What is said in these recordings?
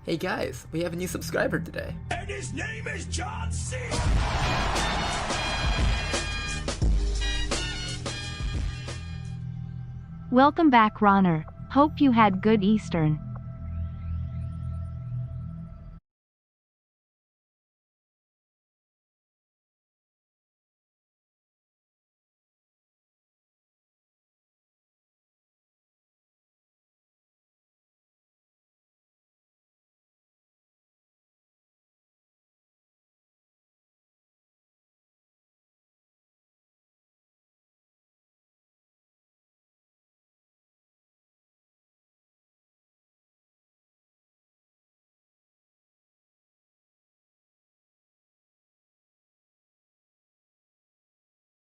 Hey guys, we have a new subscriber today. And his name is John C. Welcome back, Ronner. Hope you had good Eastern.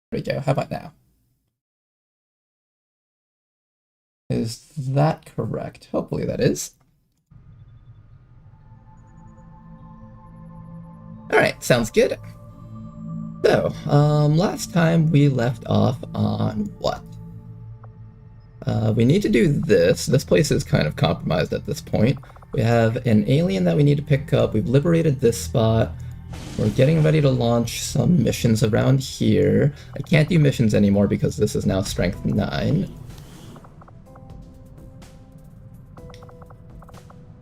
There we go. How about now? Is that correct? Hopefully that is. Alright, sounds good. So, last time we left off on what? We need to do this. This place is kind of compromised at this point. We have an alien that we need to pick up. We've liberated this spot. We're getting ready to launch some missions around here. I can't do missions anymore because this is now strength 9.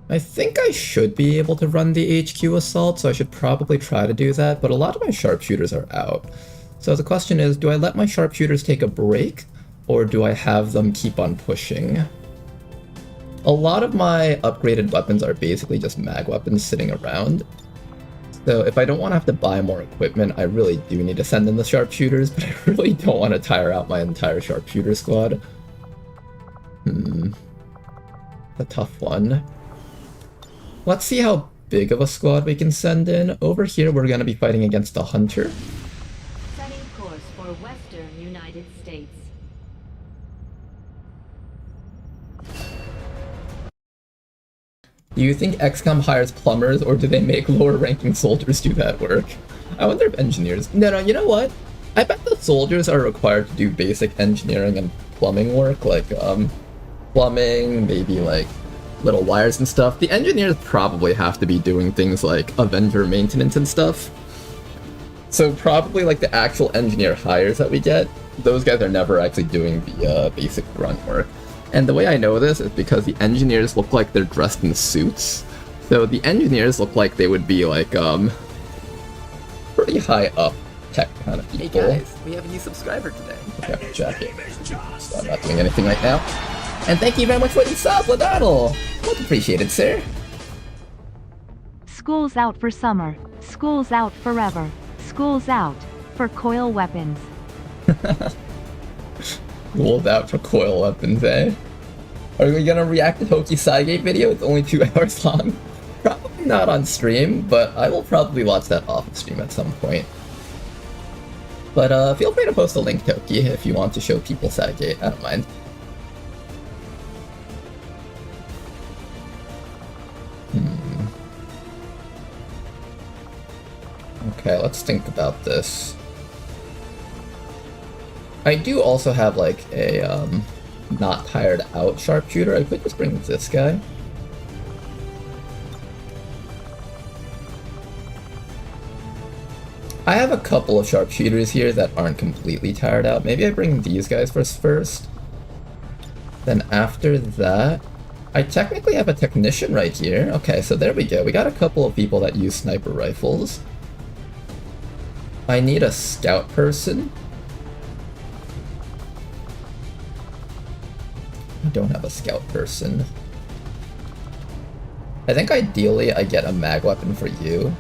I think I should be able to run the HQ assault, so I should probably try to do that, but a lot of my sharpshooters are out. So the question is, do I let my sharpshooters take a break, or do I have them keep on pushing? A lot of my upgraded weapons are basically just mag weapons sitting around. So if I don't want to have to buy more equipment, I really do need to send in the sharpshooters, but I really don't want to tire out my entire sharpshooter squad. A tough one. Let's see how big of a squad we can send in. Over here, we're going to be fighting against a hunter. Setting course for Western United States. Do you think XCOM hires plumbers, or do they make lower-ranking soldiers do that work? I wonder if engineers... No, you know what? I bet the soldiers are required to do basic engineering and plumbing work, like, plumbing, maybe, like, little wires and stuff. The engineers probably have to be doing things like Avenger maintenance and stuff. So probably, like, the actual engineer hires that we get, those guys are never actually doing the, basic grunt work. And the way I know this is because the engineers look like they're dressed in suits. So the engineers look like they would be like, pretty high up tech kind of people. Hey guys, we have a new subscriber today. Okay, jacket. So I'm not doing anything right now. And thank you very much for the sub, Ladonal! Much appreciated, sir. School's out for summer. School's out forever. School's out for coil weapons. Rolled out for coil weapons, eh? Are we gonna react to Hoki Saigate video? It's only 2 hours long. Probably not on stream, but I will probably watch that off of stream at some point. But feel free to post a link, Toki, if you want to show people Saigate. I don't mind. Okay, let's think about this. I do also have, like, a, not tired out sharpshooter. I could just bring this guy. I have a couple of sharpshooters here that aren't completely tired out. Maybe I bring these guys first. Then after that, I technically have a technician right here. Okay, so there we go. We got a couple of people that use sniper rifles. I need a scout person. I don't have a scout person. I think ideally I get a mag weapon for you.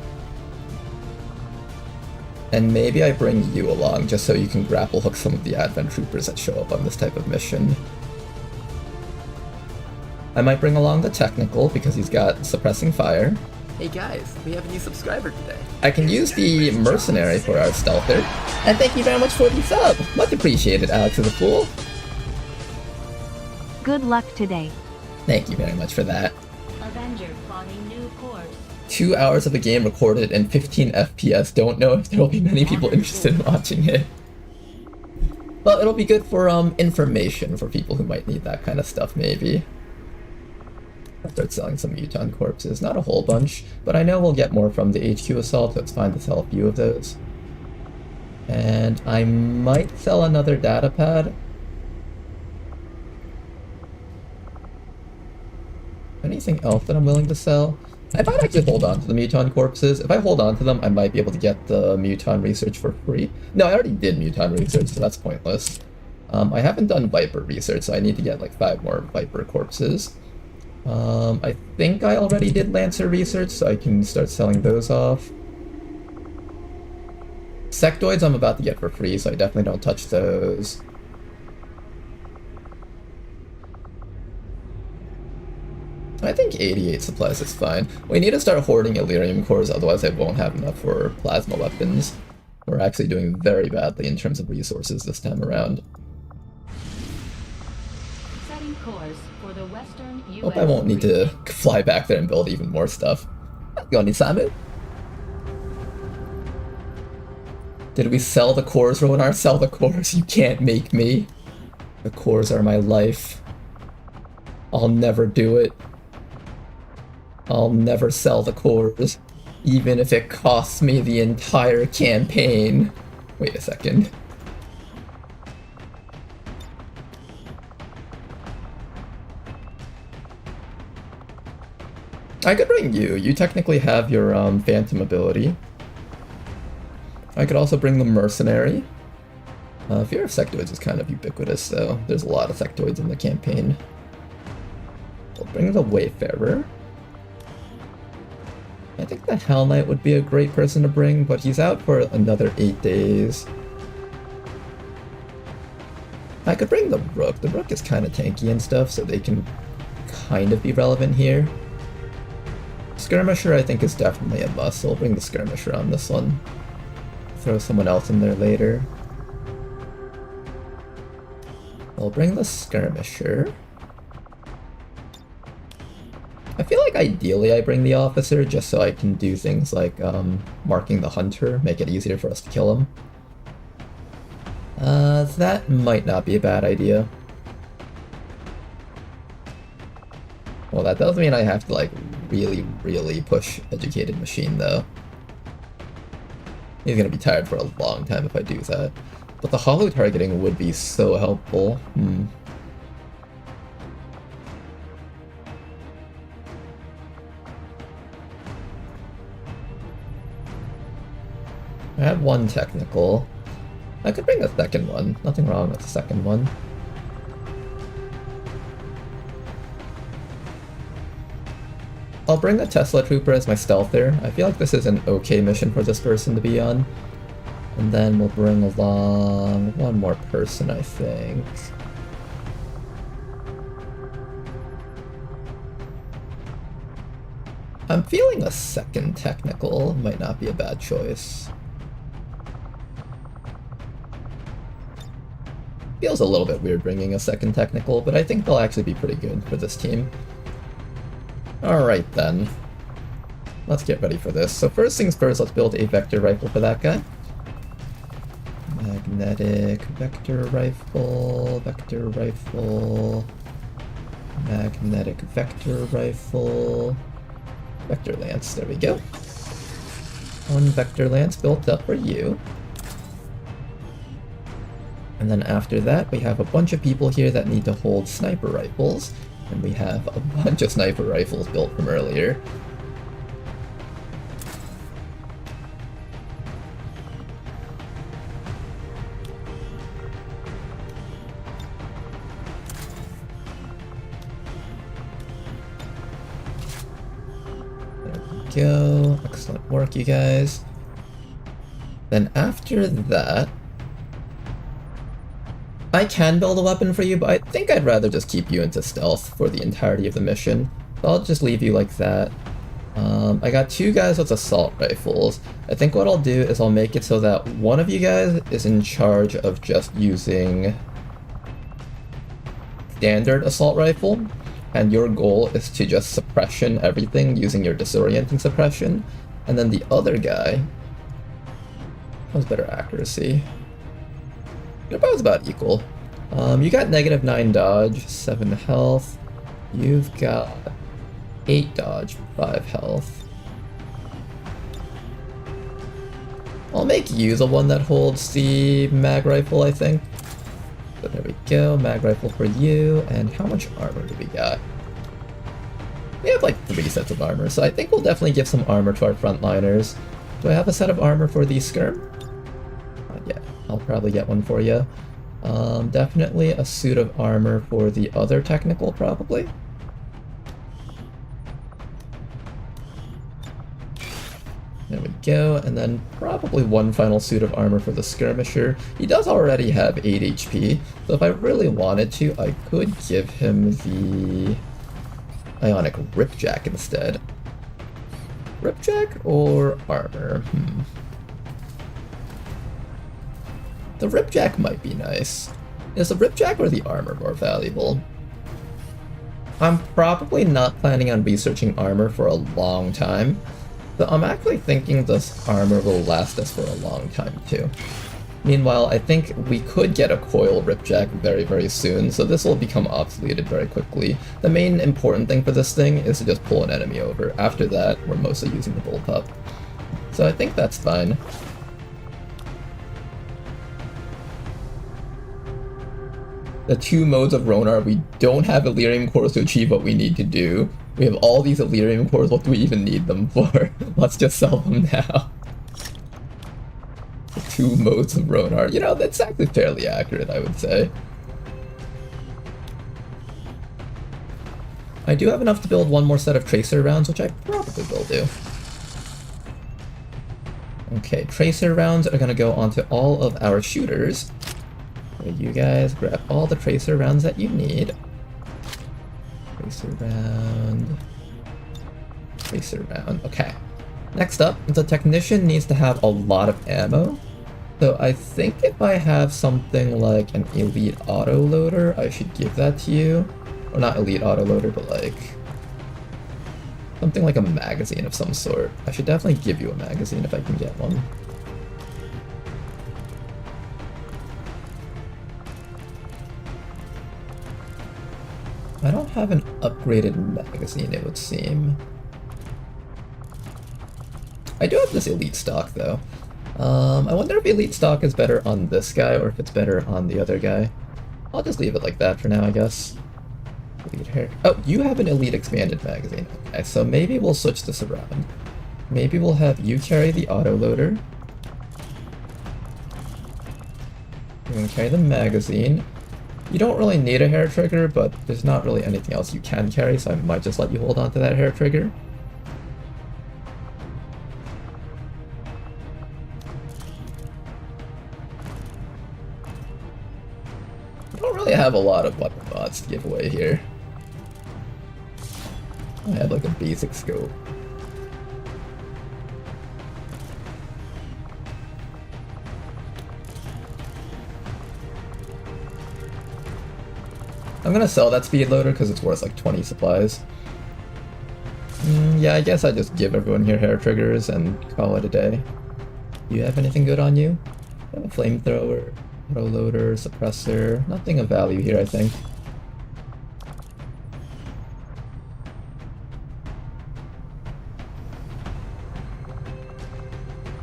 And maybe I bring you along just so you can grapple hook some of the advent troopers that show up on this type of mission. I might bring along the technical because he's got suppressing fire. Hey guys, we have a new subscriber today. I can use the mercenary for our stealther. And thank you very much for the sub! Much appreciated, Alex of the Fool. Good luck today. Thank you very much for that. Avenger plotting new course. 2 hours of a game recorded in 15 FPS. Don't know if there will be many people interested in watching it. Well, it'll be good for information for people who might need that kind of stuff, maybe. I'll start selling some muton corpses. Not a whole bunch, but I know we'll get more from the HQ assault, so it's fine to sell a few of those. And I might sell another data pad. Anything else that I'm willing to sell? I might actually hold on to the muton corpses. If I hold on to them, I might be able to get the muton research for free. No, I already did muton research, so that's pointless. I haven't done Viper research, so I need to get like 5 more Viper corpses. I think I already did Lancer research, so I can start selling those off. Sectoids I'm about to get for free, so I definitely don't touch those. I think 88 supplies is fine. We need to start hoarding Illyrium cores, otherwise I won't have enough for plasma weapons. We're actually doing very badly in terms of resources this time around. Setting course for the Western U.S. Hope I won't need to fly back there and build even more stuff. Go on, Samu. Did we sell the cores, Ronar? Sell the cores. You can't make me. The cores are my life. I'll never do it. I'll never sell the cores, even if it costs me the entire campaign. Wait a second. I could bring you. You technically have your phantom ability. I could also bring the mercenary. Fear of sectoids is kind of ubiquitous, though. There's a lot of sectoids in the campaign. We'll bring the Wayfarer. I think the Hell Knight would be a great person to bring, but he's out for another 8 days. I could bring the Rook. The Rook is kind of tanky and stuff, so they can kind of be relevant here. Skirmisher I think is definitely a must, so we'll bring the Skirmisher on this one. Throw someone else in there later. We'll bring the Skirmisher. I feel like ideally I bring the Officer just so I can do things like marking the Hunter, make it easier for us to kill him. That might not be a bad idea. Well, that does mean I have to like really push Educated Machine though. He's gonna be tired for a long time if I do that. But the hollow targeting would be so helpful. I have one technical. I could bring a second one. Nothing wrong with the second one. I'll bring the Tesla Trooper as my stealther. I feel like this is an okay mission for this person to be on. And then we'll bring along one more person, I think. I'm feeling a second technical. Might not be a bad choice. Feels a little bit weird bringing a second technical, but I think they'll actually be pretty good for this team. Alright then. Let's get ready for this. So first things first, let's build a vector rifle for that guy. Magnetic vector rifle, magnetic vector rifle, vector lance, there we go. One vector lance built up for you. And then after that, we have a bunch of people here that need to hold sniper rifles. And we have a bunch of sniper rifles built from earlier. There we go. Excellent work, you guys. Then after that, I can build a weapon for you, but I think I'd rather just keep you into stealth for the entirety of the mission. So I'll just leave you like that. I got 2 guys with assault rifles. I think what I'll do is I'll make it so that one of you guys is in charge of just using standard assault rifle, and your goal is to just suppression everything using your disorienting suppression, and then the other guy has better accuracy. They're both about equal. You got -9 dodge, 7 health. You've got 8 dodge, 5 health. I'll make you the one that holds the mag rifle, I think. So there we go, mag rifle for you. And how much armor do we got? We have like 3 sets of armor, so I think we'll definitely give some armor to our frontliners. Do I have a set of armor for the skirm? Yeah, I'll probably get one for you. Definitely a suit of armor for the other technical, probably. There we go, and then probably one final suit of armor for the skirmisher. He does already have 8 HP, so if I really wanted to, I could give him the Ionic Ripjack instead. Ripjack or armor? The Ripjack might be nice. Is the Ripjack or the armor more valuable? I'm probably not planning on researching armor for a long time, but I'm actually thinking this armor will last us for a long time too. Meanwhile, I think we could get a coil Ripjack very, very soon, so this will become obsoleted very quickly. The main important thing for this thing is to just pull an enemy over. After that, we're mostly using the bullpup. So I think that's fine. The 2 modes of Ronar, we don't have Elerium cores to achieve what we need to do. We have all these Elerium cores, what do we even need them for? Let's just sell them now. The 2 modes of Ronar, you know, that's actually fairly accurate, I would say. I do have enough to build one more set of tracer rounds, which I probably will do. Okay, tracer rounds are gonna go onto all of our shooters. So you guys grab all the tracer rounds that you need. Tracer round. Tracer round. Okay. Next up, the technician needs to have a lot of ammo. So I think if I have something like an elite autoloader, I should give that to you. Or not elite autoloader, but like something like a magazine of some sort. I should definitely give you a magazine if I can get one. I don't have an upgraded magazine, it would seem. I do have this elite stock though. I wonder if elite stock is better on this guy or if it's better on the other guy. I'll just leave it like that for now, I guess. Elite hair. Oh, you have an elite expanded magazine. Okay, so maybe we'll switch this around. Maybe we'll have you carry the autoloader. You're gonna carry the magazine. You don't really need a hair trigger, but there's not really anything else you can carry, so I might just let you hold on to that hair trigger. I don't really have a lot of weapon mods to give away here. I have like a basic scope. I'm gonna sell that speed loader because it's worth like 20 supplies. Yeah, I guess I just give everyone here hair triggers and call it a day. Do you have anything good on you? I have a flamethrower, autoloader, suppressor. Nothing of value here, I think.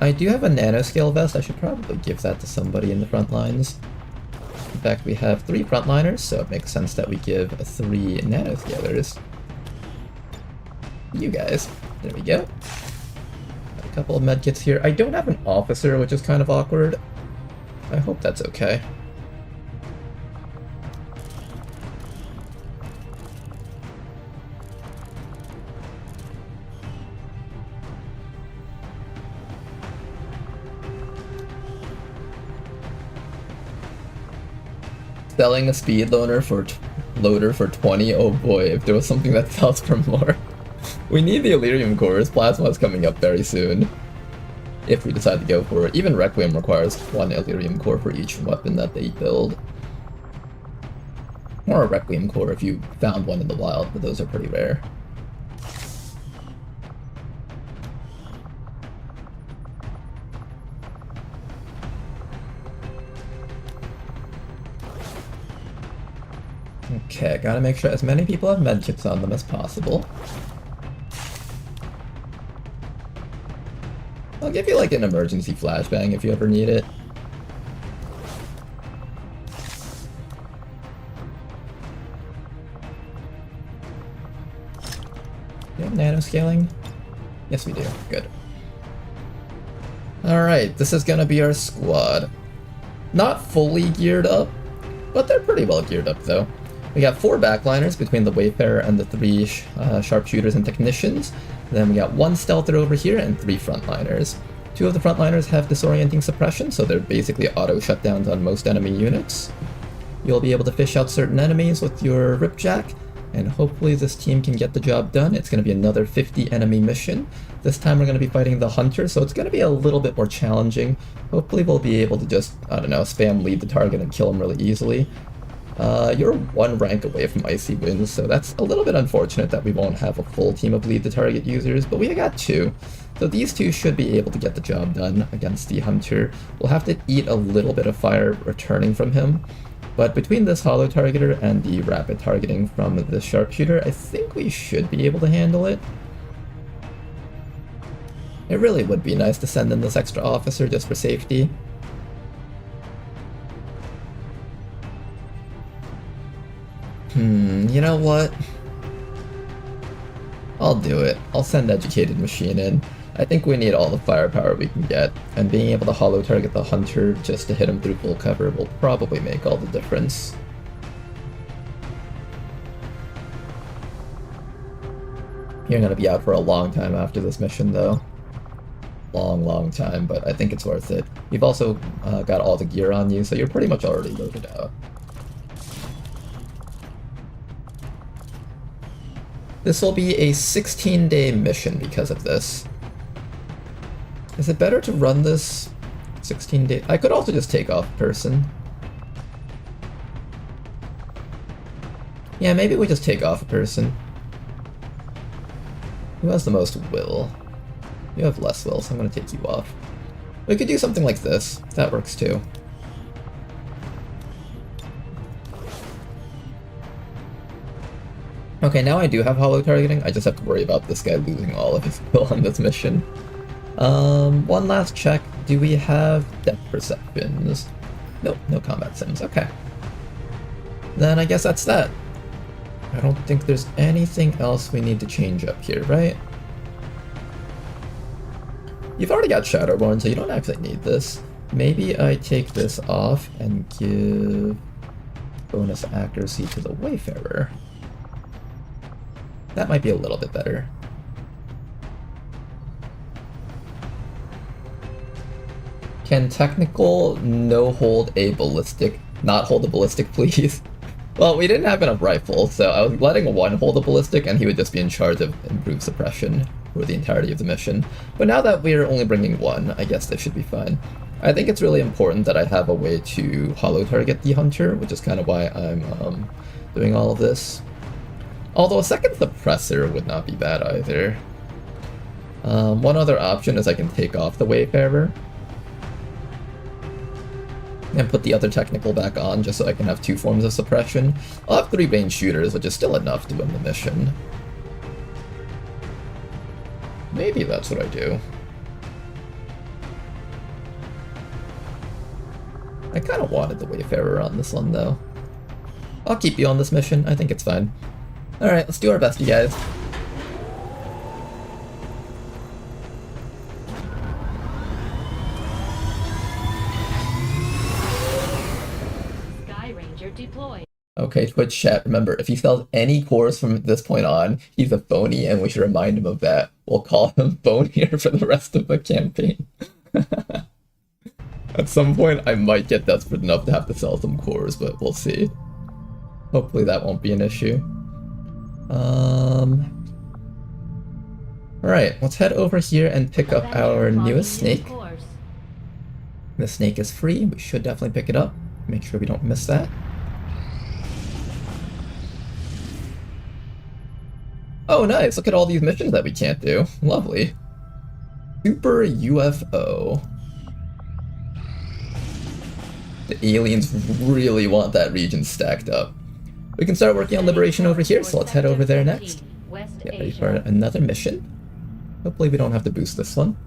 I do have a nanoscale vest. I should probably give that to somebody in the front lines. In fact, we have 3 frontliners, so it makes sense that we give 3 nanoscalers. You guys. There we go. Got a couple of medkits here. I don't have an officer, which is kind of awkward. I hope that's okay. Selling a speed loader for 20. Oh boy, if there was something that sells for more. We need the Elerium cores. Plasma's coming up very soon. If we decide to go for it. Even Requiem requires 1 Elerium core for each weapon that they build. Or a Requiem core if you found one in the wild, but those are pretty rare. Okay, gotta make sure as many people have medkits on them as possible. I'll give you like an emergency flashbang if you ever need it. Do you have nanoscaling? Yes, we do. Good. Alright, this is gonna be our squad. Not fully geared up, but they're pretty well geared up though. We got 4 backliners between the Wayfarer and the 3 sharpshooters and technicians. Then we got 1 stealther over here and 3 frontliners. 2 of the frontliners have disorienting suppression, so they're basically auto shutdowns on most enemy units. You'll be able to fish out certain enemies with your Ripjack, and hopefully this team can get the job done. It's going to be another 50 enemy mission. This time we're going to be fighting the Hunter, so it's going to be a little bit more challenging. Hopefully we'll be able to just, I don't know, spam lead the target and kill him really easily. You're 1 rank away from icy wins, so that's a little bit unfortunate that we won't have a full team of lead the target users, but we got 2. So these 2 should be able to get the job done against the Hunter. We'll have to eat a little bit of fire returning from him, but between this hollow targeter and the rapid targeting from the sharpshooter, I think we should be able to handle it. It really would be nice to send in this extra officer just for safety. You know what? I'll do it. I'll send Educated Machine in. I think we need all the firepower we can get, and being able to hollow target the Hunter just to hit him through full cover will probably make all the difference. You're gonna be out for a long time after this mission though. Long time, but I think it's worth it. You've also got all the gear on you, so you're pretty much already loaded out. This will be a 16-day mission because of this. Is it better to run this 16 days? I could also just take off a person. Yeah, maybe we just take off a person. Who has the most will? You have less will, so I'm gonna take you off. We could do something like this. That works too. Okay, now I do have hollow targeting. I just have to worry about this guy losing all of his will on this mission. One last check. Do we have depth perceptions? Nope, no combat sims. Okay. Then I guess that's that. I don't think there's anything else we need to change up here, right? You've already got Shadowborn, so you don't actually need this. Maybe I take this off and give bonus accuracy to the Wayfarer. That might be a little bit better. Can technical no hold a ballistic, not hold a ballistic, please? Well, we didn't have enough rifles, so I was letting 1 hold a ballistic and he would just be in charge of improved suppression for the entirety of the mission. But now that we're only bringing 1, I guess this should be fine. I think it's really important that I have a way to hollow target the Hunter, which is kind of why I'm doing all of this. Although a second suppressor would not be bad either. One other option is I can take off the Wayfarer and put the other technical back on just so I can have 2 forms of suppression. I'll have 3 range shooters, which is still enough to win the mission. Maybe that's what I do. I kind of wanted the Wayfarer on this one though. I'll keep you on this mission, I think it's fine. Alright, let's do our best, you guys. Sky Ranger deployed. Okay, Twitch chat, remember, if he sells any cores from this point on, he's a phony, and we should remind him of that. We'll call him phonier for the rest of the campaign. At some point, I might get desperate enough to have to sell some cores, but we'll see. Hopefully that won't be an issue. Alright, let's head over here and pick up our newest snake. The snake is free, we should definitely pick it up. Make sure we don't miss that. Oh nice, look at all these missions that we can't do. Lovely. Super UFO. The aliens really want that region stacked up. We can start working on Liberation over here, so let's head over there next. Get ready for another mission. Hopefully we don't have to boost this one.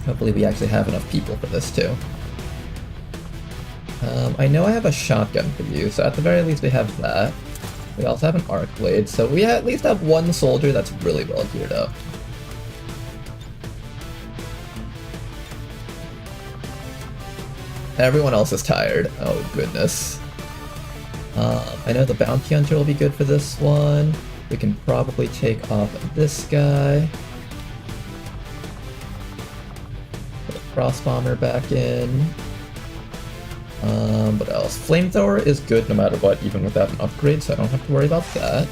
Hopefully we actually have enough people for this too. I know I have a shotgun for you, so at the very least we have that. We also have an arc blade, so we at least have one soldier that's really well geared up. Everyone else is tired. Oh goodness. I know the bounty hunter will be good for this one. We can probably take off this guy. Put a cross bomber back in. What else? Flamethrower is good no matter what, even without an upgrade, so I don't have to worry about that.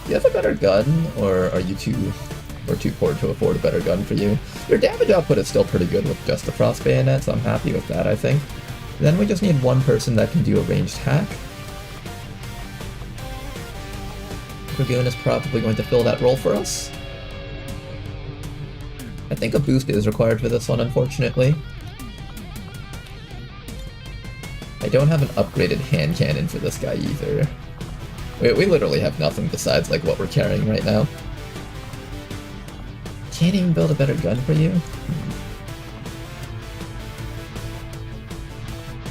Do you have a better gun, or are you too poor to afford a better gun for you? Your damage output is still pretty good with just the frost bayonet, so I'm happy with that, I think. Then we just need one person that can do a ranged hack. Dragoon is probably going to fill that role for us. I think a boost is required for this one, unfortunately. I don't have an upgraded hand cannon for this guy either. We literally have nothing besides like what we're carrying right now. Can't even build a better gun for you?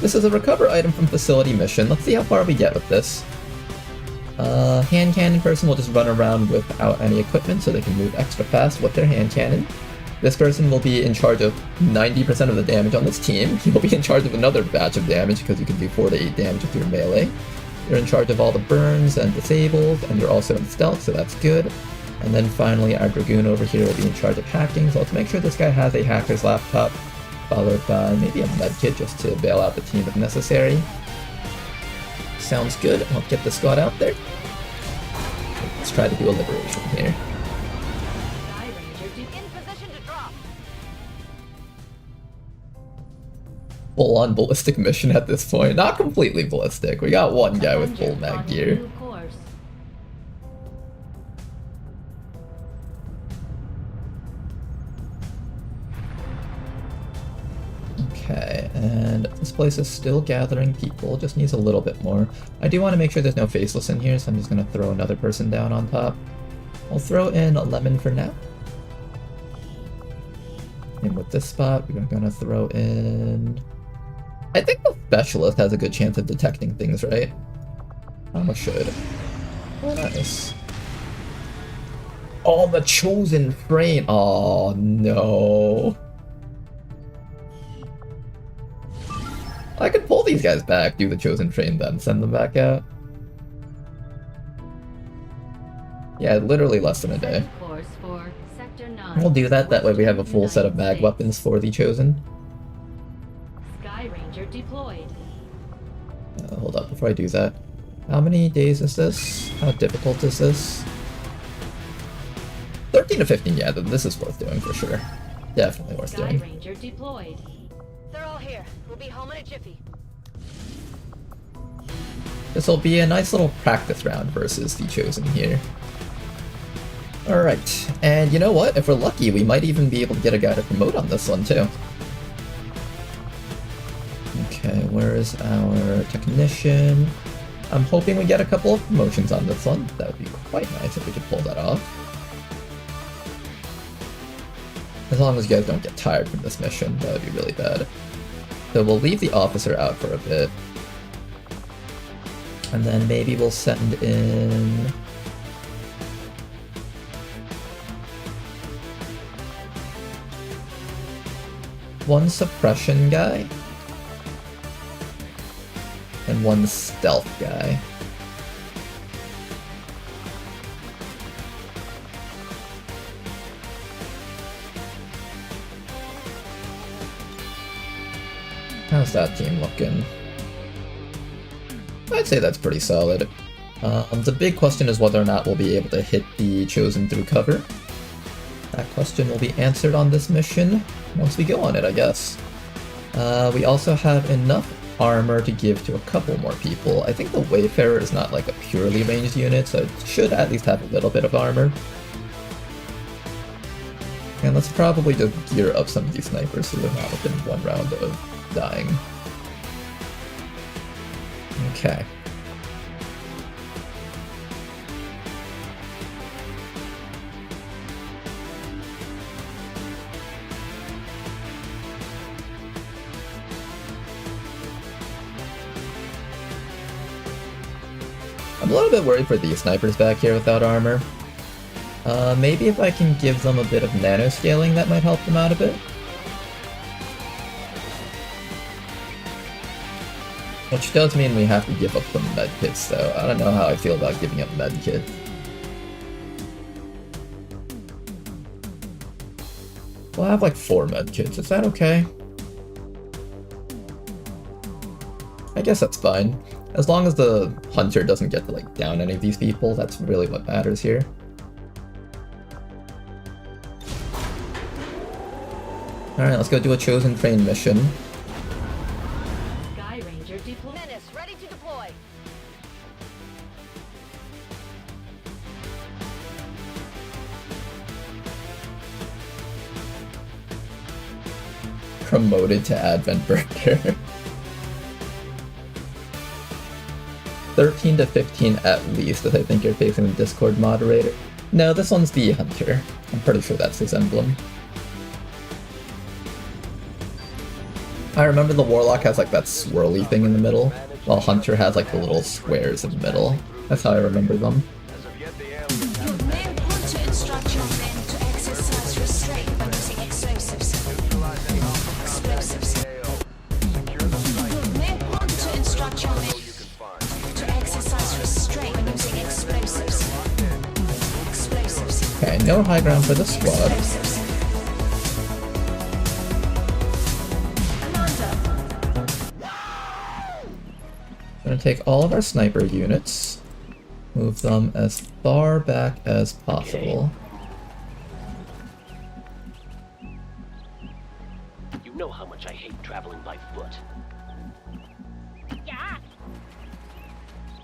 This is a recover item from facility mission. Let's see how far we get with this. Hand cannon person will just run around without any equipment so they can move extra fast with their hand cannon. This person will be in charge of 90% of the damage on this team. You'll be in charge of another batch of damage because you can do 4 to 8 damage with your melee. You're in charge of all the burns and disables, and you're also in stealth, so that's good. And then finally, our Dragoon over here will be in charge of hacking, so let's make sure this guy has a hacker's laptop, followed by maybe a medkit just to bail out the team if necessary. Sounds good. I'll get the squad out there. Let's try to do a liberation here. Full-on ballistic mission at this point. Not completely ballistic. We got one guy with full mag gear. Okay, and this place is still gathering people, just needs a little bit more. I do want to make sure there's no faceless in here, so I'm just going to throw another person down on top. I'll throw in a lemon for now. And with this spot, we're going to throw in... I think the specialist has a good chance of detecting things, right? Almost should. Oh, nice. Oh, the chosen frame! Oh, no. I could pull these guys back, do the chosen train, then send them back out. Yeah, literally less than a day. We'll do that, that way we have a full set of mag weapons for the chosen. Sky Ranger deployed. Hold up, before I do that. How many days is this? How difficult is this? 13 to 15, yeah, this is worth doing for sure. Definitely worth doing. Sky Ranger deployed. They're all here. We'll be home in a jiffy. This will be a nice little practice round versus the chosen here. Alright, and you know what? If we're lucky, we might even be able to get a guy to promote on this one too. Okay, where is our technician? I'm hoping we get a couple of promotions on this one. That would be quite nice if we could pull that off. As long as you guys don't get tired from this mission, that would be really bad. So we'll leave the officer out for a bit. And then maybe we'll send in... one suppression guy. And one stealth guy. How's that team looking? I'd say that's pretty solid. The big question is whether or not we'll be able to hit the chosen through cover. That question will be answered on this mission once we go on it, I guess. We also have enough armor to give to a couple more people. I think the Wayfarer is not like a purely ranged unit, so it should at least have a little bit of armor. And let's probably just gear up some of these snipers so they're not within one round of dying. Okay. I'm a little bit worried for these snipers back here without armor. Maybe if I can give them a bit of nanoscaling, that might help them out a bit. Which does mean we have to give up some medkits, though. I don't know how I feel about giving up medkits. We'll have like 4 medkits, is that okay? I guess that's fine. As long as the hunter doesn't get to like down any of these people, that's really what matters here. Alright, let's go do a chosen train mission. Sky Ranger deploy. Menace, ready to deploy. Promoted to Advent Burger. 13 to 15 at least, as I think you're facing the Discord moderator. No, this one's the Hunter. I'm pretty sure that's his emblem. I remember the Warlock has like that swirly thing in the middle, while Hunter has like the little squares in the middle. That's how I remember them. You may want to instruct your men to exercise restraint by using explosives. Explosives. You may want to instruct your men to exercise restraint by using explosives. Explosives. Okay, no high ground for this squad. Explosives. Gonna take all of our sniper units, move them as far back as possible. You know how much I hate traveling by foot.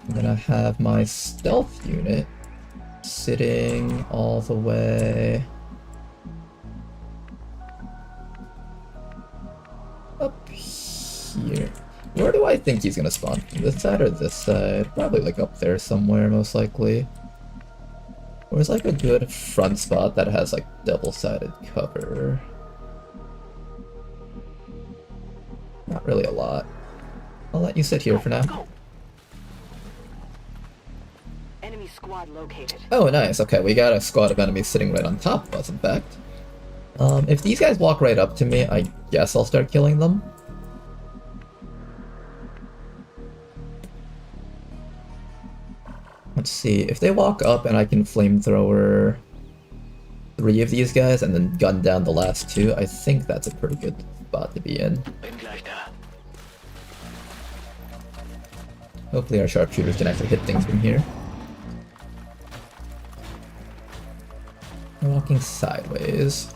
I'm gonna have my stealth unit sitting all the way up here. Where do I think he's gonna spawn? This side or this side? Probably like up there somewhere, most likely. Where's like a good front spot that has like double-sided cover? Not really a lot. I'll let you sit here for now. Enemy squad located. Oh, nice. Okay, we got a squad of enemies sitting right on top of us, in fact. If these guys walk right up to me, I guess I'll start killing them. Let's see, if they walk up and I can flamethrower 3 of these guys and then gun down the last 2, I think that's a pretty good spot to be in. Hopefully our sharpshooters can actually hit things from here. We're walking sideways.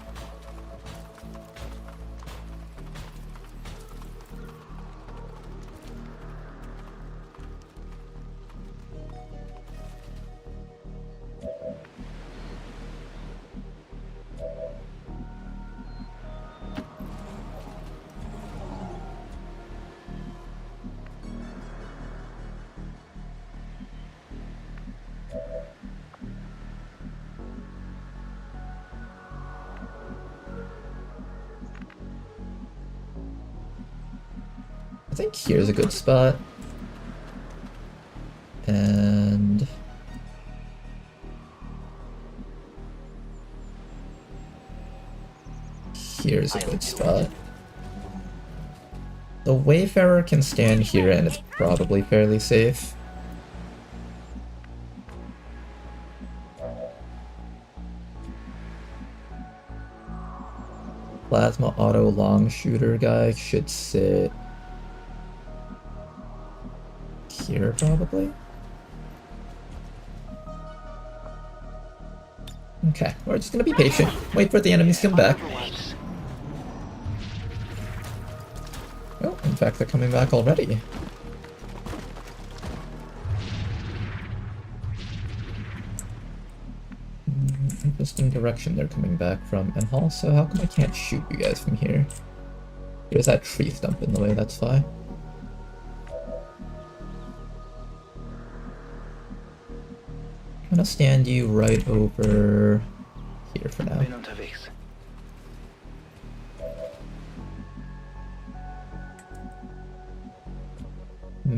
I think here's a good spot. And here's a good spot. The Wayfarer can stand here and it's probably fairly safe. Plasma auto long shooter guy should sit here probably. Okay, we're just gonna be patient. Wait for the enemies to come back. Oh, in fact, they're coming back already. Interesting direction they're coming back from. And also, how come I can't shoot you guys from here? There's that tree stump in the way, that's why. I'm gonna stand you right over here for now.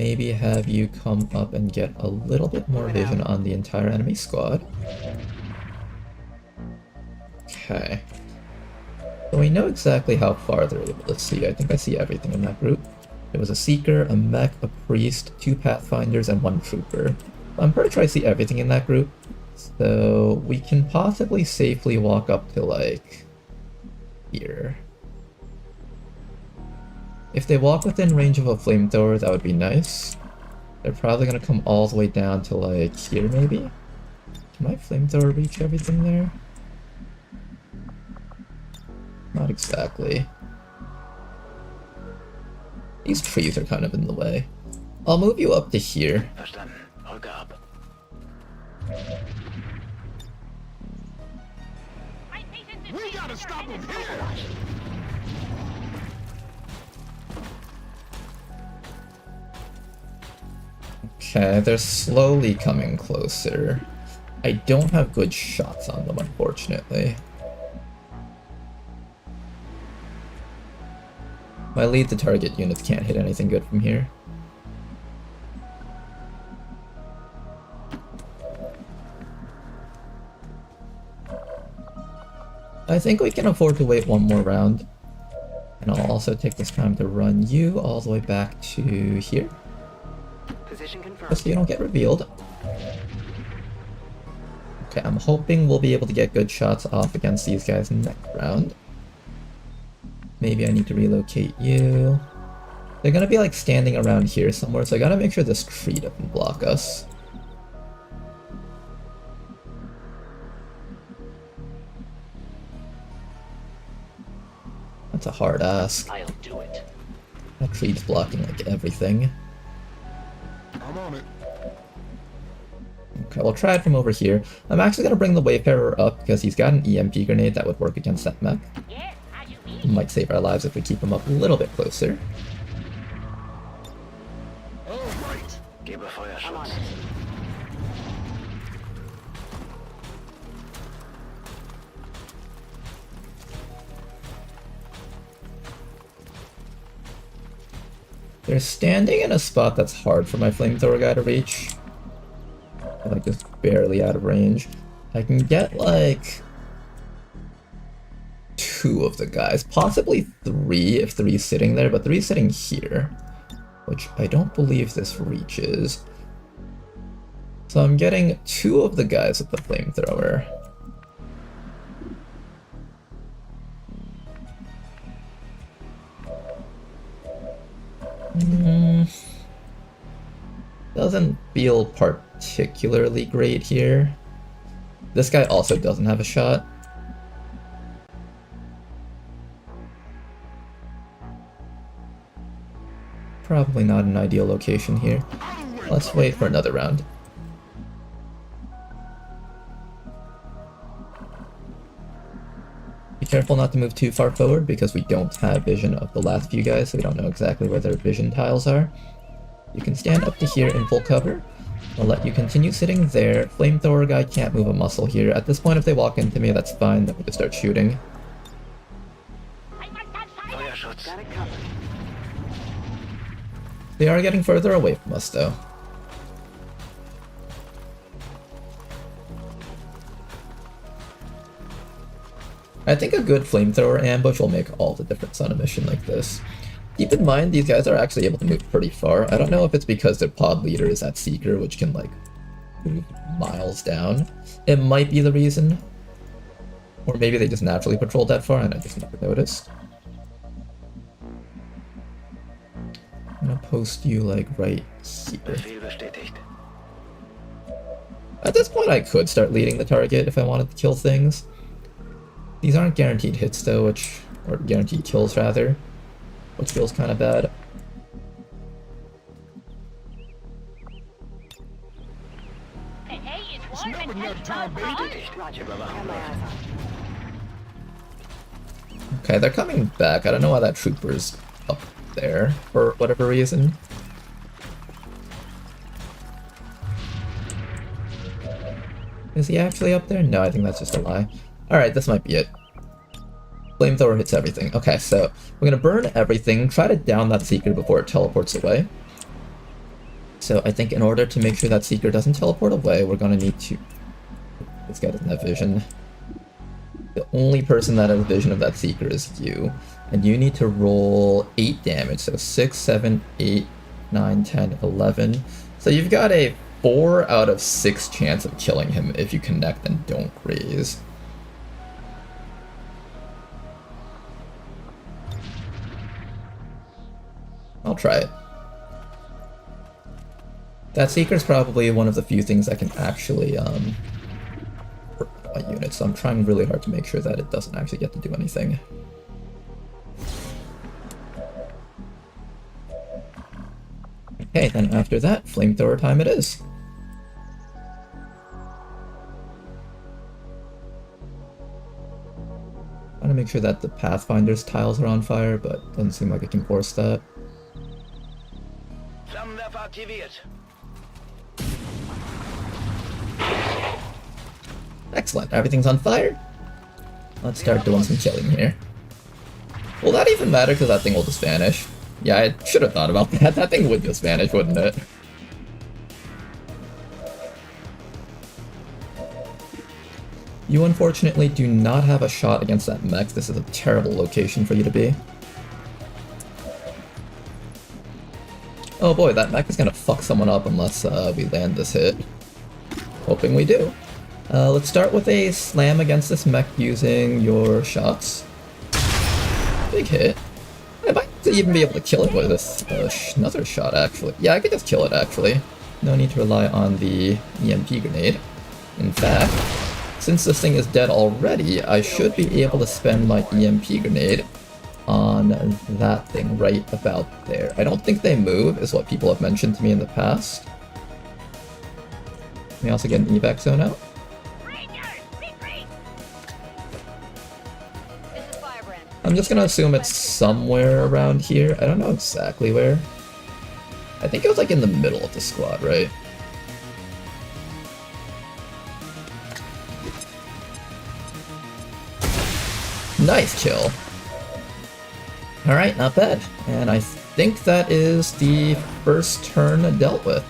maybe have you come up and get a little bit more vision on the entire enemy squad. Okay. So we know exactly how far they're able to see. I think I see everything in that group. There was a Seeker, a Mech, a Priest, 2 Pathfinders, and 1 Trooper. I'm pretty sure I see everything in that group. So we can possibly safely walk up to, like, here. If they walk within range of a flamethrower, that would be nice. They're probably gonna come all the way down to, like, here maybe? Can my flamethrower reach everything there? Not exactly. These trees are kind of in the way. I'll move you up to here. Verstanden. Holger ab. We gotta stop him here! Okay, they're slowly coming closer. I don't have good shots on them, unfortunately. My lead to target units can't hit anything good from here. I think we can afford to wait one more round. And I'll also take this time to run you all the way back to here. Position confirmed. Just so you don't get revealed. Okay, I'm hoping we'll be able to get good shots off against these guys next round. Maybe I need to relocate you. They're gonna be like standing around here somewhere, so I gotta make sure this tree doesn't block us. That's a hard ask. I'll do it. That tree's blocking like everything. I'm on it. Okay, we'll try it from over here. I'm actually gonna bring the Wayfarer up because he's got an EMP grenade that would work against that mech. Might save our lives if we keep him up a little bit closer. All right. Gebe I'm on Feuerschutz. it. They're standing in a spot that's hard for my flamethrower guy to reach. Like just barely out of range. I can get like 2 of the guys, possibly 3 if 3's sitting there, but 3's sitting here, which I don't believe this reaches. So I'm getting 2 of the guys with the flamethrower. Doesn't feel particularly great here. This guy also doesn't have a shot. Probably not an ideal location here. Let's wait for another round. Be careful not to move too far forward because we don't have vision of the last few guys, so we don't know exactly where their vision tiles are. You can stand up to here in full cover. I'll let you continue sitting there. Flamethrower guy can't move a muscle here. At this point, if they walk into me, that's fine. Then we just start shooting. Feuerschutz. Got it covered. They are getting further away from us, though. I think a good flamethrower ambush will make all the difference on a mission like this. Keep in mind, these guys are actually able to move pretty far. I don't know if it's because their pod leader is that Seeker, which can, like, move miles down. It might be the reason. Or maybe they just naturally patrolled that far and I just never noticed. I'm gonna post you, like, right here. Befehl bestätigt. At this point, I could start leading the target if I wanted to kill things. These aren't guaranteed hits, though, or guaranteed kills, rather. Which feels kind of bad. It's never enough time, baby. Roger. Got my eyes on. Okay, they're coming back. I don't know why that trooper's up there, for whatever reason. Is he actually up there? No, I think that's just a lie. Alright, this might be it. Flamethrower hits everything. Okay, so we're gonna burn everything, try to down that Seeker before it teleports away. So I think in order to make sure that Seeker doesn't teleport away, we're gonna need to... This guy doesn't have vision. The only person that has vision of that Seeker is you. And you need to roll 8 damage, so 6, 7, 8, 9, 10, 11. So you've got a 4 out of 6 chance of killing him if you connect and don't raise. I'll try it. That Seeker's probably one of the few things that can actually hurt my unit, so I'm trying really hard to make sure that it doesn't actually get to do anything. Okay, then after that, flamethrower time it is. I want to make sure that the Pathfinder's tiles are on fire, but doesn't seem like I can force that. Flammenwerfer aktiviert. Excellent, everything's on fire. Let's start doing some killing here. Will that even matter, because that thing will just vanish? Yeah, I should have thought about that. That thing would just vanish, wouldn't it? You unfortunately do not have a shot against that mech. This is a terrible location for you to be. Oh boy, that mech is gonna fuck someone up unless we land this hit. Hoping we do. Let's start with a slam against this mech using your shots. Big hit. I might even be able to kill it with this another shot, actually. Yeah, I could just kill it, actually. No need to rely on the EMP grenade. In fact, since this thing is dead already, I should be able to spend my EMP grenade on that thing right about there. I don't think they move, is what people have mentioned to me in the past. Can we also get an evac zone out? I'm just gonna assume it's somewhere around here. I don't know exactly where. I think it was like in the middle of the squad, right? Nice kill. Alright, not bad. And I think that is the first turn dealt with.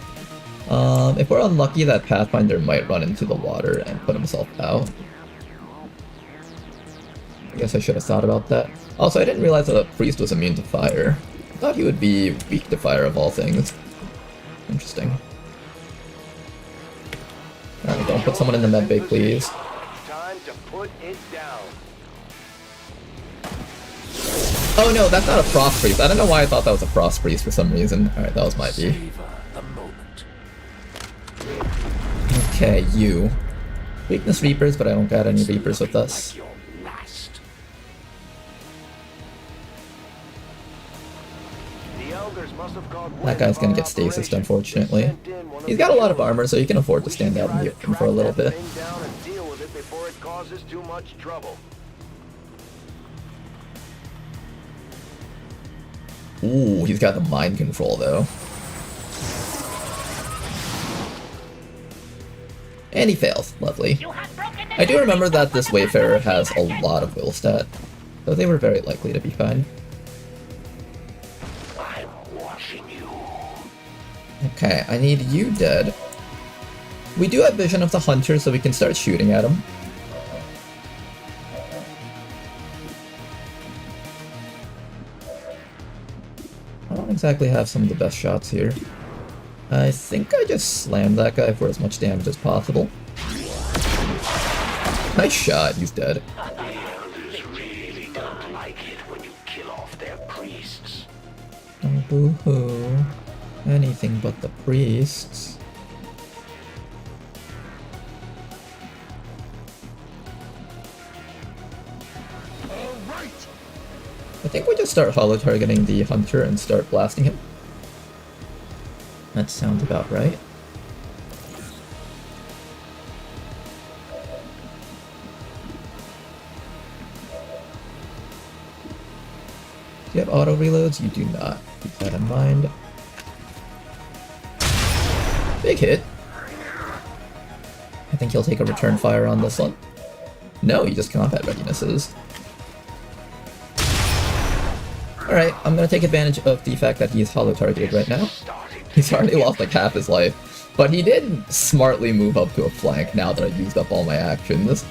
If we're unlucky, that Pathfinder might run into the water and put himself out. I guess I should have thought about that. Also, I didn't realize that the priest was immune to fire. I thought he would be weak to fire of all things. Interesting. Alright, don't put someone in the medbay, please. Time to put it down. Oh no, that's not a frost priest. I don't know why I thought that was a frost priest for some reason. Alright, that was my B. Okay, you. Weakness Reapers, but I don't got any Reapers with us. That guy's gonna get stasis, unfortunately. He's got a lot of armor, so he can afford to stand out in the open for a little bit. Ooh, he's got the mind control, though. And he fails. Lovely. I do remember that this Wayfarer has a lot of will stat, so they were very likely to be fine. Okay, I need you dead. We do have vision of the hunter, so we can start shooting at him. I don't exactly have some of the best shots here. I think I just slammed that guy for as much damage as possible. Nice shot, he's dead. Really don't like it when you kill off their priests. Oh, boo-hoo. Anything but the priests. I think we just start hollow targeting the hunter and start blasting him. That sounds about right. Do you have auto reloads? You do not. Keep that in mind. Big hit. I think he'll take a return fire on this one. No, he just combat readinesses. Alright, I'm gonna take advantage of the fact that he is hollow targeted right now. He's already lost like half his life. But he did smartly move up to a flank now that I used up all my actions.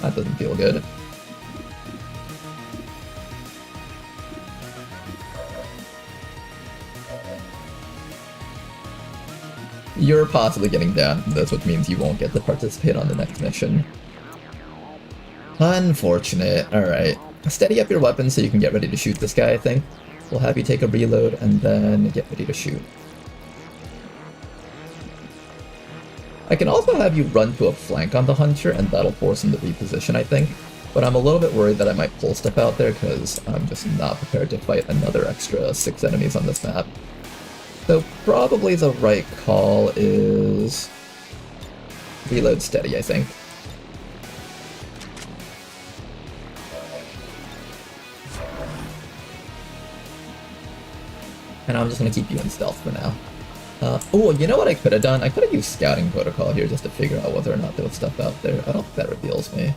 That doesn't feel good. You're possibly getting down from this, which means you won't get to participate on the next mission. Unfortunate. Alright. Steady up your weapon so you can get ready to shoot this guy, I think. We'll have you take a reload and then get ready to shoot. I can also have you run to a flank on the hunter, and that'll force him to reposition, I think. But I'm a little bit worried that I might pull stuff out there, because I'm just not prepared to fight another extra 6 enemies on this map. So probably the right call is reload steady, I think. And I'm just going to keep you in stealth for now. Oh, you know what I could have done? I could have used scouting protocol here just to figure out whether or not there was stuff out there. I don't think that reveals me.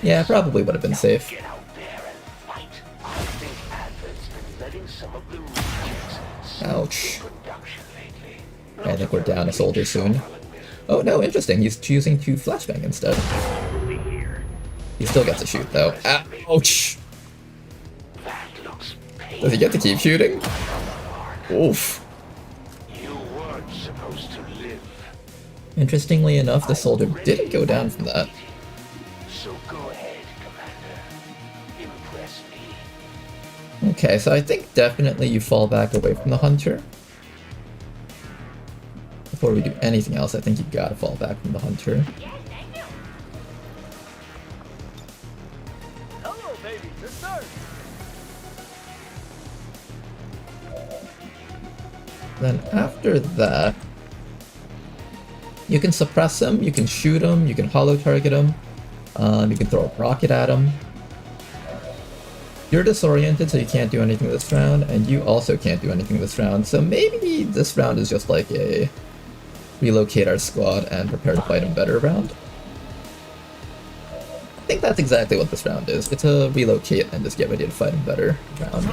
Yeah, probably would have been safe. Get out there and fight. I think Advent's been letting some of the rejects Ouch. production lately. I think we're down a soldier soon. Oh no, interesting. He's choosing to flashbang instead. He still gets to shoot though. Ouch! That looks Does he get to keep shooting? Oof. You weren't supposed to live. Interestingly enough, the soldier didn't go down from that. So go ahead, Commander. Impress me. Okay, so I think definitely you fall back away from the hunter. Before we do anything else, I think you gotta fall back from the hunter. Hello, baby sister. Then after that, you can suppress him, you can shoot him, you can hollow target him, you can throw a rocket at him. You're disoriented, so you can't do anything this round, and you also can't do anything this round, so maybe this round is just like a relocate our squad and prepare to fight him better round. I think that's exactly what this round is. It's a relocate and just get ready to fight him better round.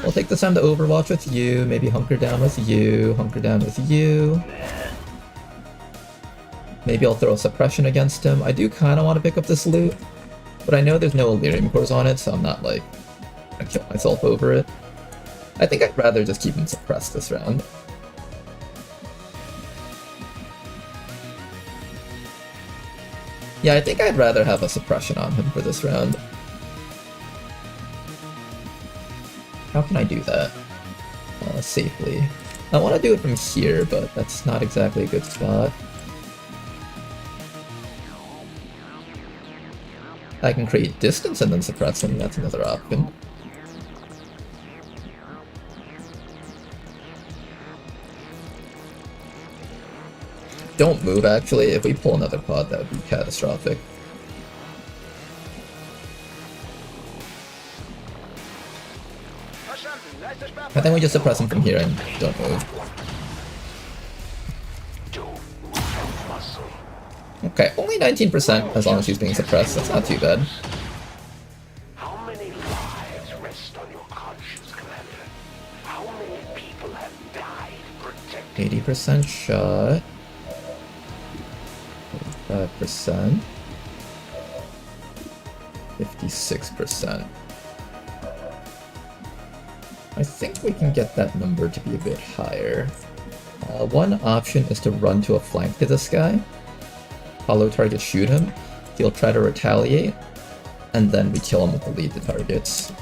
We'll take this time to overwatch with you, maybe hunker down with you, hunker down with you. Maybe I'll throw a suppression against him. I do kind of want to pick up this loot, but I know there's no Illyrium cores on it, so I'm not like gonna kill myself over it. I think I'd rather just keep him suppressed this round. Yeah, I think I'd rather have a suppression on him for this round. How can I do that safely? I want to do it from here, but that's not exactly a good spot. I can create distance and then suppress him, that's another option. Don't move, actually. If we pull another pod, that would be catastrophic. I think we just suppress him from here and don't move. Okay, only 19% as long as he's being suppressed. That's not too bad. How many lives rest on your conscience, Commander? How many people have died protecting 80% shot. 5%. 56%. I think we can get that number to be a bit higher. One option is to run to a flank to this guy. Hollow target shoot him. He'll try to retaliate. And then we kill him with the lead to targets.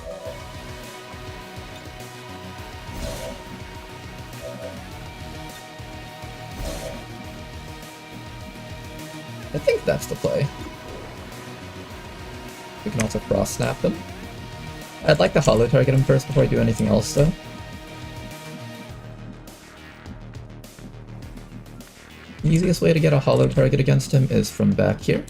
I think that's the play. We can also cross snap them. I'd like to hollow target him first before I do anything else though. The easiest way to get a hollow target against him is from back here.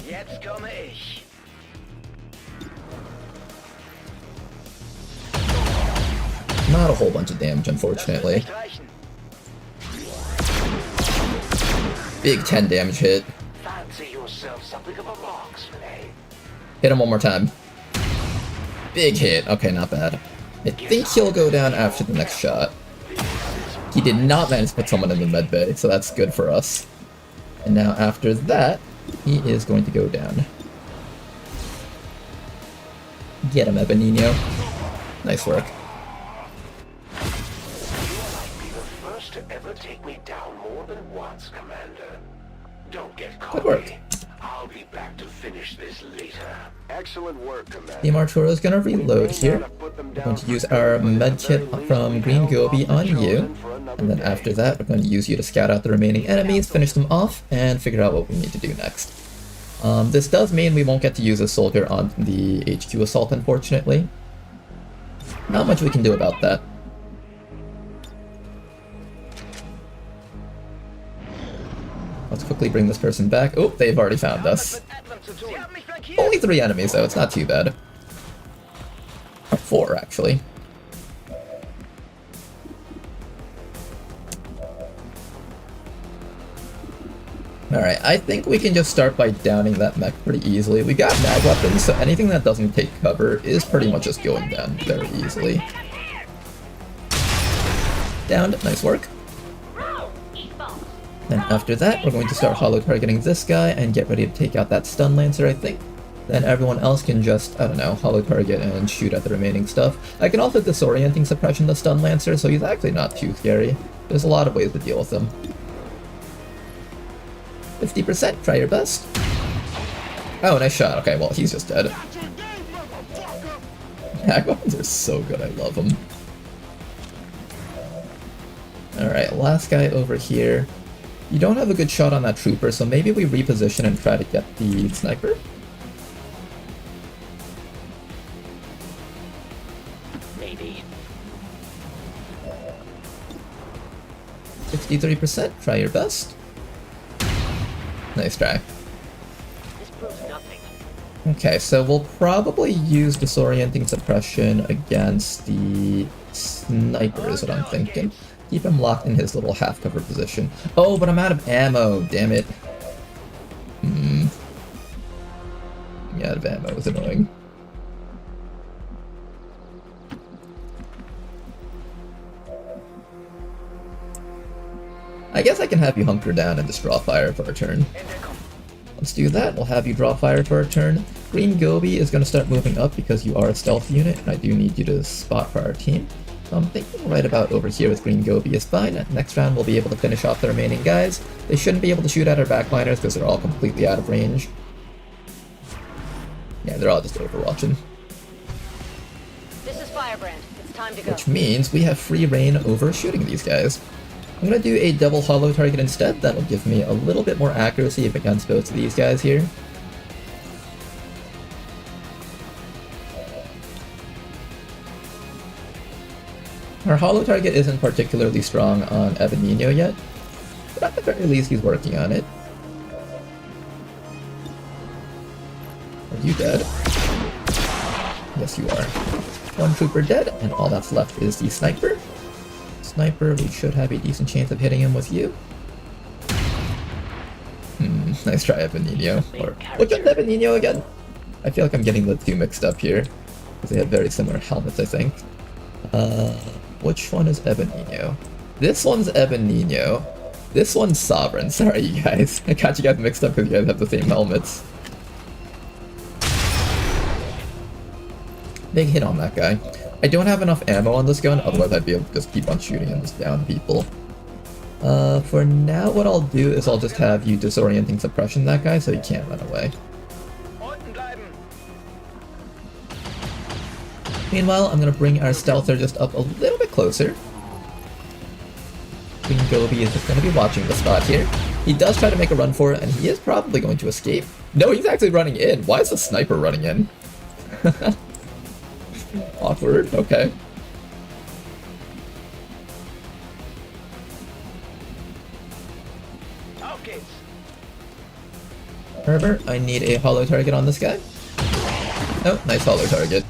Not a whole bunch of damage, unfortunately. Big 10 damage hit. Fancy yourself something of a marksman, eh? Hit him one more time. Big hit. Okay, not bad. I think he'll go down after the next shot. He did not manage to put someone in the med bay, so that's good for us. And now after that, he is going to go down. Get him, Ebenino. Nice work. Be the first to ever take me down more than once, Commander. Don't get Good work. cocky. I'll be back to finish this later. Excellent work, Commander. Team Arturo is going to reload here. We're going to use our medkit from Green Gobi on you. And then after that, we're going to use you to scout out the remaining enemies, finish them off, and figure out what we need to do next. This does mean we won't get to use a soldier on the HQ assault, unfortunately. Not much we can do about that. Let's quickly bring this person back. Oh, they've already found us. Only 3 enemies, though. It's not too bad. Or 4, actually. Alright, I think we can just start by downing that mech pretty easily. We got mag weapons, so anything that doesn't take cover is pretty much just going down very easily. Downed, nice work. Then after that, we're going to start holo targeting this guy and get ready to take out that stun lancer, I think. Then everyone else can just, I don't know, holo target and shoot at the remaining stuff. I can also disorienting suppression the stun lancer, so he's actually not too scary. There's a lot of ways to deal with him. 50%, try your best. Oh, nice shot. Okay, well, he's just dead. Mag weapons are so good, I love them. Alright, last guy over here. You don't have a good shot on that trooper, so maybe we reposition and try to get the sniper? Maybe. 63%, try your best. Nice try. This proves nothing. Okay, so we'll probably use disorienting suppression against the sniper is what I'm thinking. Keep him locked in his little half-cover position. Oh, but I'm out of ammo, damn it. Being out of ammo is annoying. I guess I can have you hunker down and just draw fire for a turn. Let's do that. We'll have you draw fire for a turn. Green Gobi is going to start moving up because you are a stealth unit, and I do need you to spot for our team. So I'm thinking right about over here with Green Gobi is fine. Next round we'll be able to finish off the remaining guys. They shouldn't be able to shoot at our backliners because they're all completely out of range. Yeah, they're all just overwatching. This is Firebrand. It's time to go. Which means we have free reign over shooting these guys. I'm going to do a double holo target instead. That'll give me a little bit more accuracy against both of these guys here. Our holo target isn't particularly strong on Ebenino yet, but at the very least he's working on it. Are you dead? Yes, you are. One trooper dead, and all that's left is the sniper. Sniper, we should have a decent chance of hitting him with you. Nice try, Ebenino. Or which one's Ebenino again? I feel like I'm getting the two mixed up here, because they have very similar helmets, I think. Which one is Ebenino? This one's Ebenino. This one's Sovereign. Sorry, you guys. I got you guys mixed up because you guys have the same helmets. Big hit on that guy. I don't have enough ammo on this gun, otherwise I'd be able to just keep on shooting and just down people. For now, what I'll do is I'll just have you disorienting suppression that guy so he can't run away. Meanwhile, I'm going to bring our stealther just up a little bit closer. Green Gobi is just going to be watching the spot here. He does try to make a run for it, and he is probably going to escape. No, he's actually running in. Why is the sniper running in? Awkward, okay. Herbert, I need a holo target on this guy. Oh, nice holo target.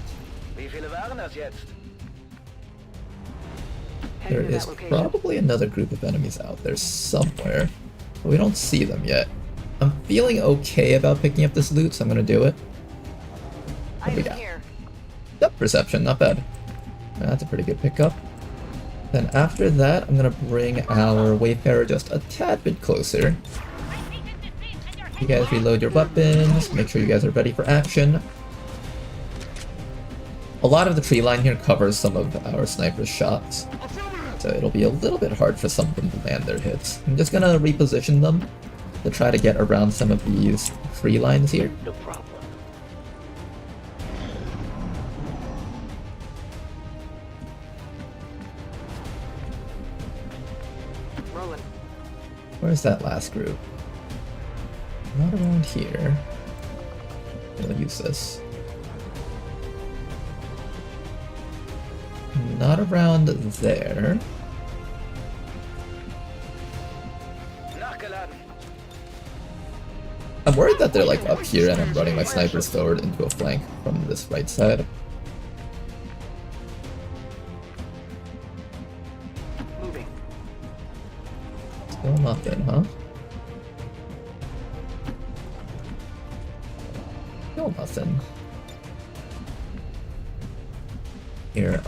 There is probably another group of enemies out there somewhere, but we don't see them yet. I'm feeling okay about picking up this loot, so I'm gonna do it. What do we got? Yep, perception, not bad. That's a pretty good pickup. Then after that, I'm gonna bring our Wayfarer just a tad bit closer. You guys reload your weapons, make sure you guys are ready for action. A lot of the tree line here covers some of our sniper's shots, so it'll be a little bit hard for some of them to land their hits. I'm just gonna reposition them to try to get around some of these tree lines here. No problem. Rolling. Where's that last group? Not around here. We'll use this. Not around there. I'm worried that they're like up here and I'm running my snipers forward into a flank from this right side. Moving. Still nothing, huh? Still nothing. Here,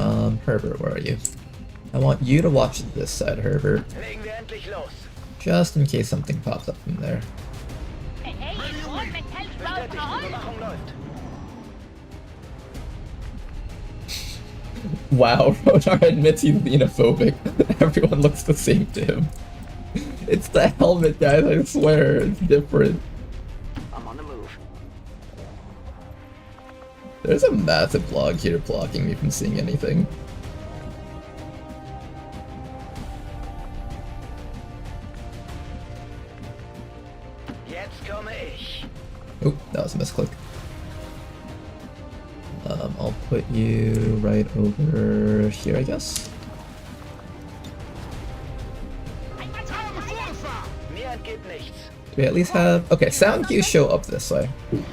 Herbert, where are you? I want you to watch this side, Herbert. Just in case something pops up from there. Wow, Rodar admits he's xenophobic. Everyone looks the same to him. It's the helmet, guys, I swear, it's different. I'm on the move. There's a massive log here blocking me from seeing anything. Oh, that was a misclick. I'll put you right over here, I guess. Do we at least have... Okay, sound cues show up this way. I'm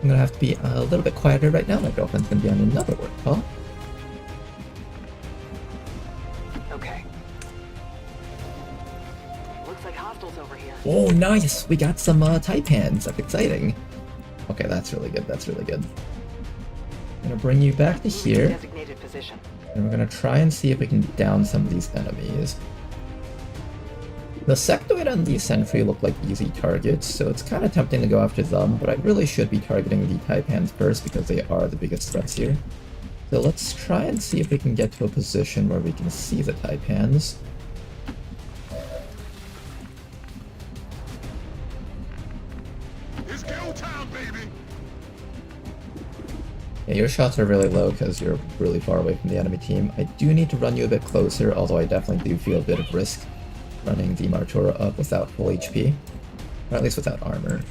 gonna have to be a little bit quieter right now. My girlfriend's gonna be on another work call. Okay. Looks like hostiles over here. Oh, nice! We got some Taipans. That's exciting. Okay, that's really good. That's really good. I'm gonna bring you back to here, Designated position. and we're gonna try and see if we can down some of these enemies. The Sectoid and the Sentry look like easy targets, so it's kind of tempting to go after them, but I really should be targeting the Taipans first because they are the biggest threats here. So let's try and see if we can get to a position where we can see the Taipans. It's go time, baby. Yeah, your shots are really low because you're really far away from the enemy team. I do need to run you a bit closer, although I definitely do feel a bit of risk running the Martura up without full HP. Or at least without armor.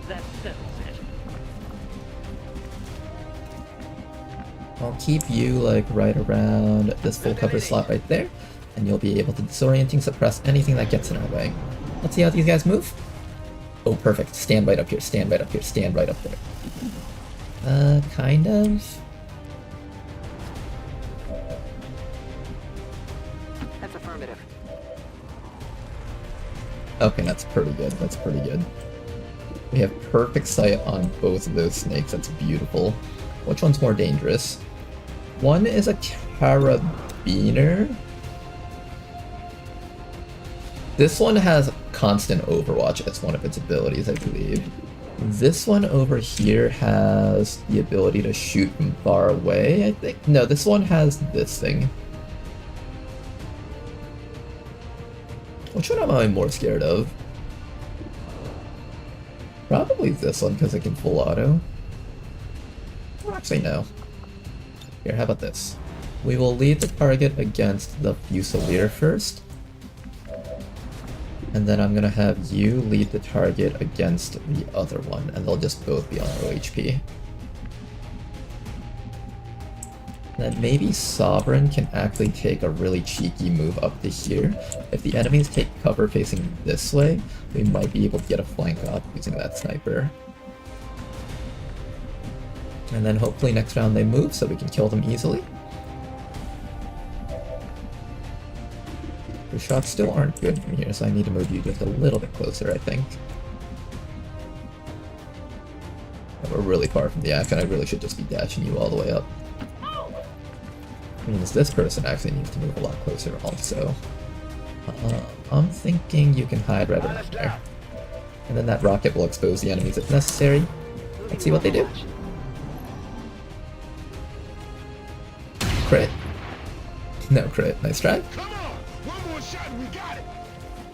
That settles it. I'll keep you like right around this full cover slot right there, and you'll be able to disorienting suppress anything that gets in our way. Let's see how these guys move. Oh, perfect. Stand right up here, stand right up here, stand right up there. Kind of. That's affirmative. Okay, that's pretty good. That's pretty good. We have perfect sight on both of those snakes. That's beautiful. Which one's more dangerous? One is a carabiner. This one has constant overwatch as one of its abilities, I believe. This one over here has the ability to shoot from far away, I think. No, this one has this thing. Which one am I more scared of? Probably this one, because it can full auto. Well, actually, no. Here, how about this? We will lead the target against the Fusilier first. And then I'm gonna have you lead the target against the other one, and they'll just both be on low HP. Then maybe Sovereign can actually take a really cheeky move up to here. If the enemies take cover facing this way, we might be able to get a flank up using that sniper. And then hopefully next round they move so we can kill them easily. The shots still aren't good from here, so I need to move you just a little bit closer, I think. we're really far from the action. I really should just be dashing you all the way up. Means this person actually needs to move a lot closer also. I'm thinking you can hide right around there. And then that rocket will expose the enemies if necessary. Let's see what they do. Crit. No crit. Nice try.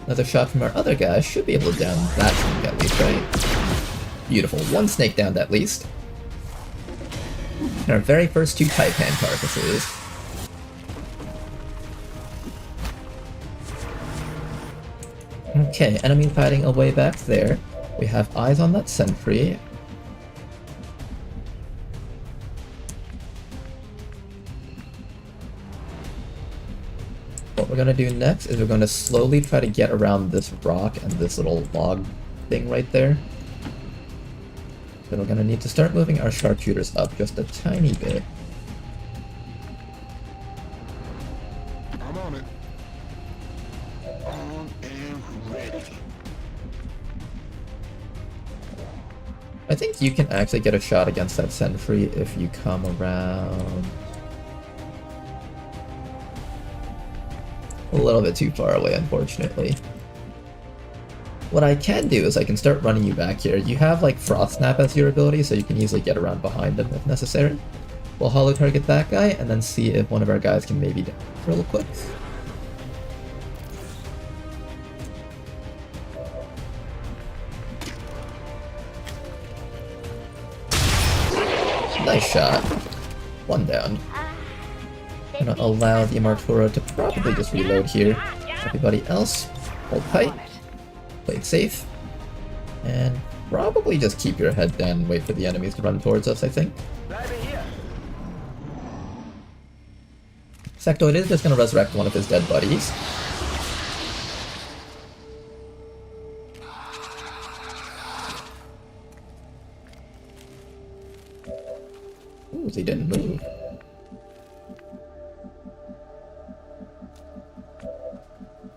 Another shot from our other guy should be able to down that snake at least, right? Beautiful. One snake downed at least. And our very first 2 Taipan carcasses. Okay, enemy fighting away back there. We have eyes on that sentry. What we're gonna do next is we're gonna slowly try to get around this rock and this little log thing right there. Then we're gonna need to start moving our sharpshooters up just a tiny bit. I'm on it. On and ready. I think you can actually get a shot against that sentry if you come around a little bit too far away, unfortunately. What I can do is I can start running you back here. You have like Frost Snap as your ability, so you can easily get around behind them if necessary. We'll holo target that guy and then see if one of our guys can maybe down real quick. Nice shot. One down. I'm gonna allow the Martura to probably just reload here. Everybody else, hold tight, play it safe, and probably just keep your head down and wait for the enemies to run towards us, I think. Sectoid is just gonna resurrect one of his dead buddies. Ooh, he didn't move.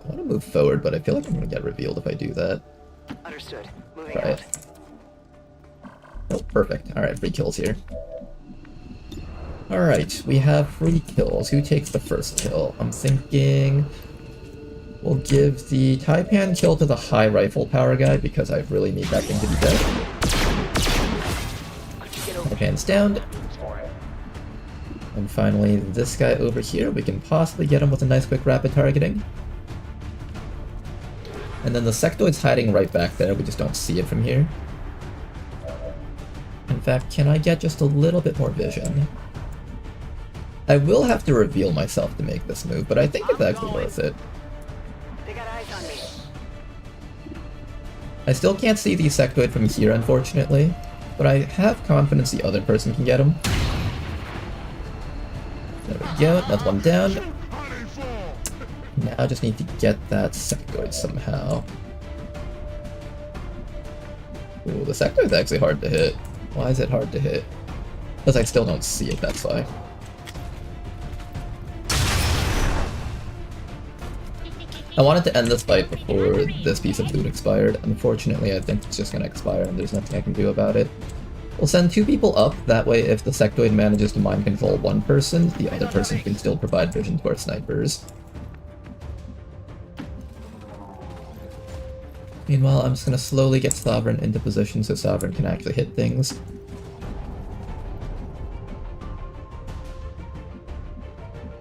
I want to move forward, but I feel like I'm going to get revealed if I do that. Understood. Moving Try out. it. Oh, perfect. Alright, 3 kills here. Alright, we have 3 kills. Who takes the first kill? I'm thinking we'll give the Taipan kill to the high rifle power guy because I really need that thing to be dead. Taipan's downed. And finally, this guy over here, we can possibly get him with a nice quick rapid targeting. And then the sectoid's hiding right back there, we just don't see it from here. In fact, can I get just a little bit more vision? I will have to reveal myself to make this move, but I think it's actually worth it. They got eyes on me. I still can't see the sectoid from here, unfortunately, but I have confidence the other person can get him. There we go, another one down. Now I just need to get that sectoid somehow. Ooh, the sectoid's actually hard to hit. Why is it hard to hit? Because I still don't see it, that's why. I wanted to end this fight before this piece of loot expired. Unfortunately, I think it's just gonna expire and there's nothing I can do about it. We'll send 2 people up, that way if the sectoid manages to mind control one person, the other person can still provide vision to our snipers. Meanwhile, I'm just gonna slowly get Sovereign into position so Sovereign can actually hit things.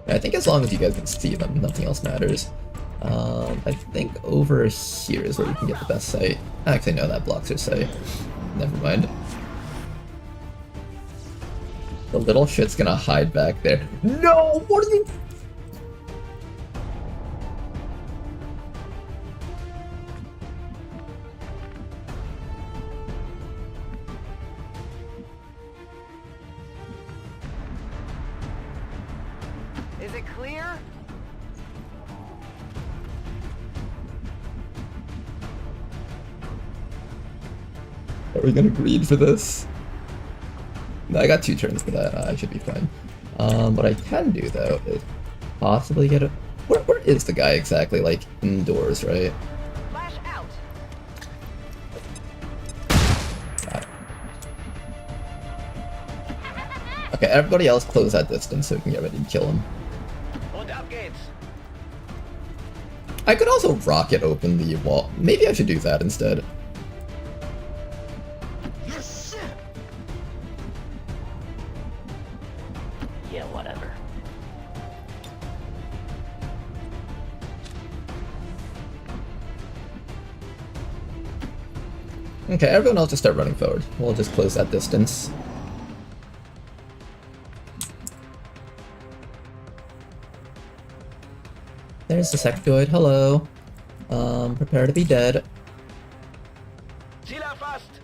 Yeah, I think as long as you guys can see them, nothing else matters. I think over here is where you can get the best sight. Actually, no, that blocks your sight. Never mind. The little shit's gonna hide back there. No! What are you... Is it clear? Are we gonna greed for this? No, I got 2 turns for that. I should be fine. What I can do, though, is possibly get a... Where is the guy exactly? Like, indoors, right? Flash out. Got it. Okay, everybody else close that distance so we can get ready to kill him. Und ab geht's. I could also rocket open the wall. Maybe I should do that instead. Yes, sir. Yeah, whatever. Okay, everyone else just start running forward. We'll just close that distance. There's the sectoid. Hello. Prepare to be dead. Ziel erfasst.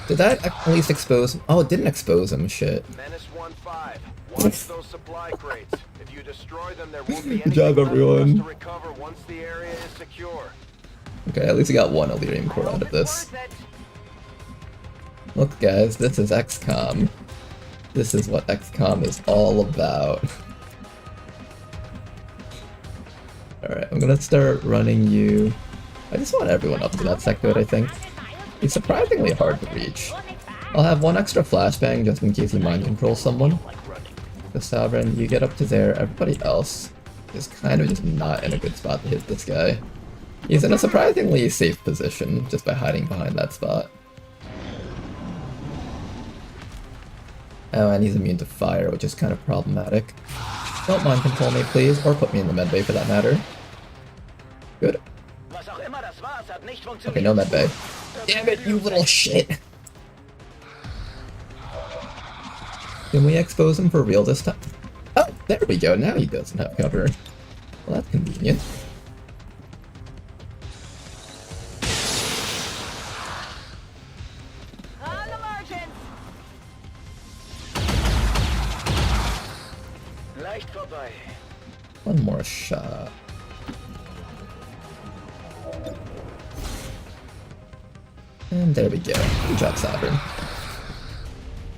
Did that at least expose him? Oh, it didn't expose him. Shit. Menace 1-5. Watch those supply crates. If you destroy them, there won't be Good job, anything left for us everyone. to recover once the area is secure. Okay, at least we got one Illyrium core out of this. Worth it. Look, guys, this is XCOM. This is what XCOM is all about. Alright, I'm gonna start running you. I just want everyone up to that sectoid, I think. It's surprisingly hard to reach. I'll have one extra flashbang just in case you mind control someone. The Sovereign, you get up to there. Everybody else is kind of just not in a good spot to hit this guy. He's in a surprisingly safe position just by hiding behind that spot. Oh, and he's immune to fire, which is kind of problematic. Don't mind control me, please, or put me in the medbay for that matter. Good. Was auch immer das war, es hat nicht Okay, funktioniert. no medbay. Damn it, you little shit! Can we expose him for real this time? Oh, there we go, now he doesn't have cover. Well, that's convenient. On emergence. Leicht vorbei. One more shot. And there we go. Good job, Sovereign.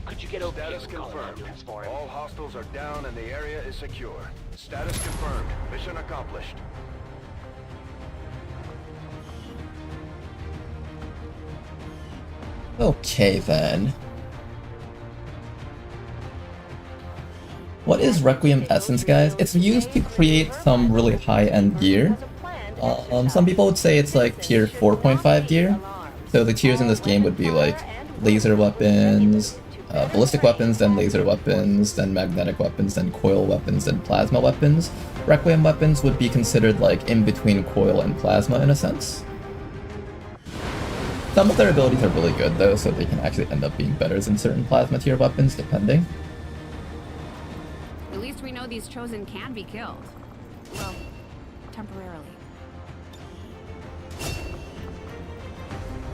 Could you get over Status here? confirmed. All hostiles are down and the area is secure. Status confirmed. Mission accomplished. Okay then. What is Requiem Essence, guys? It's used to create some really high-end gear. Some people would say it's like tier 4.5 gear. So the tiers in this game would be like laser weapons, ballistic weapons, then laser weapons, then magnetic weapons, then coil weapons, then plasma weapons. Requiem weapons would be considered like in between coil and plasma in a sense. Some of their abilities are really good though, so they can actually end up being better than certain plasma tier weapons depending. At least we know these chosen can be killed. Well, temporarily.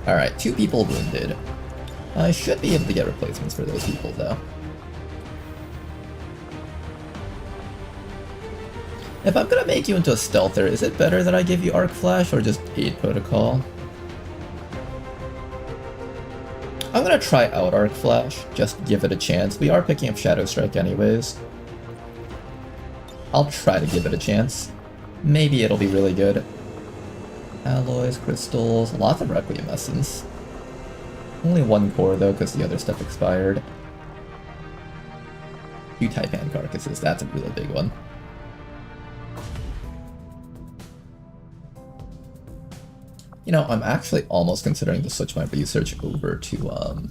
Alright, 2 people wounded. I should be able to get replacements for those people though. If I'm gonna make you into a stealther, is it better that I give you Arc Flash or just Aid Protocol? I'm gonna try out Arc Flash, just give it a chance. We are picking up Shadow Strike anyways. I'll try to give it a chance. Maybe it'll be really good. Alloys, crystals, lots of Requiem Essence. Only 1 core though, because the other stuff expired. 2 Taipan carcasses, that's a really big one. You know, I'm actually almost considering to switch my research over to,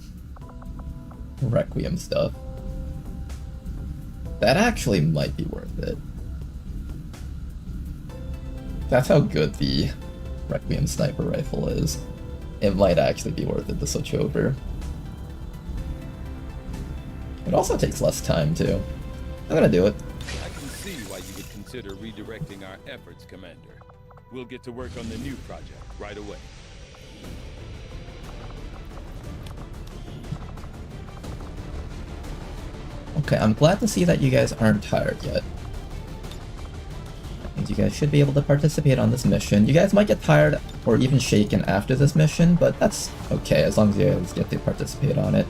Requiem stuff. That actually might be worth it. That's how good the Requiem sniper rifle is. It might actually be worth it to switch over. It also takes less time too. I'm gonna do it. I can see why you would consider redirecting our efforts, Commander. We'll get to work on the new project right away. Okay, I'm glad to see that you guys aren't tired yet. That means you guys should be able to participate on this mission. You guys might get tired or even shaken after this mission, but that's okay as long as you guys get to participate on it.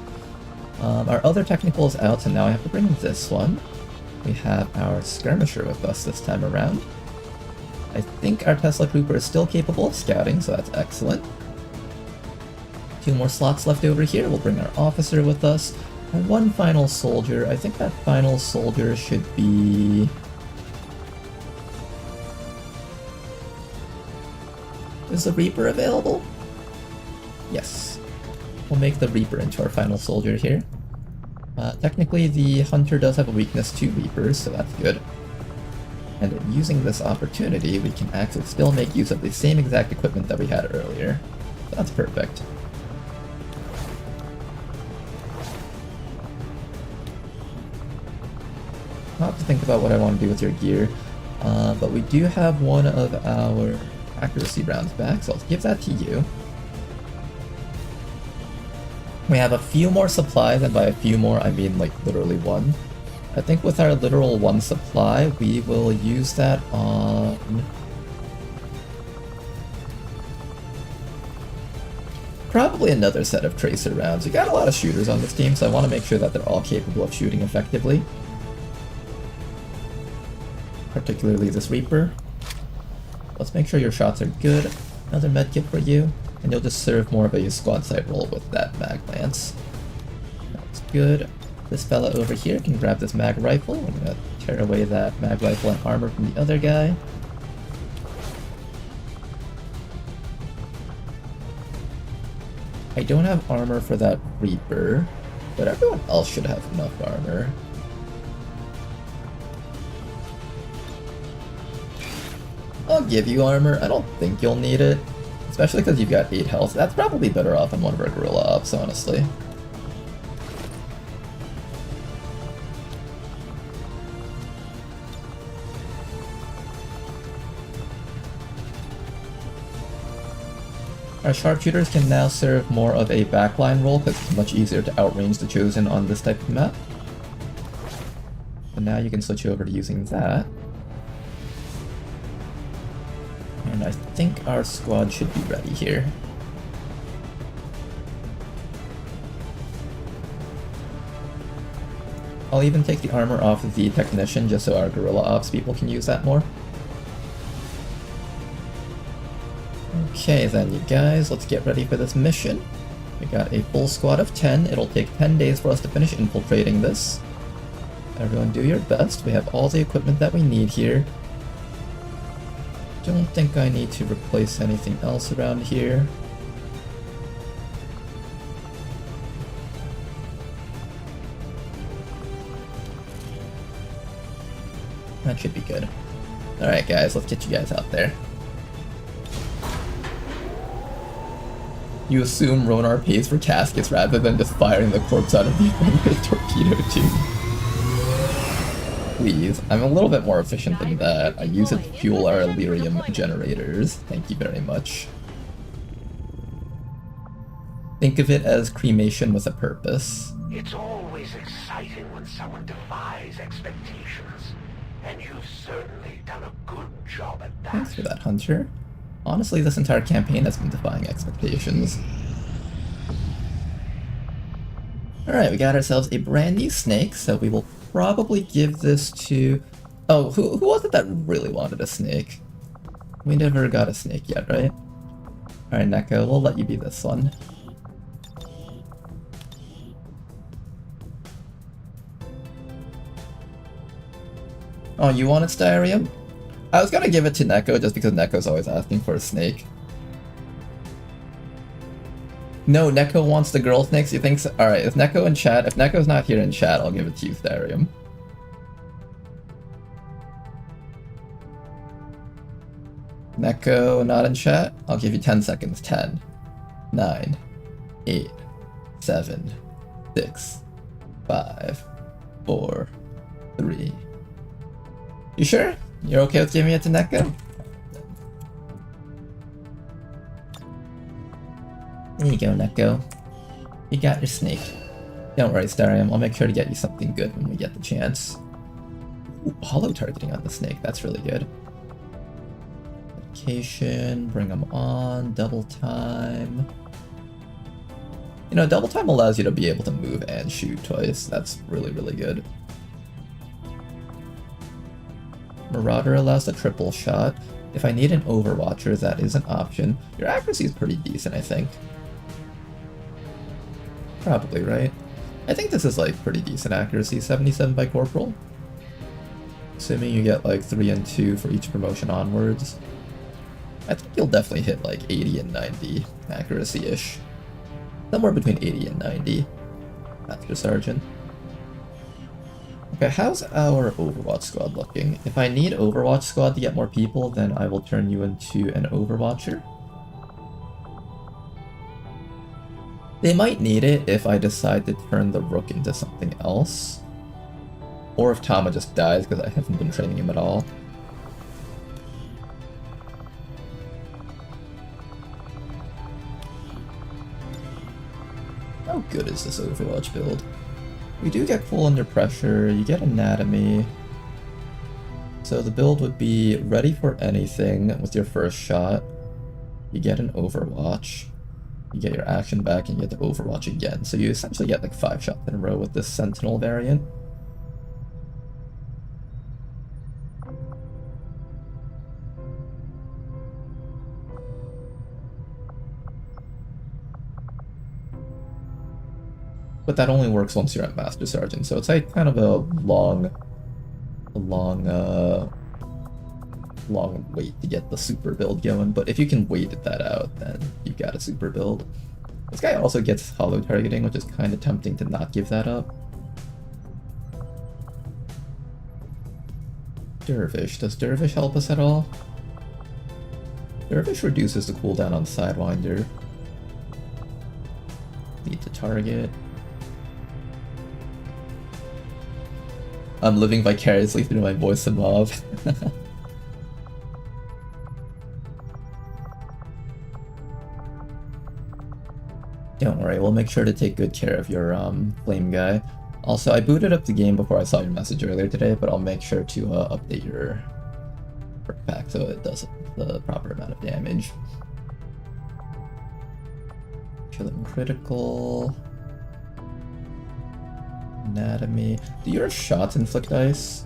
Our other technical is out, so now I have to bring in this one. We have our skirmisher with us this time around. I think our Tesla Cooper is still capable of scouting, so that's excellent. 2 more slots left over here. We'll bring our officer with us. And 1 final soldier. I think that final soldier should be... Is the Reaper available? Yes. We'll make the Reaper into our final soldier here. Technically, the Hunter does have a weakness to Reapers, so that's good. And using this opportunity, we can actually still make use of the same exact equipment that we had earlier. That's perfect. I'll have to think about what I want to do with your gear, but we do have one of our accuracy rounds back, so I'll give that to you. We have a few more supplies, and by a few more, I mean like literally 1. I think with our literal 1 supply, we will use that on... probably another set of tracer rounds. We got a lot of shooters on this team, so I want to make sure that they're all capable of shooting effectively. Particularly this Reaper. Let's make sure your shots are good. Another medkit for you, and you'll just serve more of a squad side role with that mag lance. That's good. This fella over here can grab this mag rifle. We're gonna tear away that mag rifle and armor from the other guy. I don't have armor for that Reaper, but everyone else should have enough armor. I'll give you armor. I don't think you'll need it, especially because you've got 8 health. That's probably better off in one of our guerrilla ops, honestly. Our sharpshooters can now serve more of a backline role because it's much easier to outrange the Chosen on this type of map. So now you can switch over to using that. And I think our squad should be ready here. I'll even take the armor off of the technician just so our guerrilla ops people can use that more. Okay then, you guys, let's get ready for this mission. We got a full squad of 10. It'll take 10 days for us to finish infiltrating this. Everyone do your best. We have all the equipment that we need here. Don't think I need to replace anything else around here. That should be good. Alright guys, let's get you guys out there. You assume Ronar pays for caskets rather than just firing the corpse out of the torpedo tube. Please, I'm a little bit more efficient than that. I use it to fuel our Illyrium generators. Thank you very much. Think of it as cremation with a purpose. It's always exciting when someone defies expectations, and you've certainly done a good job at that. Thanks for that, Hunter. Honestly, this entire campaign has been defying expectations. Alright, we got ourselves a brand new snake, so we will probably give this to... Oh, who was it that really wanted a snake? We never got a snake yet, right? Alright, Neko, we'll let you be this one. Oh, you wanted Styrium? I was gonna give it to Neko just because Neko's always asking for a snake. No, Neko wants the girl snakes? You think so? Alright, is Neko in chat? If Neko's not here in chat, I'll give it to you, Styrium. Neko not in chat? I'll give you 10 seconds. 10, 9, 8, 7, 6, 5, 4, 3. You sure? You're okay with giving it to Neko? There you go, Neko. You got your snake. Don't worry, Starium. I'll make sure to get you something good when we get the chance. Ooh, hollow targeting on the snake. That's really good. Medication. Bring them on. Double time. You know, double time allows you to be able to move and shoot twice. That's really, really good. Marauder allows the triple shot. If I need an Overwatcher, that is an option. Your accuracy is pretty decent, I think. Probably, right? I think this is like pretty decent accuracy, 77 by Corporal. Assuming you get like 3 and 2 for each promotion onwards. I think you'll definitely hit like 80 and 90 accuracy-ish. Somewhere between 80 and 90. Master Sergeant. Okay, how's our Overwatch squad looking? If I need Overwatch squad to get more people, then I will turn you into an Overwatcher. They might need it if I decide to turn the Rook into something else. Or if Tama just dies because I haven't been training him at all. How good is this Overwatch build? We do get full under pressure, you get anatomy. So the build would be ready for anything with your first shot. You get an Overwatch. You get your action back and you get to Overwatch again. So you essentially get like 5 shots in a row with this Sentinel variant. But that only works once you're at Master Sergeant, so it's like kind of a long wait to get the super build going. But if you can wait that out, then you've got a super build. This guy also gets hollow targeting, which is kind of tempting to not give that up. Dervish. Does Dervish help us at all? Dervish reduces the cooldown on Sidewinder. Need to target. I'm living vicariously through my voice and mob. Don't worry, we'll make sure to take good care of your flame guy. Also, I booted up the game before I saw your message earlier today, but I'll make sure to update your perk pack so it does the proper amount of damage. Killing critical. Anatomy. Do your shots inflict ice?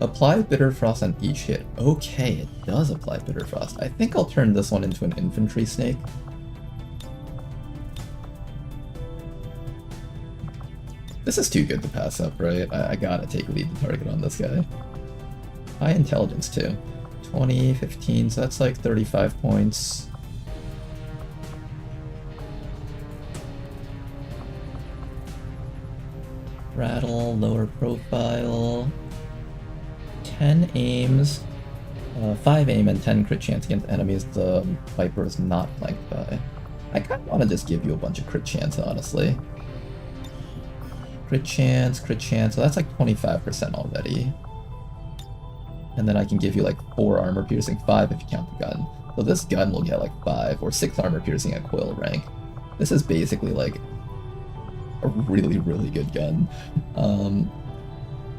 Apply Bitter Frost on each hit. Okay, it does apply Bitter Frost. I think I'll turn this one into an infantry snake. This is too good to pass up, right? I gotta take lead to target on this guy. High intelligence too. 20, 15, so that's like 35 points. Rattle, lower profile. 10 aims, 5 aim and 10 crit chance against enemies the Viper is not flanked by. I kind of want to just give you a bunch of crit chance, honestly. Crit chance, so that's like 25% already. And then I can give you like 4 armor piercing, 5 if you count the gun. So this gun will get like 5 or 6 armor piercing at coil rank. This is basically like a really, really good gun.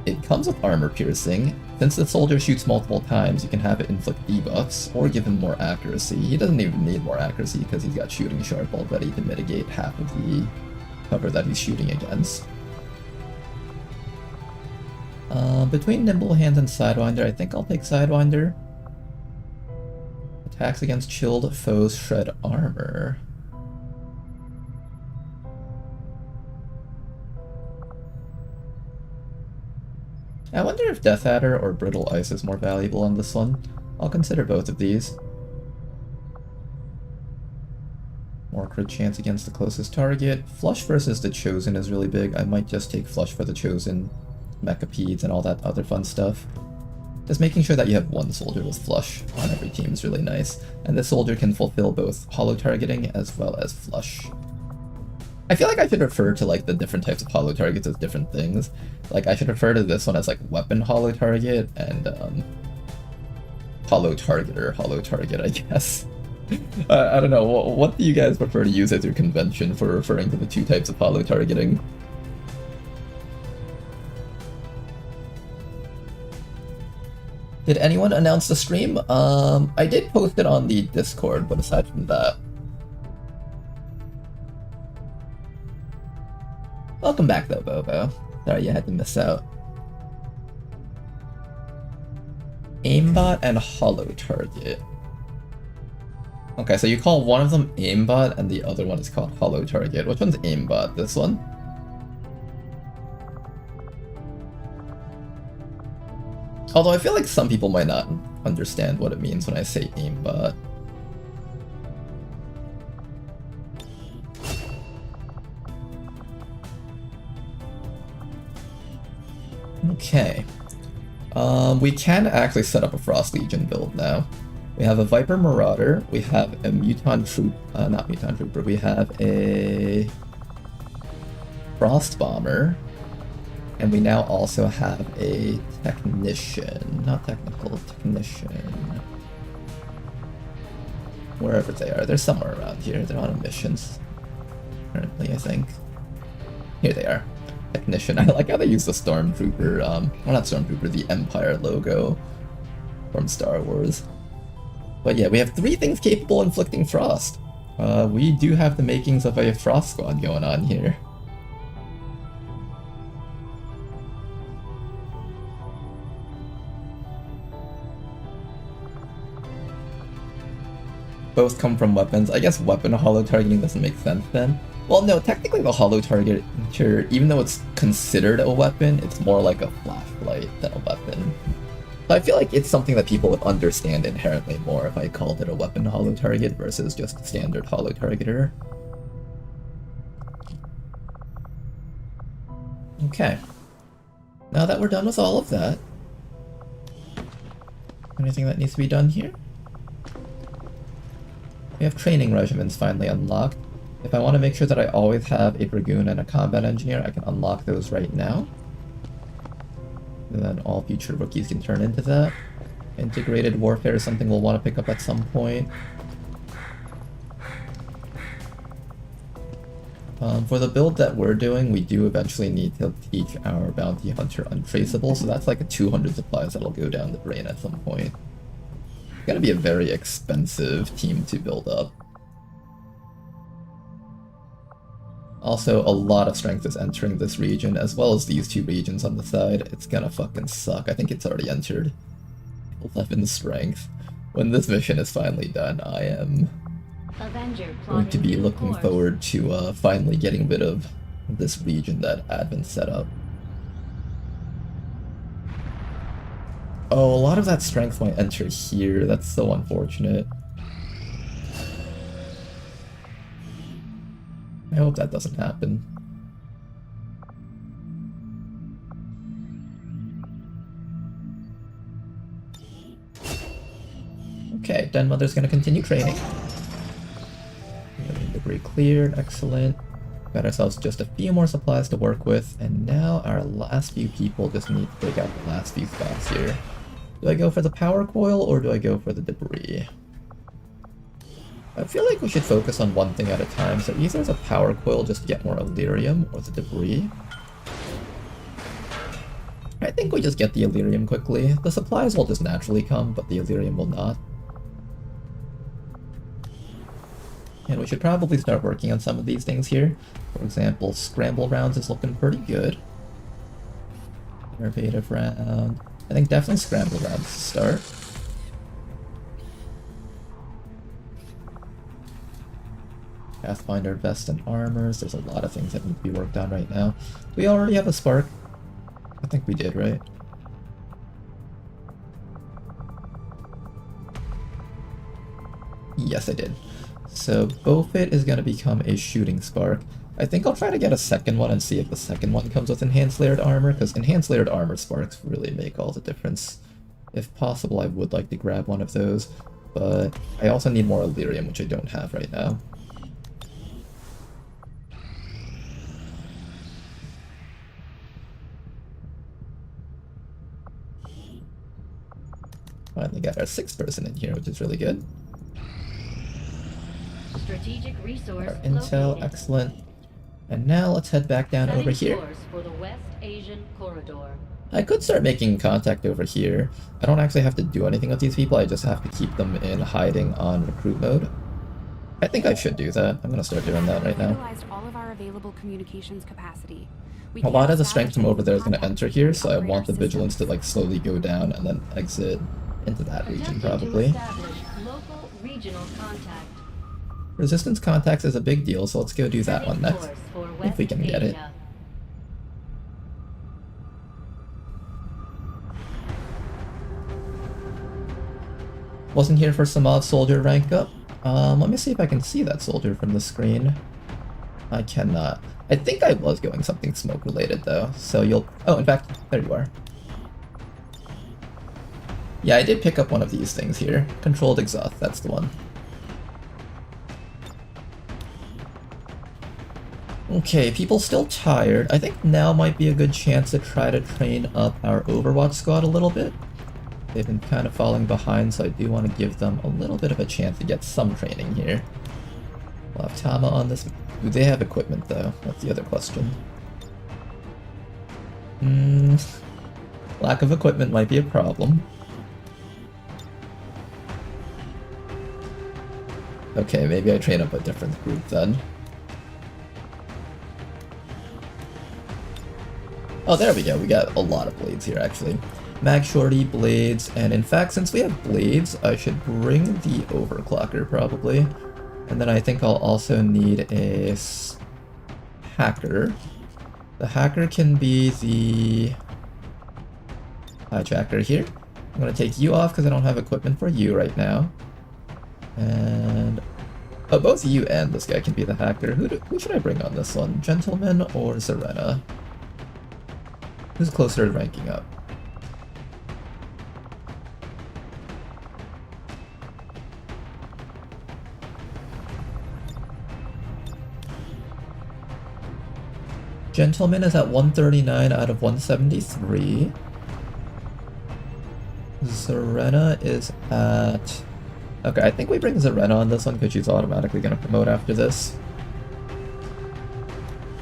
It comes with armor piercing. Since the soldier shoots multiple times, you can have it inflict debuffs, or give him more accuracy. He doesn't even need more accuracy because he's got shooting sharp already to mitigate half of the cover that he's shooting against. Between Nimble Hands and Sidewinder, I think I'll take Sidewinder. Attacks against chilled foes shred armor. I wonder if Death Adder or Brittle Ice is more valuable on this one. I'll consider both of these. More crit chance against the closest target. Flush versus the Chosen is really big. I might just take Flush for the Chosen, Mechapeds, and all that other fun stuff. Just making sure that you have one soldier with Flush on every team is really nice. And this soldier can fulfill both hollow targeting as well as Flush. I feel like I should refer to like the different types of hollow targets as different things. Like I should refer to this one as like weapon hollow target and hollow target, I guess. I don't know, what do you guys prefer to use as your convention for referring to the 2 types of hollow targeting? Did anyone announce the stream? I did post it on the Discord, but aside from that. Welcome back though, Bobo. Sorry you had to miss out. Aimbot and hollow target. Okay, so you call one of them aimbot and the other one is called hollow target. Which one's aimbot? This one? Although I feel like some people might not understand what it means when I say aimbot. Okay. We can actually set up a Frost Legion build now. We have a Viper Marauder, we have a Muton Troop, not Muton Trooper, we have a Frost Bomber, and we now also have a Technician, not Technical, Technician. Wherever they are, they're somewhere around here, they're on missions, currently I think. Here they are. Technician. I like how they use the Stormtrooper, well not Stormtrooper, the Empire logo from Star Wars. But yeah, we have 3 things capable of inflicting frost. We do have the makings of a Frost Squad going on here. Both come from weapons. I guess weapon hollow targeting doesn't make sense then. Well, no, technically the hollow target, even though it's considered a weapon, it's more like a flashlight than a weapon. So I feel like it's something that people would understand inherently more if I called it a weapon hollow target versus just a standard hollow targeter. Okay. Now that we're done with all of that, anything that needs to be done here? We have training regimens finally unlocked. If I want to make sure that I always have a Dragoon and a Combat Engineer, I can unlock those right now. And then all future rookies can turn into that. Integrated Warfare is something we'll want to pick up at some point. For the build that we're doing, we do eventually need to teach our Bounty Hunter Untraceable, so that's like a 200 supplies that'll go down the drain at some point. It's gonna be a very expensive team to build up. Also, a lot of strength is entering this region, as well as these 2 regions on the side. It's gonna fucking suck. I think it's already entered. 11 strength. When this mission is finally done, I am going to be looking forward to finally getting rid of this region that Advent set up. Oh, a lot of that strength might enter here. That's so unfortunate. I hope that doesn't happen. Okay, Den Mother's gonna continue training. Debris cleared, excellent. Got ourselves just a few more supplies to work with, and now our last few people just need to take out the last few spots here. Do I go for the power coil or do I go for the debris? I feel like we should focus on one thing at a time, so either the power coil just to get more Illyrium, or the debris. I think we just get the Illyrium quickly. The supplies will just naturally come, but the Illyrium will not. And we should probably start working on some of these things here. For example, Scramble Rounds is looking pretty good. Innovative Round. I think definitely Scramble Rounds to start. Pathfinder Vest and Armors. There's a lot of things that need to be worked on right now. We already have a Spark. I think we did, right? Yes, I did. So Bofit is going to become a Shooting Spark. I think I'll try to get a second one and see if the second one comes with Enhanced Layered Armor, because Enhanced Layered Armor Sparks really make all the difference. If possible, I would like to grab one of those, but I also need more Illyrium, which I don't have right now. Finally got our 6th person in here, which is really good. Strategic resource Our intel, located. excellent. And now let's head back down Setting over here. course for the West Asian corridor. I could start making contact over here. I don't actually have to do anything with these people, I just have to keep them in hiding on recruit mode. I think I should do that. I'm gonna start doing that right now. Utilized all of our available communications capacity. We A lot of the can't strength from over there is gonna establish enter here, so I operator want the systems. vigilance to like slowly go down and then exit into that region Attempting to probably. establish local regional contact. Resistance contacts is a big deal, so let's go do that one next. Course for If we can get it. Westphalia. Wasn't here for Samad soldier rank up. Let me see if I can see that soldier from the screen. I cannot. I think I was going something smoke related though, so you'll... Oh, in fact, there you are. Yeah, I did pick up one of these things here. Controlled exhaust, that's the one. Okay, people still tired. I think now might be a good chance to try to train up our Overwatch squad a little bit. They've been kind of falling behind, so I do want to give them a little bit of a chance to get some training here. We'll have Tama on this. Do they have equipment though? That's the other question. Lack of equipment might be a problem. Okay, maybe I train up a different group then. Oh, there we go. We got a lot of blades here, actually. Mag Shorty, blades, and in fact, since we have blades, I should bring the overclocker, probably. And then I think I'll also need a hacker. The hacker can be the hijacker here. I'm going to take you off because I don't have equipment for you right now. And... oh, both you and this guy can be the hacker. Who should I bring on this one? Gentleman or Zarena? Who's closer to ranking up? Gentleman is at 139 out of 173. Zarena is at... okay, I think we bring Zarena on this one because she's automatically going to promote after this.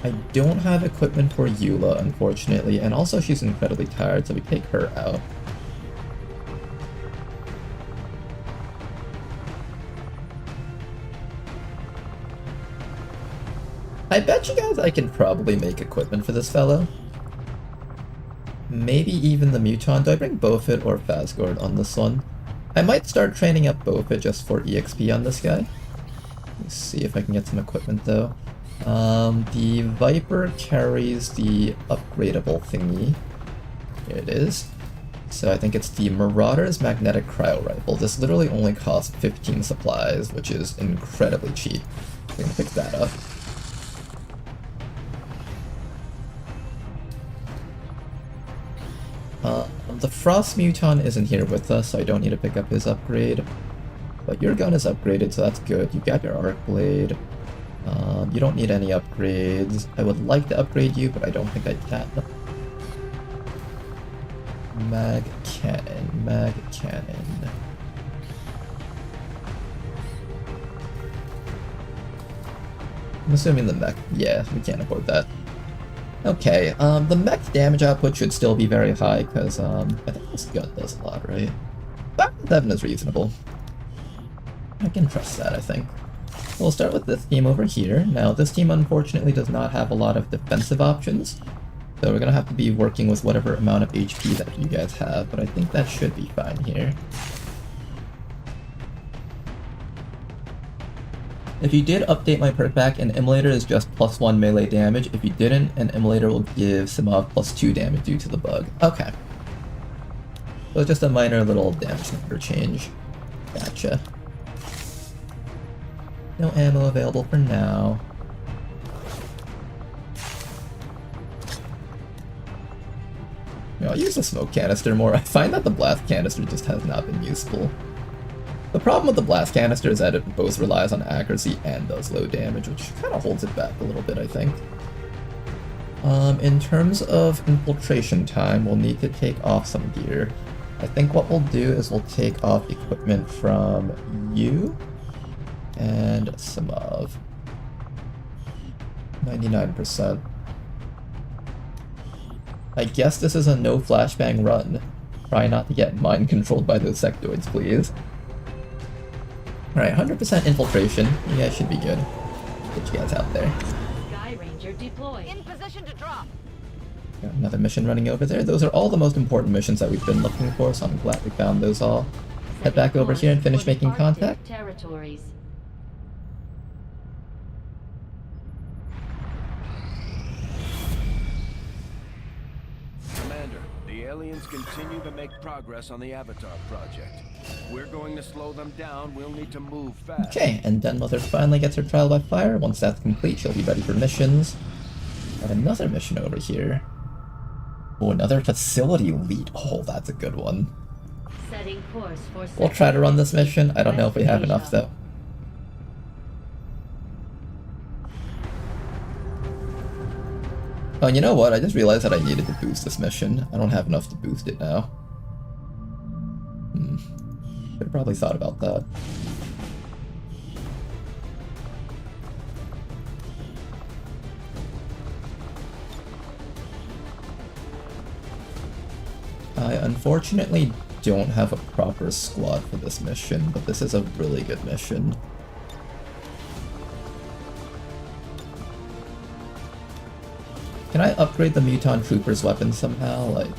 I don't have equipment for Eula, unfortunately, and also she's incredibly tired, so we take her out. I bet you guys I can probably make equipment for this fellow. Maybe even the Muton. Do I bring Bofit or Fazgord on this one? I might start training up Bofit just for EXP on this guy. Let's see if I can get some equipment though. The Viper carries the upgradable thingy. Here it is. So I think it's the Marauder's Magnetic Cryo Rifle. This literally only costs 15 supplies, which is incredibly cheap. I'm gonna pick that up. The Frost Muton isn't here with us, so I don't need to pick up his upgrade. But your gun is upgraded, so that's good. You got your Arc Blade. You don't need any upgrades. I would like to upgrade you, but I don't think I can. Mag Cannon. I'm assuming the mech. Yeah, we can't afford that. Okay, the mech damage output should still be very high, because, I think this gun does a lot, right? 7 is reasonable. I can trust that, I think. We'll start with this team over here. Now, this team unfortunately does not have a lot of defensive options, so we're gonna have to be working with whatever amount of HP that you guys have, but I think that should be fine here. If you did update my perk pack, an Immolator is just +1 melee damage. If you didn't, an Immolator will give Simov +2 damage due to the bug. Okay. So it's just a minor little damage number change. Gotcha. No ammo available for now. I'll use the smoke canister more. I find that the blast canister just has not been useful. The problem with the blast canister is that it both relies on accuracy and does low damage, which kind of holds it back a little bit, I think. In terms of infiltration time, we'll need to take off some gear. I think what we'll do is we'll take off equipment from you and some of 99%. I guess this is a no flashbang run. Try not to get mind controlled by those sectoids, please. Alright, 100% infiltration. You guys should be good. Get you guys out there. Sky Ranger deployed. In position to drop. Got another mission running over there. Those are all the most important missions that we've been looking for, so I'm glad we found those all. head back over here and finish making contact. Territories. Commander, the aliens continue to make progress on the Avatar project. We're going to slow them down. We'll need to move fast. Okay, and Den Mother finally gets her trial by fire. Once that's complete, she'll be ready for missions. Got another mission over here. Oh, another facility lead. Oh, that's a good one. Setting course for We'll try to run this mission. I don't know if we have enough, though. Oh, you know what? I just realized that I needed to boost this mission. I don't have enough to boost it now. Should have probably thought about that. I unfortunately don't have a proper squad for this mission, but this is a really good mission. Can I upgrade the Muton Trooper's weapon somehow? Like...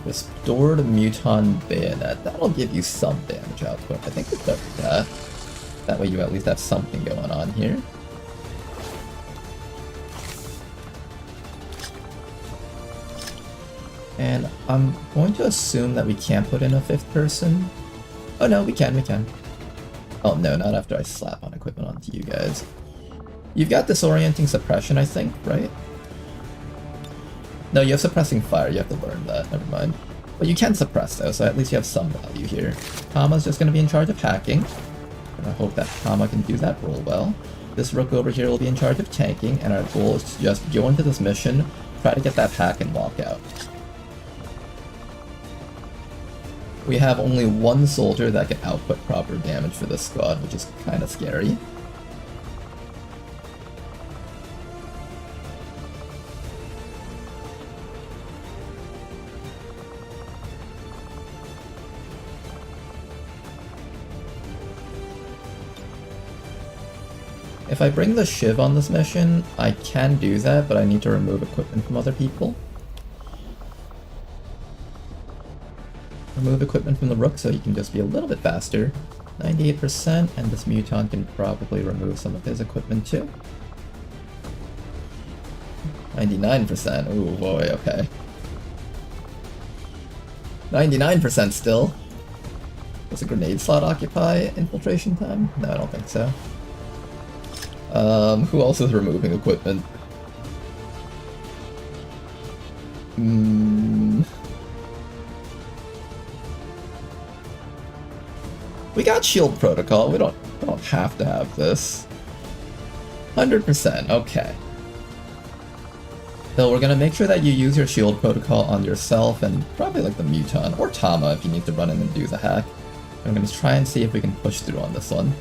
Restored Muton Bayonet. That'll give you some damage output. I think we'll go with that. That way you at least have something going on here. And I'm going to assume that we can't put in a 5th person. Oh no, we can. Oh no, not after I slap on equipment onto you guys. You've got disorienting suppression, I think, right? No, you have suppressing fire, you have to learn that, never mind. But you can suppress though, so at least you have some value here. Tama's just going to be in charge of hacking, and I hope that Tama can do that role well. This rook over here will be in charge of tanking, and our goal is to just go into this mission, try to get that hack and walk out. We have only one soldier that can output proper damage for this squad, which is kind of scary. If I bring the Shiv on this mission, I can do that, but I need to remove equipment from other people. Remove equipment from the Rook so he can just be a little bit faster. 98%, and this Muton can probably remove some of his equipment too. 99%, ooh boy, okay. 99% still. Does a grenade slot occupy infiltration time? No, I don't think so. Who else is removing equipment? We got shield protocol, we don't have to have this. 100%, okay. So we're gonna make sure that you use your shield protocol on yourself and probably like the Muton, or Tama if you need to run in and do the hack. I'm gonna try and see if we can push through on this one.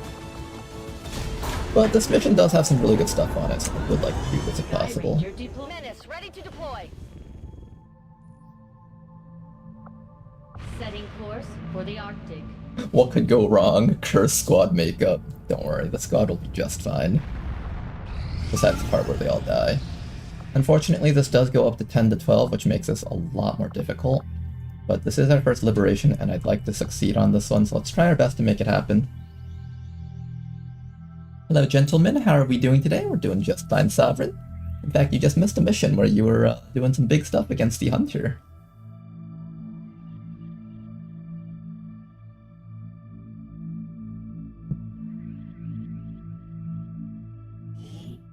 But this mission does have some really good stuff on it, so I would like to do this if possible. Menace, ready to deploy. Setting course for the Arctic. What could go wrong? Curse squad makeup. Don't worry, the squad will be just fine. Besides the part where they all die. Unfortunately, this does go up to 10 to 12, which makes this a lot more difficult. But this is our first liberation, and I'd like to succeed on this one, so let's try our best to make it happen. Hello, gentlemen. How are we doing today? We're doing just fine, Sovereign. In fact, you just missed a mission where you were doing some big stuff against the Hunter.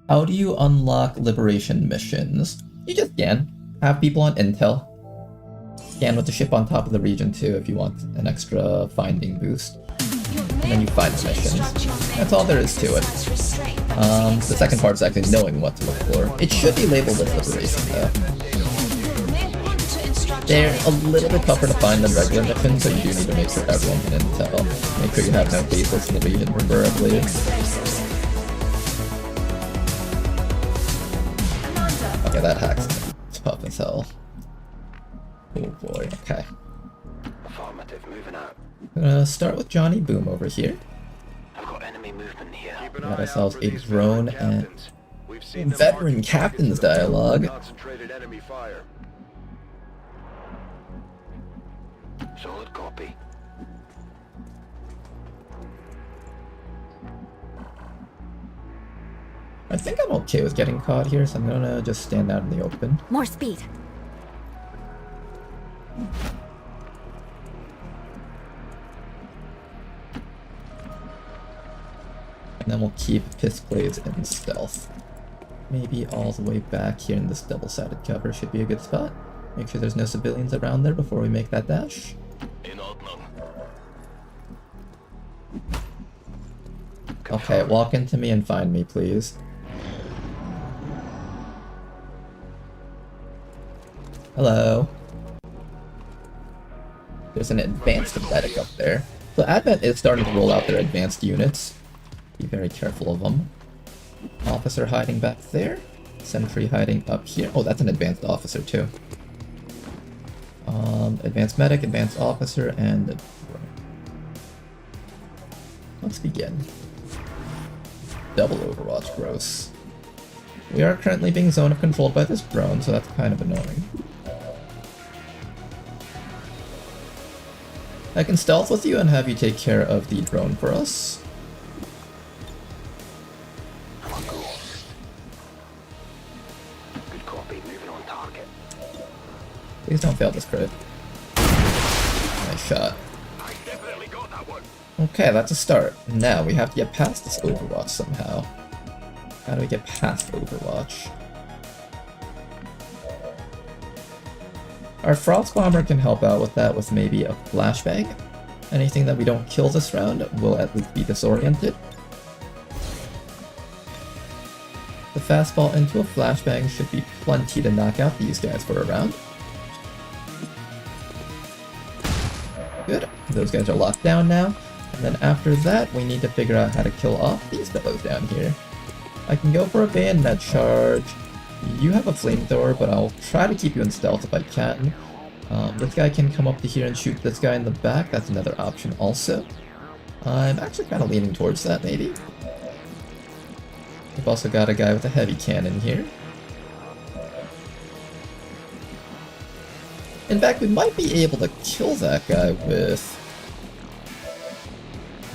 How do you unlock liberation missions? You just scan. Have people on intel. Scan with the ship on top of the region too if you want an extra finding boost. And then you find the missions. That's all there is to it. The second part is actually knowing what to look for. It should be labeled as liberation though. They're a little bit tougher to find than regular missions, so you do need to make sure everyone can intel. Make sure you have no bases in the region preferably. Okay, that hack's tough as hell. Oh boy, okay. Affirmative, moving out. I'm gonna start with Johnny Boom over here. I've got enemy movement here. We got ourselves a drone and veteran captain's dialogue. Solid copy. I think I'm okay with getting caught here, so I'm gonna just stand out in the open. More speed. And then we'll keep Piss Blades in stealth. Maybe all the way back here in this double-sided cover should be a good spot. Make sure there's no civilians around there before we make that dash. Okay, walk into me and find me, please. Hello. There's an advanced medic up there. So Advent is starting to roll out their advanced units. Be very careful of them. Officer hiding back there. Sentry hiding up here. Oh, that's an advanced officer too. Advanced medic, advanced officer, and... Let's begin. Double Overwatch, gross. We are currently being zone of controlled by this drone, so that's kind of annoying. I can stealth with you and have you take care of the drone for us. Good copy. Moving on target. Please don't fail this crit. Nice shot. I definitely got that one. Okay, that's a start. Now we have to get past this Overwatch somehow. How do we get past Overwatch? Our Frost Bomber can help out with that with maybe a flashbang. Anything that we don't kill this round will at least be disoriented. The fastball into a flashbang should be plenty to knock out these guys for a round. Good. Those guys are locked down now. And then after that, we need to figure out how to kill off these fellows down here. I can go for a bayonet charge. You have a flamethrower, but I'll try to keep you in stealth if I can. This guy can come up to here and shoot this guy in the back. That's another option also. I'm actually kind of leaning towards that, maybe. We've also got a guy with a heavy cannon here. In fact, we might be able to kill that guy with...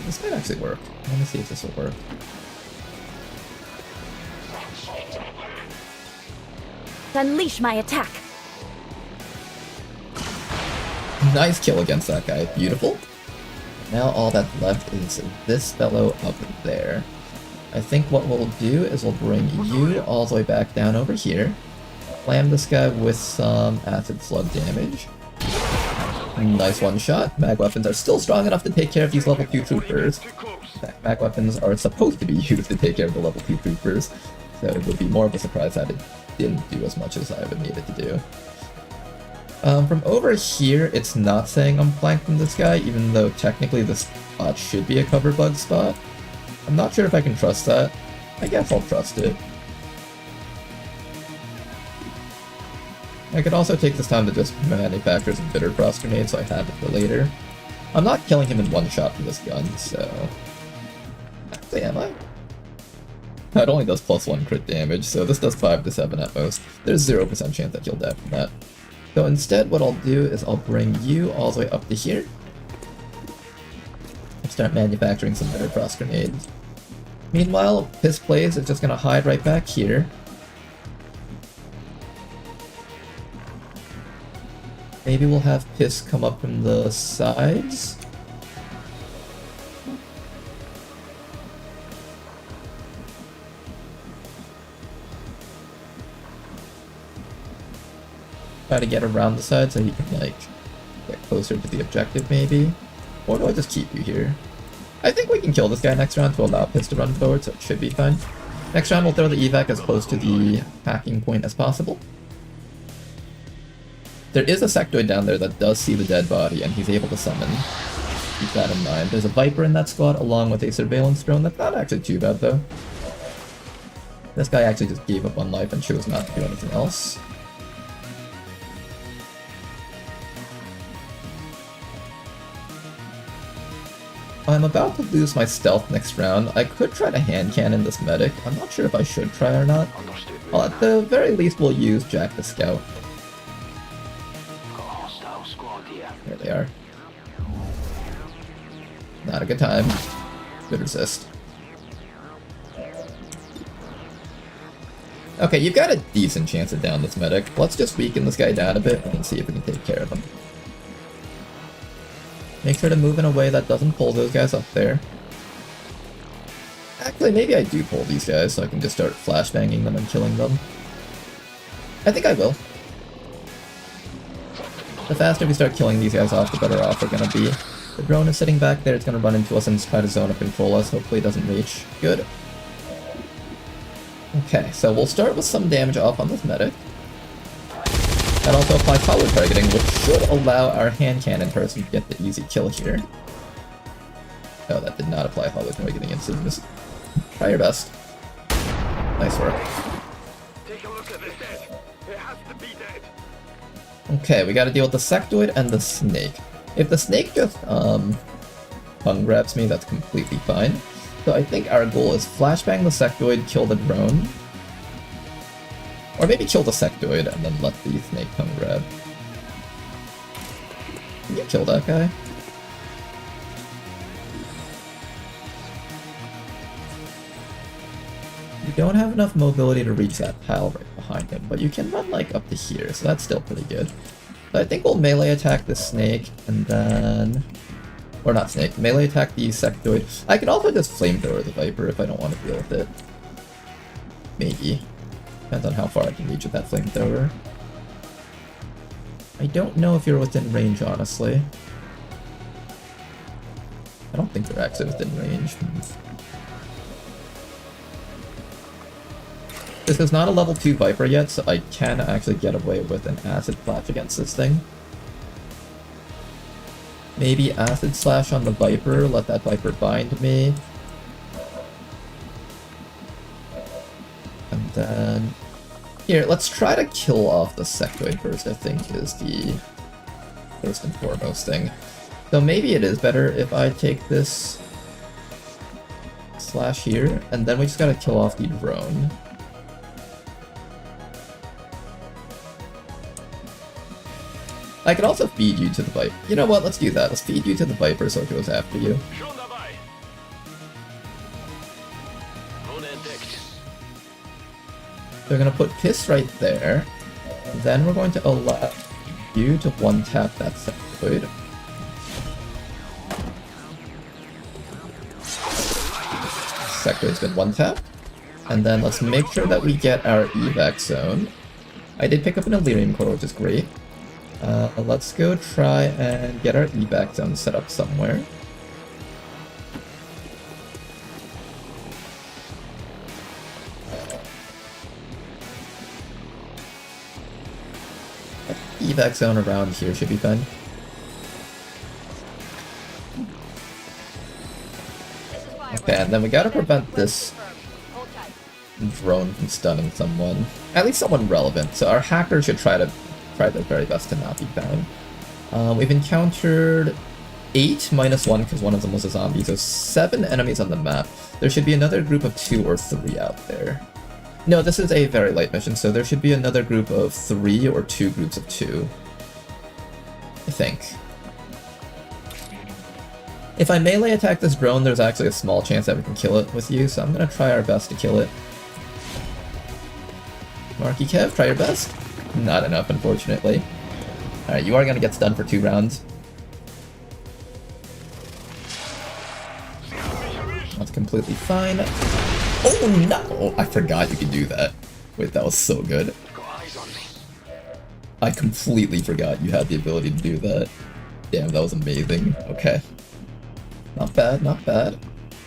This might actually work. Let me see if this will work. Unleash my attack. Nice kill against that guy. Beautiful. Now all that's left is this fellow up there. I think what we'll do is we'll bring you all the way back down over here. Slam this guy with some acid slug damage. Nice one shot. Mag weapons are still strong enough to take care of these level 2 troopers. In fact, mag weapons are supposed to be used to take care of the level 2 troopers. So it would be more of a surprise that it didn't do as much as I would need it to do. From over here, it's not saying I'm flanked from this guy, even though technically this spot should be a cover bug spot. I'm not sure if I can trust that. I guess I'll trust it. I could also take this time to just manufacture some bitter frost grenades so I have it for later. I'm not killing him in one shot from this gun, so... Actually, am I? It only does +1 crit damage, so this does 5 to 7 at most. There's 0% chance that he'll die from that. So instead, what I'll do is I'll bring you all the way up to here. And start manufacturing some bitter frost grenades. Meanwhile, Piss Blaze is just gonna hide right back here. Maybe we'll have Piss come up from the sides. Try to get around the side so he can, like, get closer to the objective, maybe. Or do I just keep you here? I think we can kill this guy next round to allow Piss to run forward, so it should be fine. Next round, we'll throw the evac as close to the hacking point as possible. There is a sectoid down there that does see the dead body, and he's able to summon. Keep that in mind. There's a Viper in that squad, along with a surveillance drone. That's not actually too bad, though. This guy actually just gave up on life and chose not to do anything else. I'm about to lose my stealth next round. I could try to hand cannon this medic. I'm not sure if I should try or not. Well, at the very least, we'll use Jack the Scout. There they are. Not a good time. Good resist. Okay, you've got a decent chance to down this medic. Let's just weaken this guy down a bit and see if we can take care of him. Make sure to move in a way that doesn't pull those guys up there. Actually, maybe I do pull these guys so I can just start flashbanging them and killing them. I think I will. The faster we start killing these guys off, the better off we're gonna be. The drone is sitting back there, it's gonna run into us and try to zone up control us. Hopefully it doesn't reach. Good. Okay, so we'll start with some damage off on this medic. And also apply hollow targeting, which should allow our hand cannon person to get the easy kill here. Oh, that did not apply hollow targeting incidents. Try your best. Nice work. Take a look at this dead. It has to be dead. Okay, we gotta deal with the sectoid and the snake. If the snake just, tongue grabs me, that's completely fine. So I think our goal is flashbang the sectoid, kill the drone. Or maybe kill the sectoid and then let the snake tongue grab. Can you kill that guy? You don't have enough mobility to reach that pile right behind him, but you can run like up to here, so that's still pretty good. So I think we'll melee attack the snake and then... Or not snake, melee attack the sectoid. I could also just flamethrower the viper if I don't want to deal with it. Maybe. Depends on how far I can reach with that flamethrower. I don't know if you're within range, honestly. I don't think they're actually within range. This is not a level 2 Viper yet, so I can actually get away with an Acid Flash against this thing. Maybe Acid Slash on the Viper, let that Viper bind me. And then... Here, let's try to kill off the sectoid first, I think, is the first and foremost thing. So maybe it is better if I take this slash here, and then we just gotta kill off the drone. I could also feed you to the Viper. You know what, let's do that. Let's feed you to the Viper so it goes after you. So we're gonna put Piss right there. Then we're going to allow you to one-tap that sectoid. Sectoid's been one-tapped. And then let's make sure that we get our evac zone. I did pick up an Elerium core, which is great. Let's go try and get our evac zone set up somewhere. Evac zone around here should be fine. Okay, and then we gotta prevent this drone from stunning someone. At least someone relevant, so our hacker should try their very best to not be found. We've encountered 8 minus 1 because one of them was a zombie, so 7 enemies on the map. There should be another group of 2 or 3 out there. No, this is a very light mission, so there should be another group of 3 or 2 groups of 2. I think. If I melee attack this drone, there's actually a small chance that we can kill it with you, so I'm gonna try our best to kill it. Marky Kev, try your best. Not enough, unfortunately. Alright, you are gonna get stunned for 2 rounds. That's completely fine. Oh no! I forgot you could do that. Wait, that was so good. I completely forgot you had the ability to do that. Damn, that was amazing. Okay. Not bad, not bad.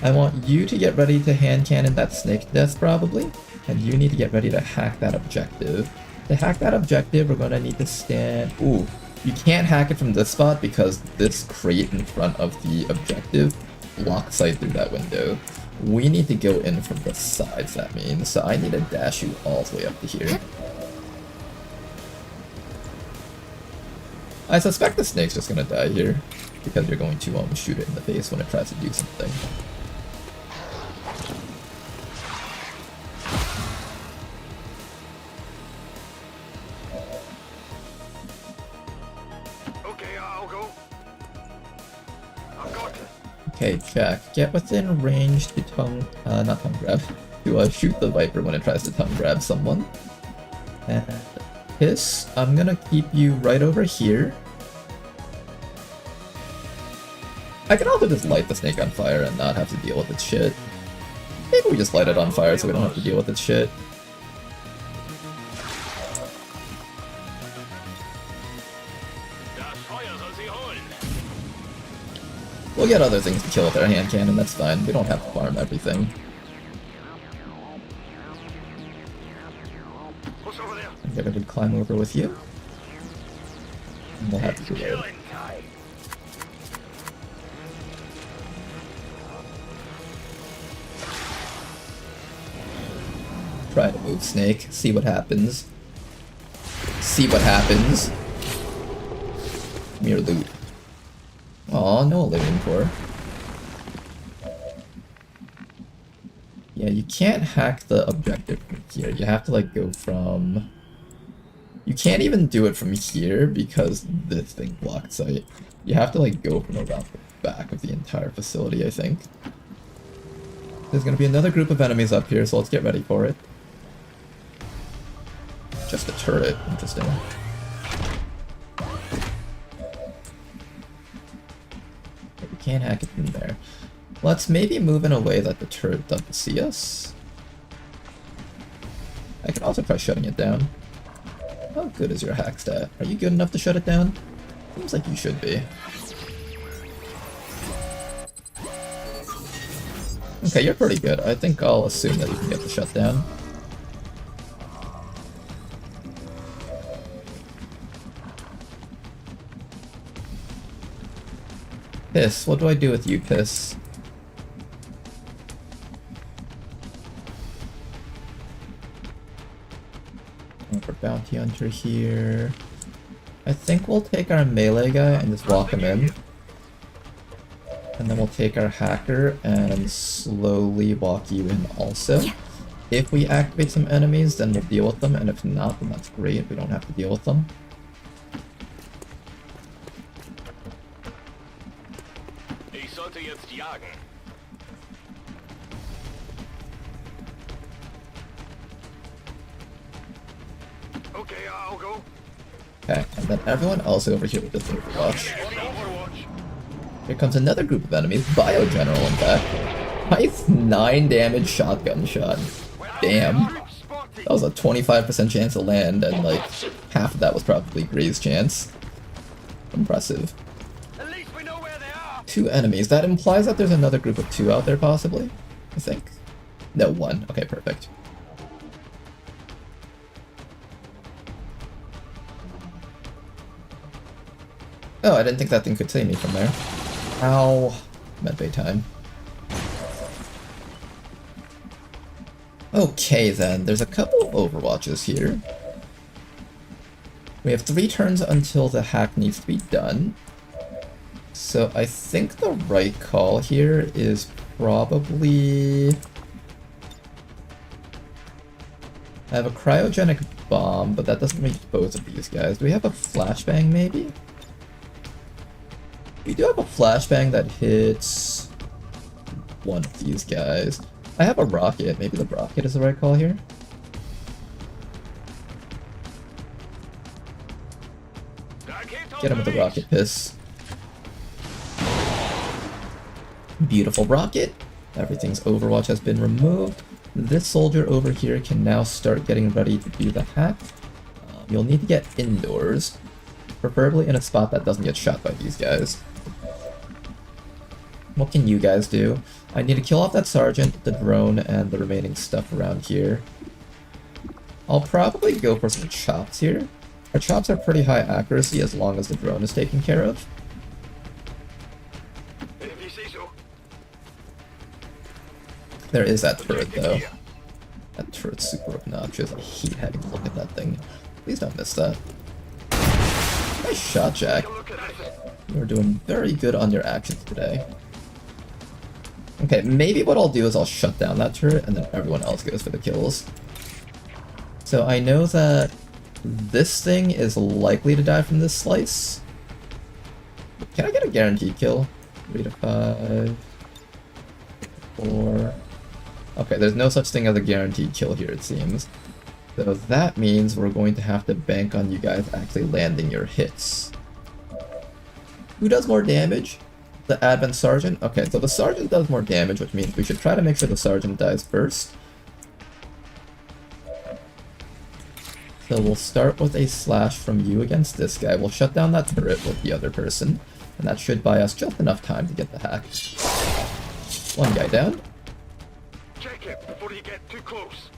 I want you to get ready to hand cannon that snake to death, probably. And you need to get ready to hack that objective. To hack that objective, we're gonna need to stand... Ooh, you can't hack it from this spot because this crate in front of the objective blocks sight through that window. We need to go in from the sides, that means. So I need to dash you all the way up to here. I suspect the snake's just gonna die here because you're going to shoot it in the face when it tries to do something. Okay, check. Get within range to not tongue grab, to shoot the Viper when it tries to tongue grab someone. And Hiss, I'm gonna keep you right over here. I can also just light the snake on fire and not have to deal with its shit. Maybe we just light it on fire so we don't have to deal with its shit. We'll get other things to kill with our hand cannon, that's fine. We don't have to farm everything. I'm gonna climb over with you. And we'll have to reload. Try to move, Snake. See what happens. See what happens. Mere loot. Aw, no living core. Yeah, you can't hack the objective from here. You have to like go from... You can't even do it from here because this thing blocked sight. You have to like go from around the back of the entire facility, I think. There's gonna be another group of enemies up here, so let's get ready for it. Just a turret, interesting. But we can't hack it from there. Let's maybe move in a way that the turret doesn't see us. I can also try shutting it down. How good is your hack stat? Are you good enough to shut it down? Seems like you should be. Okay, you're pretty good. I think I'll assume that you can get the shutdown. Piss, what do I do with you, Piss? For bounty hunter here. I think we'll take our melee guy and just walk him in. And then we'll take our hacker and slowly walk you in also. If we activate some enemies, then we'll deal with them, and if not, then that's great. We don't have to deal with them. Okay, I'll go. Okay, and then everyone else over here with this Overwatch. Here comes another group of enemies, Bio General in fact. Nice 9 damage shotgun shot. Damn. That was a 25% chance to land, and like half of that was probably Gray's chance. Impressive. 2 enemies. That implies that there's another group of 2 out there possibly, I think. No, 1. Okay, perfect. Oh, I didn't think that thing could see me from there. Ow. Medbay time. Okay then, there's a couple of Overwatches here. We have 3 turns until the hack needs to be done. So I think the right call here is probably... I have a cryogenic bomb, but that doesn't reach both of these guys. Do we have a flashbang maybe? We do have a flashbang that hits one of these guys. I have a rocket. Maybe the rocket is the right call here. Get him with the rocket piss. Beautiful rocket. Everything's Overwatch has been removed. This soldier over here can now start getting ready to do the hack. You'll need to get indoors, preferably in a spot that doesn't get shot by these guys. What can you guys do? I need to kill off that sergeant, the drone, and the remaining stuff around here. I'll probably go for some chops here. Our chops are pretty high accuracy as long as the drone is taken care of. There is that turret though. That turret's super obnoxious. I hate having to look at that thing. Please don't miss that. Nice shot, Jack. You're doing very good on your actions today. Okay, maybe what I'll do is I'll shut down that turret and then everyone else goes for the kills. So I know that this thing is likely to die from this slice. Can I get a guaranteed kill? 3 to 5... 4. Okay, there's no such thing as a guaranteed kill here, it seems. So that means we're going to have to bank on you guys actually landing your hits. Who does more damage? The Advent Sergeant? Okay, so the Sergeant does more damage, which means we should try to make sure the Sergeant dies first. So we'll start with a slash from you against this guy. We'll shut down that turret with the other person, and that should buy us just enough time to get the hack. One guy down. Check it before you get too close.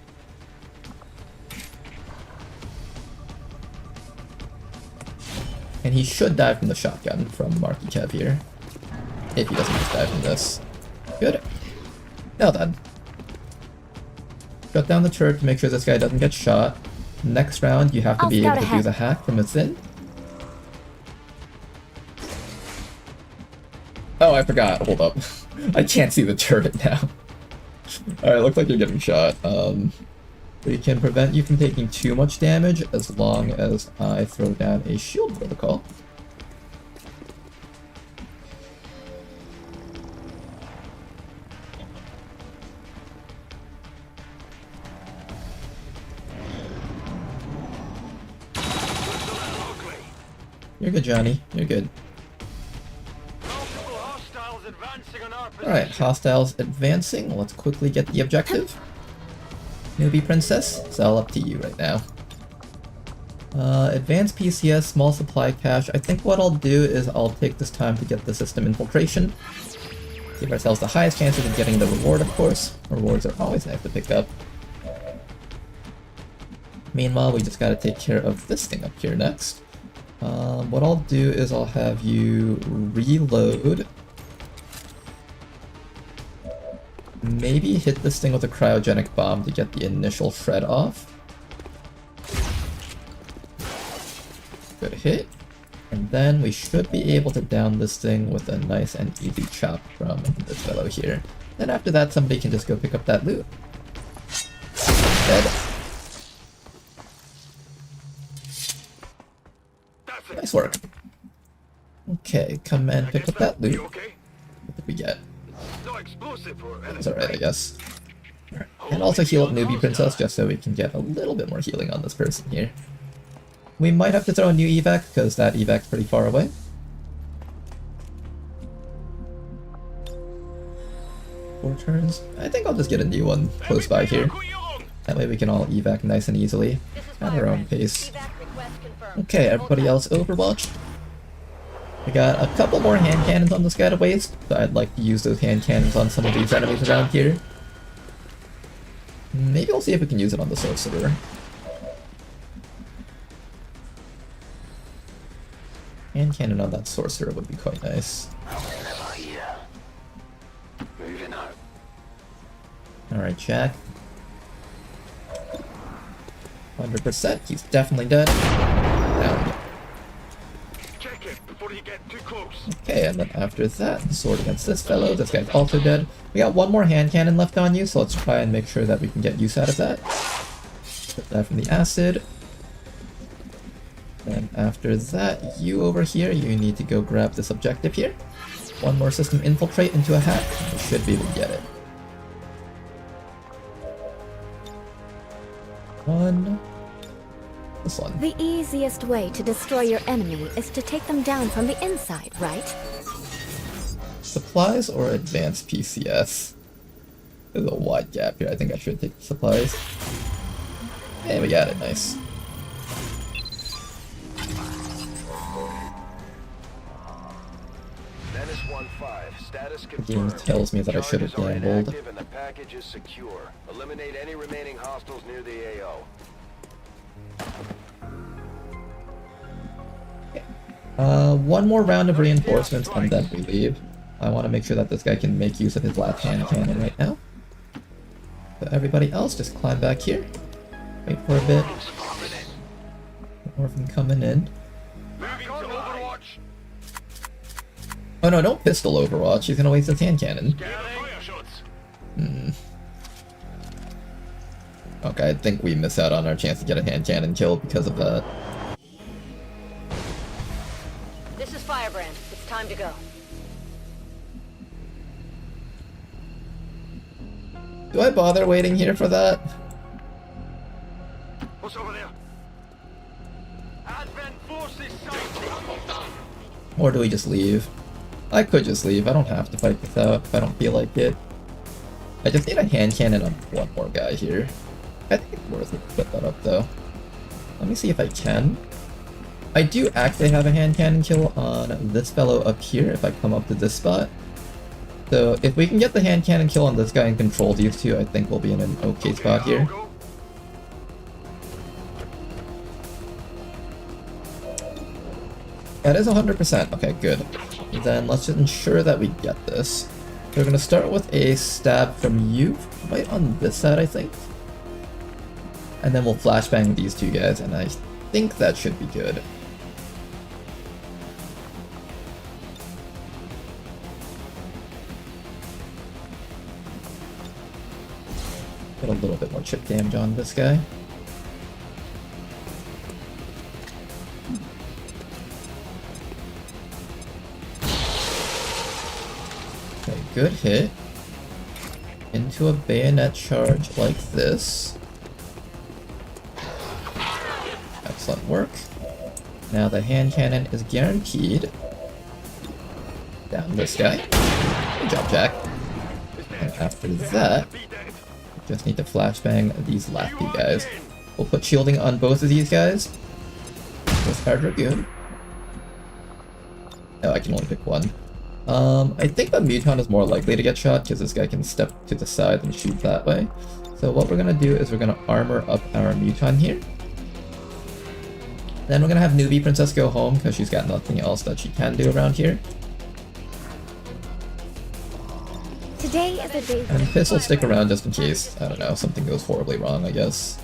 And he should die from the shotgun from Marky Kev here. If he doesn't just die from this. Good. Well done. Shut down the turret to make sure this guy doesn't get shot. Next round, you have to be able to do the hack from within. Oh, I forgot. Hold up. I can't see the turret now. Alright, looks like you're getting shot. We can prevent you from taking too much damage as long as I throw down a shield protocol. You're good, Johnny. You're good. Alright, hostiles advancing. Let's quickly get the objective. Newbie Princess, it's all up to you right now. Advanced PCS, small supply cache. I think what I'll do is I'll take this time to get the system infiltration. Give ourselves the highest chances of getting the reward, of course. Rewards are always nice to pick up. Meanwhile, we just gotta take care of this thing up here next. What I'll do is I'll have you reload. Maybe hit this thing with a cryogenic bomb to get the initial shred off. Good hit. And then we should be able to down this thing with a nice and easy chop from this fellow here. Then after that, somebody can just go pick up that loot. Dead. Nice work. Okay, come and pick up that loot. What did we get? That's alright, I guess. Right. And also heal up Newbie Princess just so we can get a little bit more healing on this person here. We might have to throw a new evac because that evac's pretty far away. Four turns. I think I'll just get a new one close by here. That way we can all evac nice and easily at our own pace. Okay, everybody else Overwatch. We got a couple more hand cannons on this guy to waste, so I'd like to use those hand cannons on some of these enemies around here. Maybe we'll see if we can use it on the Sorcerer. Hand cannon on that Sorcerer would be quite nice. Alright, Jack. 100%, he's definitely dead. Down. Okay, and then after that, sword against this fellow. This guy's also dead. We got one more hand cannon left on you, so let's try and make sure that we can get use out of that. Put that from the acid. And after that, you over here, you need to go grab this objective here. One more system infiltrate into a hack, and we should be able to get it. This one. The easiest way to destroy your enemy is to take them down from the inside, right? Supplies or advanced PCS? There's a wide gap here. I think I should take the supplies. Hey, we got it. Nice. The game tells me that I should have gambled. The package is secure. Eliminate any remaining hostiles near the AO. One more round of reinforcements and then we leave. I want to make sure that this guy can make use of his last hand cannon right now. But everybody else, just climb back here. Wait for a bit. More of them coming in. Oh no, don't pistol Overwatch. He's gonna waste his hand cannon. Okay, I think we miss out on our chance to get a hand cannon kill because of that. This is Firebrand. It's time to go. Do I bother waiting here for that? What's over there? Advent forces sighted. Or do we just leave? I could just leave. I don't have to fight this out if I don't feel like it. I just need a hand cannon on one more guy here. I think it's worth it to put that up though. Let me see if I can. I do actually have a hand cannon kill on this fellow up here if I come up to this spot. So if we can get the hand cannon kill on this guy and control these two, I think we'll be in an okay spot here. That is 100%. Okay, good. Then let's just ensure that we get this. So we're going to start with a stab from you, right on this side, I think. And then we'll flashbang these two guys, and I think that should be good. Get a little bit more chip damage on this guy. Okay, good hit. Into a bayonet charge like this. Excellent work. Now the hand cannon is guaranteed. Down this guy. Good job, Jack. And after that, just need to flashbang these last two guys. We'll put shielding on both of these guys. With our Dragoon. Oh, I can only pick one. I think the Muton is more likely to get shot because this guy can step to the side and shoot that way. So what we're gonna do is we're gonna armor up our Muton here. Then we're gonna have Newbie Princess go home because she's got nothing else that she can do around here. Today is a day. And Piss will stick around just in case, I don't know, something goes horribly wrong, I guess.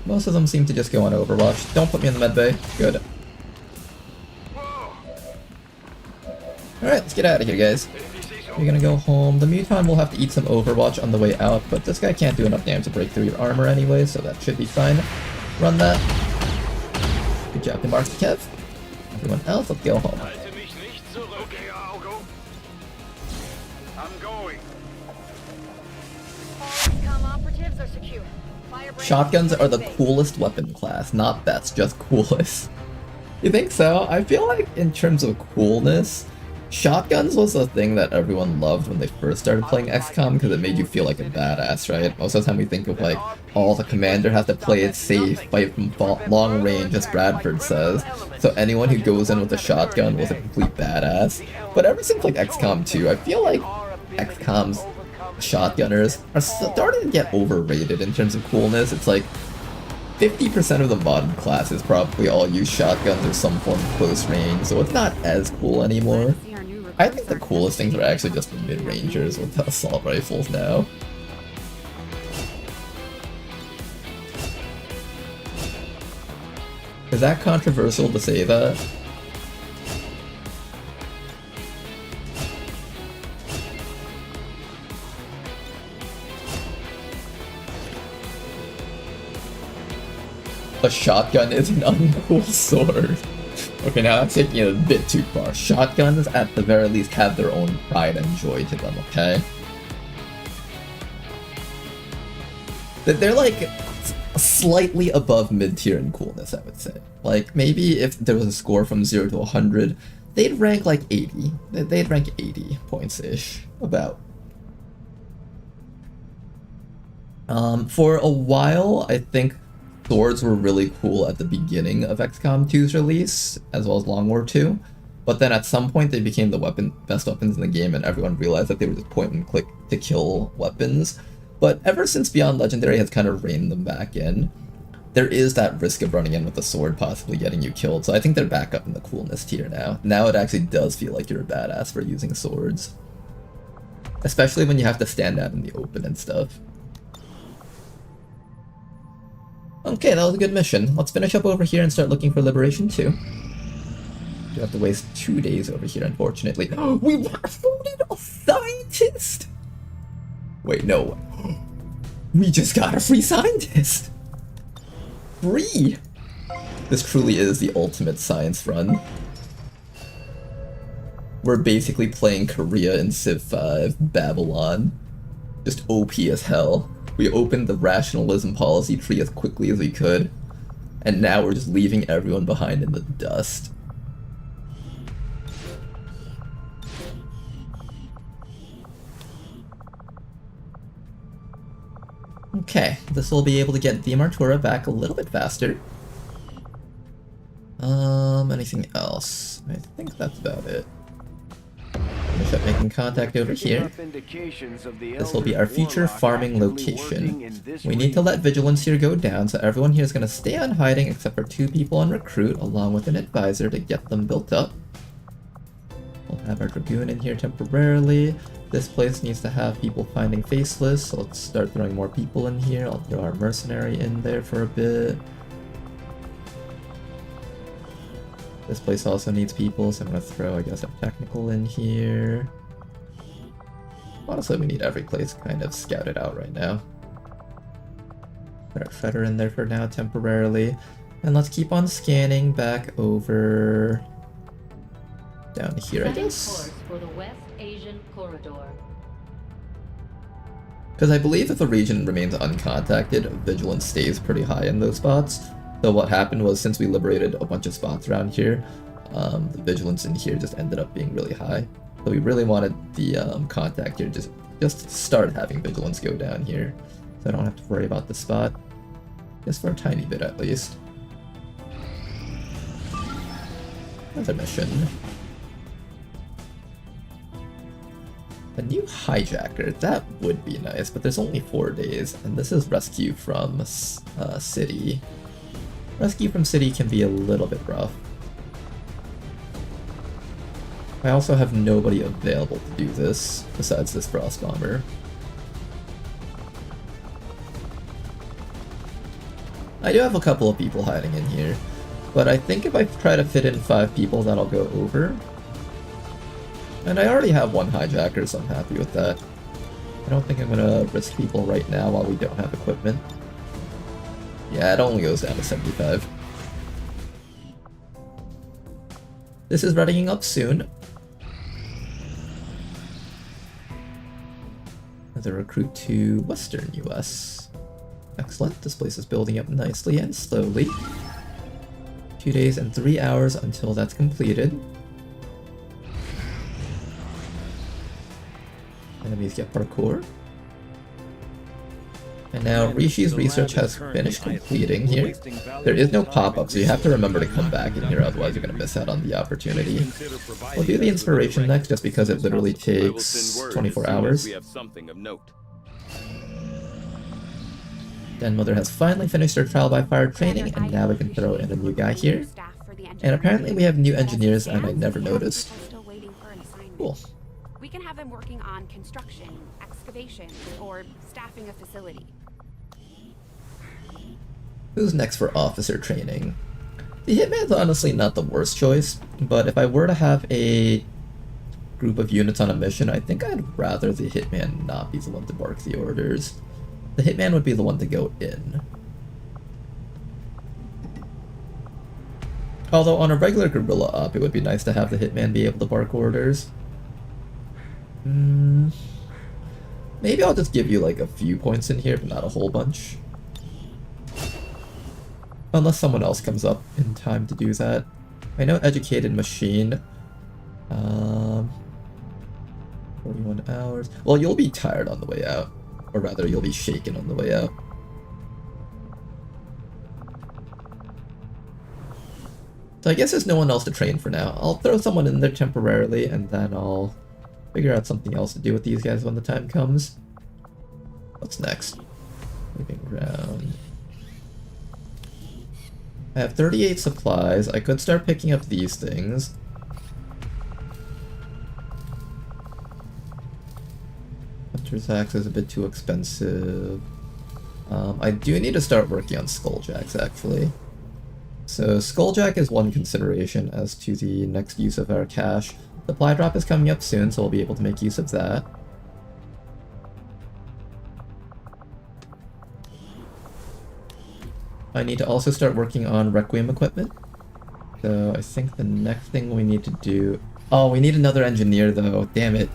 Most of them seem to just go on Overwatch. Don't put me in the medbay. Good. Alright, let's get out of here, guys. We're gonna go home. The Muton will have to eat some Overwatch on the way out, but this guy can't do enough damage to break through your armor anyway, so that should be fine. Run that. Good job, Mark Kev. Everyone else, let's go home. Okay, I'll go. I'm going. XCOM operatives are secure. Shotguns are the coolest weapon class, not best, just coolest. You think so? I feel like in terms of coolness, shotguns was the thing that everyone loved when they first started playing XCOM because it made you feel like a badass, right? Most of the time we think of like, oh, the commander has to play it safe, fight from long range, as Bradford says. So anyone who goes in with a shotgun was a complete badass. But ever since like XCOM 2, I feel like XCOM's shotgunners are starting to get overrated in terms of coolness. It's like 50% of the modern classes probably all use shotguns or some form of close range, so it's not as cool anymore. I think the coolest things are actually just the mid-rangers with assault rifles now. Is that controversial to say that? A shotgun is an uncool sword. Okay, now that's taking it a bit too far. Shotguns, at the very least, have their own pride and joy to them, okay? They're like slightly above mid-tier in coolness, I would say. Like, maybe if there was a score from 0 to 100, they'd rank like 80. They'd rank 80 points-ish, about. For a while, I think swords were really cool at the beginning of XCOM 2's release, as well as Long War 2, but then at some point they became the best weapons in the game and everyone realized that they were just point and click to kill weapons. But ever since Beyond Legendary has kind of reined them back in, there is that risk of running in with a sword possibly getting you killed, so I think they're back up in the coolness tier now. Now it actually does feel like you're a badass for using swords. Especially when you have to stand out in the open and stuff. Okay, that was a good mission. Let's finish up over here and start looking for Liberation 2. You have to waste 2 days over here, unfortunately. We voted a scientist! Wait, no. We just got a free scientist! Free! This truly is the ultimate science run. We're basically playing Korea in Civ 5, Babylon. Just OP as hell. We opened the rationalism policy tree as quickly as we could, and now we're just leaving everyone behind in the dust. Okay, this will be able to get the Martura back a little bit faster. Anything else? I think that's about it. Finish up making contact over here. This will be our future farming location. We need to let vigilance here go down, so everyone here is going to stay on hiding except for 2 people on recruit, along with an advisor to get them built up. We'll have our Dragoon in here temporarily. This place needs to have people finding faceless, so let's start throwing more people in here. I'll throw our mercenary in there for a bit. This place also needs people, so I'm going to throw, I guess, a technical in here. Honestly, we need every place kind of scouted out right now. Put our shredder in there for now, temporarily. And let's keep on scanning back over down here, I guess. For the West Asian corridor. Because I believe if the region remains uncontacted, vigilance stays pretty high in those spots. So what happened was, since we liberated a bunch of spots around here, the vigilance in here just ended up being really high. So we really wanted the contact here just start having vigilance go down here, so I don't have to worry about the spot, just for a tiny bit at least. Another mission. A new hijacker, that would be nice, but there's only 4 days, and this is rescue from city. Rescue from city can be a little bit rough. I also have nobody available to do this besides this Frost Bomber. I do have a couple of people hiding in here, but I think if I try to fit in 5 people, that'll go over. And I already have 1 hijacker, so I'm happy with that. I don't think I'm gonna risk people right now while we don't have equipment. Yeah, it only goes down to 75. This is readying up soon. Another recruit to Western US. Excellent, this place is building up nicely and slowly. 2 days and 3 hours until that's completed. Enemies get parkour. And now Rishi's research has finished completing here. There is no pop-up, so you have to remember to come back in here, otherwise you're going to miss out on the opportunity. We'll do the inspiration next, just because it literally takes 24 hours. Den Mother has finally finished her trial by fire training, and now we can throw in a new guy here. And apparently we have new engineers, and I never noticed. Cool. We can have them working on construction, excavation, or staffing a facility. Who's next for officer training? The Hitman's honestly not the worst choice, but if I were to have a group of units on a mission, I think I'd rather the Hitman not be the one to bark the orders. The Hitman would be the one to go in. Although on a regular guerrilla op, it would be nice to have the Hitman be able to bark orders. Maybe I'll just give you like a few points in here, but not a whole bunch. Unless someone else comes up in time to do that. I know Educated Machine. 41 hours. Well, you'll be tired on the way out. Or rather, you'll be shaken on the way out. So I guess there's no one else to train for now. I'll throw someone in there temporarily, and then I'll figure out something else to do with these guys when the time comes. What's next? Moving around. I have 38 supplies. I could start picking up these things. Hunter's Axe is a bit too expensive. I do need to start working on Skulljacks, actually. So Skulljack is one consideration as to the next use of our cash. Supply drop is coming up soon, so we'll be able to make use of that. I need to also start working on Requiem equipment. So I think the next thing we need to do Oh, we need another engineer though. Damn it.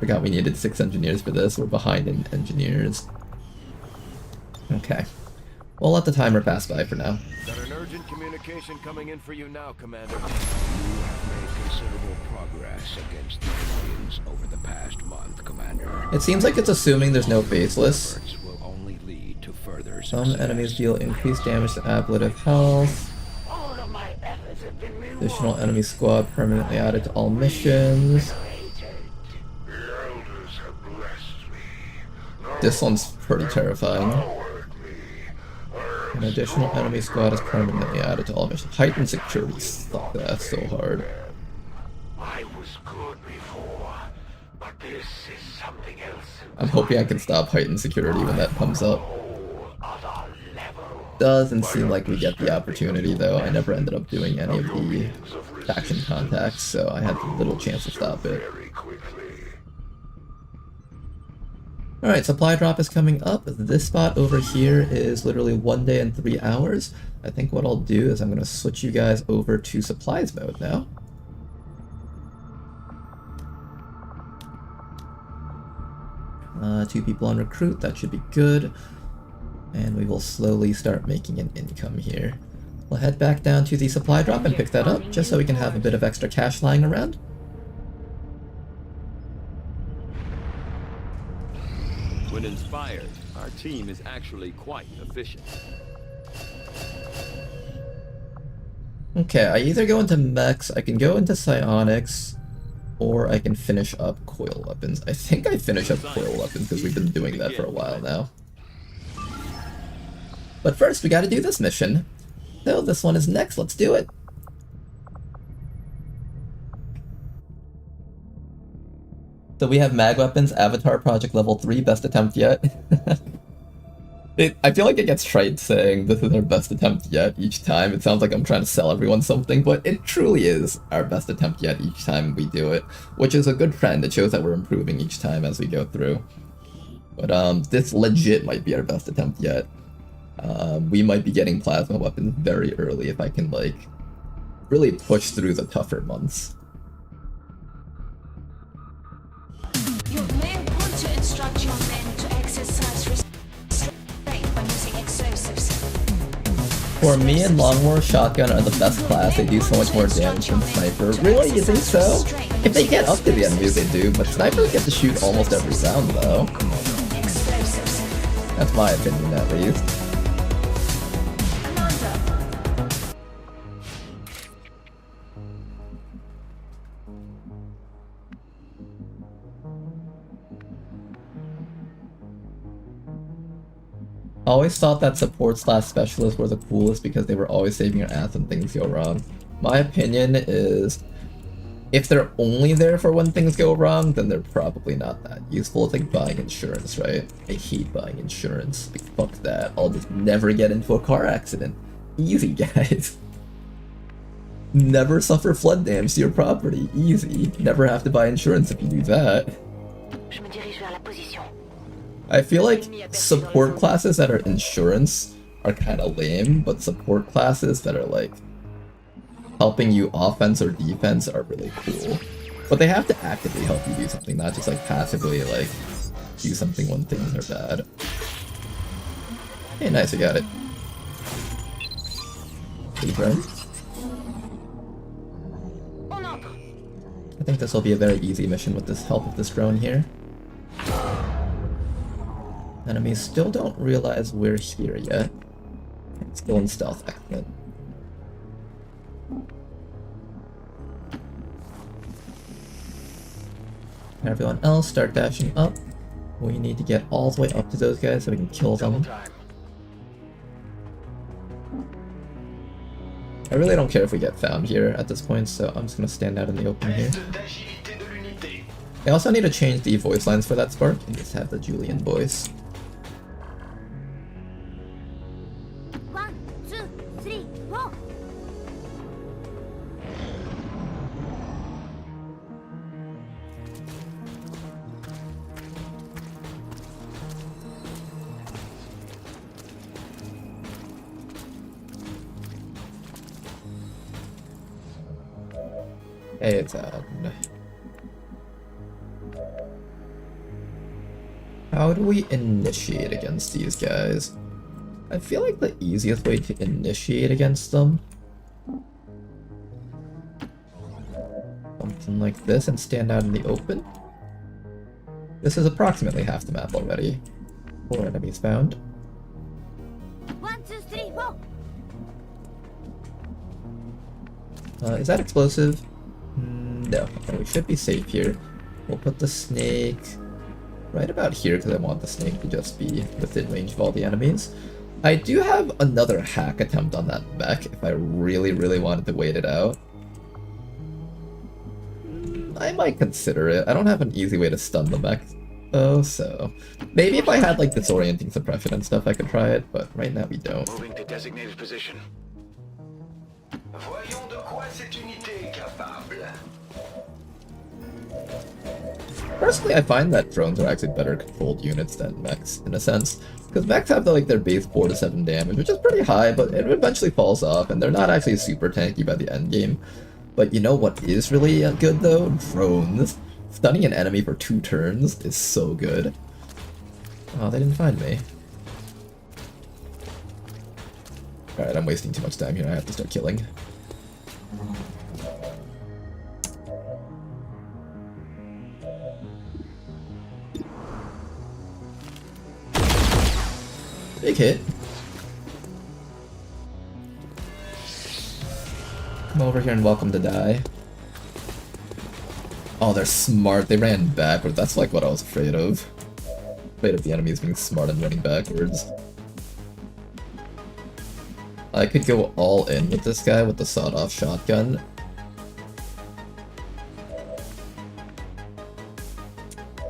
Forgot we needed 6 engineers for this. We're behind in engineers. Okay. We'll let the timer pass by for now. Got an urgent communication coming in for you now, Commander. You have made considerable progress against the aliens over the past month, Commander. It seems like it's assuming there's no baseless. Will only lead to further Some success. enemies deal increased damage to ablative health. All of my efforts have been rewarded. Additional enemy squad permanently added to all missions. This one's pretty terrifying. An additional enemy squad is permanently added to all missions. Heightened security. Fuck, that's so hard. I was good before, but this is something else. I'm hoping I can stop heightened security when that comes up. Doesn't seem like we get the opportunity though. I never ended up doing any of the faction contacts, so I had little chance to stop it. Alright, supply drop is coming up. This spot over here is literally 1 day and 3 hours. I think what I'll do is I'm going to switch you guys over to supplies mode now. Two people on recruit, that should be good. And we will slowly start making an income here. We'll head back down to the supply drop and pick that up, just so we can have a bit of extra cash lying around. When inspired, our team is actually quite efficient. Okay, I either go into mechs, I can go into psionics, or I can finish up coil weapons. I think I finish up coil weapons because we've been doing that for a while now. But first, we gotta do this mission. So this one is next, let's do it. So we have mag weapons, Avatar Project level 3, best attempt yet. I feel like it gets trite saying this is our best attempt yet each time. It sounds like I'm trying to sell everyone something, but it truly is our best attempt yet each time we do it, which is a good trend. It shows that we're improving each time as we go through. But this legit might be our best attempt yet. We might be getting plasma weapons very early if I can like really push through the tougher months. You may want to instruct your men to exercise restraint when using explosives. For me and Long War, Shotgun are the best class. They do so much more damage than Sniper. Really? You think so? If they get up to the enemies, they do, but Snipers get to shoot almost every round, though. That's my opinion, at least. I always thought that support/specialists were the coolest because they were always saving your ass when things go wrong. My opinion is, if they're only there for when things go wrong, then they're probably not that useful. It's like buying insurance, right? I hate buying insurance. Like, fuck that. I'll just never get into a car accident. Easy, guys. Never suffer flood damage to your property. Easy. Never have to buy insurance if you do that. I feel like support classes that are insurance are kind of lame, but support classes that are like helping you offense or defense are really cool. But they have to actively help you do something, not just like passively like do something when things are bad. Hey, nice, I got it. Confirm. I think this will be a very easy mission with this help of this drone here. Enemies still don't realize we're here yet. Still in stealth action. Everyone else start dashing up. We need to get all the way up to those guys so we can kill them. I really don't care if we get found here at this point, so I'm just gonna stand out in the open here. I also need to change the voice lines for that spark and just have the Julian voice. 1, 2, 3, 4. Hey, it's on. How do we initiate against these guys? I feel like the easiest way to initiate against them, something like this, and stand out in the open. This is approximately half the map already. 4 enemies found. 1, 2, 3, 4. Is that explosive? No. Okay, we should be safe here. We'll put the snake right about here because I want the snake to just be within range of all the enemies. I do have another hack attempt on that mech if I really, really wanted to wait it out. I might consider it. I don't have an easy way to stun the mech though, so maybe if I had like disorienting suppression and stuff I could try it, but right now we don't. Moving to designated position. Voyons de quoi cette unité est capable. Personally, I find that drones are actually better controlled units than mechs, in a sense. Because mechs have like their base 4 to 7 damage, which is pretty high, but it eventually falls off, and they're not actually super tanky by the end game. But you know what is really good though? Drones. Stunning an enemy for 2 turns is so good. Oh, they didn't find me. Alright, I'm wasting too much time here, I have to start killing. Big hit. Come over here and welcome to die. Oh, they're smart. They ran backwards. That's like what I was afraid of. Afraid of the enemies being smart and running backwards. I could go all in with this guy with the sawed-off shotgun.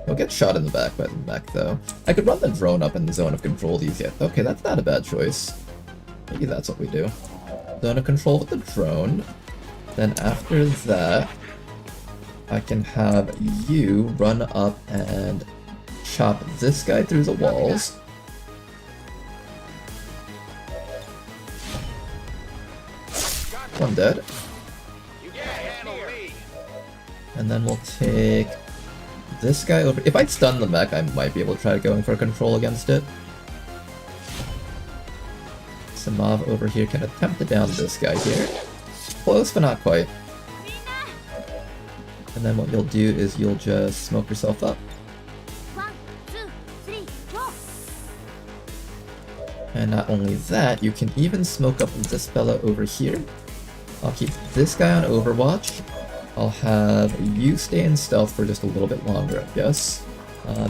He'll get shot in the back by the mech, though. I could run the drone up in the zone of control these yet. Okay, that's not a bad choice. Maybe that's what we do. Zone of control with the drone. Then after that, I can have you run up and chop this guy through the walls. One dead. And then we'll take this guy over. If I stun the mech, I might be able to try going for control against it. Samav over here can attempt to down this guy here. Close, but not quite. And then what you'll do is you'll just smoke yourself up. 1, 2, 3, 4. And not only that, you can even smoke up this fella over here. I'll keep this guy on Overwatch. I'll have you stay in stealth for just a little bit longer, I guess.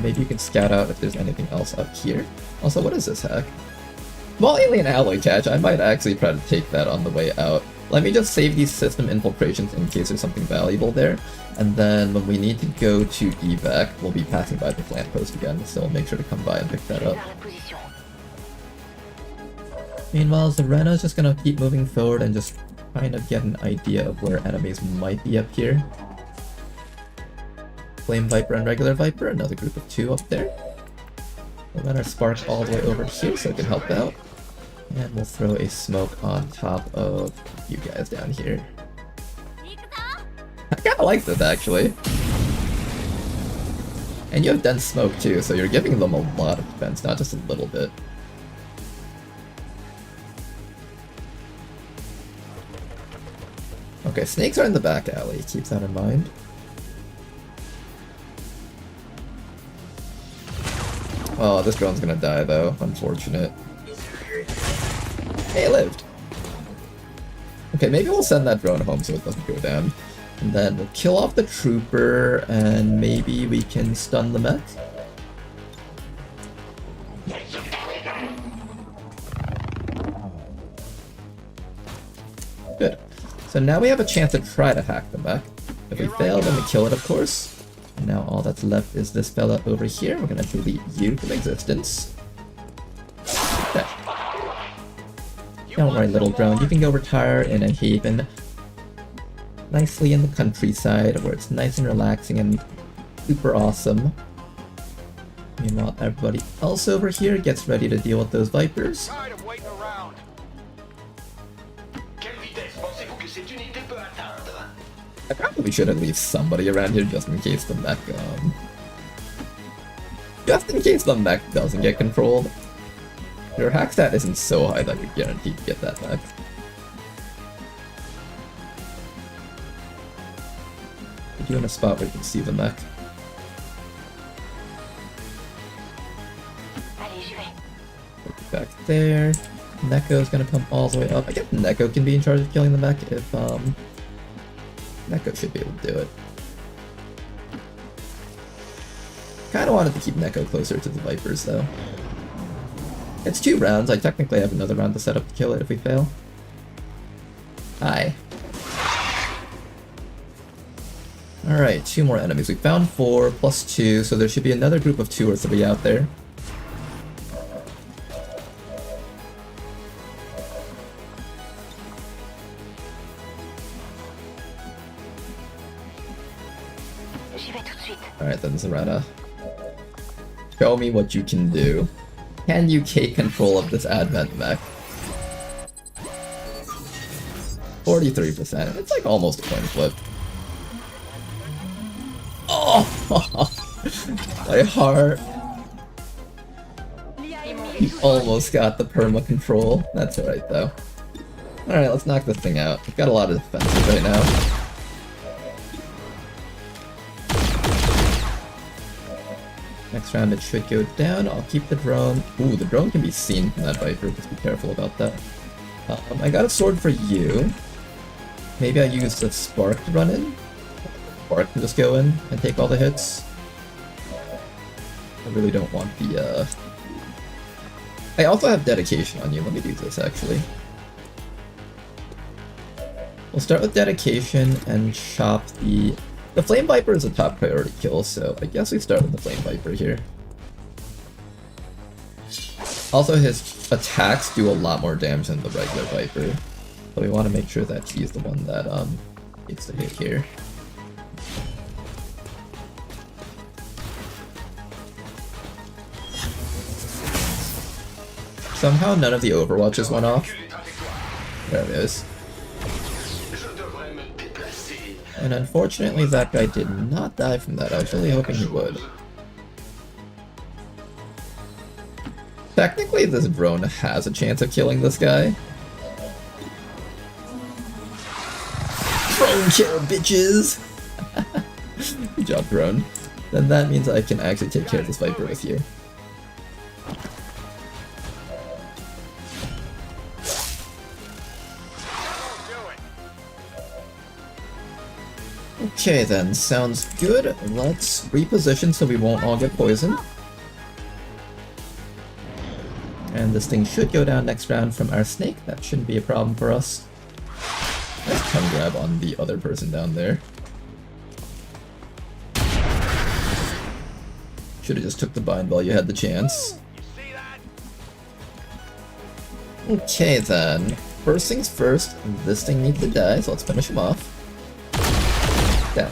Maybe you can scout out if there's anything else up here. Also, what is this hack? Small alien alloy catch. I might actually try to take that on the way out. Let me just save these system infiltrations in case there's something valuable there. And then when we need to go to evac, we'll be passing by the plant post again, so we'll make sure to come by and pick that up. Meanwhile, Zerena's just gonna keep moving forward and just kind of get an idea of where enemies might be up here. Flame Viper and Regular Viper, another group of 2 up there. We'll run our Spark all the way over here so it can help out. And we'll throw a smoke on top of you guys down here. I kinda like this actually. And you have dense smoke too, so you're giving them a lot of defense, not just a little bit. Okay, snakes are in the back alley, keep that in mind. Oh, this drone's gonna die though, unfortunate. Hey, it lived! Okay, maybe we'll send that drone home so it doesn't go down. And then we'll kill off the trooper, and maybe we can stun the mech? Good. So now we have a chance to try to hack the mech. If we fail, then we kill it, of course. And now all that's left is this fella over here. We're gonna delete you from existence. Okay. Don't worry, little drone. You can go retire in a haven nicely in the countryside where it's nice and relaxing and super awesome. Meanwhile, everybody else over here gets ready to deal with those vipers. I probably should leave somebody around here just in case the mech, just in case the mech doesn't get controlled. Your hack stat isn't so high that you're guaranteed to get that mech. Put you in a spot where you can see the mech. Put you back there. Neko's gonna come all the way up. I guess Neko can be in charge of killing the mech if, Neko should be able to do it. Kinda wanted to keep Neko closer to the Vipers, though. It's 2 rounds. I technically have another round to set up to kill it if we fail. Hi. Alright, 2 more enemies. We found 4 plus 2, so there should be another group of 2 or 3 out there. Alright then, Zarana. Show me what you can do. Can you take control of this Advent mech? 43%. It's like almost a coin flip. Oh! My heart. He almost got the perma control. That's alright though. Alright, let's knock this thing out. We've got a lot of defenses right now. Next round it should go down. I'll keep the drone. Ooh, the drone can be seen from that Viper. Just be careful about that. I got a sword for you. Maybe I use the Spark to run in. Spark can just go in and take all the hits. I really don't want the, I also have Dedication on you. Let me do this, actually. We'll start with Dedication and chop the... The Flame Viper is a top priority kill, so I guess we start with the Flame Viper here. Also, his attacks do a lot more damage than the regular Viper, so we want to make sure that he's the one that gets the hit here. Somehow none of the Overwatches went off. There it is. And unfortunately that guy did not die from that. I was really hoping he would. Technically this drone has a chance of killing this guy. Drone kill, bitches! Good job, drone. Then that means I can actually take care of this Viper with you. Okay then, sounds good. Let's reposition so we won't all get poisoned. And this thing should go down next round from our snake. That shouldn't be a problem for us. Nice tongue grab on the other person down there. Should've just took the bind while you had the chance. Okay then. First things first, this thing needs to die, so let's finish him off. Down.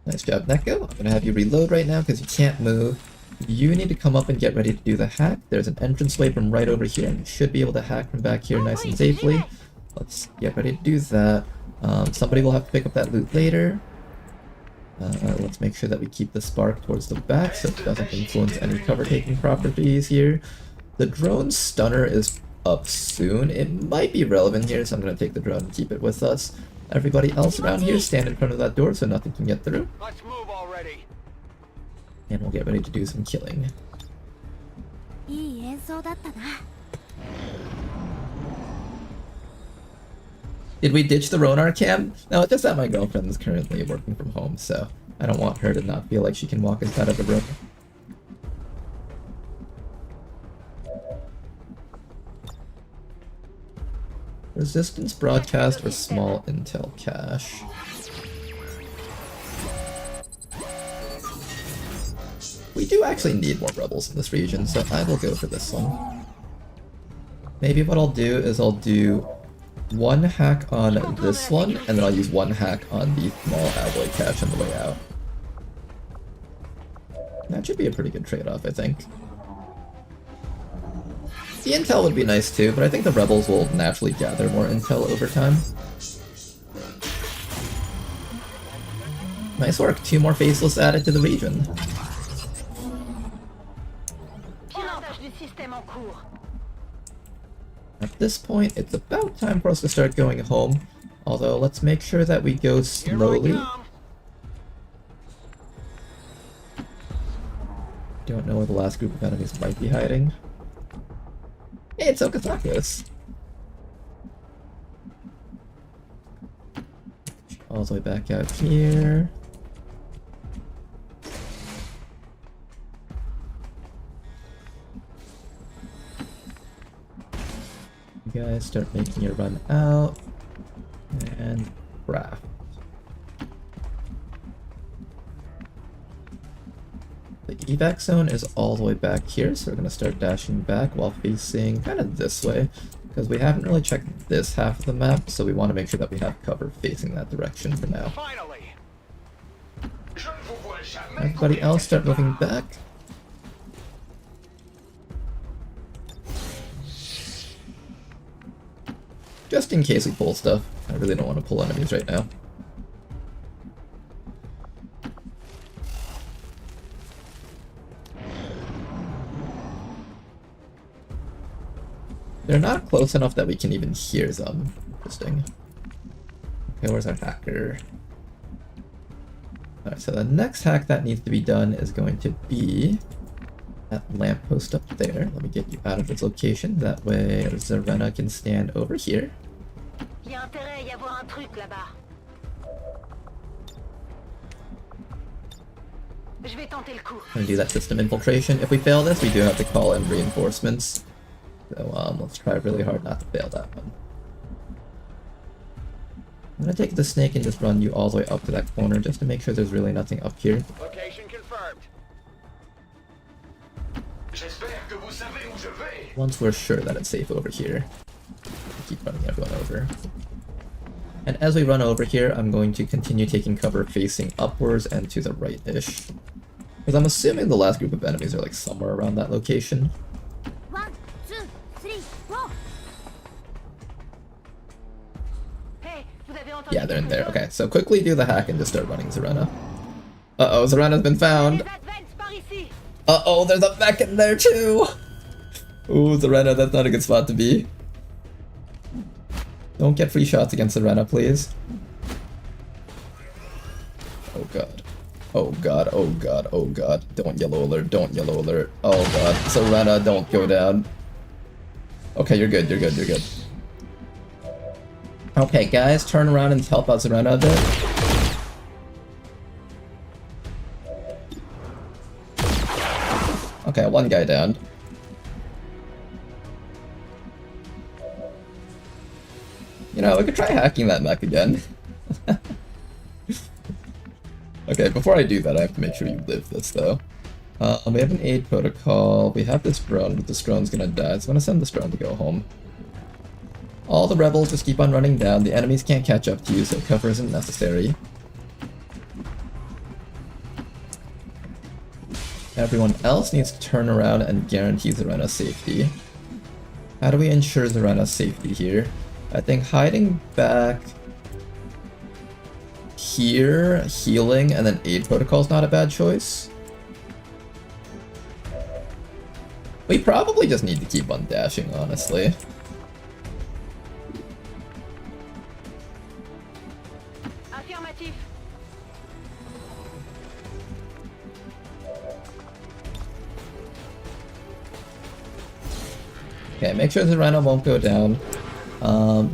Nice job, Neko. I'm gonna have you reload right now because you can't move. You need to come up and get ready to do the hack. There's an entranceway from right over here, and you should be able to hack from back here nice and safely. Let's get ready to do that. Somebody will have to pick up that loot later. Let's make sure that we keep the spark towards the back so it doesn't influence any cover taking properties here. The drone stunner is up soon. It might be relevant here, so I'm going to take the drone and keep it with us. Everybody else around here, stand in front of that door so nothing can get through. Let's move already. And we'll get ready to do some killing. Did we ditch the Ronar cam? No, it's just that my girlfriend is currently working from home, so I don't want her to not feel like she can walk inside of the room. Resistance broadcast or small intel cache. We do actually need more rebels in this region, so I will go for this one. Maybe what I'll do is I'll do one hack on this one, and then I'll use one hack on the small alloy cache on the way out. That should be a pretty good trade-off, I think. The intel would be nice too, but I think the rebels will naturally gather more intel over time. Nice work, 2 more faceless added to the region. At this point, it's about time for us to start going home. Although, let's make sure that we go slowly. Don't know where the last group of enemies might be hiding. Hey, it's Okazakos! All the way back out here. You guys start making your run out. And craft. The evac zone is all the way back here, so we're going to start dashing back while facing kind of this way, because we haven't really checked this half of the map, so we want to make sure that we have cover facing that direction for now. Everybody else start moving back. Just in case we pull stuff. I really don't want to pull enemies right now. They're not close enough that we can even hear them. Interesting. Okay, where's our hacker? Alright, so the next hack that needs to be done is going to be that lamppost up there. Let me get you out of its location. That way Zarena can stand over here. And do that system infiltration. If we fail this, we do have to call in reinforcements. So let's try really hard not to fail that one. I'm gonna take the snake and just run you all the way up to that corner just to make sure there's really nothing up here. Location confirmed. Once we're sure that it's safe over here, keep running everyone over. And as we run over here, I'm going to continue taking cover facing upwards and to the right-ish. Because I'm assuming the last group of enemies are like somewhere around that location. 1, 2, 3, go! Yeah, they're in there. Okay, so quickly do the hack and just start running Zarena. Uh-oh, Zarena's been found! Uh-oh, there's a mech in there too! Ooh, Zarena, that's not a good spot to be. Don't get free shots against Zarena, please. Oh god. Oh god, oh god, oh god. Don't yellow alert, don't yellow alert. Oh god. Zarena, don't go down. Okay, you're good, you're good, you're good. Okay, guys, turn around and help out Zarena a bit. Okay, one guy down. You know, we could try hacking that mech again. Okay, before I do that, I have to make sure you live this, though. We have an aid protocol. We have this drone, but this drone's gonna die, so I'm gonna send this drone to go home. All the rebels just keep on running down. The enemies can't catch up to you, so cover isn't necessary. Everyone else needs to turn around and guarantee Zarena's safety. How do we ensure Zarena's safety here? I think hiding back here, healing, and then aid protocol is not a bad choice. We probably just need to keep on dashing, honestly. Okay, make sure Zarena won't go down.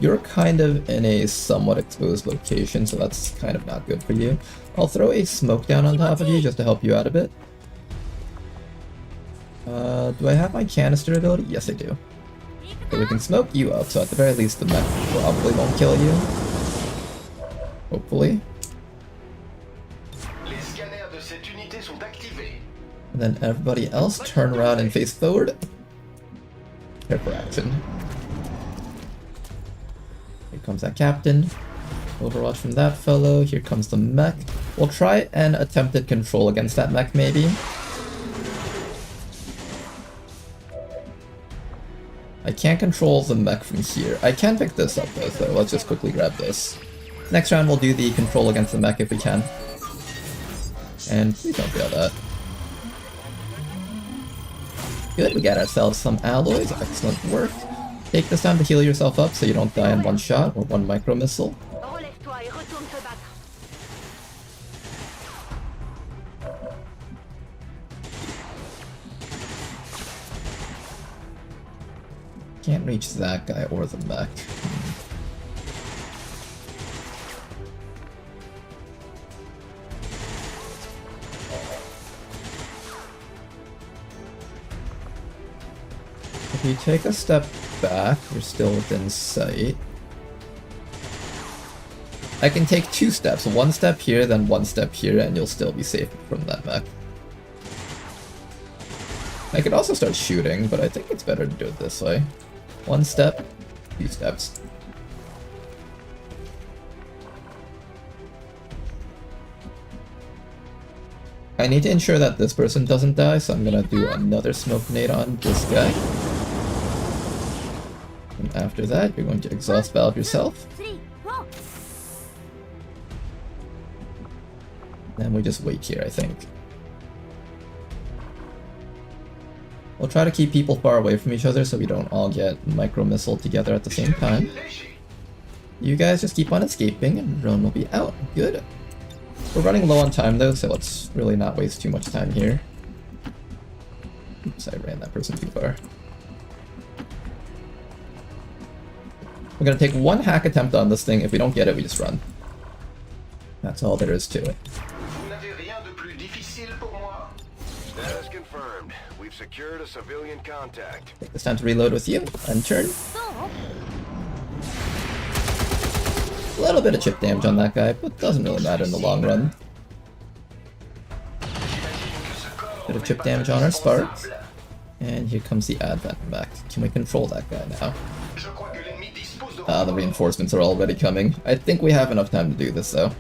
You're kind of in a somewhat exposed location, so that's kind of not good for you. I'll throw a smoke down on top of you just to help you out a bit. Do I have my canister ability? Yes, I do. Okay, we can smoke you up, so at the very least the mech probably won't kill you. Hopefully. And then everybody else turn around and face forward. Prepare for action. Here comes that captain. Overwatch from that fellow. Here comes the mech. We'll try an attempted control against that mech, maybe. I can't control the mech from here. I can pick this up though, so let's just quickly grab this. Next round we'll do the control against the mech if we can. And please don't fail that. Good, we got ourselves some alloys, excellent work. Take this time to heal yourself up so you don't die in one shot or one micro missile. Relève-toi et retourne te battre. Can't reach that guy or the mech. If you take a step back, you're still within sight. I can take 2 steps, 1 step here, then 1 step here, and you'll still be safe from that mech. I could also start shooting, but I think it's better to do it this way. 1 step, 2 steps. I need to ensure that this person doesn't die, so I'm gonna do another smoke grenade on this guy. And after that, you're going to exhaust valve yourself. Then we just wait here, I think. We'll try to keep people far away from each other so we don't all get micro missile together at the same time. You guys just keep on escaping and drone will be out. Good. We're running low on time though, so let's really not waste too much time here. Oops, I ran that person too far. We're gonna take 1 hack attempt on this thing. If we don't get it, we just run. That's all there is to it. Status confirmed. We've secured a civilian contact. Take this time to reload with you, and turn. A little bit of chip damage on that guy, but doesn't really matter in the long run. Bit of chip damage on our sparks. And here comes the advent mech. Can we control that guy now? The reinforcements are already coming. I think we have enough time to do this though.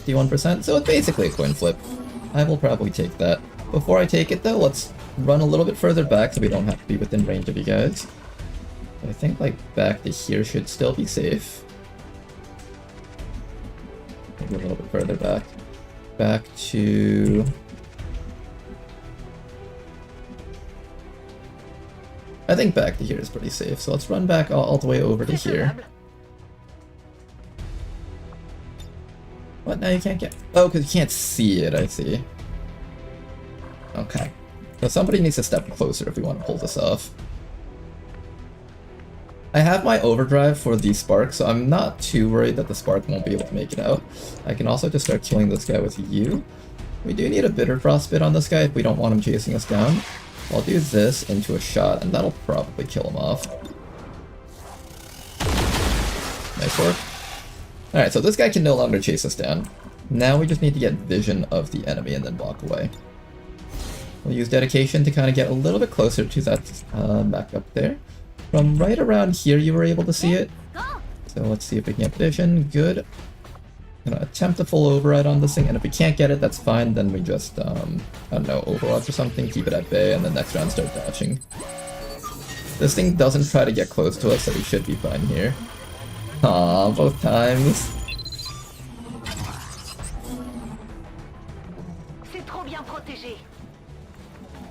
%, so it's basically a coin flip. I will probably take that. Before I take it though, let's run a little bit further back so we don't have to be within range of you guys. I think like back to here should still be safe. Maybe a little bit further back. Back to... I think back to here is pretty safe, so let's run back all the way over to here. What? Now you can't get... Oh, because you can't see it, I see. Okay. So somebody needs to step closer if we want to pull this off. I have my overdrive for the spark, so I'm not too worried that the spark won't be able to make it out. I can also just start killing this guy with you. We do need a bitter frostbit on this guy if we don't want him chasing us down. I'll do this into a shot, and that'll probably kill him off. Nice work. Alright, so this guy can no longer chase us down. Now we just need to get vision of the enemy and then walk away. We'll use dedication to kind of get a little bit closer to that mech up there. From right around here you were able to see it. So let's see if we can get vision. Good. I'm gonna attempt a full override on this thing, and if we can't get it, that's fine. Then we just, I don't know, overwatch or something, keep it at bay, and then next round start dashing. This thing doesn't try to get close to us, so we should be fine here. Aw, both times.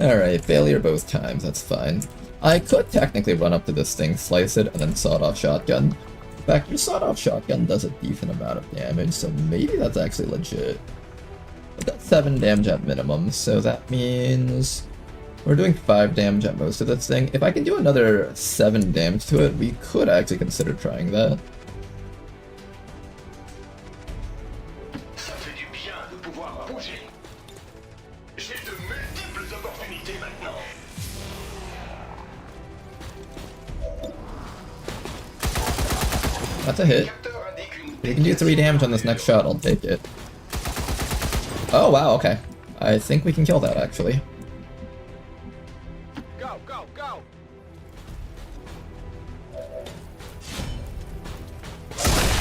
Alright, failure both times, that's fine. I could technically run up to this thing, slice it, and then sawed-off shotgun. In fact, your sawed-off shotgun does a decent amount of damage, so maybe that's actually legit. But that's 7 damage at minimum, so that means we're doing 5 damage at most of this thing. If I can do another 7 damage to it, we could actually consider trying that. That's a hit. If you can do 3 damage on this next shot, I'll take it. Oh wow, okay. I think we can kill that actually. Go, go, go!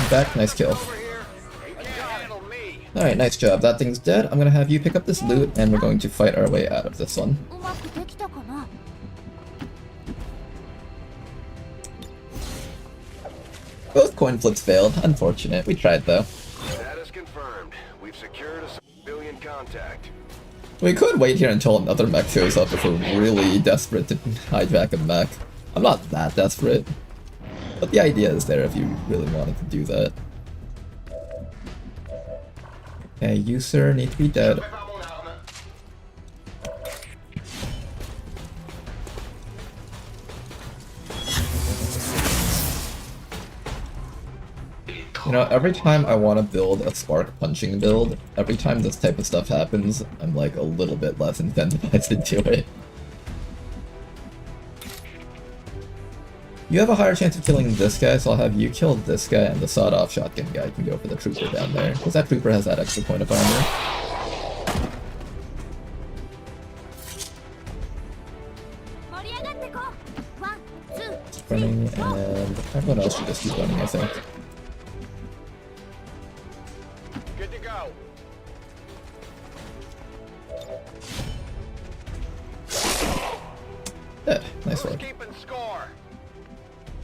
Back, nice kill. Over here. You can't handle me. Alright, nice job. That thing's dead. I'm gonna have you pick up this loot, and we're going to fight our way out of this one. うまくできたかな？ Both coin flips failed. Unfortunate. We tried though. Status confirmed. We've secured a civilian contact. We could wait here until another mech shows up if we're really desperate to hijack a mech. I'm not that desperate. But the idea is there if you really wanted to do that. Okay, you sir need to be dead. You know, every time I want to build a spark punching build, every time this type of stuff happens, I'm like a little bit less incentivized to do it. You have a higher chance of killing this guy, so I'll have you kill this guy, and the sawed-off shotgun guy can go for the trooper down there, because that trooper has that extra point of armor. Running, and everyone else should just keep running, I think. Good to go. Dead. Nice work. Keeping score.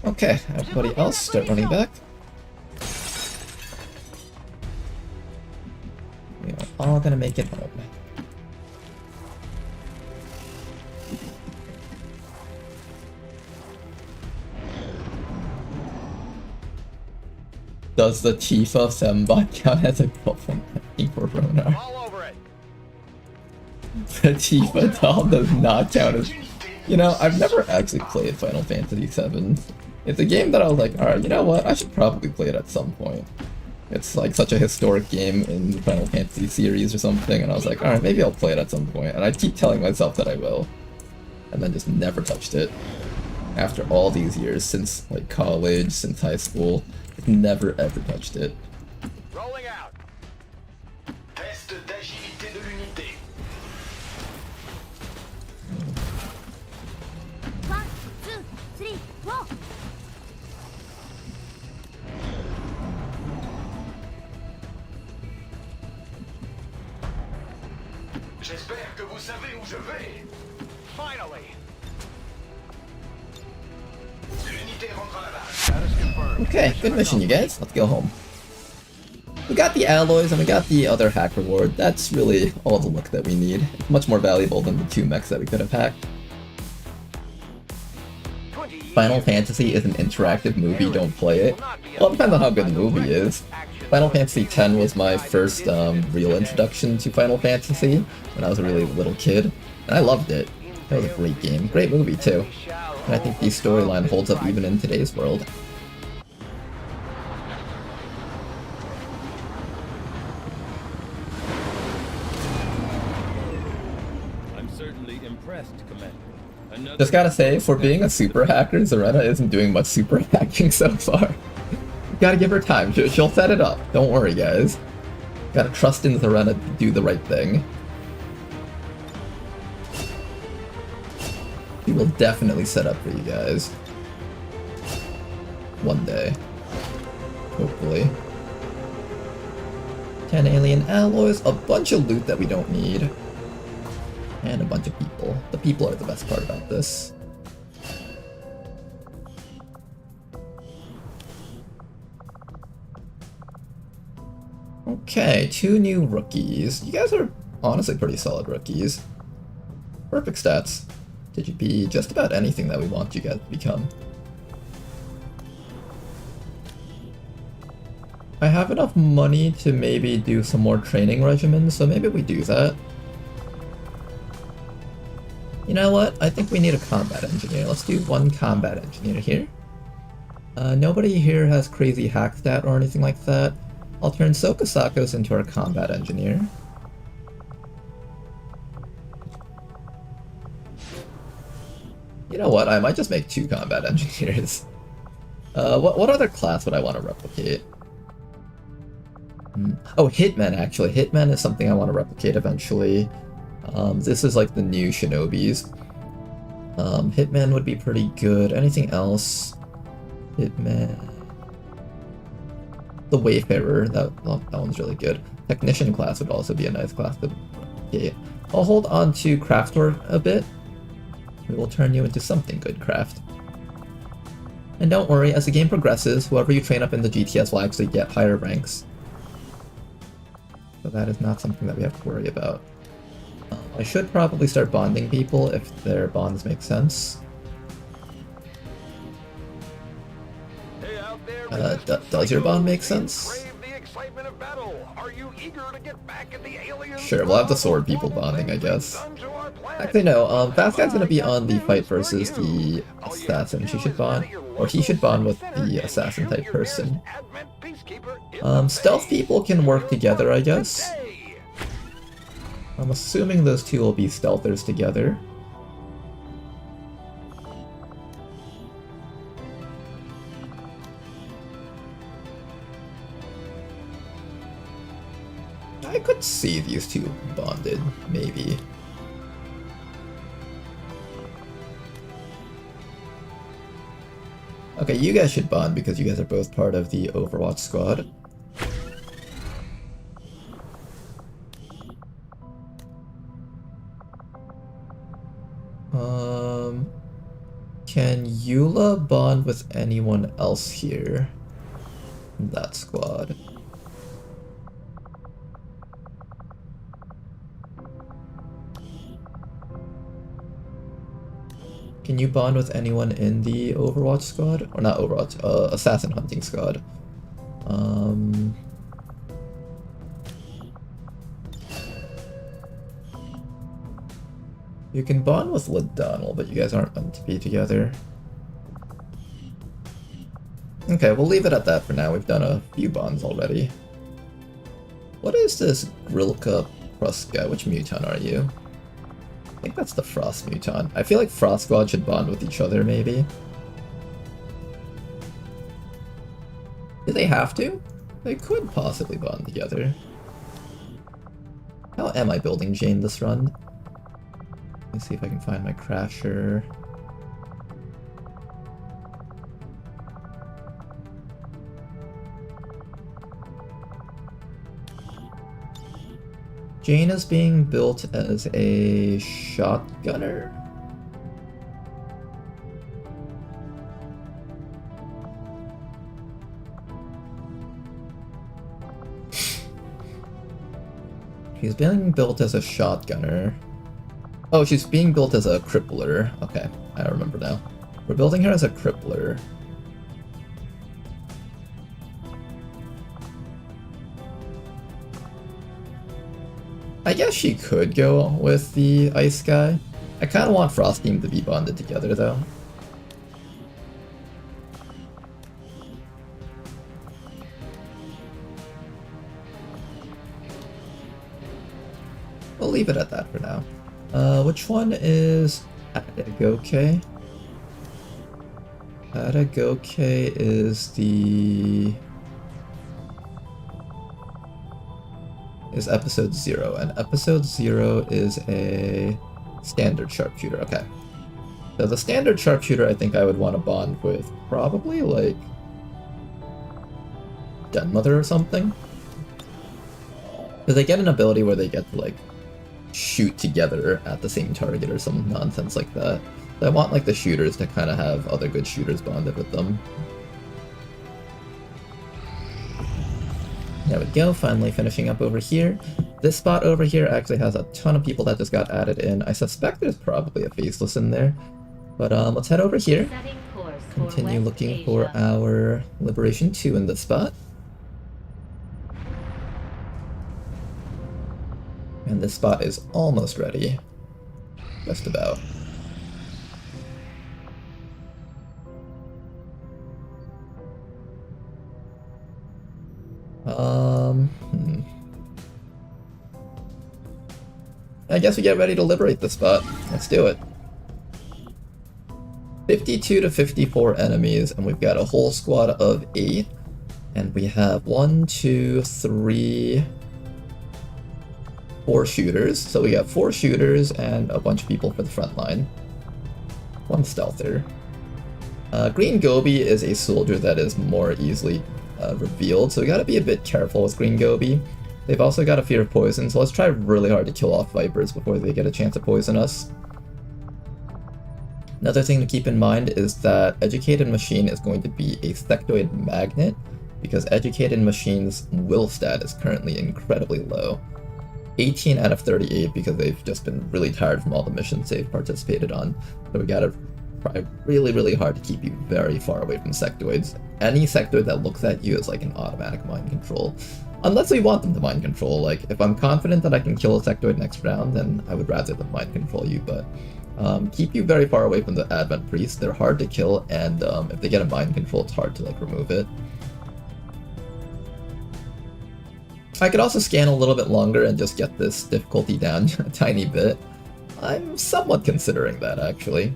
Okay, everybody else start running back. We are all gonna make it home. Does the Tifa Fembot count as a girlfriend for Ronar? All over it. The Tifa doll does not count as... You know, I've never actually played Final Fantasy VII. It's a game that I was like, alright, you know what, I should probably play it at some point. It's like such a historic game in the Final Fantasy series or something, and I was like, alright, maybe I'll play it at some point. And I keep telling myself that I will. And then just never touched it. After all these years, since like college, since high school, I've never ever touched it. Rolling out. Test d'agilité de l'unité. 1, 2, 3, 4. J'espère que vous savez où je vais. Finally. L'unité rentre à la base. Status confirmed. Okay, good mission, you guys. Let's go home. We got the alloys and we got the other hack reward. That's really all the look that we need. It's much more valuable than the 2 mechs that we could have hacked. Final Fantasy is an interactive movie, don't play it. Well, it depends on how good the movie is. Final Fantasy X was my first real introduction to Final Fantasy when I was a really little kid, and I loved it. It was a great game, great movie too. And I think the storyline holds up even in today's world. I'm certainly impressed, Commander. Another... Just gotta say, for being a super hacker, Zarena isn't doing much super hacking so far. Gotta give her time, she'll set it up. Don't worry, guys. Gotta trust in Zarena to do the right thing. He will definitely set up for you guys. One day. Hopefully. 10 alien alloys, a bunch of loot that we don't need. And a bunch of people. The people are the best part about this. Okay, 2 new rookies. You guys are honestly pretty solid rookies. Perfect stats. TGP, just about anything that we want you guys to become. I have enough money to maybe do some more training regimens, so maybe we do that. You know what? I think we need a combat engineer. Let's do 1 combat engineer here. Nobody here has crazy hack stat or anything like that. I'll turn Sokasakos into our combat engineer. You know what? I might just make 2 combat engineers. What other class would I want to replicate? Oh, Hitmen, actually. Hitmen is something I want to replicate eventually. This is like the new Shinobis. Hitman would be pretty good. Anything else? Hitman... the Wayfarer, that one's really good. Technician class would also be a nice class to get. I'll hold on to Crafter a bit. We will turn you into something good, Craft. And don't worry, as the game progresses, whoever you train up in the GTS will actually get higher ranks. So that is not something that we have to worry about. I should probably start bonding people if their bonds make sense. Does your bond make sense? Sure, we'll have the sword people bonding, I guess. Actually, no, Fast Guy's gonna be on the fight versus the assassin. She should bond, or he should bond with the assassin type person. Stealth people can work together, I guess. I'm assuming those two will be stealthers together. I could see these two bonded, maybe. Okay, you guys should bond because you guys are both part of the Overwatch squad. Can Eula bond with anyone else here in that squad? Can you bond with anyone in the Overwatch squad? Or not Overwatch, Assassin Hunting squad. You can bond with Ladonnell, but you guys aren't meant to be together. Okay, we'll leave it at that for now. We've done a few bonds already. What is this Grilka Pruska? Which mutant are you? I think that's the Frost mutant. I feel like Frost Squad should bond with each other, maybe. Do they have to? They could possibly bond together. How am I building Jane this run? Let me see if I can find my Crasher. Jane is being built as a shotgunner. She's being built as a shotgunner. Oh, she's being built as a crippler. Okay, I remember now. We're building her as a crippler. I guess she could go with the ice guy. I kind of want Frost Team to be bonded together, though. We'll leave it at that for now. Which one is Adagoke? Adagoke is the... is episode 0, and episode 0 is a standard sharpshooter. Okay. So the standard sharpshooter I think I would want to bond with probably like Denmother or something. Because they get an ability where they get to like shoot together at the same target or some nonsense like that. So I want like the shooters to kind of have other good shooters bonded with them. There we go, finally finishing up over here. This spot over here actually has a ton of people that just got added in. I suspect there's probably a faceless in there. But let's head over here. Continue looking for our Liberation 2 in this spot. And this spot is almost ready. Just about. I guess we get ready to liberate the spot. Let's do it. 52 to 54 enemies, and we've got a whole squad of 8. And we have 1, 2, 3, 4 shooters. So we got 4 shooters and a bunch of people for the front line. 1 stealther. Green Gobi is a soldier that is more easily revealed, so we gotta be a bit careful with Green Gobi. They've also got a fear of poison, so let's try really hard to kill off Vipers before they get a chance to poison us. Another thing to keep in mind is that Educated Machine is going to be a sectoid magnet, because Educated Machine's will stat is currently incredibly low. 18 out of 38 because they've just been really tired from all the missions they've participated on. So we gotta try really, really hard to keep you very far away from sectoids. Any sectoid that looks at you is like an automatic mind control. Unless we want them to mind control. Like, if I'm confident that I can kill a sectoid next round, then I would rather them mind control you, but keep you very far away from the Advent Priests. They're hard to kill, and if they get a mind control, it's hard to like remove it. I could also scan a little bit longer and just get this difficulty down a tiny bit. I'm somewhat considering that, actually.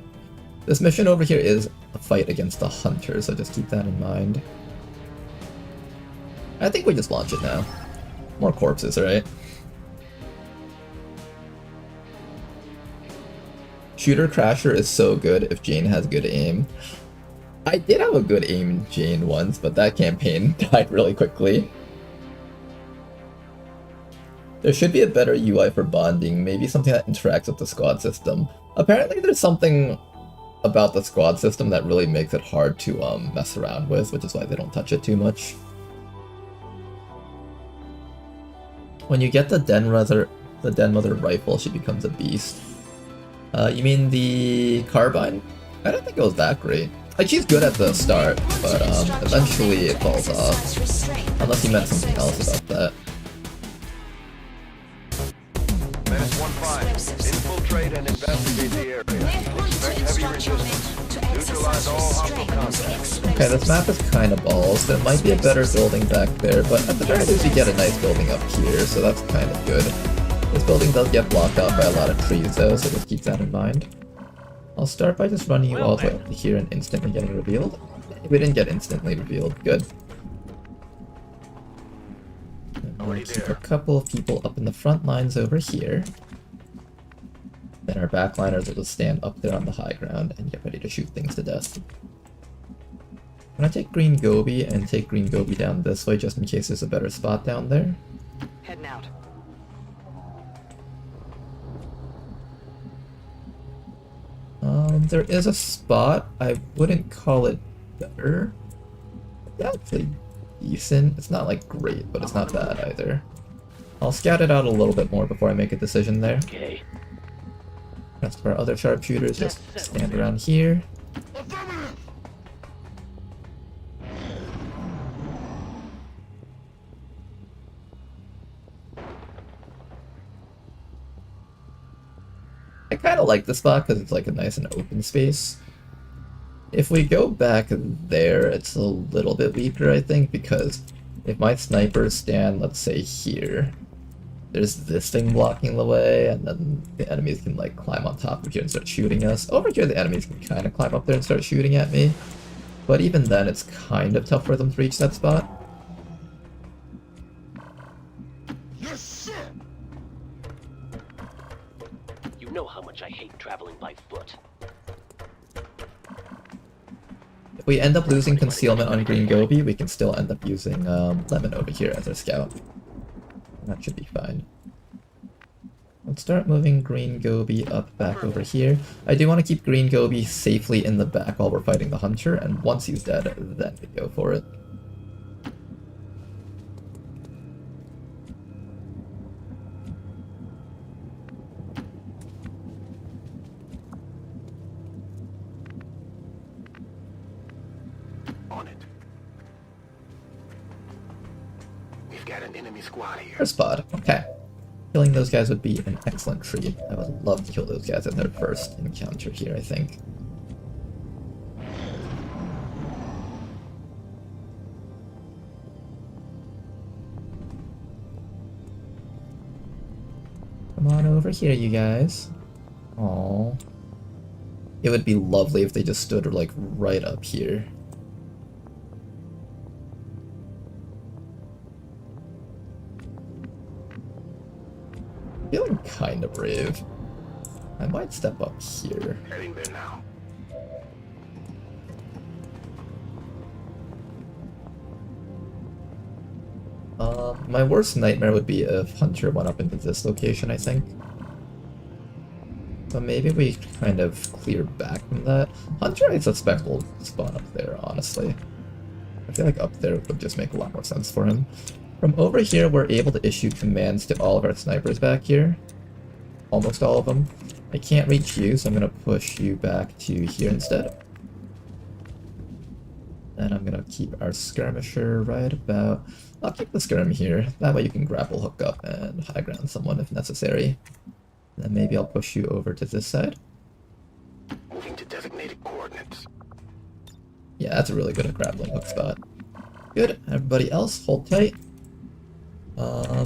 This mission over here is a fight against the Hunter, so just keep that in mind. I think we just launch it now. More corpses, right? Shooter Crasher is so good if Jane has good aim. I did have a good aim in Jane once, but that campaign died really quickly. There should be a better UI for bonding, maybe something that interacts with the squad system. Apparently there's something about the squad system that really makes it hard to mess around with, which is why they don't touch it too much. When you get the Den Mother rifle, she becomes a beast. You mean the carbine? I don't think it was that great. Like, she's good at the start, but eventually it falls off. Unless you meant something else about that. Menace 1-5. Infiltrate and investigate the area. Expect heavy resistance. Neutralize all hostile contacts. Okay, this map is kind of balls. There might be a better building back there, but at the very least we get a nice building up here, so that's kind of good. This building does get blocked out by a lot of trees though, so just keep that in mind. I'll start by just running you all the way up to here and instantly getting revealed. We didn't get instantly revealed. Good. We'll keep a couple of people up in the front lines over here. Then our backliners will just stand up there on the high ground and get ready to shoot things to death. I'm gonna take Green Gobi and take Green Gobi down this way just in case there's a better spot down there. Heading out. There is a spot. I wouldn't call it better. It's actually decent. It's not like great, but it's not bad either. I'll scout it out a little bit more before I make a decision there. Okay. Rest of our other sharpshooters just stand around here. I kind of like this spot because it's like a nice and open space. If we go back there, it's a little bit weaker, I think, because if my snipers stand, let's say here, there's this thing blocking the way, and then the enemies can like climb on top of here and start shooting us. Over here, the enemies can kind of climb up there and start shooting at me, but even then, it's kind of tough for them to reach that spot. Yes, sir. You know how much I hate traveling by foot. If we end up losing concealment on Green Gobi, we can still end up using Lemon over here as our scout. That should be fine. Let's start moving Green Gobi up back over here. I do want to keep Green Gobi safely in the back while we're fighting the Hunter, and once he's dead, then we go for it. On it. We've got an enemy squad here. First spot. Okay. Killing those guys would be an excellent treat. I would love to kill those guys in their first encounter here, I think. Come on over here, you guys. Aww. It would be lovely if they just stood like right up here. Feeling kind of brave. I might step up here. Heading there now. My worst nightmare would be if Hunter went up into this location, I think. So maybe we kind of clear back from that. Hunter, I suspect, will spawn up there, honestly. I feel like up there would just make a lot more sense for him. From over here, we're able to issue commands to all of our snipers back here. Almost all of them. I can't reach you, so I'm going to push you back to here instead. And I'm going to keep our skirmisher right about... I'll keep the skirm here. That way you can grapple hook up and high ground someone if necessary. And then maybe I'll push you over to this side. Moving to designated coordinates. Yeah, that's a really good grappling hook spot. Good. Everybody else, hold tight.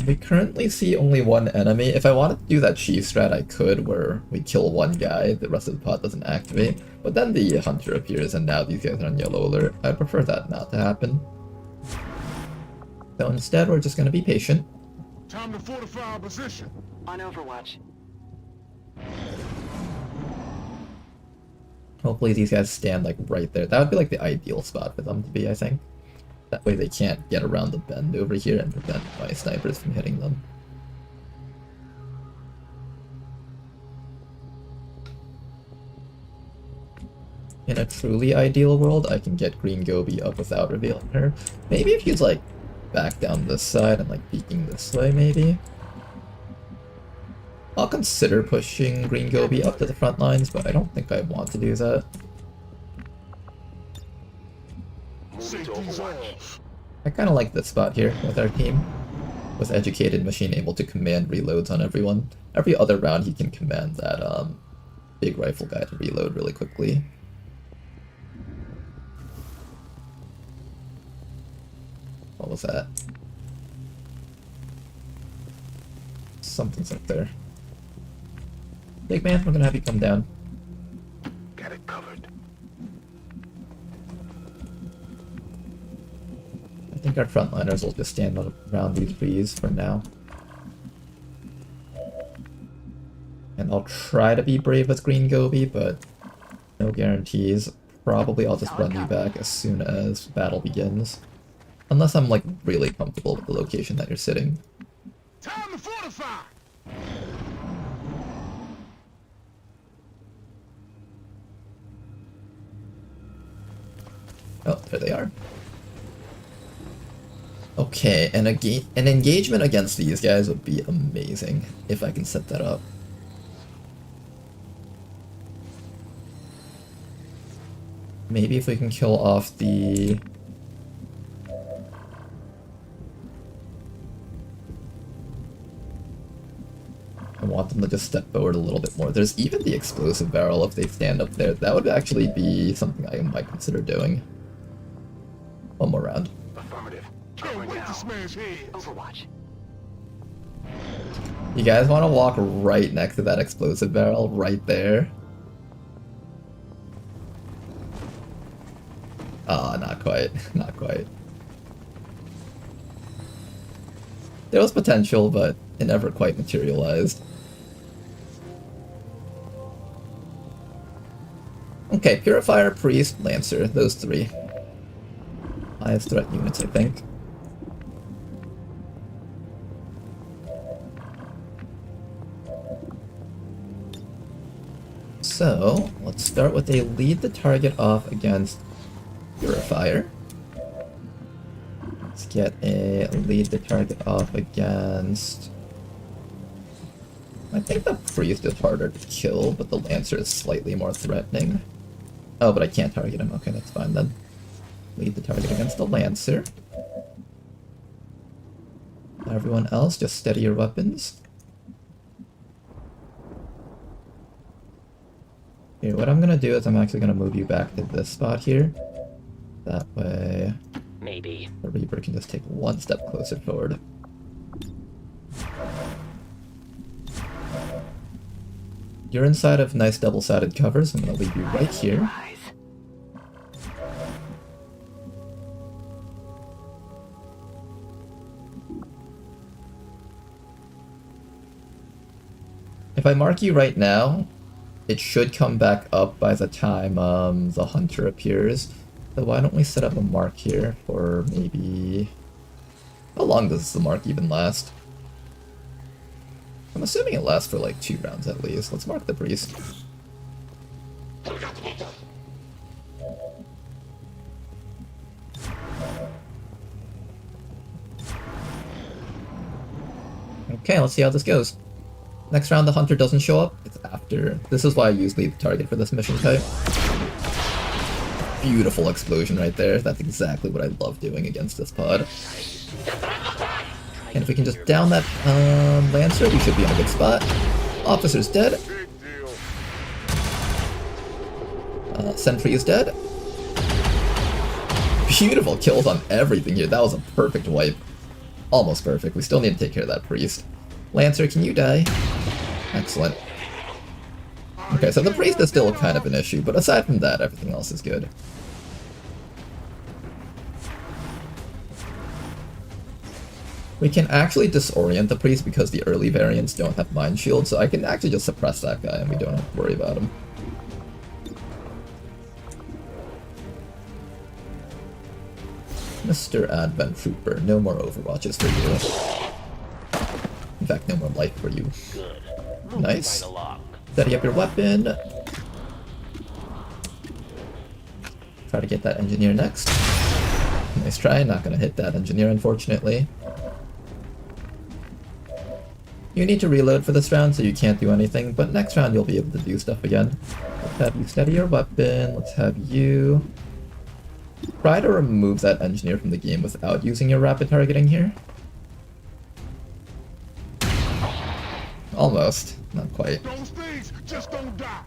We currently see only one enemy. If I wanted to do that chief strat, I could, where we kill one guy, the rest of the pod doesn't activate. But then the hunter appears, and now these guys are on yellow alert. I prefer that not to happen. So instead, we're just going to be patient. Time to fortify our position. On Overwatch. Hopefully these guys stand like right there. That would be like the ideal spot for them to be, I think. That way they can't get around the bend over here and prevent my snipers from hitting them. In a truly ideal world, I can get Green Gobi up without revealing her. Maybe if he's like back down this side and like peeking this way, maybe. I'll consider pushing Green Gobi up to the front lines, but I don't think I want to do that. I kind of like this spot here with our team. With Educated Machine able to command reloads on everyone. Every other round he can command that big rifle guy to reload really quickly. What was that? Something's up there. Big man, we're gonna have you come down. Got it covered. I think our frontliners will just stand around these trees for now. And I'll try to be brave with Green Gobi, but no guarantees. Probably I'll just run you back as soon as battle begins. Unless I'm like really comfortable with the location that you're sitting. Time to fortify! Oh, there they are. Okay, and an engagement against these guys would be amazing if I can set that up. Maybe if we can kill off the... I want them to just step forward a little bit more. There's even the explosive barrel if they stand up there. That would actually be something I might consider doing. One more round. Affirmative. Can't wait to smash heads. Overwatch. You guys want to walk right next to that explosive barrel? Right there? Ah, not quite. Not quite. There was potential, but it never quite materialized. Okay, Purifier, Priest, Lancer, those three. Highest threat units, I think. So, let's start with a lead the target off against Purifier. Let's get a lead the target off against... I think the Priest is harder to kill, but the Lancer is slightly more threatening. Oh, but I can't target him. Okay, that's fine then. Lead the target against the Lancer. Everyone else, just steady your weapons. Okay, what I'm gonna do is I'm actually gonna move you back to this spot here. That way... Maybe. The Reaper can just take one step closer forward. You're inside of nice double-sided cover, so I'm gonna leave you right here. If I mark you right now, it should come back up by the time the hunter appears. So why don't we set up a mark here for maybe a long does the mark even last? I'm assuming it lasts for like 2 rounds at least. Let's mark the priest. Okay, let's see how this goes. Next round the hunter doesn't show up, it's after. This is why I use lead target for this mission type. Beautiful explosion right there. That's exactly what I love doing against this pod. And if we can just down that Lancer, we should be in a good spot. Officer's dead. Sentry is dead. Beautiful kills on everything here. That was a perfect wipe. Almost perfect. We still need to take care of that priest. Lancer, can you die? Excellent. Okay, so the priest is still kind of an issue, but aside from that, everything else is good. We can actually disorient the priest because the early variants don't have mind shield, so I can actually just suppress that guy and we don't have to worry about him. Mr. Advent Trooper, no more Overwatches for you. In fact, no more life for you. Nice. Setting up your weapon. Try to get that engineer next. Nice try, not gonna hit that engineer unfortunately. You need to reload for this round so you can't do anything, but next round you'll be able to do stuff again. Let's have you steady your weapon, let's have you... Try to remove that engineer from the game without using your rapid targeting here. Almost. Not quite. Those things just don't die.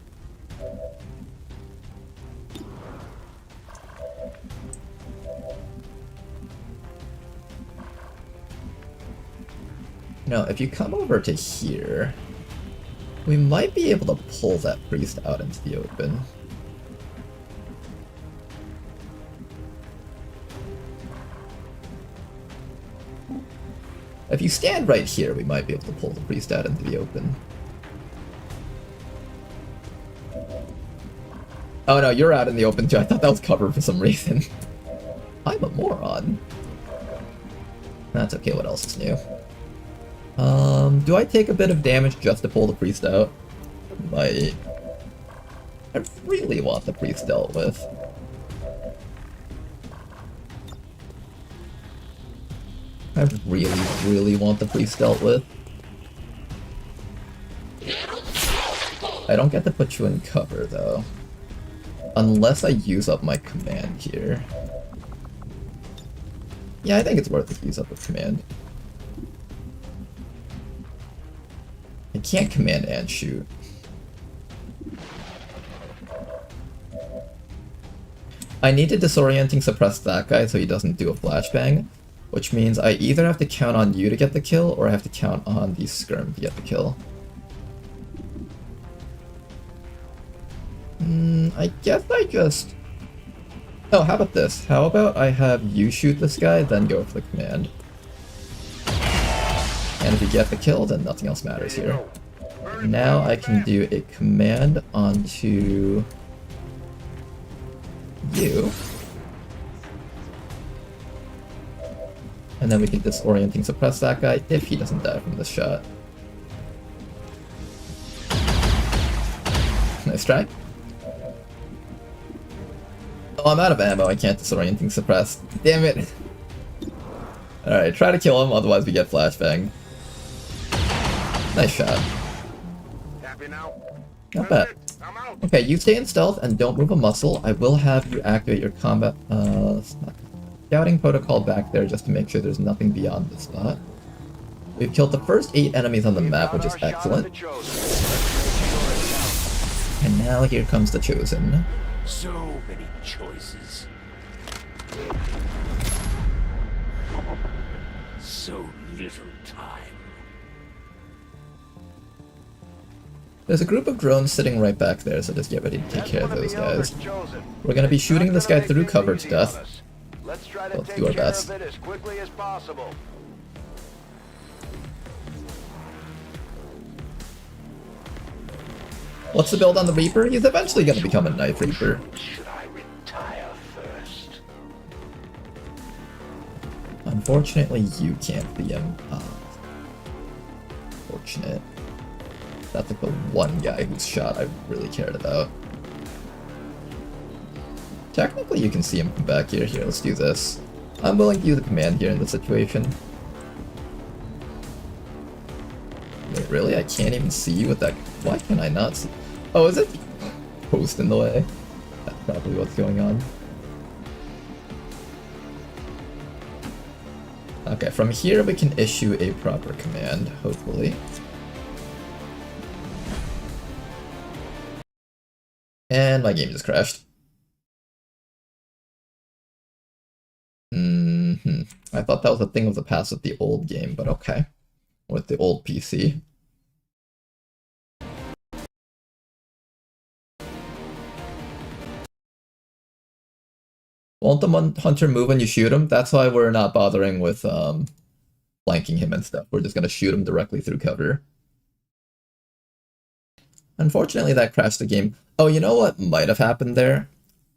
Now, if you come over to here, we might be able to pull that priest out into the open. If you stand right here, we might be able to pull the priest out into the open. Oh no, you're out in the open too. I thought that was cover for some reason. I'm a moron. That's okay, what else is new? Do I take a bit of damage just to pull the priest out? I really want the priest dealt with. I really want the priest dealt with. I don't get to put you in cover, though. Unless I use up my command here. Yeah, I think it's worth it to use up a command. I can't command and shoot. I need to disorienting suppress that guy so he doesn't do a flashbang. Which means I either have to count on you to get the kill, or I have to count on the skirm to get the kill. I guess I just... Oh, how about this? How about I have you shoot this guy, then go for the command. And if you get the kill, then nothing else matters here. Now I can do a command onto... you. And then we can disorienting suppress that guy if he doesn't die from this shot. Nice try. Oh, I'm out of ammo. I can't disorienting suppress. Damn it. Alright, try to kill him, otherwise we get flashbang. Nice shot. Not bad. Okay, you stay in stealth and don't move a muscle. I will have you activate your combat... scouting protocol back there just to make sure there's nothing beyond this spot. We've killed the first 8 enemies on the map, which is excellent. And now here comes the Chosen. So many choices. So little time. There's a group of drones sitting right back there, so just get ready to take care of those guys. We're gonna be shooting this guy through cover to death. Let's try to do our best. Of it as quickly as possible. What's the build on the Reaper? He's eventually gonna become a Knife Reaper. Should I retire first? Unfortunately, you can't see him. Fortunate. That's like the one guy whose shot I really cared about. Technically, you can see him from back here. Here, let's do this. I'm willing to use a command here in this situation. Wait, really? I can't even see you with that. Why can I not see? Oh, is it post in the way? That's probably what's going on. Okay, from here we can issue a proper command, hopefully. And my game just crashed. I thought that was a thing of the past with the old game, but okay. With the old PC. Won't the hunter move when you shoot him? That's why we're not bothering with flanking him and stuff. We're just gonna shoot him directly through cover. Unfortunately, that crashed the game. Oh, you know what might have happened there?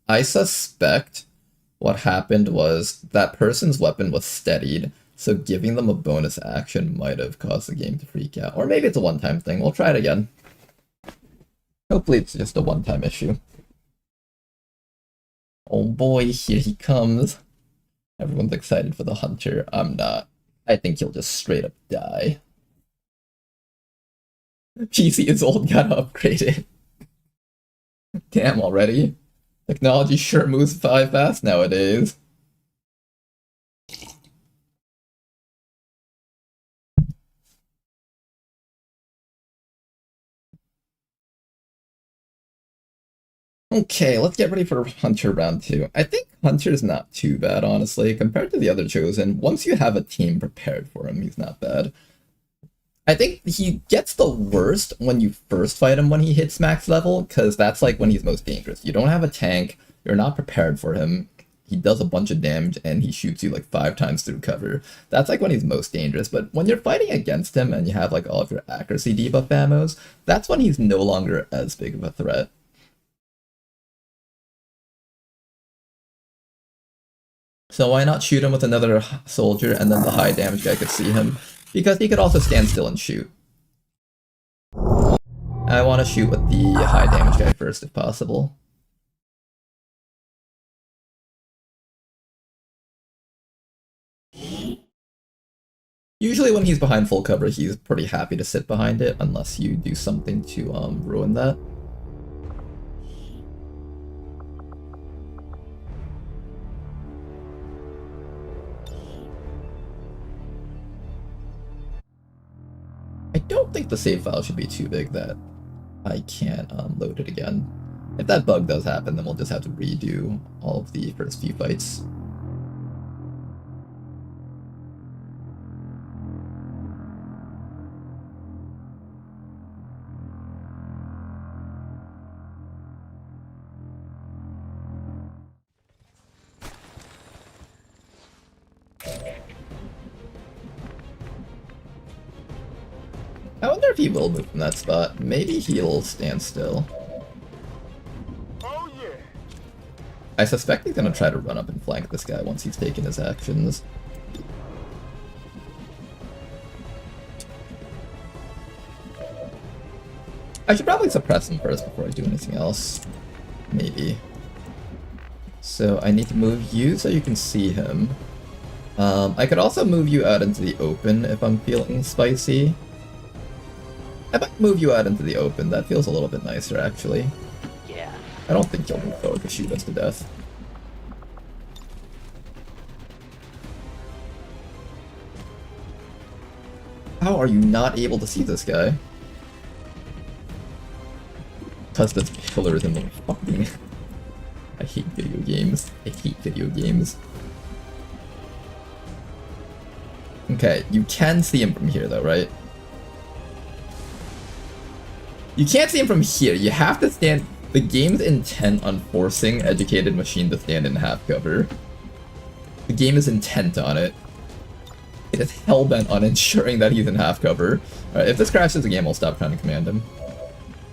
I suspect what happened was that person's weapon was steadied, so giving them a bonus action might have caused the game to freak out. Or maybe it's a one-time thing. We'll try it again. Hopefully it's just a one-time issue. Oh boy, here he comes. Everyone's excited for the hunter. I'm not. I think he'll just straight up die. PC is old, gotta upgrade it. Damn, already? Technology sure moves fast nowadays. Okay, let's get ready for Hunter round 2. I think Hunter's not too bad, honestly, compared to the other Chosen. Once you have a team prepared for him, he's not bad. I think he gets the worst when you first fight him when he hits max level, because that's like when he's most dangerous. You don't have a tank, you're not prepared for him, he does a bunch of damage, and he shoots you like 5 times through cover. That's like when he's most dangerous, but when you're fighting against him and you have like all of your accuracy debuff ammos, that's when he's no longer as big of a threat. So why not shoot him with another soldier and then the high damage guy could see him? Because he could also stand still and shoot. I want to shoot with the high damage guy first if possible. Usually when he's behind full cover, he's pretty happy to sit behind it unless you do something to ruin that. I don't think the save file should be too big that I can't load it again. If that bug does happen, then we'll just have to redo all of the first few fights. I wonder if he will move from that spot. Maybe he'll stand still. Oh yeah. I suspect he's gonna try to run up and flank this guy once he's taken his actions. I should probably suppress him first before I do anything else. Maybe. So I need to move you so you can see him. I could also move you out into the open if I'm feeling spicy. I might move you out into the open. That feels a little bit nicer, actually. Yeah. I don't think you'll move forward to shoot us to death. How are you not able to see this guy? Because this pillar is in the fucking... I hate video games. I hate video games. Okay, you can see him from here though, right? You can't see him from here. You have to stand... The game's intent on forcing Educated Machine to stand in half cover. The game is intent on it. It is hellbent on ensuring that he's in half cover. Alright, if this crashes the game, I'll stop trying to command him.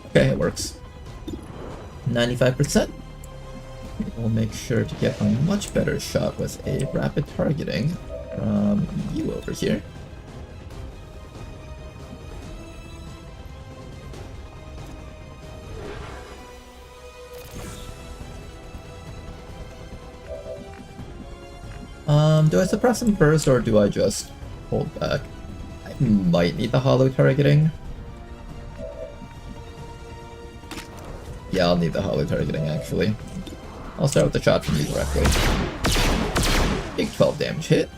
Okay, it works. 95%. We'll make sure to get a much better shot with a rapid targeting. You over here. Do I suppress him first, or do I just hold back? I might need the hollow targeting. Yeah, I'll need the hollow targeting, actually. I'll start with the shot from you directly. Big 12 damage hit.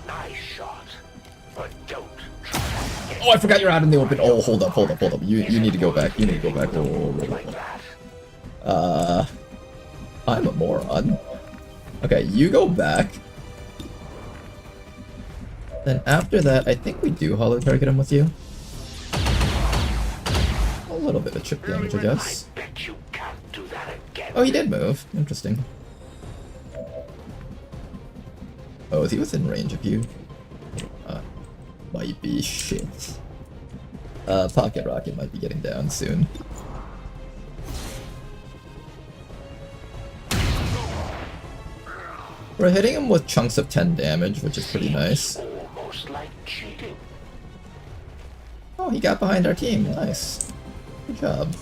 Nice shot, but don't try to get Oh, I forgot you're out in the open. Oh, hold up. You need to go back. You need to go back. like that. I'm a moron. Okay, you go back. Then after that, I think we do hollow target him with you. A little bit of chip damage, I guess. I bet you can't do that again. Oh, he did move. Interesting. Oh, is he within range of you? Might be. Shit. Pocket Rocket might be getting down soon. We're hitting him with chunks of 10 damage, which is pretty nice. Almost like cheating. Oh, he got behind our team. Nice. Good job.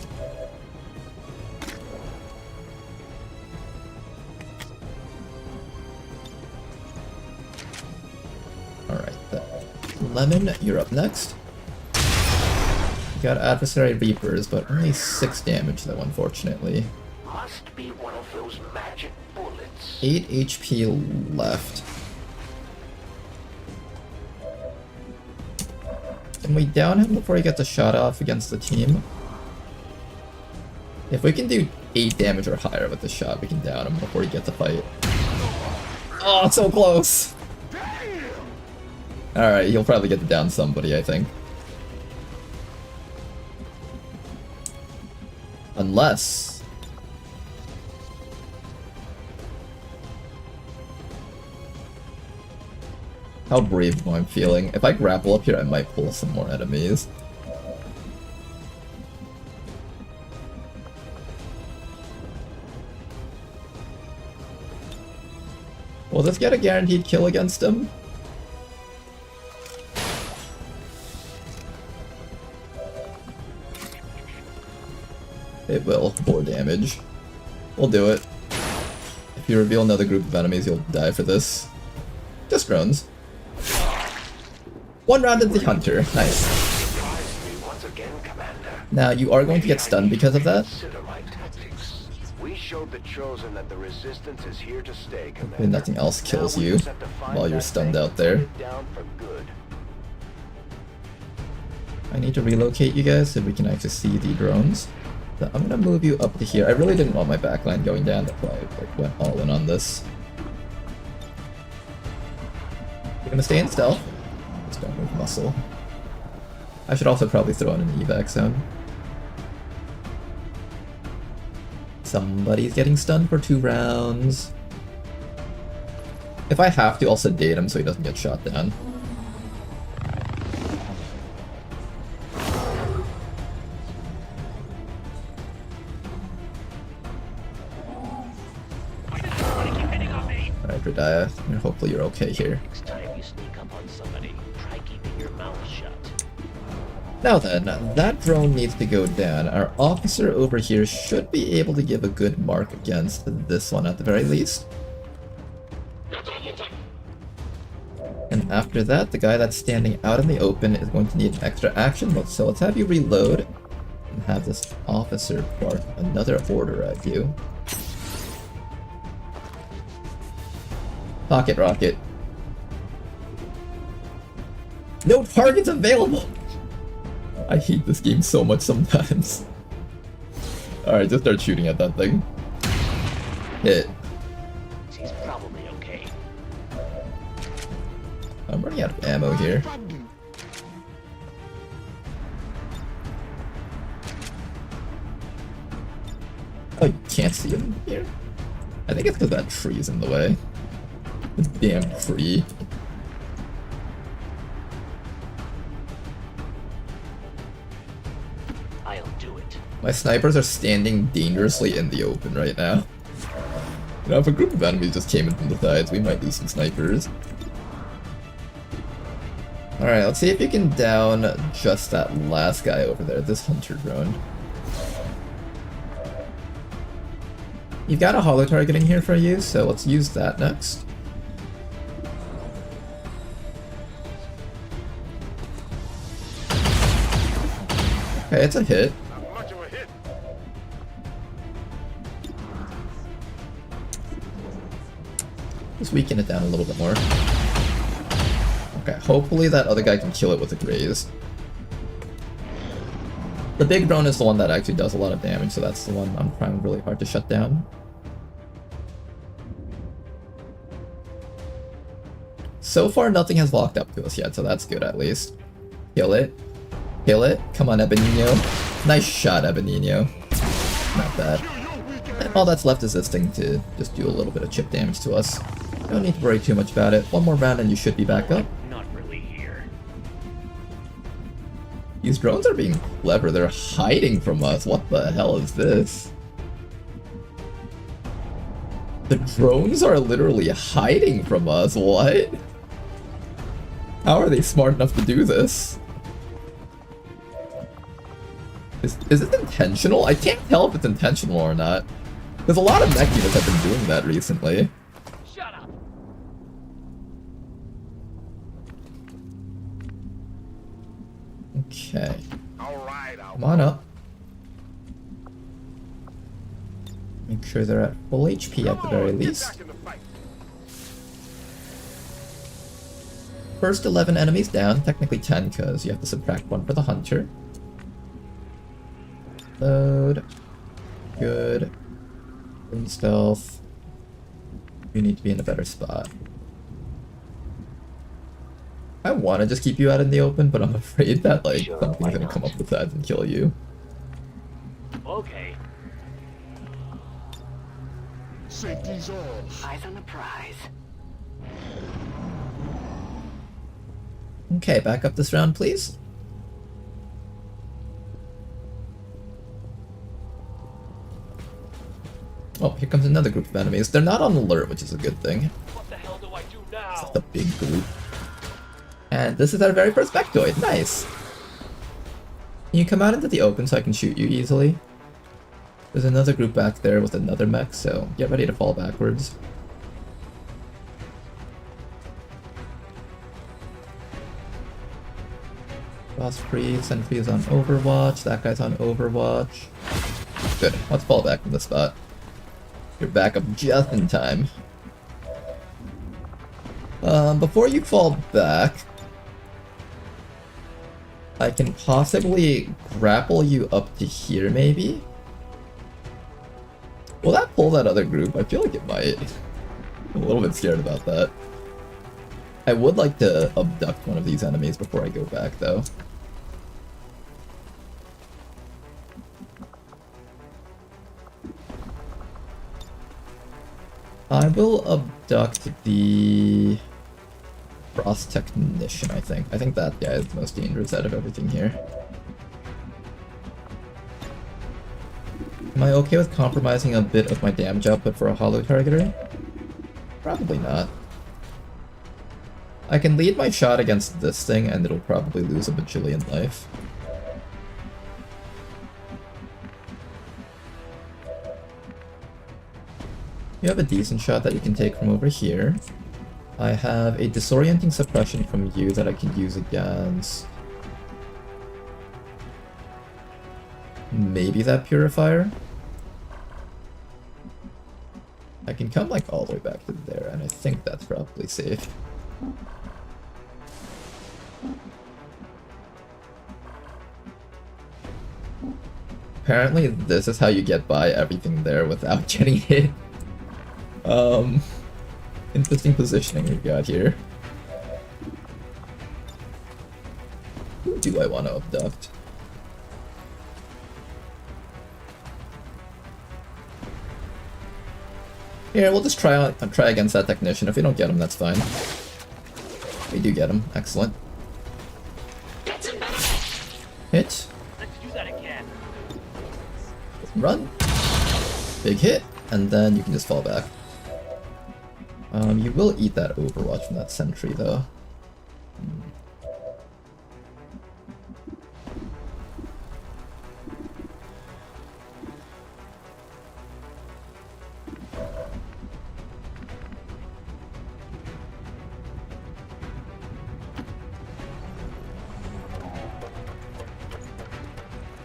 Alright, Lemon, you're up next. You got Adversary Reapers, but only 6 damage though, unfortunately. Must be one of those magic bullets. 8 HP left. Can we down him before he gets a shot off against the team? If we can do 8 damage or higher with the shot, we can down him before he gets a fight. Oh, it's so close! Alright, he'll probably get to down somebody, I think. Unless... How brave am I feeling? If I grapple up here, I might pull some more enemies. Will this get a guaranteed kill against him? It will. 4 damage. We'll do it. If you reveal another group of enemies, you'll die for this. Just drones. 1 round of the hunter. Nice. Now, you are going to get stunned because of that. We showed the chosen that the resistance is here to stay, Hopefully nothing else kills you while you're stunned out there. I need to relocate you guys so we can actually see the drones. So I'm gonna move you up to here. I really didn't want my backline going down, that's why I went all in on this. You're gonna stay in stealth. Just don't move muscle. I should also probably throw in an evac zone. Somebody's getting stunned for 2 rounds. If I have to, I'll sedate him so he doesn't get shot down. Alright, Radiah, hopefully you're okay here. Next time you sneak up on somebody, try keeping your mouth shut. Now then, that drone needs to go down. Our officer over here should be able to give a good mark against this one at the very least. And after that, the guy that's standing out in the open is going to need an extra action, so let's have you reload and have this officer bark another order at you. Pocket rocket. No targets available! I hate this game so much sometimes. Alright, just start shooting at that thing. Hit. He's probably okay. I'm running out of ammo here. Oh, you can't see him here? I think it's because that tree's in the way. The damn tree. I'll do it. My snipers are standing dangerously in the open right now. You know, if a group of enemies just came in from the sides, we might lose some snipers. Alright, let's see if you can down just that last guy over there, this hunter drone. You've got a holo targeting here for you, so let's use that next. Okay, it's a hit. Not much of a hit. Just weaken it down a little bit more. Okay, hopefully that other guy can kill it with a graze. The big drone is the one that actually does a lot of damage, so that's the one I'm trying really hard to shut down. So far, nothing has locked up to us yet, so that's good at least. Kill it. Kill it. Come on, Ebenino. Nice shot, Ebenino. Not bad. And all that's left is this thing to just do a little bit of chip damage to us. Don't need to worry too much about it. One more round and you should be back up. Not really here. These drones are being clever. They're hiding from us. What the hell is this? The drones are literally hiding from us. What? How are they smart enough to do this? Is it intentional? I can't tell if it's intentional or not. Because a lot of mech units have been doing that recently. Shut up. Okay. All right, Come on up. Make sure they're at full HP at the very least. First 11 enemies down, technically 10 because you have to subtract 1 for the hunter. Load. Good. In stealth. You need to be in a better spot. I want to just keep you out in the open, but I'm afraid that like something's gonna come up the sides and kill you. Okay. Safety's off. Eyes on the prize. Okay, back up this round, please. Oh, here comes another group of enemies. They're not on alert, which is a good thing. What the hell do I do now? It's a big group. And this is our very first Vectoid. Nice. Can you come out into the open so I can shoot you easily? There's another group back there with another mech, so get ready to fall backwards. Boss free, Sentry is on Overwatch, that guy's on Overwatch. Good, let's fall back from the spot. You're back up just in time. Before you fall back, I can possibly grapple you up to here, maybe? Will that pull that other group? I feel like it might. I'm a little bit scared about that. I would like to abduct one of these enemies before I go back, though. I will abduct the Frost Technician, I think. I think that guy is the most dangerous out of everything here. Am I okay with compromising a bit of my damage output for a holo targeter? Probably not. I can lead my shot against this thing and it'll probably lose a bajillion life. You have a decent shot that you can take from over here. I have a disorienting suppression from you that I can use against... maybe that purifier? I can come like all the way back to there, and I think that's probably safe. Apparently this is how you get by everything there without getting hit. Interesting positioning we've got here. Who do I want to abduct? Here, we'll just try against that technician. If we don't get him, that's fine. We do get him. Excellent. Hit. Let's do that again. Run. Big hit. And then you can just fall back. You will eat that Overwatch from that sentry, though.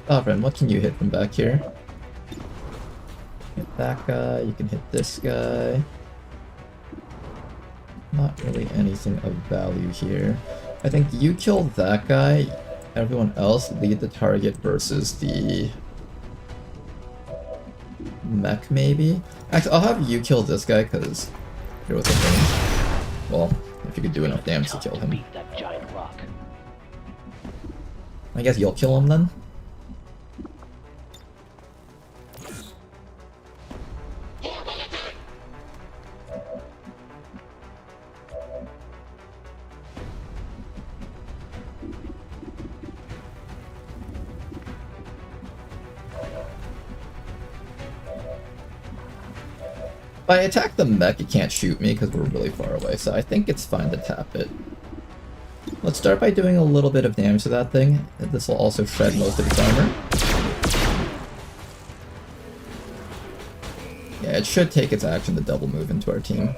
Sovereign, what can you hit from back here? Hit that guy, you can hit this guy. Not really anything of value here. I think you kill that guy, everyone else lead the target versus the mech, maybe? Actually, I'll have you kill this guy, because you're with the thing. Well, if you could do enough damage to kill him. I guess you'll kill him then? If I attack the mech, it can't shoot me because we're really far away, so I think it's fine to tap it. Let's start by doing a little bit of damage to that thing. This will also shred most of its armor. Yeah, it should take its action to double move into our team.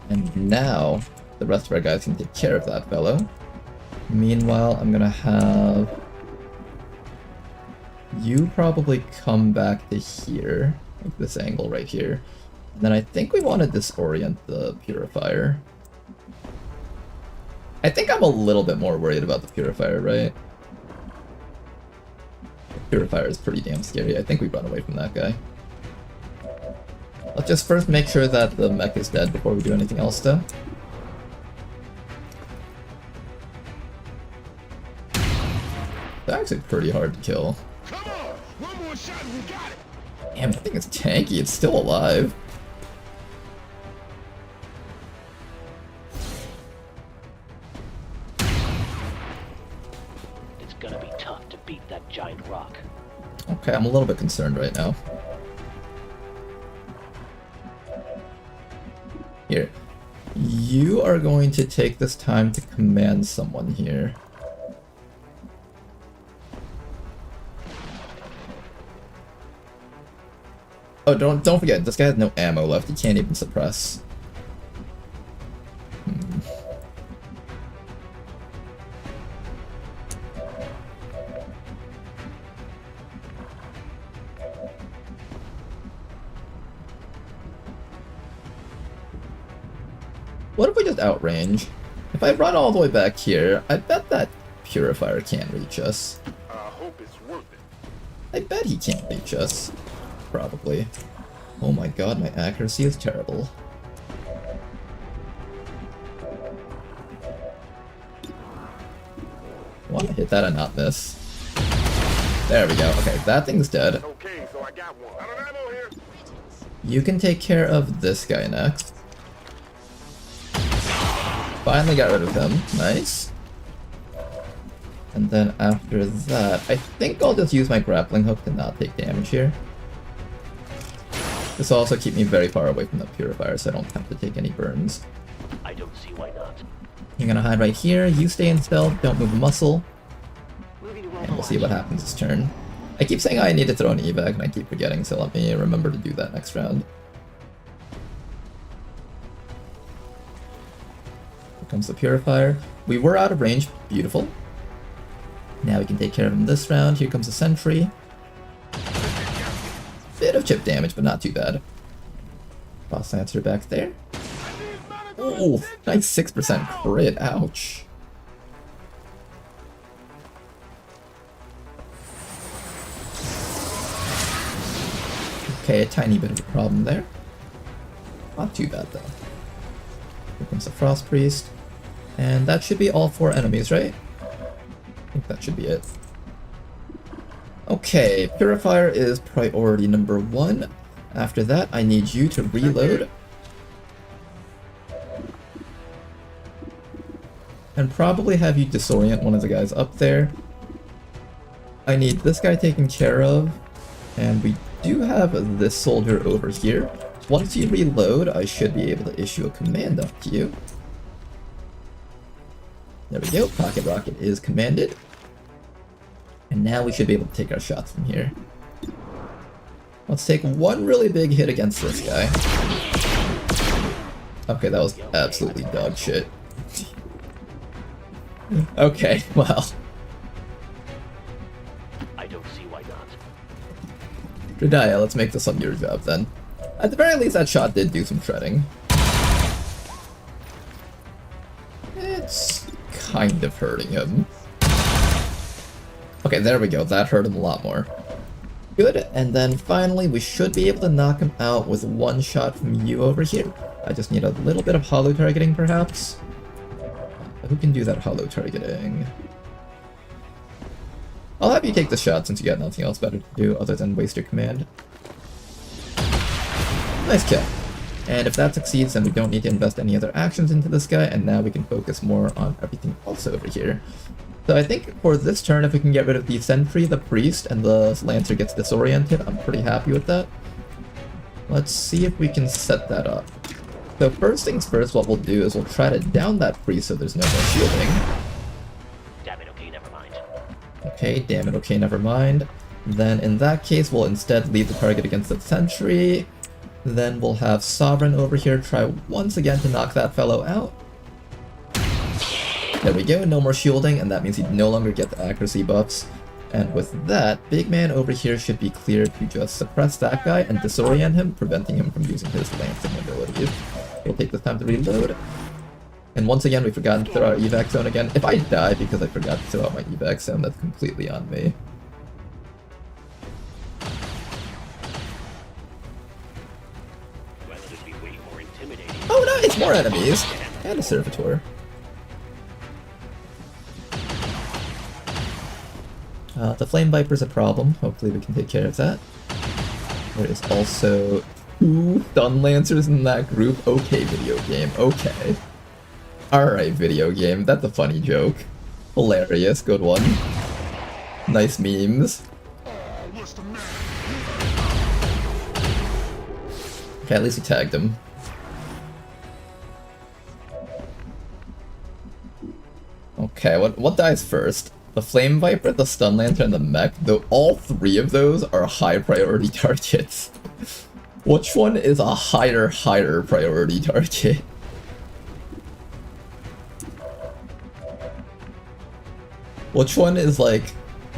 And now, the rest of our guys can take care of that fellow. Meanwhile, I'm gonna have you probably come back to here, like this angle right here. And then I think we want to disorient the Purifier. I think I'm a little bit more worried about the Purifier, right? The Purifier is pretty damn scary. I think we run away from that guy. Let's just first make sure that the mech is dead before we do anything else, though. They're actually pretty hard to kill. Come on, one more shot and we got it. Damn, that thing is tanky. It's still alive. It's gonna be tough to beat that giant rock. Okay, I'm a little bit concerned right now. Here. You are going to take this time to command someone here. Oh, don't forget, this guy has no ammo left. He can't even suppress. What if we just outrange? If I run all the way back here, I bet that Purifier can't reach us. I hope it's worth it. I bet he can't reach us. Probably. Oh my god, my accuracy is terrible. I want to hit that and not miss. There we go. Okay, that thing's dead. Okay, so I got one. Out of ammo here. You can take care of this guy next. Finally got rid of him. Nice. And then after that, I think I'll just use my grappling hook to not take damage here. This will also keep me very far away from the Purifier so I don't have to take any burns. I don't see why not. You're gonna hide right here, you stay in stealth, don't move a muscle. And we'll see what happens this turn. I keep saying I need to throw an evac and I keep forgetting, so let me remember to do that next round. Here comes the Purifier. We were out of range, beautiful. Now we can take care of him this round. Here comes the Sentry. Bit of chip damage, but not too bad. Boss Lancer back there. Oh, nice 6% crit, ouch. Okay, a tiny bit of a problem there. Not too bad though. Here comes the Frost Priest. And that should be all 4 enemies, right? I think that should be it. Okay, Purifier is priority number 1. After that, I need you to reload. And probably have you disorient one of the guys up there. I need this guy taken care of. And we do have this soldier over here. once you reload, I should be able to issue a command up to you. There we go, Pocket Rocket is commanded. And now we should be able to take our shots from here. Let's take one really big hit against this guy. Okay, that was absolutely dog shit. Okay, well. I don't see why not. Dredaya, let's make this on your job then. At the very least, that shot did do some shredding. It's kind of hurting him. Okay, there we go. That hurt him a lot more. Good, and then finally we should be able to knock him out with one shot from you over here. I just need a little bit of hollow targeting, perhaps. Who can do that hollow targeting? I'll have you take the shot since you got nothing else better to do other than waste your command. Nice kill. And if that succeeds, then we don't need to invest any other actions into this guy, and now we can focus more on everything else over here. So I think for this turn, if we can get rid of the Sentry, the Priest, and the Lancer gets disoriented, I'm pretty happy with that. Let's see if we can set that up. So first things first, what we'll do is we'll try to down that Priest so there's no more shielding. Damn it, okay, never mind. Okay, damn it, okay, never mind. Then in that case, we'll instead leave the target against the Sentry. Then we'll have Sovereign over here try once again to knock that fellow out. There we go, no more shielding, and that means he no longer get the accuracy buffs. And with that, Big Man over here should be cleared to just suppress that guy and disorient him, preventing him from using his lancing abilities. We'll take this time to reload. And once again, we forgot to throw our evac zone again. If I die because I forgot to throw out my evac zone, that's completely on me. Oh nice, more enemies! And a Servitor. The Flame Viper's a problem. Hopefully we can take care of that. There is also 2 Stun Lancers in that group. Okay, video game. Okay. Alright, video game. That's a funny joke. Hilarious. Good one. Nice memes. Okay, at least he tagged him. Okay, what dies first? The Flame Viper, the Stun Lantern, and the Mech, though all 3 of those are high priority targets. Which one is a higher priority target? Which one is like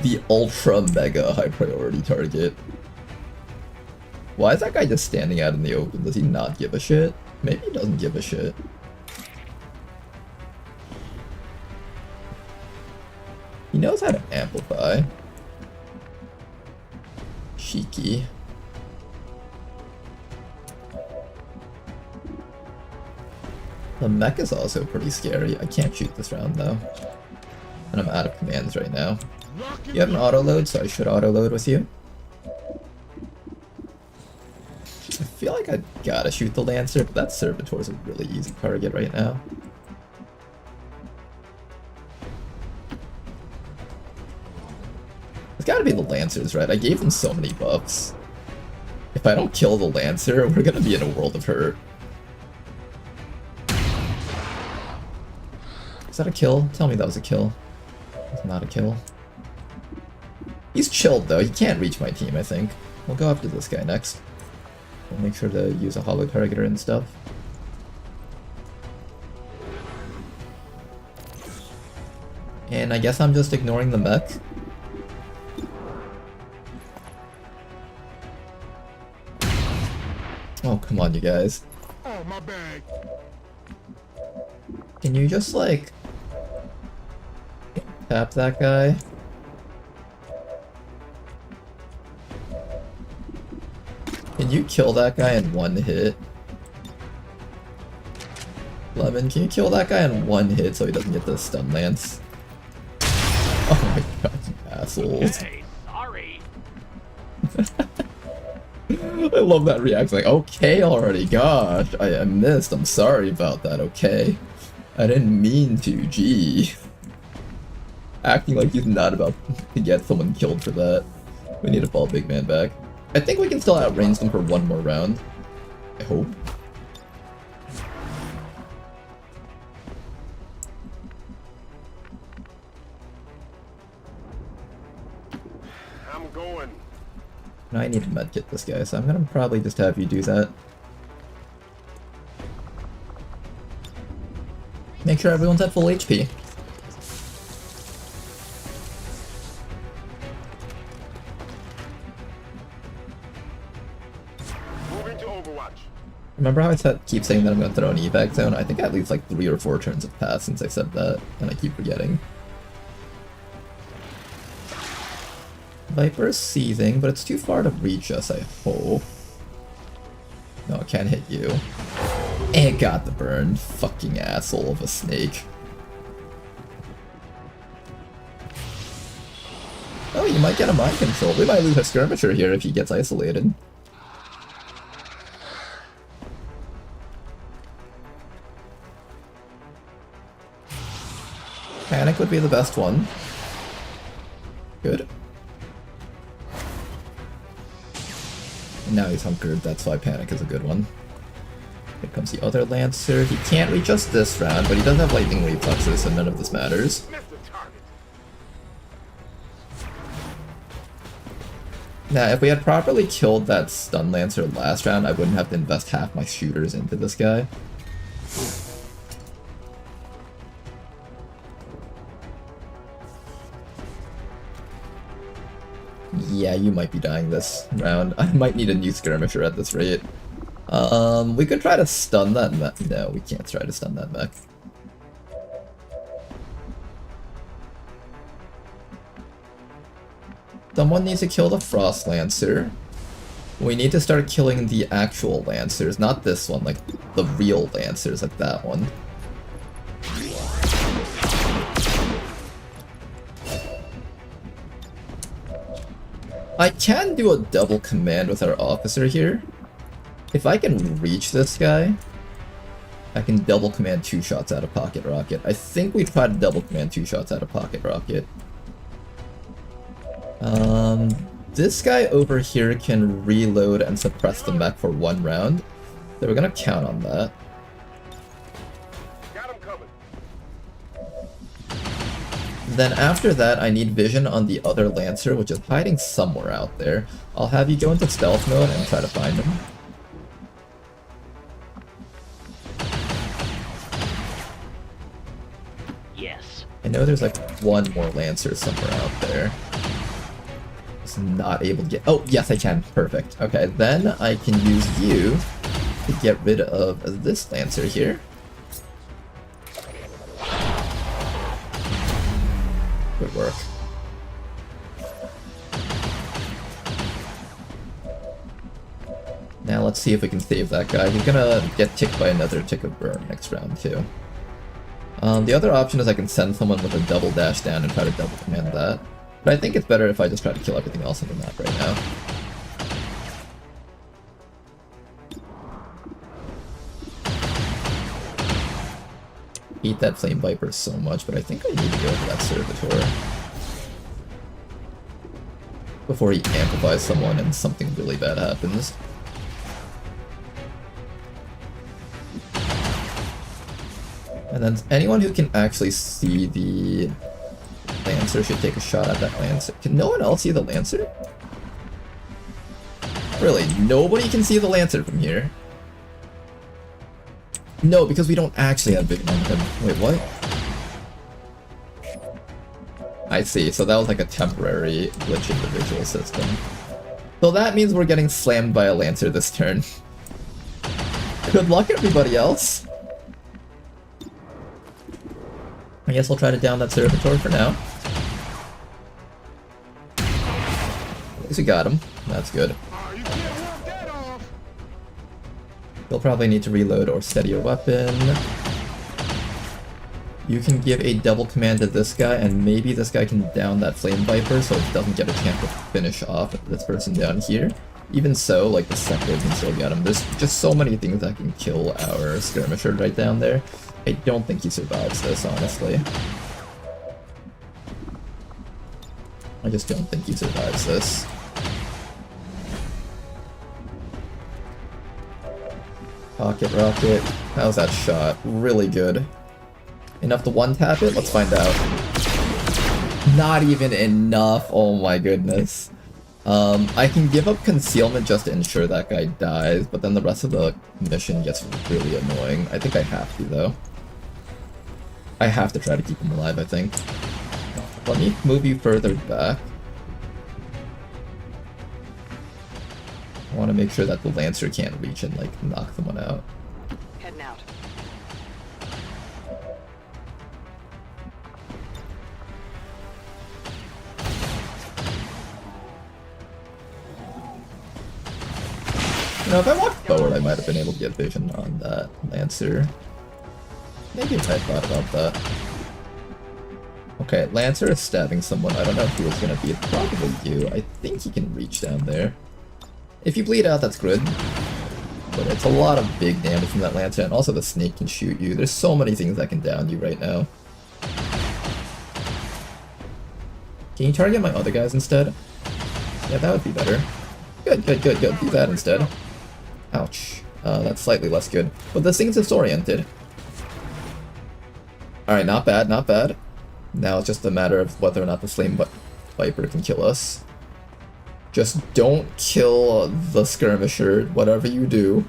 the ultra mega high priority target? Why is that guy just standing out in the open? Does he not give a shit? Maybe he doesn't give a shit. He knows how to amplify. Cheeky. The mech is also pretty scary. I can't shoot this round though. And I'm out of commands right now. You have an auto load, so I should auto load with you. I feel like I gotta shoot the Lancer, but that Servitor is a really easy target right now. It's gotta be the Lancers, right? I gave them so many buffs. If I don't kill the Lancer, we're gonna be in a world of hurt. Is that a kill? Tell me that was a kill. It's not a kill. He's chilled though, he can't reach my team, I think. We'll go after this guy next. We'll make sure to use a hollow targeter and stuff. And I guess I'm just ignoring the mech. Oh, come on, you guys. Oh, my bag. Can you just, like, tap that guy? Can you kill that guy in one hit? Lemon, can you kill that guy in one hit so he doesn't get the stun lance? Oh my god, you assholes. Hey, sorry. I love that reaction, like, okay already, gosh, I missed, I'm sorry about that, okay? I didn't mean to, gee. Acting like he's not about to get someone killed for that. We need to fall Big Man back. I think we can still outrange them for one more round. I hope. I'm going. I need to medkit this guy, so I'm gonna probably just have you do that. Make sure everyone's at full HP. Moving to Overwatch. Remember how I keep saying that I'm gonna throw an evac zone? I think at least like 3 or 4 turns have passed since I said that, and I keep forgetting. Viper's seething, but it's too far to reach us, I hope. No, it can't hit you. It got the burn. Fucking asshole of a snake. Oh, you might get a mind control. We might lose a skirmisher here if he gets isolated. Panic would be the best one. Good. And now he's hunkered, that's why Panic is a good one. Here comes the other Lancer. He can't reach us this round, but he does have lightning reflexes, so none of this matters. Now, if we had properly killed that stun Lancer last round, I wouldn't have to invest half my shooters into this guy. Yeah, you might be dying this round. I might need a new skirmisher at this rate. We could try to stun that mech. No, we can't try to stun that mech. Someone needs to kill the Frost Lancer. We need to start killing the actual Lancers, not this one, like the real Lancers, like that one. I can do a double command with our officer here. If I can reach this guy, I can double command 2 shots out of Pocket Rocket. I think we tried to double command 2 shots out of Pocket Rocket. This guy over here can reload and suppress the mech for 1 round. So we're gonna count on that. Then after that, I need vision on the other Lancer, which is hiding somewhere out there. I'll have you go into stealth mode and try to find him. Yes. I know there's like 1 more Lancer somewhere out there. Just not able to get... Oh, yes I can. Perfect. Okay, then I can use you to get rid of this Lancer here. Good work. Now let's see if we can save that guy. He's gonna get ticked by another tick of burn next round too. The other option is I can send someone with a double dash down and try to double command that. But I think it's better if I just try to kill everything else on the map right now. Hate that Flame Viper so much, but I think I need to go for that Servitor before he amplifies someone and something really bad happens. And then anyone who can actually see the Lancer should take a shot at that Lancer. Can no one else see the Lancer? Really, nobody can see the Lancer from here? No, because we don't actually have vision on him. Wait, what? I see, so that was like a temporary glitch in the visual system. So that means we're getting slammed by a Lancer this turn. Good luck, everybody else! I guess we'll try to down that Servitor for now. At least we got him. That's good. You'll probably need to reload or steady your weapon. You can give a double command to this guy, and maybe this guy can down that Flame Viper so it doesn't get a chance to finish off this person down here. Even so, like, the Sector can still get him. There's just so many things that can kill our Skirmisher right down there. I don't think he survives this, honestly. I just don't think he survives this. Pocket rocket. How's that shot? Really good. Enough to one-tap it? Let's find out. Not even enough. Oh my goodness. I can give up concealment just to ensure that guy dies, but then the rest of the mission gets really annoying. I think I have to, though. I have to try to keep him alive, I think. Let me move you further back. I want to make sure that the Lancer can't reach and, like, knock someone out. Heading out. You know, if I walked forward, I might have been able to get vision on that Lancer. Maybe if I thought about that. Okay, Lancer is stabbing someone. I don't know who it's gonna be. It's probably you. I think he can reach down there. If you bleed out, that's good. But it's a lot of big damage from that Lancer, and also the snake can shoot you. There's so many things that can down you right now. Can you target my other guys instead? Yeah, that would be better. Good, good, good, good. Do that instead. Ouch. That's slightly less good. But this thing's disoriented. Alright, not bad, not bad. Now it's just a matter of whether or not the Flame Viper can kill us. Just don't kill the skirmisher, whatever you do.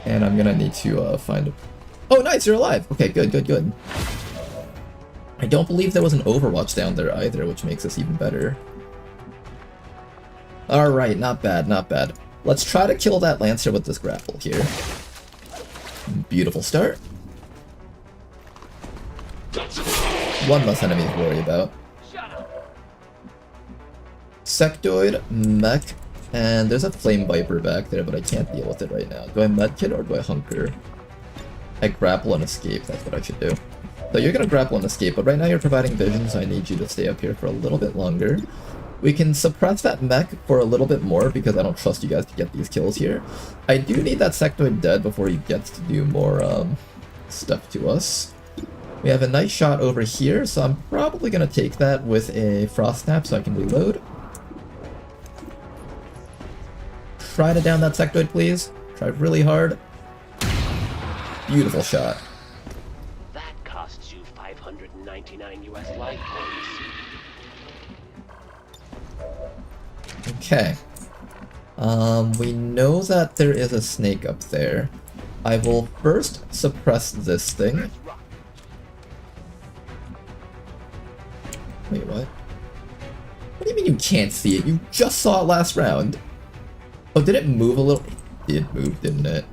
And I'm gonna need to find a... Oh, nice, you're alive! Okay, good, good, good. I don't believe there was an Overwatch down there either, which makes this even better. Alright, not bad, not bad. Let's try to kill that Lancer with this grapple here. Beautiful start. One less enemy to worry about. Sectoid, mech, and there's a Flame Viper back there, but I can't deal with it right now. Do I medkit or do I hunker? I grapple and escape, that's what I should do. So you're gonna grapple and escape, but right now you're providing vision, so I need you to stay up here for a little bit longer. We can suppress that mech for a little bit more because I don't trust you guys to get these kills here. I do need that Sectoid dead before he gets to do more stuff to us. We have a nice shot over here, so I'm probably gonna take that with a Frost Snap so I can reload. Try to down that Sectoid, please. Try really hard. Beautiful shot. That costs you 599 US life points. Okay. We know that there is a snake up there. I will first suppress this thing. Wait, what? What do you mean you can't see it? You just saw it last round. Oh, did it move a little? It did move, didn't it?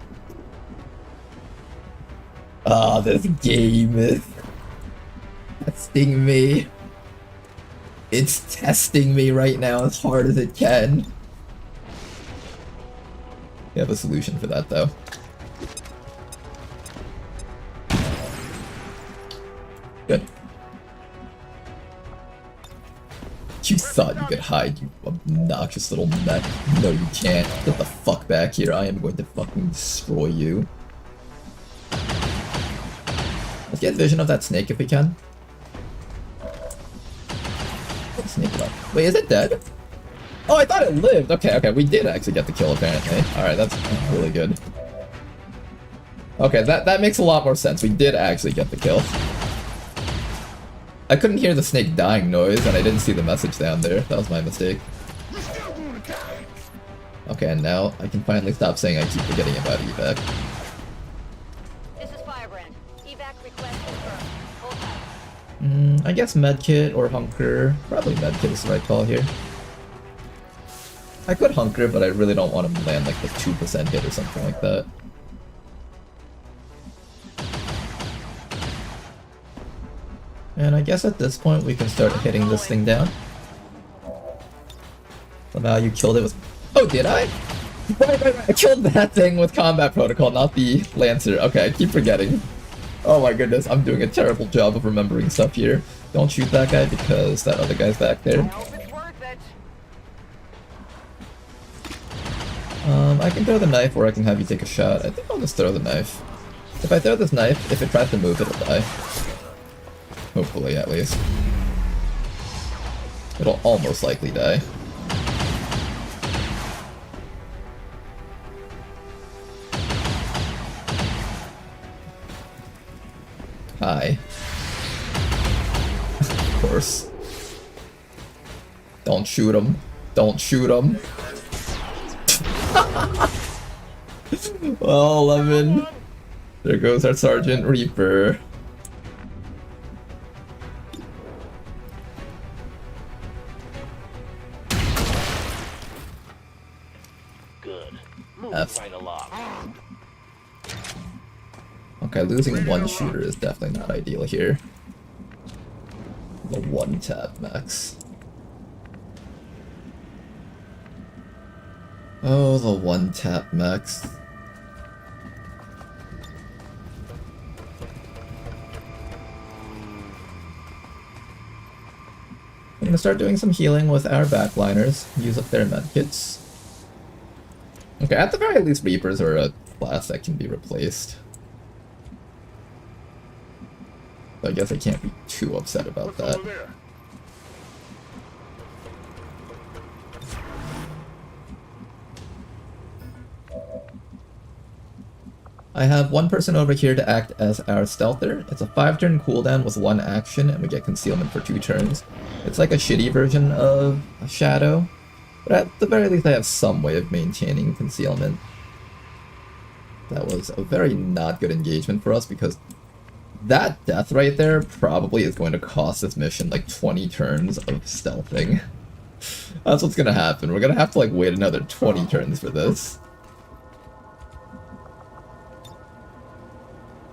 Ah, this game is testing me. It's testing me right now as hard as it can. We have a solution for that, though. Good. You thought you could hide, you obnoxious little mech. No, you can't. Get the fuck back here. I am going to fucking destroy you. Let's get vision of that snake if we can. Snake left. Wait, is it dead? Oh, I thought it lived. Okay, okay, we did actually get the kill apparently. Alright, that's really good. Okay, that makes a lot more sense. We did actually get the kill. I couldn't hear the snake dying noise, and I didn't see the message down there. That was my mistake. Okay, and now I can finally stop saying I keep forgetting about evac. This is Firebrand. Evac request confirmed. Hold tight. I guess medkit or hunker. Probably medkit is the right call here. I could hunker, but I really don't want to land like the 2% hit or something like that. And I guess at this point we can start hitting this thing down. Somehow you killed it with... Oh, did I? Right. I killed that thing with combat protocol, not the Lancer. Okay, I keep forgetting. Oh my goodness, I'm doing a terrible job of remembering stuff here. Don't shoot that guy because that other guy's back there. I can throw the knife or I can have you take a shot. I think I'll just throw the knife. If I throw this knife, if it tries to move, it'll die. Hopefully, at least. It'll almost likely die. Hi. Of course. Don't shoot him. Don't shoot him. Well, 11. There goes our Sergeant Reaper. Good. Move right along. Okay, losing one shooter is definitely not ideal here. The one tap max. Oh, the one tap max. I'm gonna start doing some healing with our backliners, use up their medkits. Okay, at the very least, Reapers are a class that can be replaced. So I guess I can't be too upset about that. I have one person over here to act as our stealther. It's a 5-turn cooldown with 1 action, and we get concealment for 2 turns. It's like a shitty version of a Shadow, but at the very least I have some way of maintaining concealment. That was a very not good engagement for us, because that death right there probably is going to cost this mission like 20 turns of stealthing. That's what's gonna happen. We're gonna have to like wait another 20 turns for this.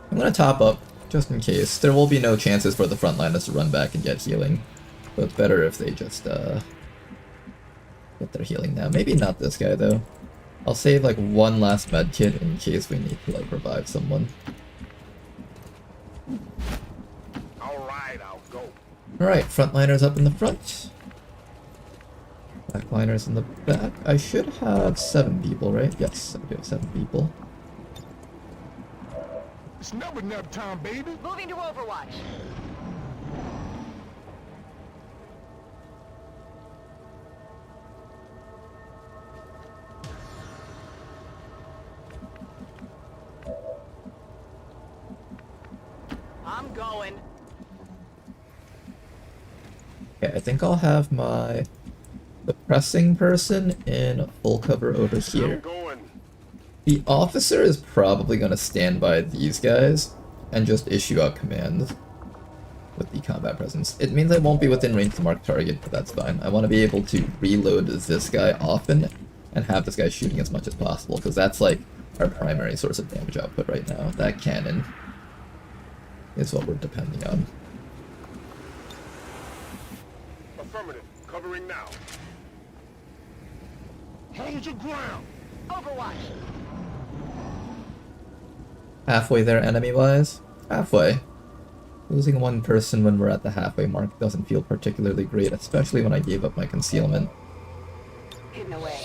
I'm gonna top up, just in case. There will be no chances for the frontliners to run back and get healing. So it's better if they just, get their healing now. Maybe not this guy, though. I'll save, like, one last medkit in case we need to, like, revive someone. Alright, I'll go. Alright, frontliners up in the front. Backliners in the back. I should have 7 people, right? Yes, I do have 7 people. It's never nap time, baby. Moving to Overwatch. I'm going. Okay, I think I'll have the pressing person in full cover over here. The officer is probably going to stand by these guys and just issue out commands with the combat presence. It means I won't be within range to mark target, but that's fine. I want to be able to reload this guy often and have this guy shooting as much as possible, because that's like our primary source of damage output right now. That cannon is what we're depending on. Affirmative. Covering now. Hold your ground. Overwatch. Halfway there enemy-wise? Halfway. Losing one person when we're at the halfway mark doesn't feel particularly great, especially when I gave up my concealment. Hidden away.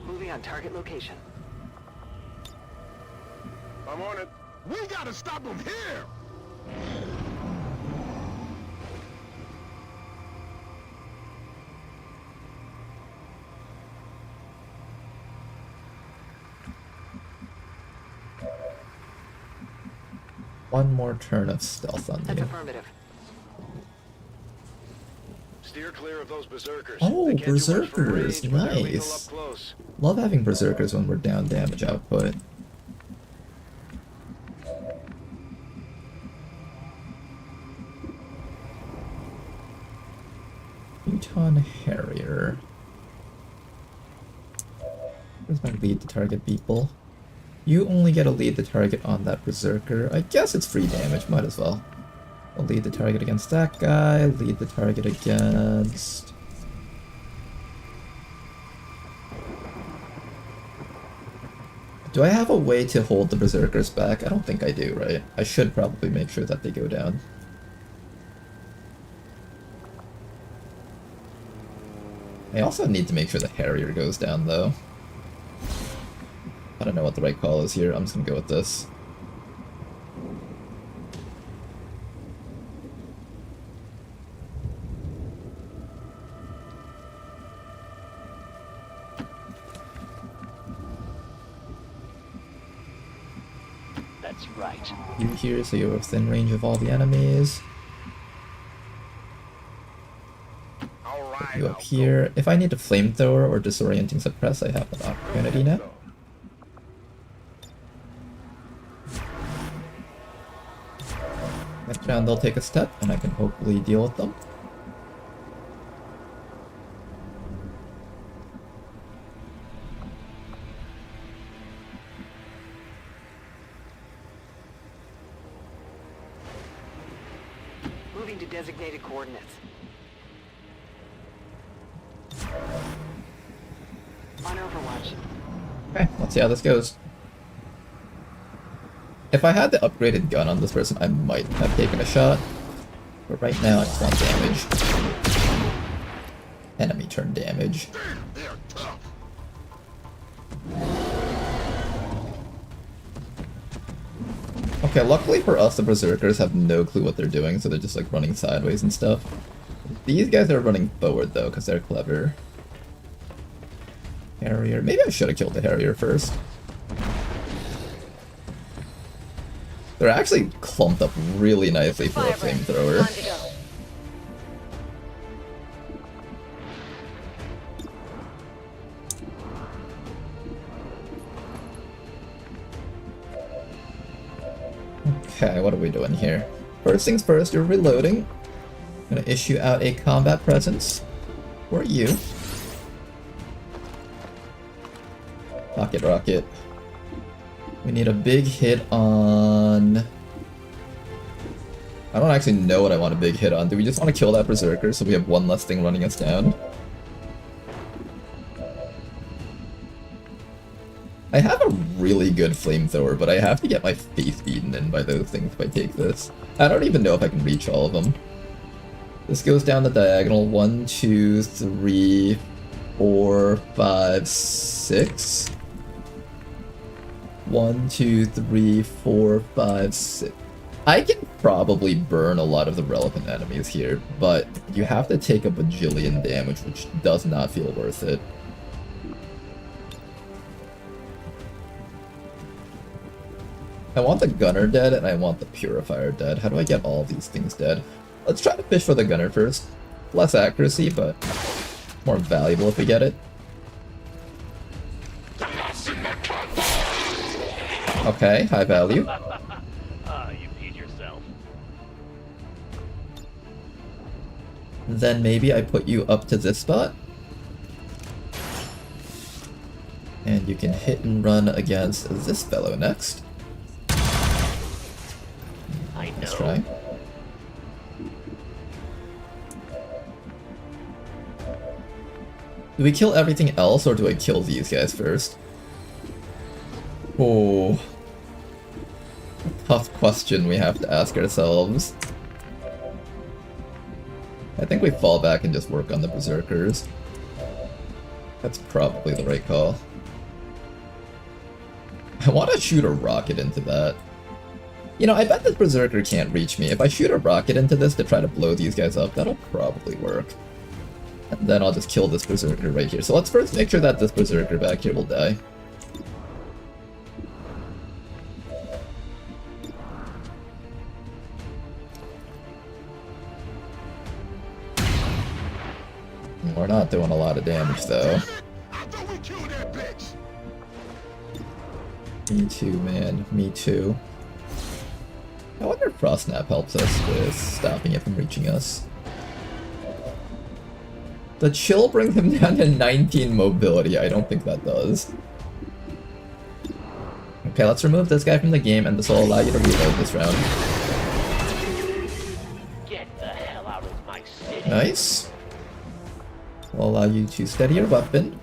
Moving on target location. I'm on it. We gotta stop him here. One more turn of stealth on That's you. affirmative. Steer clear of those berserkers. Oh, They can't do much from berserkers, range, but they're lethal nice. up close. Love having berserkers when we're down damage output. Newton Harrier. Where's my lead to target people? You only get a lead to target on that berserker. I guess it's free damage, might as well. I'll lead the target against that guy, lead the target against... Do I have a way to hold the berserkers back? I don't think I do, right? I should probably make sure that they go down. I also need to make sure the Harrier goes down, though. I don't know what the right call is here. I'm just gonna go with this. Right. You here, so you're within range of all the enemies. You up here. If I need a flamethrower or disorienting suppress, I have that opportunity now. Next round they'll take a step, and I can hopefully deal with them. Moving to designated coordinates. On Overwatch. Okay, let's see how this goes. If I had the upgraded gun on this person, I might have taken a shot. But right now, I just want damage. Enemy turn damage. Okay, luckily for us, the Berserkers have no clue what they're doing, so they're just like running sideways and stuff. These guys are running forward though, because they're clever. Harrier. Maybe I should have killed the Harrier first. They're actually clumped up really nicely for a flamethrower. Okay, what are we doing here? First things first, you're reloading. I'm gonna issue out a combat presence for you. Rocket, rocket. We need a big hit on... I don't actually know what I want a big hit on. Do we just want to kill that Berserker so we have one less thing running us down? I have a really good flamethrower, but I have to get my face beaten in by those things if I take this. I don't even know if I can reach all of them. This goes down the diagonal. 1, 2, 3, 4, 5, 6. 1, 2, 3, 4, 5, 6. I can probably burn a lot of the relevant enemies here, but you have to take a bajillion damage, which does not feel worth it. I want the Gunner dead, and I want the Purifier dead. How do I get all of these things dead? Let's try to fish for the Gunner first. Less accuracy, but more valuable if we get it. Okay, high value. You peed yourself. Then maybe I put you up to this spot. And you can hit and run against this fellow next. I know. Let's try. Do we kill everything else, or do I kill these guys first? Oh. Tough question we have to ask ourselves. I think we fall back and just work on the Berserkers. That's probably the right call. I want to shoot a rocket into that. You know, I bet this Berserker can't reach me. If I shoot a rocket into this to try to blow these guys up, that'll probably work. And then I'll just kill this Berserker right here. So let's first make sure that this Berserker back here will die. We're not doing a lot of damage, though. Me too, man. Me too. I wonder if Frost Snap helps us with stopping it from reaching us. The chill brings him down to 19 mobility. I don't think that does. Okay, let's remove this guy from the game, and this will allow you to reload this round. Get the hell out of my city. Nice. Will allow you to steady your weapon.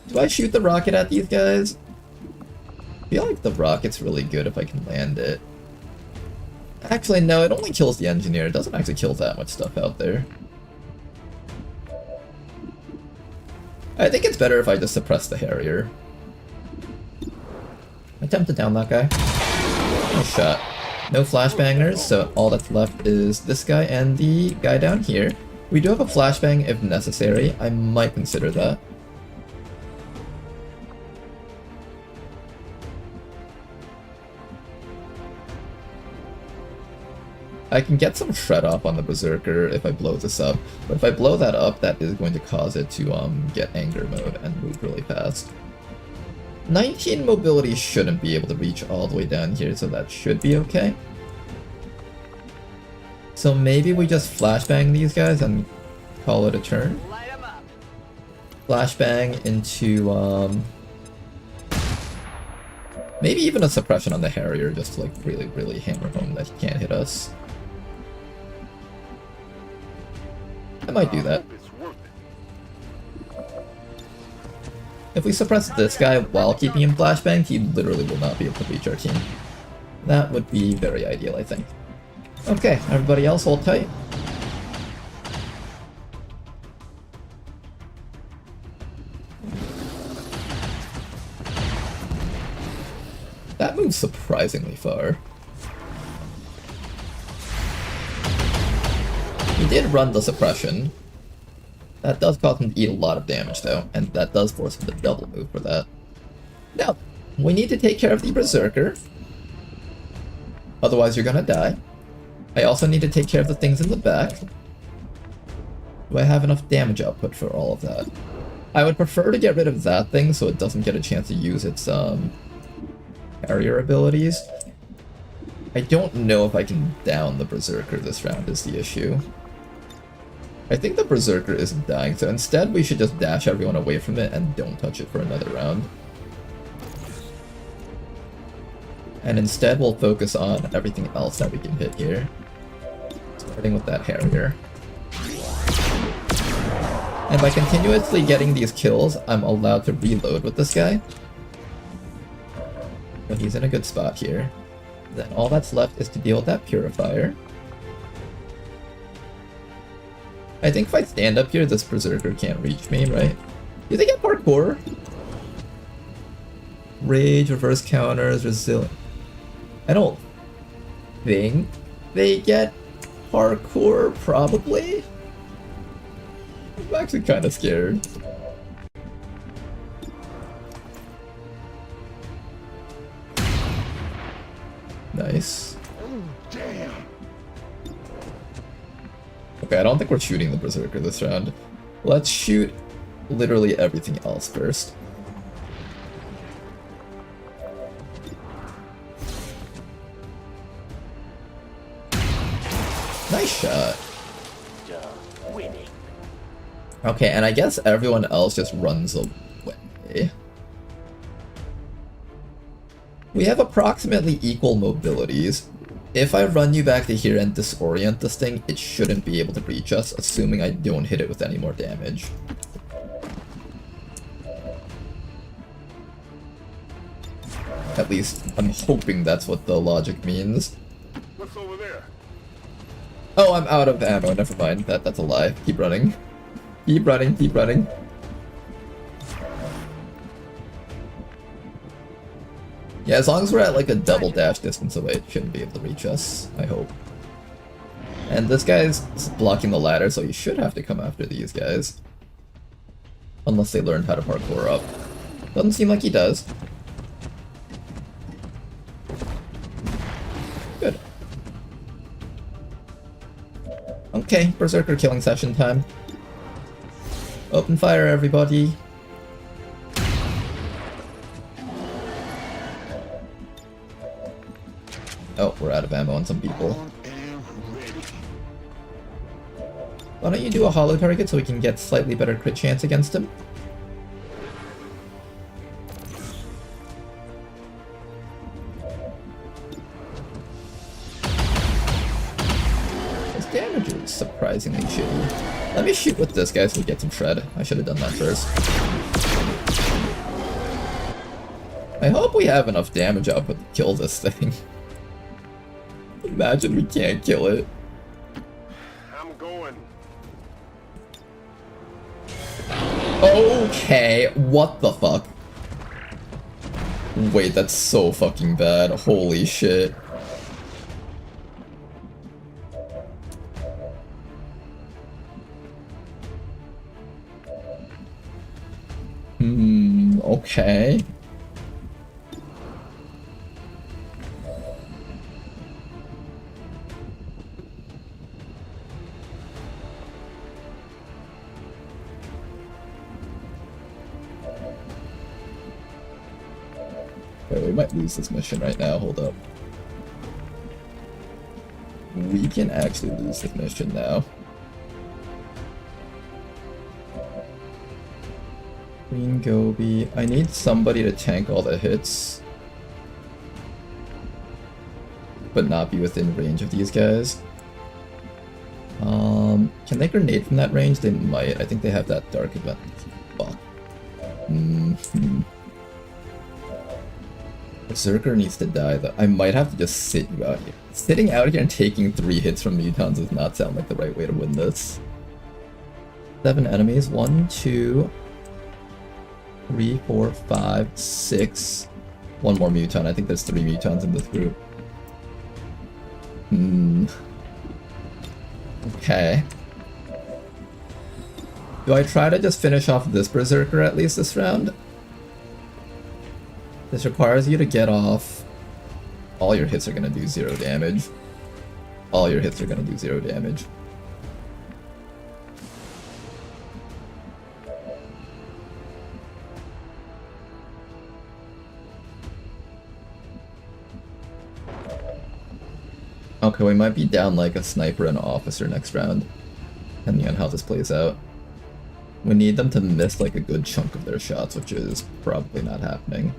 Do I shoot the rocket at these guys? I feel like the rocket's really good if I can land it. Actually, no, it only kills the engineer. It doesn't actually kill that much stuff out there. I think it's better if I just suppress the Harrier. Attempt to down that guy. Nice shot. No flashbangers, so all that's left is this guy and the guy down here. We do have a flashbang if necessary. I might consider that. I can get some shred off on the Berserker if I blow this up, but if I blow that up, that is going to cause it to get anger mode and move really fast. 19 mobility shouldn't be able to reach all the way down here, so that should be okay. So maybe we just flashbang these guys and call it a turn. Flashbang into maybe even a suppression on the Harrier just to like really hammer home that he can't hit us. I might do that. If we suppress this guy while keeping him flashbanged, he literally will not be able to reach our team. That would be very ideal, I think. Okay, everybody else hold tight. That moves surprisingly far. He did run the suppression. That does cause him to eat a lot of damage though, and that does force him to double move for that. Now, we need to take care of the Berserker. Otherwise you're gonna die. I also need to take care of the things in the back. Do I have enough damage output for all of that? I would prefer to get rid of that thing so it doesn't get a chance to use its barrier abilities. I don't know if I can down the Berserker this round is the issue. I think the Berserker isn't dying, so instead we should just dash everyone away from it and don't touch it for another round. And instead we'll focus on everything else that we can hit here. Starting with that Harrier. And by continuously getting these kills, I'm allowed to reload with this guy. But he's in a good spot here. Then all that's left is to deal with that Purifier. I think if I stand up here, this Berserker can't reach me, right? Do they get parkour? Rage, reverse counters, resilient. I don't think they get parkour, probably? I'm actually kind of scared. Nice. Oh, damn. Okay, I don't think we're shooting the Berserker this round. Let's shoot literally everything else first. Nice shot. Winning. Okay, and I guess everyone else just runs away. We have approximately equal mobilities. If I run you back to here and disorient this thing, it shouldn't be able to reach us, assuming I don't hit it with any more damage. At least, I'm hoping that's what the logic means. What's over there? Oh, I'm out of ammo, never mind. That's a lie. Keep running. Keep running, keep running. Yeah, as long as we're at like a double dash distance away, it shouldn't be able to reach us, I hope. And this guy's blocking the ladder, so he should have to come after these guys. Unless they learned how to parkour up. Doesn't seem like he does. Good. Okay, Berserker killing session time. Open fire, everybody. Oh, we're out of ammo on some people. Why don't you do a hollow target so we can get slightly better crit chance against him? His damage is surprisingly shitty. Let me shoot with this guy so we get some shred. I should have done that first. I hope we have enough damage output to kill this thing. Imagine we can't kill it. I'm going. Okay, what the fuck? Wait, that's so fucking bad. Holy shit. Okay. Okay, we might lose this mission right now, hold up. We can actually lose this mission now. Green Gobi. I need somebody to tank all the hits. But not be within range of these guys. Can they grenade from that range? They might. I think they have that dark event. Fuck. Berserker needs to die though. I might have to just sit you out here. Sitting out here and taking 3 hits from mutons does not sound like the right way to win this. 7 enemies. 1, 2, 3, 4, 5, 6. 1 more muton. I think there's 3 mutons in this group. Okay. Do I try to just finish off this Berserker at least this round? This requires you to get off. All your hits are gonna do 0 damage. All your hits are gonna do 0 damage. Okay, we might be down like a sniper and an officer next round, depending on how this plays out. We need them to miss like a good chunk of their shots, which is probably not happening.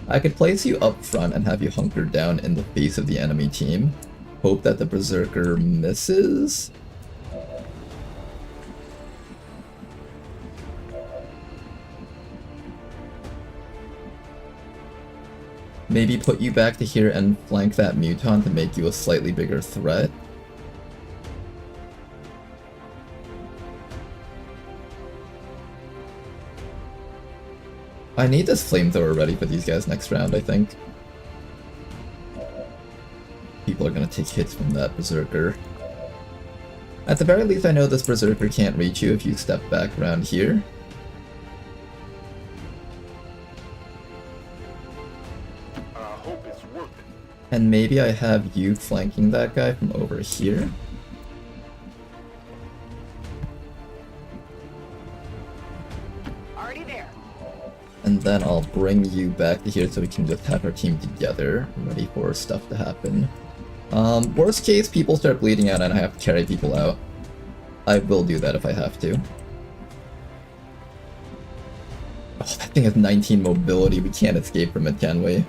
I could place you up front and have you hunkered down in the face of the enemy team. Hope that the Berserker misses. Maybe put you back to here and flank that Muton to make you a slightly bigger threat. I need this flamethrower ready for these guys next round, I think. People are gonna take hits from that Berserker. At the very least, I know this Berserker can't reach you if you step back around here. And maybe I have you flanking that guy from over here. Already there. And then I'll bring you back to here so we can just have our team together, ready for stuff to happen. Worst case, people start bleeding out and I have to carry people out. I will do that if I have to. Oh, that thing has 19 mobility. We can't escape from it, can we?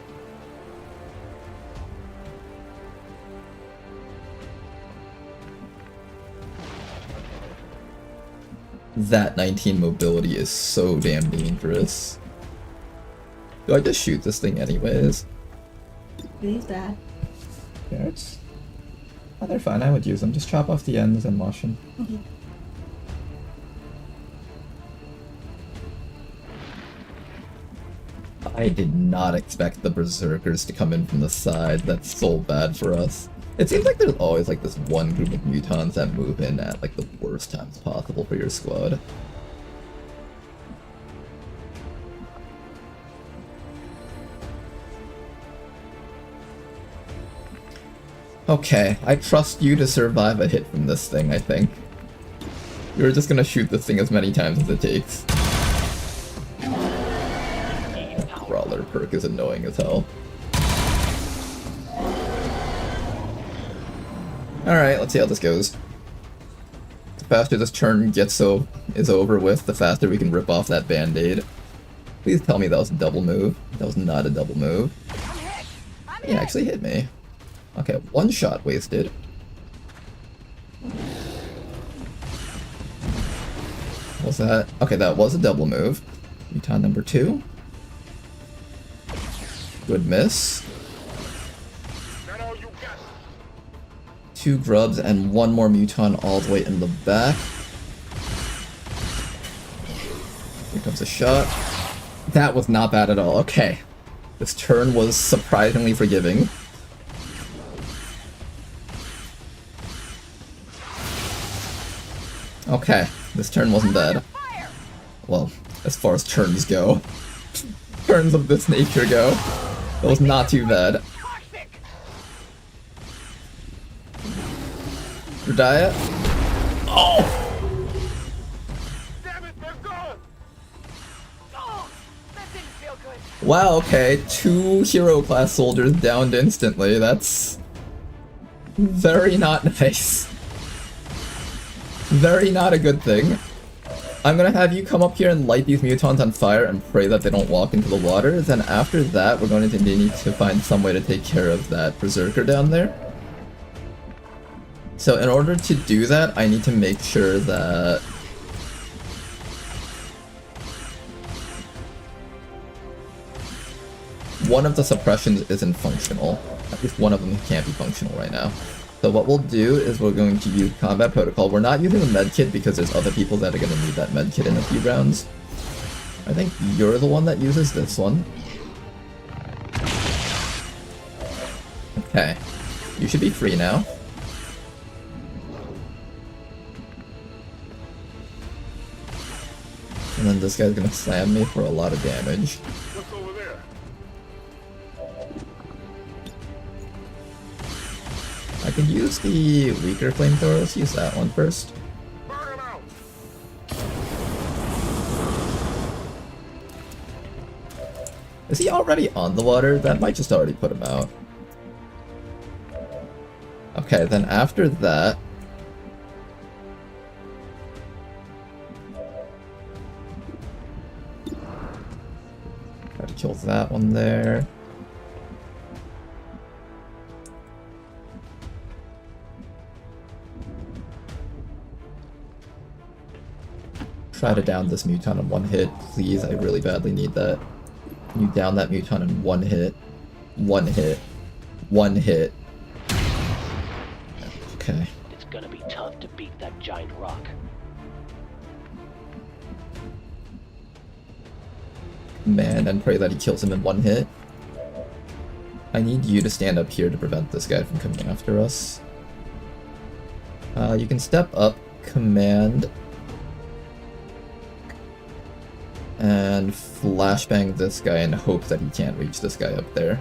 That 19 mobility is so damn dangerous. Do I just shoot this thing anyways? Leave that. Carrots? Oh, they're fine. I would use them. Just chop off the ends and wash them. Okay. I did not expect the Berserkers to come in from the side. That's so bad for us. It seems like there's always like this one group of mutons that move in at like the worst times possible for your squad. Okay, I trust you to survive a hit from this thing, I think. You're just gonna shoot this thing as many times as it takes. Brawler perk is annoying as hell. Alright, let's see how this goes. The faster this turn is over with, the faster we can rip off that band-aid. Please tell me that was a double move. That was not a double move. He actually hit me. Okay, 1 shot wasted. What was that? Okay, that was a double move. Muton number 2. Good miss. 2 grubs and 1 more muton all the way in the back. Here comes a shot. That was not bad at all. Okay. This turn was surprisingly forgiving. Okay, this turn wasn't bad. Well, as far as turns go. Turns of this nature go. That was not too bad. Rudaya? Oh! Damn it, they're gone! Oh, that didn't feel good. Wow, okay, 2 hero class soldiers downed instantly. That's very not nice. Very not a good thing. I'm gonna have you come up here and light these mutons on fire and pray that they don't walk into the water. Then after that, we're going to need to find some way to take care of that berserker down there. So in order to do that, I need to make sure that one of the suppressions isn't functional. At least one of them can't be functional right now. So what we'll do is we're going to use combat protocol. We're not using the medkit because there's other people that are going to need that medkit in a few rounds. I think you're the one that uses this one. Okay. You should be free now. And then this guy's going to slam me for a lot of damage. What's over there? I could use the weaker flamethrower. Let's use that one first. Burn him out. Is he already on the water? That might just already put him out. Okay, then after that... try to kill that one there. Try to down this muton in one hit, please. I really badly need that. Can you down that muton in one hit? One hit. One hit. Okay. It's gonna be tough to beat that giant rock. Man, and pray that he kills him in one hit. I need you to stand up here to prevent this guy from coming after us. You can step up, command, and flashbang this guy and hope that he can't reach this guy up there.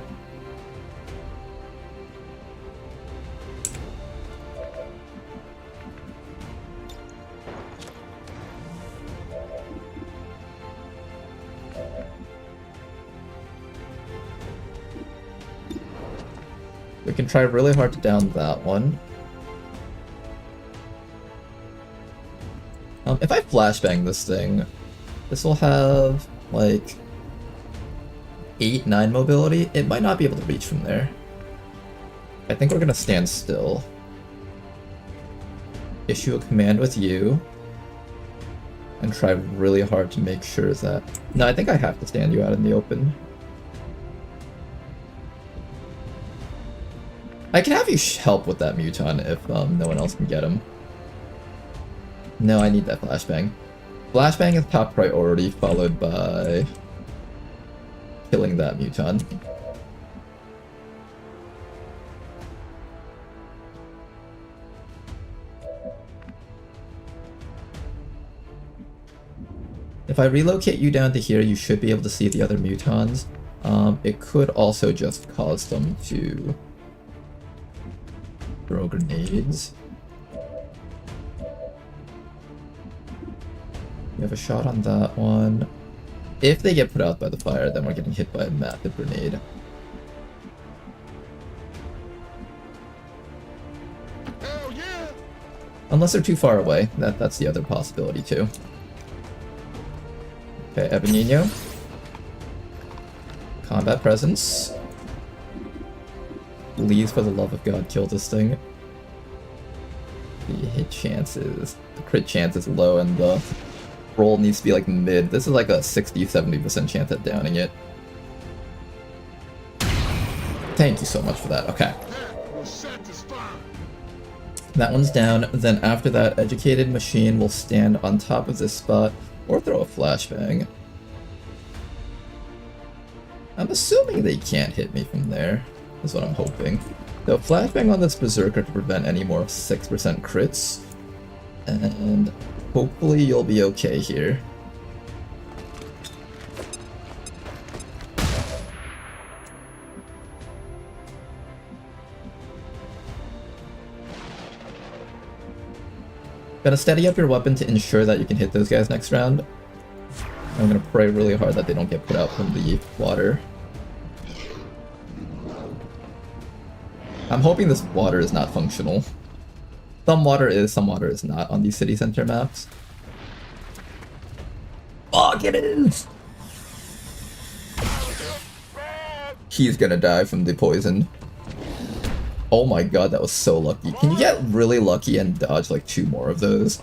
We can try really hard to down that one. If I flashbang this thing, this will have, like, 8-9 mobility. It might not be able to reach from there. I think we're gonna stand still. Issue a command with you. And try really hard to make sure that... No, I think I have to stand you out in the open. I can have you help with that muton if no one else can get him. No, I need that flashbang. Flashbang is top priority, followed by killing that muton. If I relocate you down to here, you should be able to see the other mutons. It could also just cause them to throw grenades. You have a shot on that one. If they get put out by the fire, then we're getting hit by a massive grenade. Hell yeah! Unless they're too far away. That's the other possibility too. Okay, Ebenino. Combat presence. Please, for the love of God, kill this thing. The hit chances, the crit chance is low, and the roll needs to be like mid. This is like a 60-70% chance at downing it. Thank you so much for that. Okay. That one's down. Then after that, Educated Machine will stand on top of this spot or throw a flashbang. I'm assuming they can't hit me from there, is what I'm hoping. So flashbang on this Berserker to prevent any more 6% crits. And hopefully you'll be okay here. Gonna steady up your weapon to ensure that you can hit those guys next round. I'm gonna pray really hard that they don't get put out from the water. I'm hoping this water is not functional. Some water is, some water is not on these city center maps. Fuck, it is! He's gonna die from the poison. Oh my god, that was so lucky. Can you get really lucky and dodge like 2 more of those?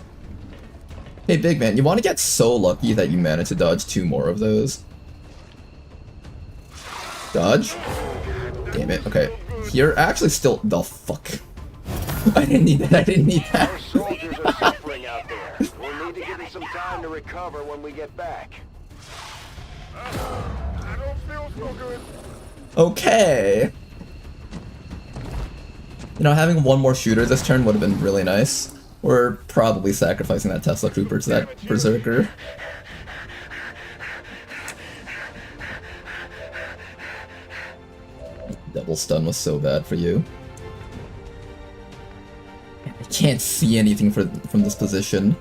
Hey, big man, you want to get so lucky that you manage to dodge 2 more of those? Dodge? Damn it, okay. You're actually still— the fuck. I didn't need that, I didn't need that. Our soldiers are suffering out there. We'll need to give them some time to recover when we get back. I don't feel so good. Okay. You know, having 1 more shooter this turn would have been really nice. We're probably sacrificing that Tesla Trooper to that Berserker. Double stun was so bad for you. I can't see anything from this position.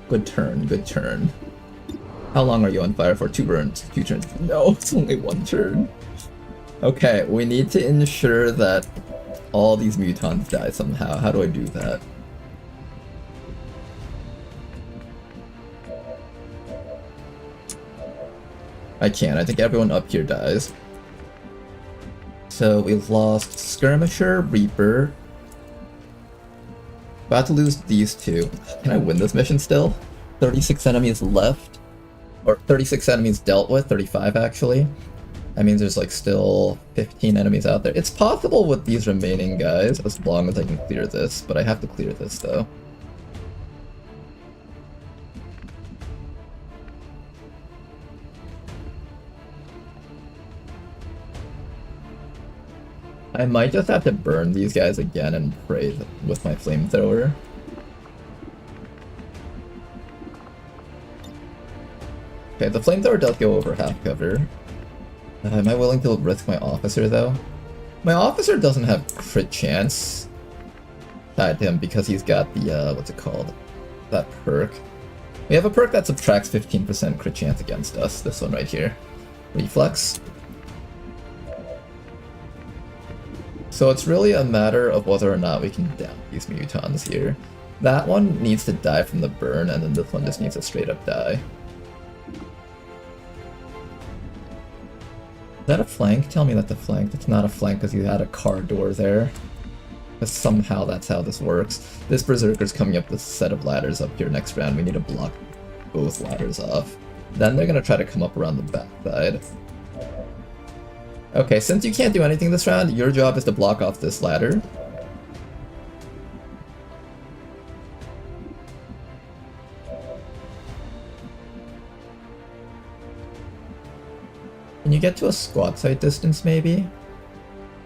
Good turn, good turn. How long are you on fire for? 2 burns, 2 turns. No, it's only 1 turn. Okay, we need to ensure that all these mutons die somehow. How do I do that? I can't. I think everyone up here dies. So we've lost Skirmisher, Reaper. About to lose these 2. Can I win this mission still? 36 enemies left. Or 36 enemies dealt with, 35 actually. That means there's like still 15 enemies out there. It's possible with these remaining guys, as long as I can clear this, but I have to clear this though. I might just have to burn these guys again and pray with my flamethrower. Okay, the flamethrower does go over half cover. Am I willing to risk my officer though? My officer doesn't have crit chance tied to him because he's got the, what's it called? That perk. We have a perk that subtracts 15% crit chance against us. This one right here. Reflex. So it's really a matter of whether or not we can down these mutons here. That one needs to die from the burn, and then this one just needs to straight up die. Is that a flank? Tell me that's a flank. It's not a flank because you had a car door there. But somehow that's how this works. This Berserker's coming up with a set of ladders up here next round. We need to block both ladders off. Then they're going to try to come up around the backside. Okay, since you can't do anything this round, your job is to block off this ladder. Can you get to a squad sight distance, maybe?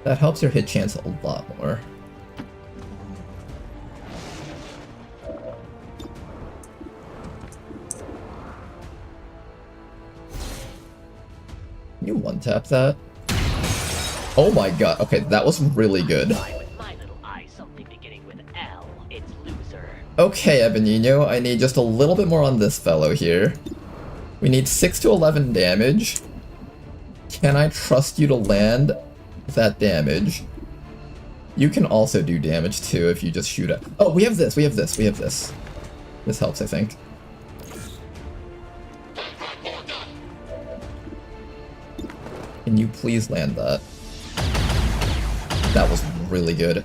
That helps your hit chance a lot more. Can you one-tap that? Oh my god, okay, that was really good. Okay, Ebenino, I need just a little bit more on this fellow here. We need 6 to 11 damage. Can I trust you to land that damage? You can also do damage too if you just shoot at— oh, we have this, we have this, we have this. This helps, I think. Can you please land that? That was really good.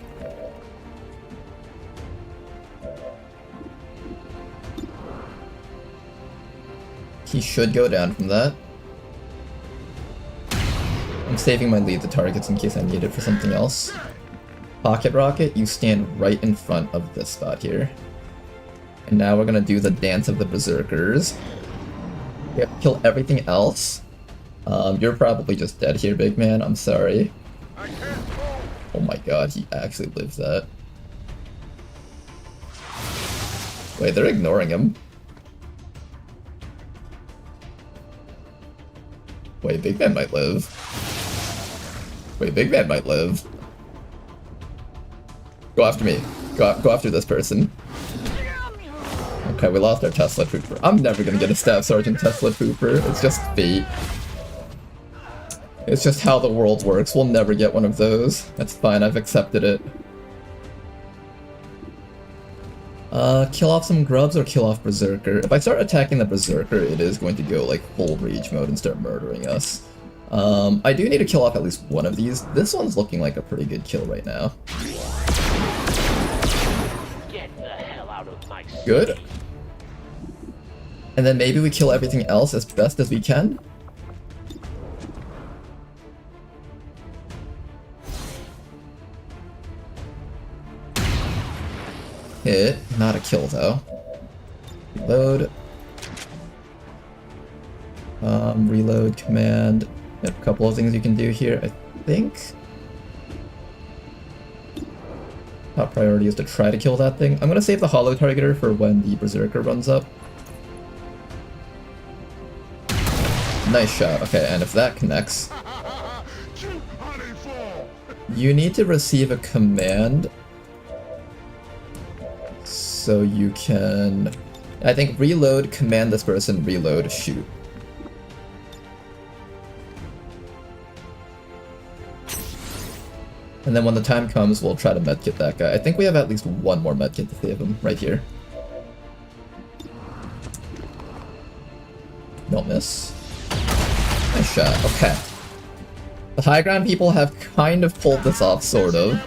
He should go down from that. I'm saving my lead to targets in case I need it for something else. Pocket Rocket, you stand right in front of this spot here. And now we're gonna do the Dance of the Berserkers. We have to kill everything else. You're probably just dead here, big man. I'm sorry. Oh my god, he actually lives that. Wait, they're ignoring him. Wait, Big Man might live. Wait, Big Man might live. Go after me. Go after this person. Okay, we lost our Tesla Trooper. I'm never gonna get a Staff Sergeant Tesla Trooper. It's just fate. It's just how the world works. We'll never get one of those. That's fine, I've accepted it. Kill off some grubs or kill off Berserker. If I start attacking the Berserker, it is going to go like full rage mode and start murdering us. I do need to kill off at least one of these. This one's looking like a pretty good kill right now. Get the hell out of my city. Good. And then maybe we kill everything else as best as we can. Hit. Not a kill though. Reload. Reload command. A couple of things you can do here, I think. Top priority is to try to kill that thing. I'm gonna save the Hollow Targeter for when the Berserker runs up. Nice shot. Okay, and if that connects, you need to receive a command so you can, I think, reload, command this person, reload, shoot. And then when the time comes, we'll try to medkit that guy. I think we have at least one more medkit to save him, right here. Don't miss. Nice shot. Okay. The high ground people have kind of pulled this off, sort of.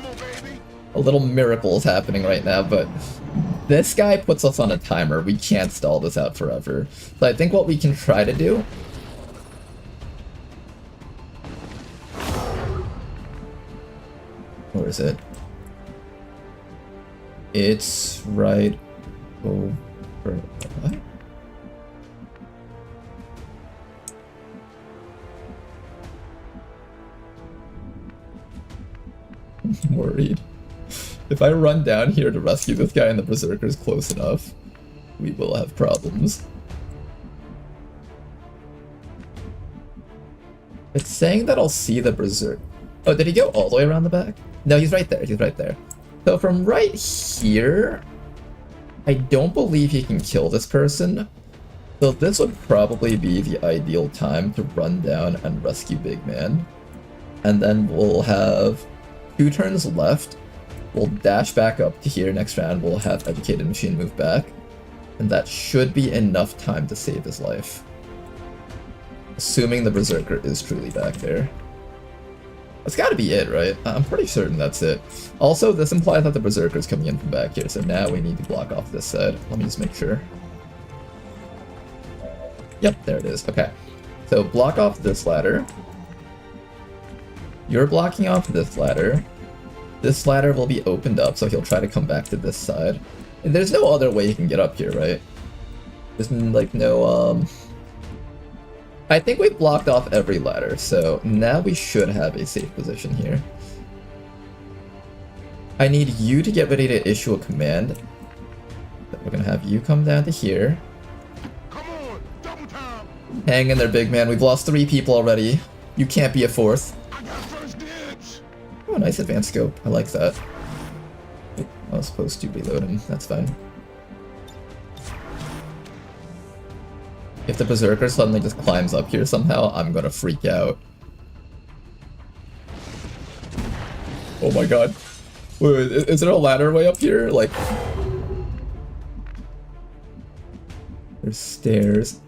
A little miracle is happening right now, but this guy puts us on a timer. We can't stall this out forever. So I think what we can try to do... Where is it? It's right over... What? I'm worried. If I run down here to rescue this guy and the Berserker's close enough, we will have problems. It's saying that I'll see the Berserker. Oh, did he go all the way around the back? No, he's right there. He's right there. So from right here, I don't believe he can kill this person. So this would probably be the ideal time to run down and rescue Big Man. And then we'll have 2 turns left. We'll dash back up to here next round. We'll have Educated Machine move back. And that should be enough time to save his life. Assuming the Berserker is truly back there. That's gotta be it, right? I'm pretty certain that's it. Also, this implies that the Berserker's coming in from back here, so now we need to block off this side. Let me just make sure. Yep, there it is. Okay. So block off this ladder. You're blocking off this ladder. This ladder will be opened up, so he'll try to come back to this side. And there's no other way he can get up here, right? There's like no, I think we've blocked off every ladder, so now we should have a safe position here. I need you to get ready to issue a command. We're gonna have you come down to here. Come on, double time. Hang in there, Big Man. We've lost 3 people already. You can't be a 4th. I got first dibs. Oh, nice advanced scope. I like that. I was supposed to reload him. That's fine. If the Berserker suddenly just climbs up here somehow, I'm gonna freak out. Oh my god. Wait, is there a ladder way up here? Like... There's stairs.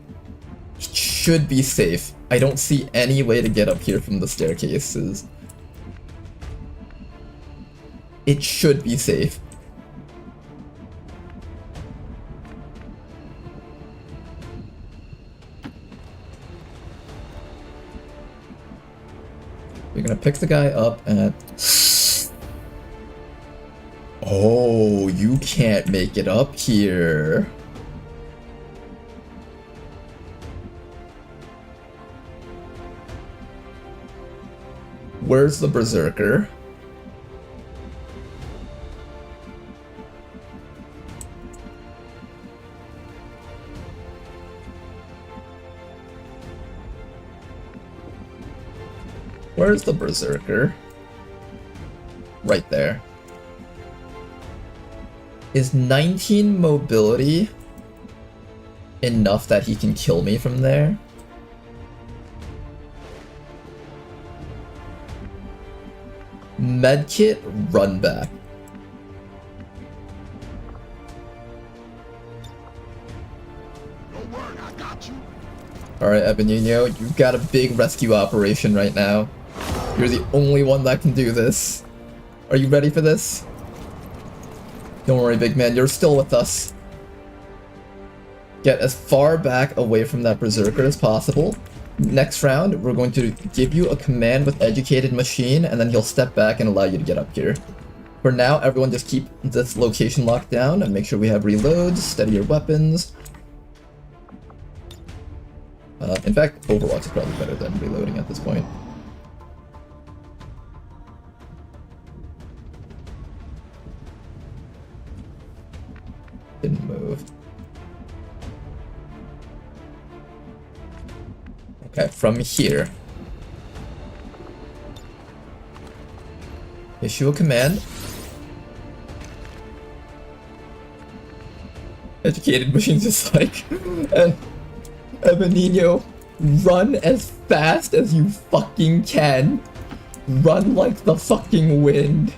It should be safe. I don't see any way to get up here from the staircases. It should be safe. We're gonna pick the guy up and... Oh, you can't make it up here. Where's the Berserker? Where's the Berserker? Right there. Is 19 mobility enough that he can kill me from there? Medkit, run back. Don't worry, I got you. Alright, Ebenino, you've got a big rescue operation right now. You're the only one that can do this. Are you ready for this? Don't worry, big man, you're still with us. Get as far back away from that Berserker as possible. Next round, we're going to give you a command with Educated Machine, and then he'll step back and allow you to get up here. For now, everyone just keep this location locked down and make sure we have reloads, steady your weapons. In fact, Overwatch is probably better than reloading at this point. Didn't move. Okay, from here. Issue a command. Educated Machine's just like, and Ebenino, run as fast as you fucking can. Run like the fucking wind.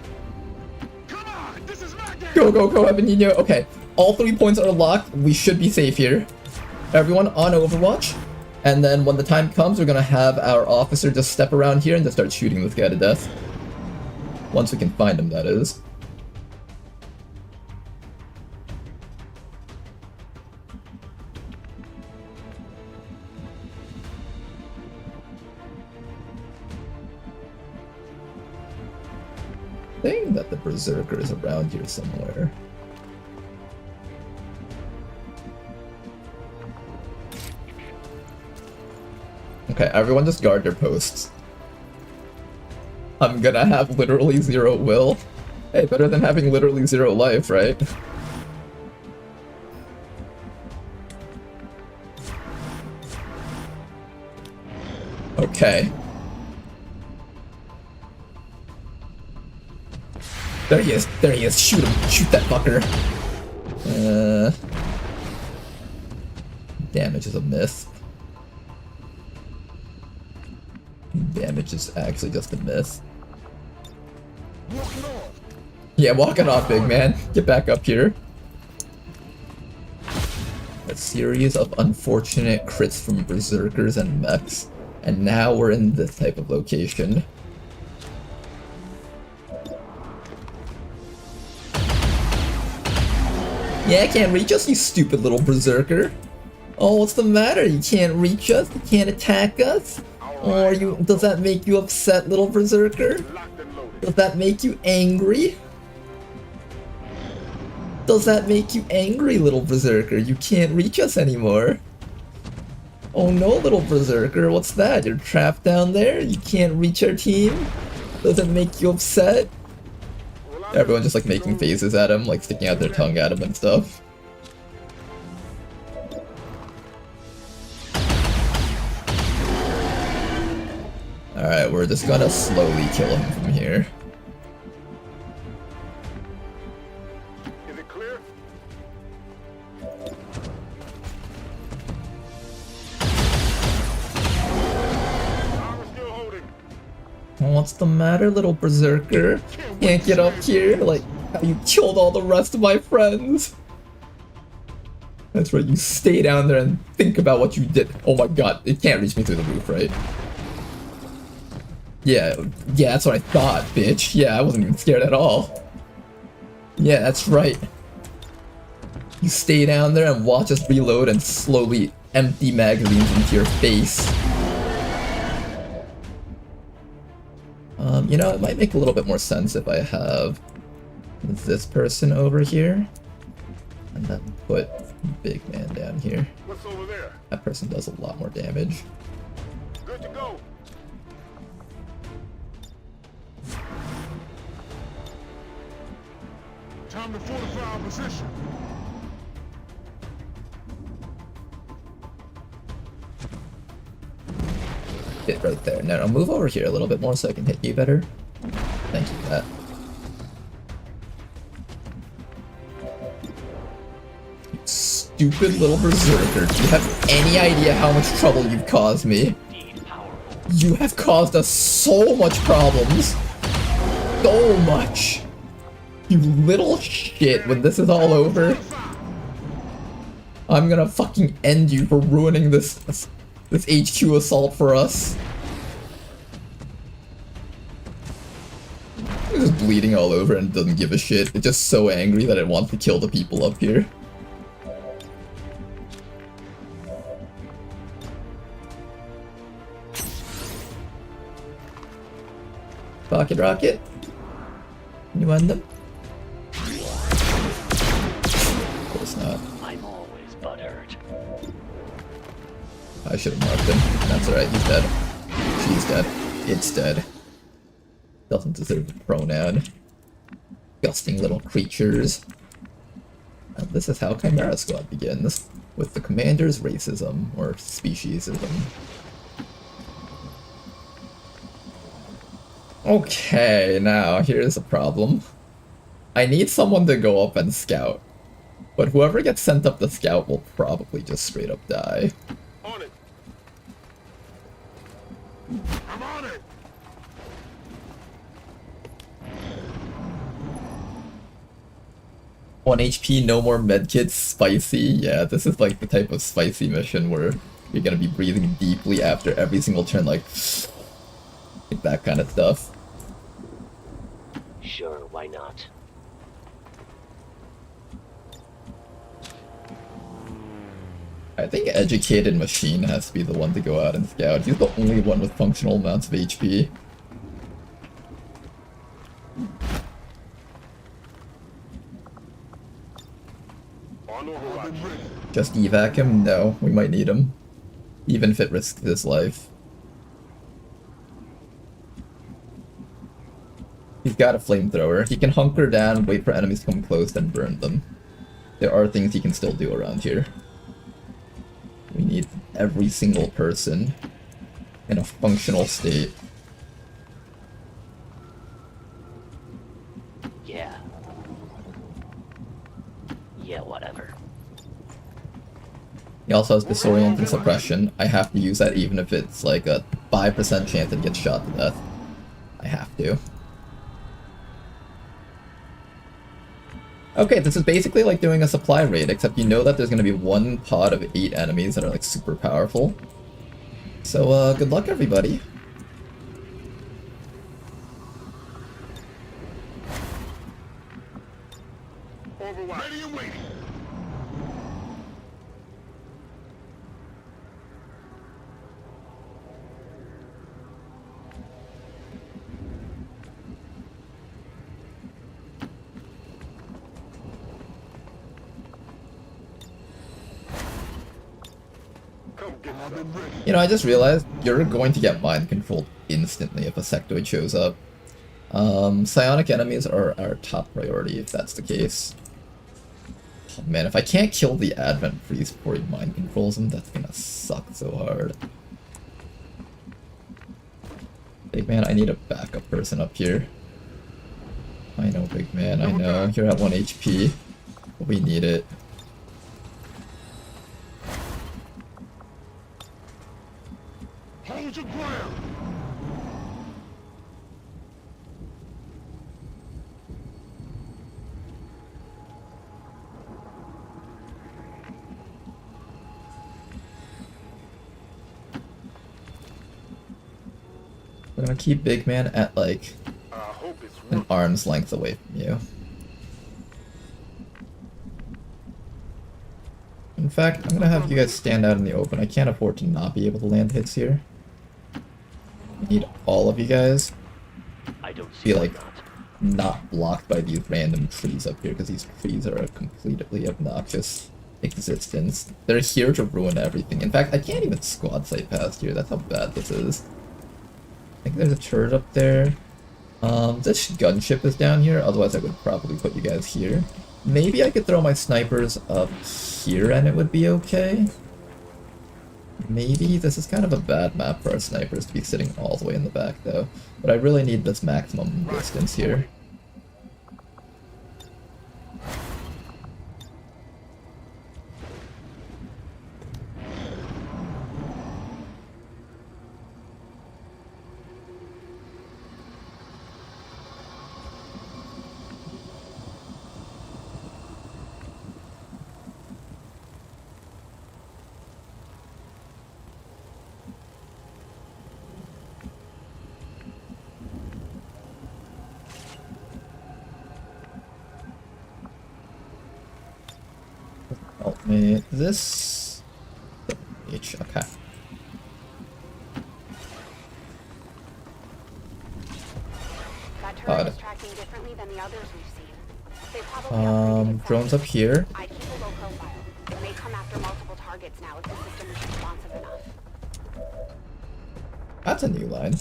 Come on, this is my game. Go, go, go, Ebenino. Okay, all 3 points are locked. We should be safe here. Everyone on Overwatch. And then when the time comes, we're gonna have our officer just step around here and just start shooting this guy to death. Once we can find him, that is. Saying that the Berserker is around here somewhere. Okay, everyone just guard their posts. I'm gonna have literally 0 will. Hey, better than having literally 0 life, right? Okay. There he is, there he is, shoot him, shoot that fucker. Damage is a miss. Damage is actually just a miss. Walking off. Yeah, walking off, big man. Get back up here. A series of unfortunate crits from Berserkers and mechs. And now we're in this type of location. Yeah, can't reach us, you stupid little Berserker. Oh, what's the matter? You can't reach us? You can't attack us? Or does that make you upset, little Berserker? Does that make you angry? Does that make you angry, little Berserker? You can't reach us anymore. Oh no, little Berserker, what's that? You're trapped down there? You can't reach our team? Does it make you upset? Everyone just like making faces at him, like sticking out their tongue at him and stuff. Alright, we're just gonna slowly kill him from here. Is it clear? I'm still holding. What's the matter, little Berserker? Can't get up here? Like, how you killed all the rest of my friends? That's right, you stay down there and think about what you did. Oh my god, it can't reach me through the roof, right? Yeah, that's what I thought, bitch. Yeah, I wasn't even scared at all. Yeah, that's right. You stay down there and watch us reload and slowly empty magazines into your face. You know, it might make a little bit more sense if I have this person over here and then put big man down here. What's over there? That person does a lot more damage. Good to go. Time to fortify our position. Fit right there. No, move over here a little bit more so I can hit you better. Thank you for that. Stupid little berserker. Do you have any idea how much trouble you've caused me? You have caused us so much problems. So much. You little shit. When this is all over, I'm gonna fucking end you for ruining this HQ assault for us. It's just bleeding all over and doesn't give a shit. It's just so angry that it wants to kill the people up here. Pocket rocket? Can you end them? Of course not. I'm always butthurt. I should have marked him. That's alright, he's dead. She's dead. It's dead. Doesn't deserve the pronoun. Disgusting little creatures. And this is how Chimera Squad begins. With the commander's racism, or speciesism. Okay, now here's a problem. I need someone to go up and scout. But whoever gets sent up to scout will probably just straight up die. On it. I'm on it. One HP, no more medkits, spicy. Yeah, this is like the type of spicy mission where you're gonna be breathing deeply after every single turn, like that kind of stuff. Sure, why not? I think Educated Machine has to be the one to go out and scout. He's the only one with functional amounts of HP. Just evac him? No, we might need him. Even if it risks his life. He's got a flamethrower. He can hunker down, wait for enemies to come close, then burn them. There are things he can still do around here. We need every single person in a functional state. Yeah. Yeah, whatever. He also has Disorient and Suppression. I have to use that even if it's like a 5% chance that he gets shot to death. I have to. Okay, this is basically like doing a supply raid, except you know that there's going to be one pod of 8 enemies that are like super powerful. So, good luck everybody. Ready and waiting. You know, I just realized you're going to get mind controlled instantly if a sectoid shows up. Psionic enemies are our top priority if that's the case. Oh man, if I can't kill the Advent Priest before he mind controls him, that's gonna suck so hard. Big man, I need a backup person up here. I know, big man, I know. You're at 1 HP. But we need it. Hold your ground. We're gonna keep big man at like an arm's length away from you. In fact, I'm gonna have you guys stand out in the open. I can't afford to not be able to land hits here. I need all of you guys to be like not blocked by these random trees up here, because these trees are a completely obnoxious existence. They're here to ruin everything. In fact, I can't even squad sight past here. That's how bad this is. I think there's a turret up there. This gunship is down here, otherwise I would probably put you guys here. Maybe I could throw my snipers up here and it would be okay. Maybe this is kind of a bad map for our snipers to be sitting all the way in the back though, but I really need this maximum distance here. Help me. This H, okay. That turret is tracking differently than the others we've seen. They probably drones up here. I'd keep a low profile. It may come after multiple targets now if the system is responsive enough. That's a new line.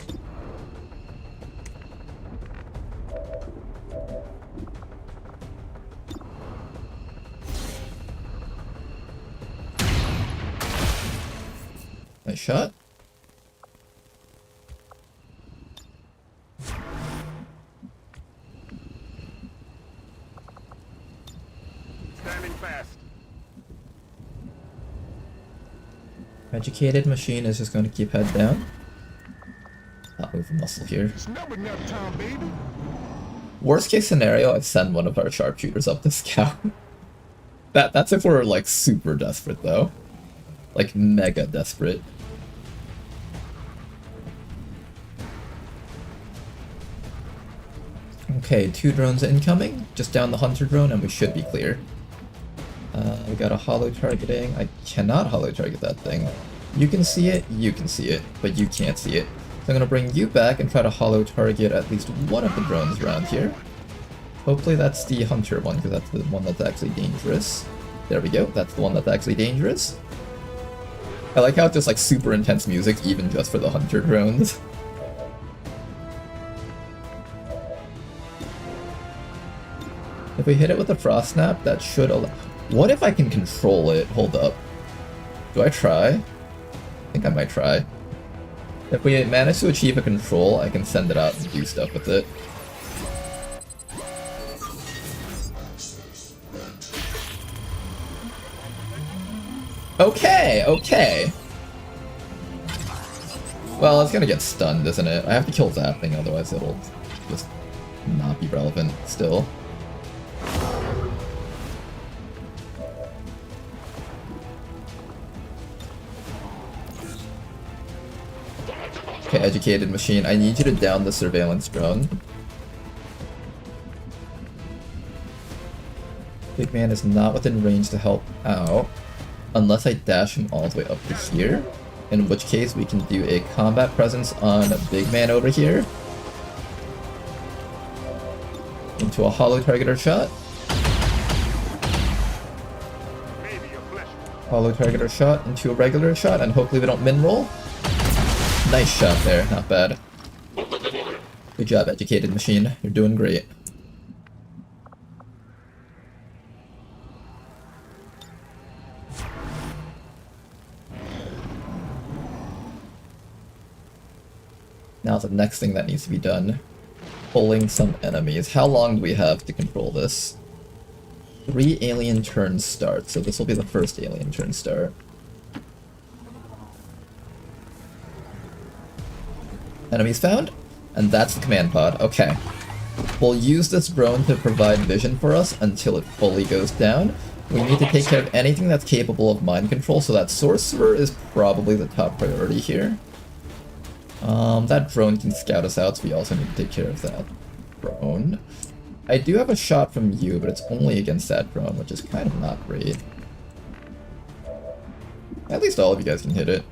Nice shot. Standing fast. Educated machine is just going to keep head down. Not move a muscle here. It's never nap time, baby. Worst case scenario, I send one of our sharpshooters up to scout. That's if we're like super desperate though. Like mega desperate. Okay, 2 drones incoming. Just down the hunter drone and we should be clear. We got a hollow targeting. I cannot hollow target that thing. You can see it, but you can't see it. So I'm gonna bring you back and try to hollow target at least one of the drones around here. Hopefully that's the hunter one, because that's the one that's actually dangerous. There we go, that's the one that's actually dangerous. I like how it's just like super intense music, even just for the hunter drones. If we hit it with a frost snap, that should allow... What if I can control it? Hold up. Do I try? I think I might try. If we manage to achieve a control, I can send it out and do stuff with it. Okay, okay. Well, it's gonna get stunned, isn't it? I have to kill that thing, otherwise it'll just not be relevant still. Okay, educated machine, I need you to down the surveillance drone. Big man is not within range to help out, unless I dash him all the way up to here, in which case we can do a combat presence on big man over here. Into a hollow targeter shot. Hollow targeter shot into a regular shot, and hopefully we don't min roll. Nice shot there, not bad. Good job, educated machine. You're doing great. Now the next thing that needs to be done. Pulling some enemies. How long do we have to control this? 3 alien turns start, so this will be the first alien turn start. Enemies found? And that's the command pod. Okay. We'll use this drone to provide vision for us until it fully goes down. We need to take care of anything that's capable of mind control, so that sorcerer is probably the top priority here. That drone can scout us out, so we also need to take care of that drone. I do have a shot from you, but it's only against that drone, which is kind of not great. At least all of you guys can hit it.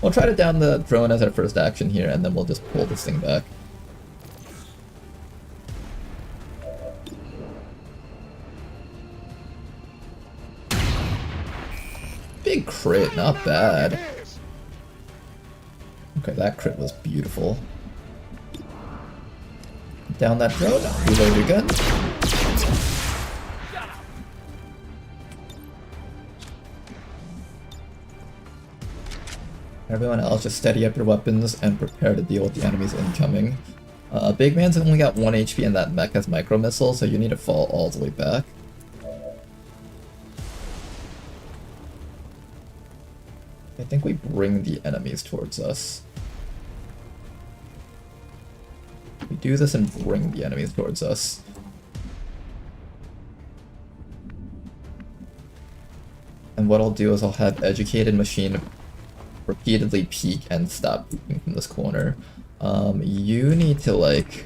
We'll try to down the drone as our first action here, and then we'll just pull this thing back. Big crit, not bad. Okay, that crit was beautiful. Down that drone, reload your gun. Everyone else, just steady up your weapons and prepare to deal with the enemies incoming. Big Man's only got 1 HP and that mech has micro missiles, so you need to fall all the way back. I think we bring the enemies towards us. We do this and bring the enemies towards us. And what I'll do is I'll have Educated Machine repeatedly peek and stop peeking from this corner. You need to, like,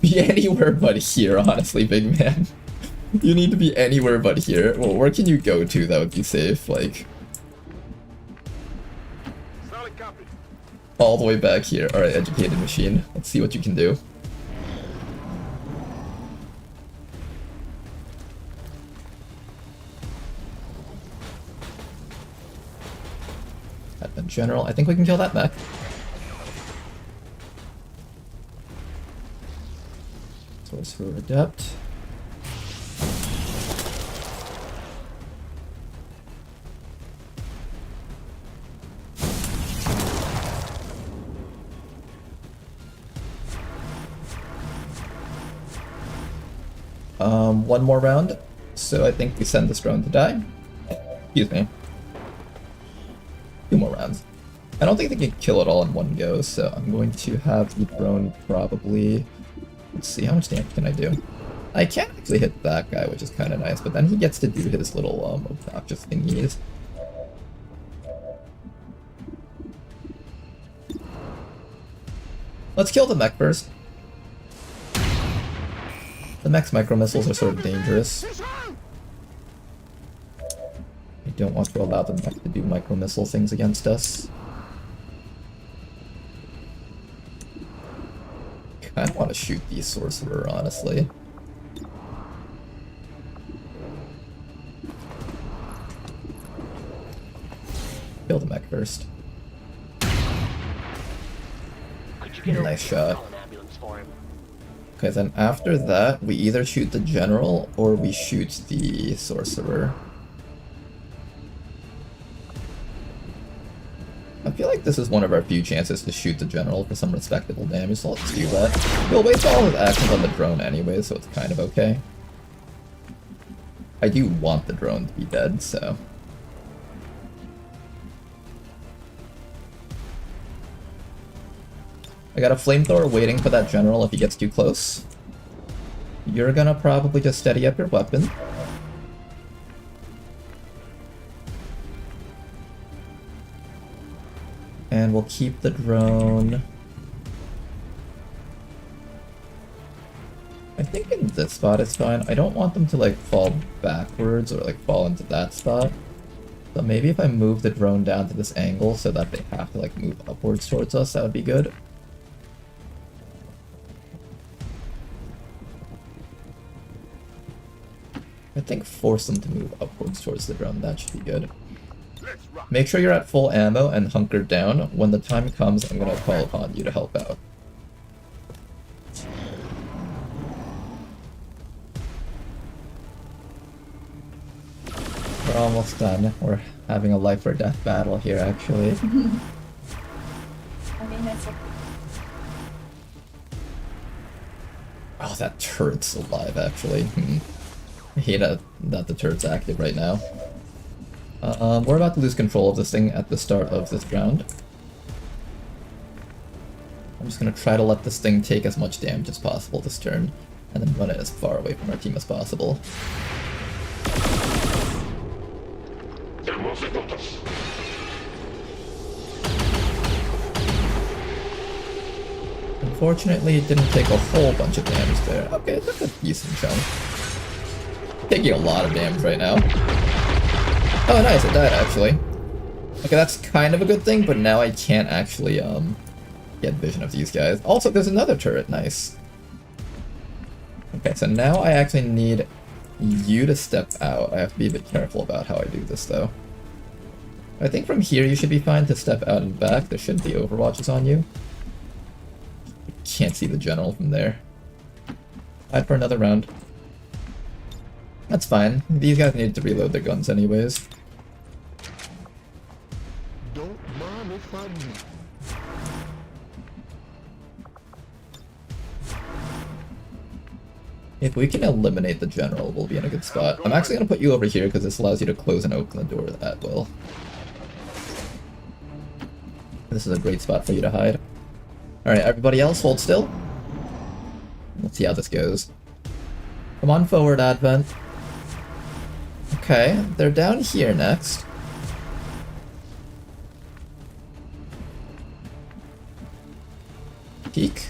be anywhere but here, honestly, big man. You need to be anywhere but here. Well, where can you go to that would be safe? Like, all the way back here. Alright, Educated Machine. Let's see what you can do. In general, I think we can kill that mech. Sorcerer Adept. One more round, so I think we send this drone to die. Excuse me. 2 more rounds. I don't think they can kill it all in one go, so I'm going to have the drone probably... Let's see, how much damage can I do? I can't actually hit that guy, which is kind of nice, but then he gets to do his little obnoxious thingies. Let's kill the mech first. The mech's micro missiles are sort of dangerous. I don't want to allow the mech to do micro missile things against us. I don't want to shoot the sorcerer, honestly. Kill the mech first. Nice shot. Okay, then after that, we either shoot the general or we shoot the sorcerer. I feel like this is one of our few chances to shoot the general for some respectable damage, so let's do that. We'll waste all his actions on the drone anyway, so it's kind of okay. I do want the drone to be dead, so... I got a flamethrower waiting for that general if he gets too close. You're gonna probably just steady up your weapon. And we'll keep the drone... I think in this spot it's fine. I don't want them to like fall backwards or like fall into that spot. So maybe if I move the drone down to this angle so that they have to like move upwards towards us, that would be good. I think force them to move upwards towards the drone, that should be good. Make sure you're at full ammo and hunkered down. When the time comes, I'm gonna call upon you to help out. We're almost done. We're having a life or death battle here, actually. I mean, it's a... Oh, that turret's alive, actually. I hate that the turret's active right now. We're about to lose control of this thing at the start of this round. I'm just gonna try to let this thing take as much damage as possible this turn, and then run it as far away from our team as possible. Unfortunately, it didn't take a whole bunch of damage there. Okay, it took a decent chunk. Taking a lot of damage right now. Oh nice, it died actually. Okay, that's kind of a good thing, but now I can't actually get vision of these guys. Also, there's another turret, nice. Okay, so now I actually need you to step out. I have to be a bit careful about how I do this though. I think from here you should be fine to step out and back. There shouldn't be overwatches on you. Can't see the general from there. Fight for another round. That's fine. These guys need to reload their guns anyways. Don't mind if I do. If we can eliminate the general, we'll be in a good spot. I'm actually going to put you over here because this allows you to close and open the door at will. This is a great spot for you to hide. Alright, everybody else, hold still. Let's see how this goes. Come on forward, Advent. Okay, they're down here next. Peek.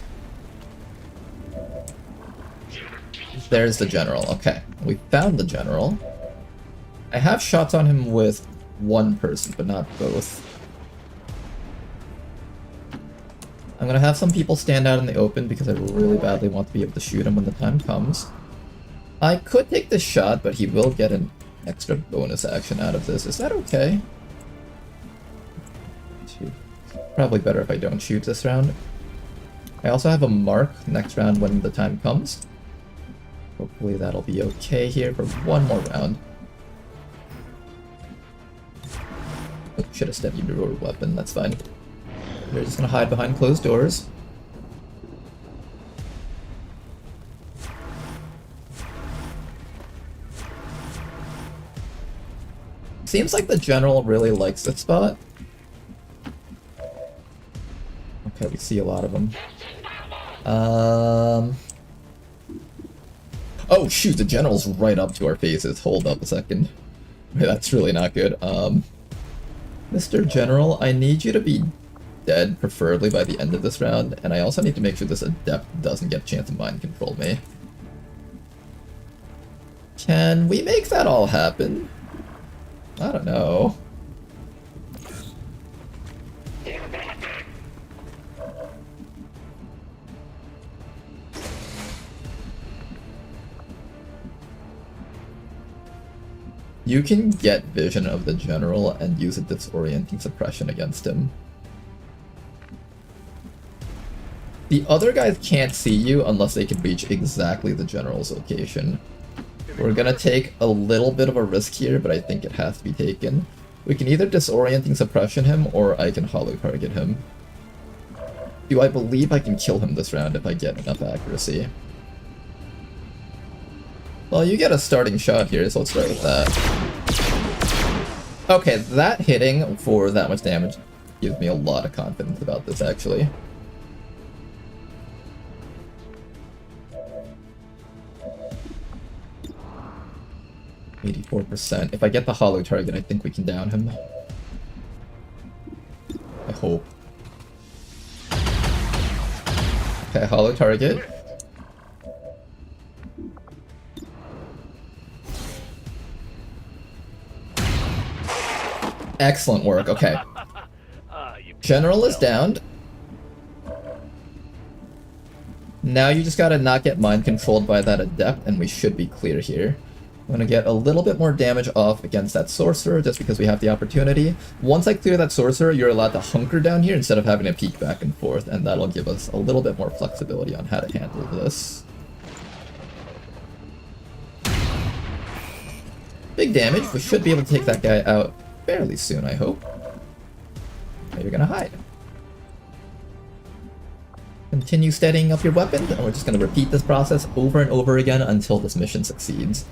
There's the general. Okay, we found the general. I have shots on him with one person, but not both. I'm gonna have some people stand out in the open because I really badly want to be able to shoot him when the time comes. I could take this shot, but he will get an extra bonus action out of this. Is that okay? Probably better if I don't shoot this round. I also have a mark next round when the time comes. Hopefully that'll be okay here for one more round. Oh, should have stepped your weapon, that's fine. We're just gonna hide behind closed doors. Seems like the general really likes this spot. Okay, we see a lot of them. Oh shoot, the general's right up to our faces. Hold up a second. That's really not good. Mr. General, I need you to be dead, preferably by the end of this round, and I also need to make sure this adept doesn't get a chance to mind control me. Can we make that all happen? I don't know. You can get vision of the general and use a disorienting suppression against him. The other guys can't see you unless they can reach exactly the general's location. We're gonna take a little bit of a risk here, but I think it has to be taken. We can either disorienting suppression him, or I can hollow target him. Do I believe I can kill him this round if I get enough accuracy? Well, you get a starting shot here, so let's start with that. Okay, that hitting for that much damage gives me a lot of confidence about this, actually. %. If I get the hollow target, I think we can down him. I hope. Okay, hollow target. Excellent work, okay. General is downed. Now you just gotta not get mind controlled by that adept, and we should be clear here. I'm gonna get a little bit more damage off against that sorcerer just because we have the opportunity. Once I clear that sorcerer, you're allowed to hunker down here instead of having to peek back and forth, and that'll give us a little bit more flexibility on how to handle this. Big damage. We should be able to take that guy out fairly soon, I hope. Now you're gonna hide. Continue steadying up your weapon, and we're just gonna repeat this process over and over again until this mission succeeds.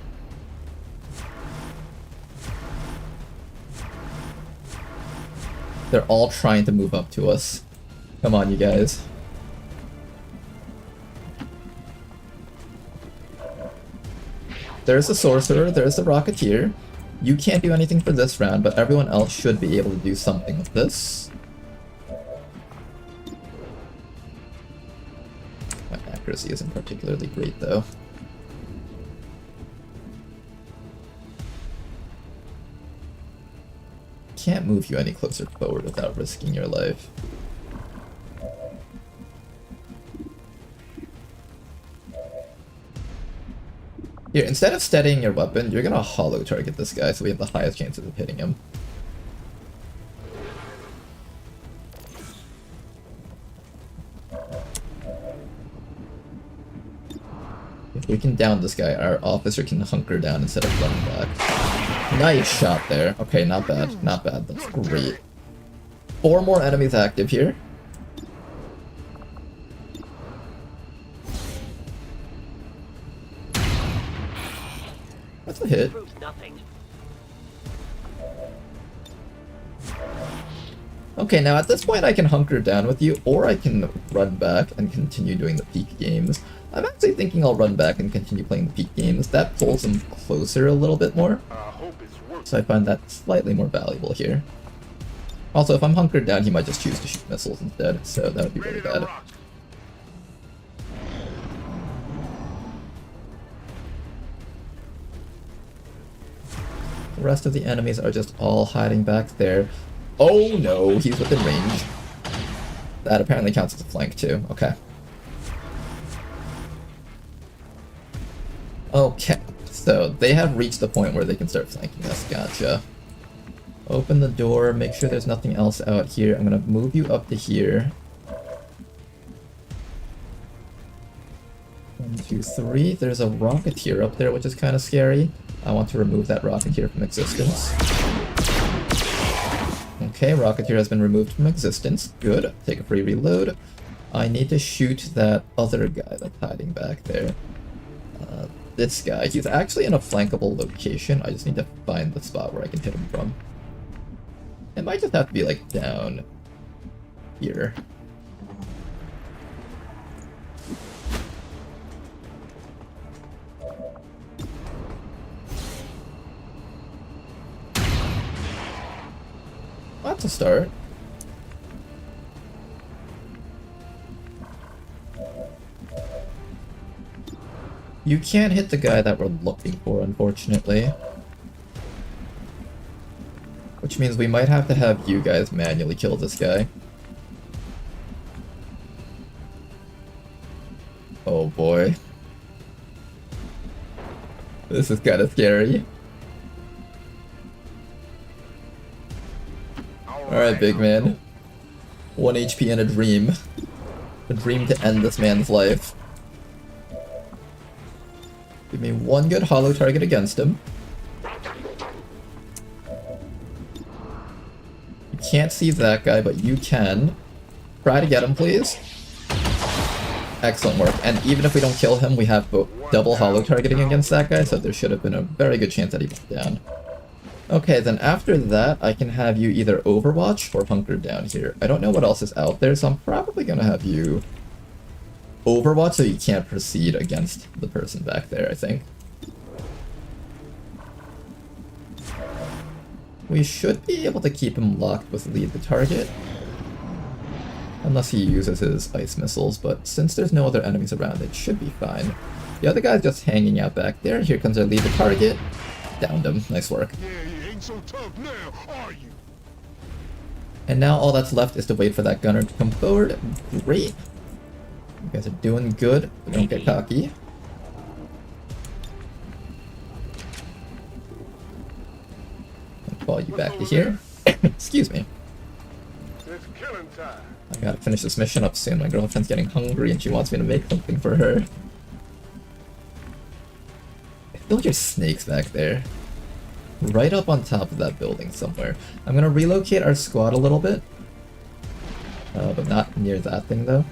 They're all trying to move up to us. Come on, you guys. There's the sorcerer, there's the rocketeer. You can't do anything for this round, but everyone else should be able to do something with this. My accuracy isn't particularly great, though. Can't move you any closer forward without risking your life. Here, instead of steadying your weapon, you're gonna hollow target this guy so we have the highest chances of hitting him. If we can down this guy, our officer can hunker down instead of running back. Nice shot there. Okay, not bad. Not bad. That's great. 4 more enemies active here. That's a hit. Proves nothing. Okay, now at this point I can hunker down with you, or I can run back and continue doing the peak games. I'm actually thinking I'll run back and continue playing the peak games. That pulls him closer a little bit more, so I find that slightly more valuable here. Also, if I'm hunkered down, he might just choose to shoot missiles instead, so that would be really bad. The rest of the enemies are just all hiding back there. Oh no, he's within range. That apparently counts as a flank too. Okay. Okay, so they have reached the point where they can start flanking us. Gotcha. Open the door, make sure there's nothing else out here. I'm gonna move you up to here. 1, 2, 3. There's a rocketeer up there, which is kind of scary. I want to remove that rocketeer from existence. Okay, rocketeer has been removed from existence. Good. Take a free reload. I need to shoot that other guy that's hiding back there. This guy. He's actually in a flankable location. I just need to find the spot where I can hit him from. It might just have to be like down here. That's a start. You can't hit the guy that we're looking for, unfortunately. Which means we might have to have you guys manually kill this guy. Oh boy. This is kind of scary. Alright, big man. 1 HP and a dream. A dream to end this man's life. Give me one good hollow target against him. You can't see that guy, but you can. Try to get him, please. Excellent work. And even if we don't kill him, we have double hollow targeting against that guy, so there should have been a very good chance that he went down. Okay, then after that, I can have you either overwatch or hunker down here. I don't know what else is out there, so I'm probably gonna have you overwatch so you can't proceed against the person back there, I think. We should be able to keep him locked with lead the target. Unless he uses his ice missiles, but since there's no other enemies around, it should be fine. The other guy's just hanging out back there. Here comes our lead the target. Downed him. Nice work. So tough now, are you? And now all that's left is to wait for that gunner to come forward. Great. You guys are doing good, but don't get cocky. I'll call you back to here. Excuse me. It's killing time. I gotta finish this mission up soon. My girlfriend's getting hungry and she wants me to make something for her. I feel like there's snakes back there. Right up on top of that building somewhere. I'm gonna relocate our squad a little bit. But not near that thing though.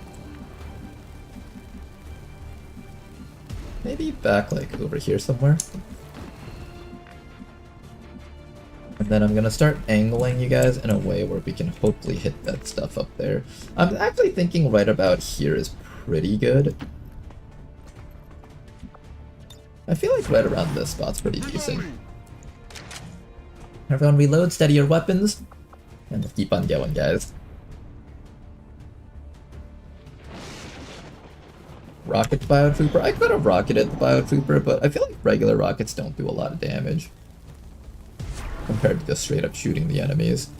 Maybe back like over here somewhere. And then I'm gonna start angling you guys in a way where we can hopefully hit that stuff up there. I'm actually thinking right about here is pretty good. I feel like right around this spot's pretty decent. Everyone reload, steady your weapons, and let's keep on going, guys. Rocket the Biotrooper. I could have rocketed the Biotrooper, but I feel like regular rockets don't do a lot of damage compared to just straight up shooting the enemies.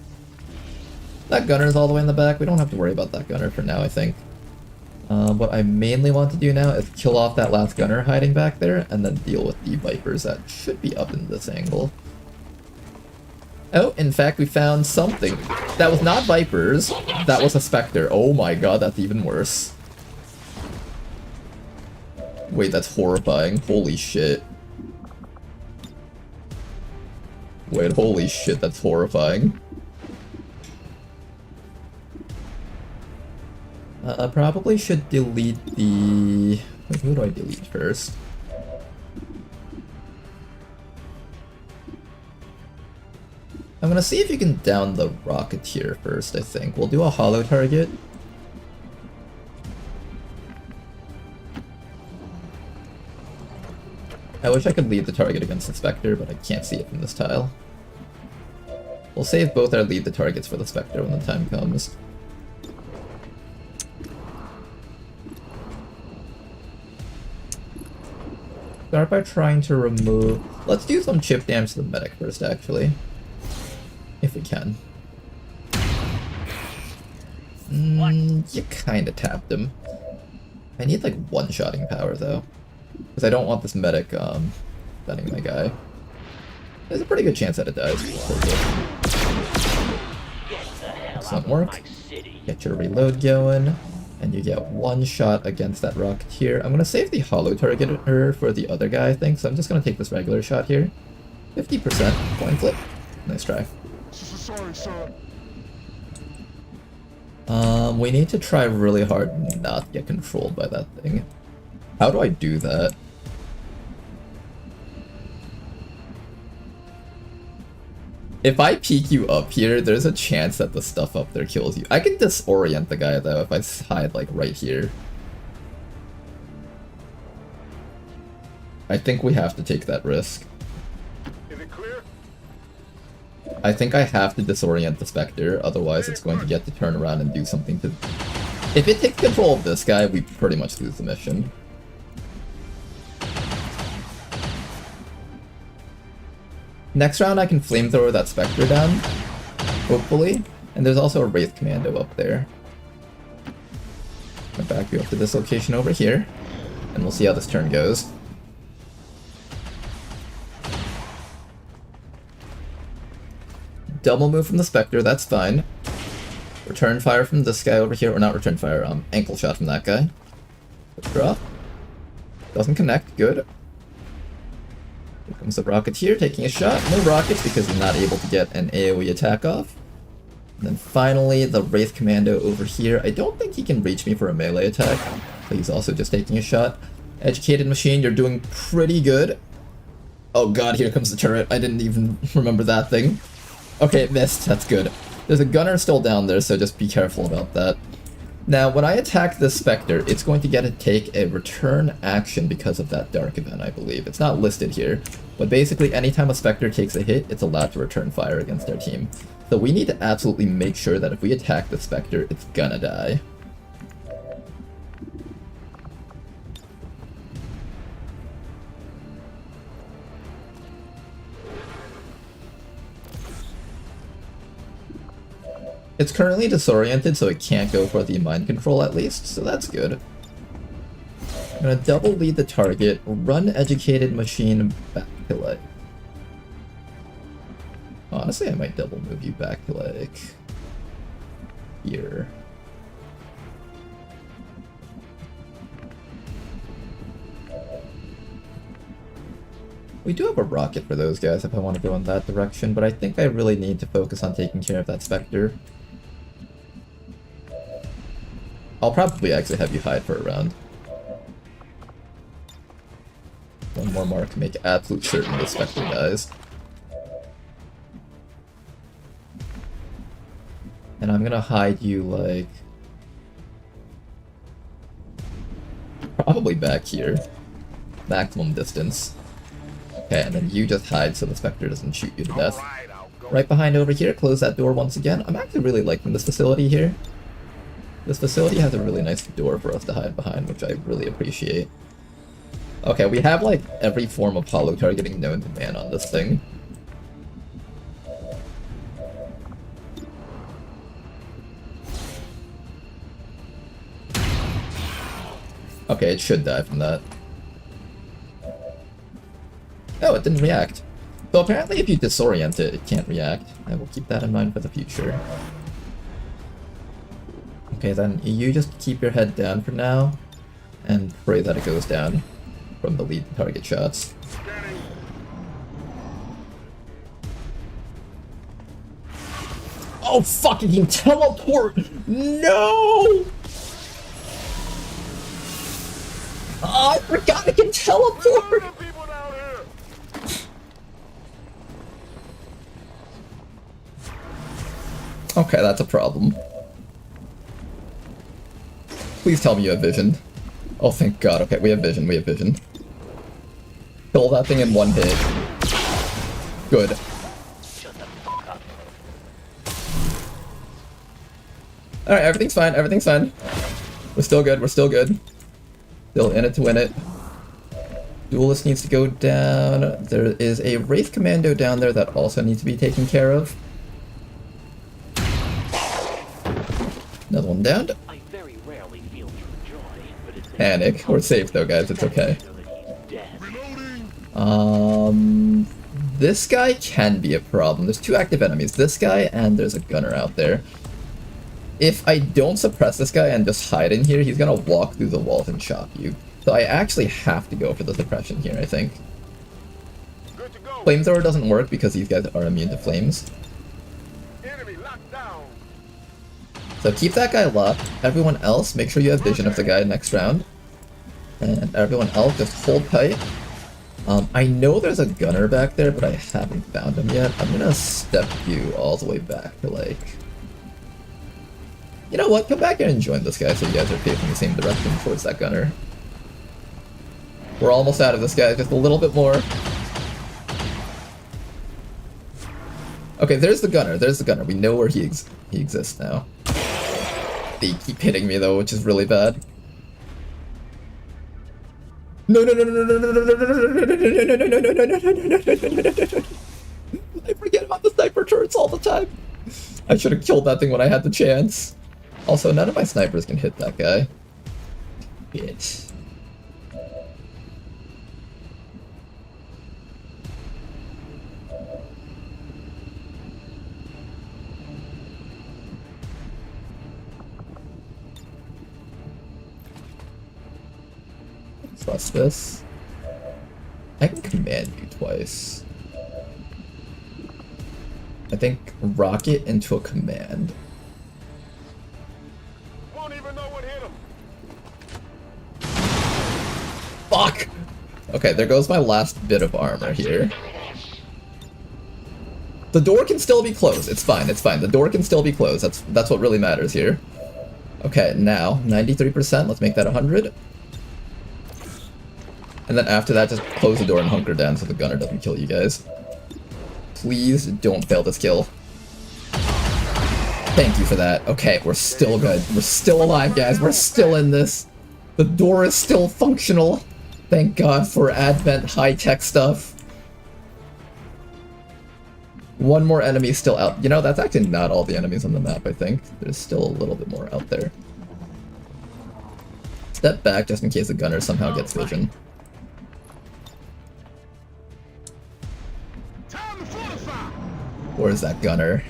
That gunner's all the way in the back. We don't have to worry about that gunner for now, I think. What I mainly want to do now is kill off that last gunner hiding back there, and then deal with the Vipers that should be up in this angle. Oh, in fact, we found something. That was not Vipers. That was a Spectre. Oh my god, that's even worse. Wait, that's horrifying. Holy shit. Wait, holy shit, that's horrifying. Probably should delete the... Wait, who do I delete first? I'm gonna see if you can down the Rocketeer first, I think. We'll do a hollow target. I wish I could lead the target against the Spectre, but I can't see it from this tile. We'll save both our lead the targets for the Spectre when the time comes. Start by trying to remove... Let's do some chip damage to the medic first, actually. If we can. You kinda tapped him. I need like one-shotting power, though. Because I don't want this medic, stunning my guy. There's a pretty good chance that it dies. Excellent work. Get your reload going. And you get one shot against that Rocketeer. I'm gonna save the hollow targeter for the other guy, I think, so I'm just gonna take this regular shot here. 50% coin flip. Nice try. Sorry, sir. We need to try really hard not to get controlled by that thing. How do I do that? If I peek you up here, there's a chance that the stuff up there kills you. I can disorient the guy though if I hide like right here. I think we have to take that risk. Is it clear? I think I have to disorient the Spectre, otherwise it's going to get to turn around and do something to... If it takes control of this guy, we pretty much lose the mission. Next round I can flamethrower that Spectre down, hopefully. And there's also a Wraith Commando up there. I'll back you up to this location over here, and we'll see how this turn goes. Double move from the Spectre, that's fine. Return fire from this guy over here, or not return fire, ankle shot from that guy. Quick draw. Doesn't connect, good. Here comes the Rocketeer taking a shot. No rockets because he's not able to get an AoE attack off. And then finally, the Wraith Commando over here. I don't think he can reach me for a melee attack, so he's also just taking a shot. Educated Machine, you're doing pretty good. Oh god, here comes the turret. I didn't even remember that thing. Okay, it missed. That's good. There's a gunner still down there, so just be careful about that. Now, when I attack this Spectre, it's going to get to take a return action because of that Dark event, I believe. It's not listed here, but basically anytime a Spectre takes a hit, it's allowed to return fire against our team. So we need to absolutely make sure that if we attack the Spectre, it's gonna die. It's currently disoriented, so it can't go for the mind control at least, so that's good. I'm gonna double lead the target, run Educated Machine back to like... Honestly, I might double move you back to like... here. We do have a rocket for those guys if I want to go in that direction, but I think I really need to focus on taking care of that Spectre. I'll probably actually have you hide for a round. One more mark to make absolute certain the Spectre dies. And I'm gonna hide you like... probably back here. Maximum distance. Okay, and then you just hide so the Spectre doesn't shoot you to death. Right behind over here, close that door once again. I'm actually really liking this facility here. This facility has a really nice door for us to hide behind, which I really appreciate. Okay, we have like every form of hollow targeting known to man on this thing. Okay, it should die from that. Oh, it didn't react. So apparently if you disorient it, it can't react. I will keep that in mind for the future. Okay, then you just keep your head down for now, and pray that it goes down from the lead target shots. Oh fucking teleport! No! Oh, I forgot I can teleport! Okay, that's a problem. Please tell me you have vision. Oh, thank God. Okay, we have vision, we have vision. Kill that thing in one hit. Good. Alright, everything's fine, everything's fine. We're still good, we're still good. Still in it to win it. Duelist needs to go down. There is a Wraith Commando down there that also needs to be taken care of. Another one down. I very rarely feel true joy, but it's Panic. We're safe though, guys, it's okay. This guy can be a problem. There's two active enemies. This guy and there's a gunner out there. If I don't suppress this guy and just hide in here, he's gonna walk through the walls and chop you. So I actually have to go for the suppression here, I think. Flamethrower doesn't work because these guys are immune to flames. So keep that guy locked. Everyone else, make sure you have vision of the guy next round. And everyone else, just hold tight. I know there's a gunner back there, but I haven't found him yet. I'm gonna step you all the way back to like... You know what? Come back here and join this guy so you guys are facing the same direction towards that gunner. We're almost out of this guy, just a little bit more. Okay, there's the gunner, there's the gunner. We know where he exists now. They keep hitting me though, which is really bad. No, no, no, no, no, no, no, no, no, no, no, no, no, no, no, no. I forget about the sniper turrets all the time. I should have killed that thing when I had the chance. Also, none of my snipers can hit that guy. Bitch. Trust this. I can command you twice. I think rocket into a command. Won't even know what hit him. Fuck! Okay, there goes my last bit of armor here. The door can still be closed. It's fine, it's fine. The door can still be closed. That's what really matters here. Okay, now 93%. Let's make that 100. And then after that, just close the door and hunker down so the gunner doesn't kill you guys. Please don't fail this kill. Thank you for that. Okay, we're still good. We're still alive, guys. We're still in this. The door is still functional. Thank God for Advent high-tech stuff. One more enemy still out. You know, that's actually not all the enemies on the map, I think. There's still a little bit more out there. Step back just in case the gunner somehow gets vision. Where's that gunner?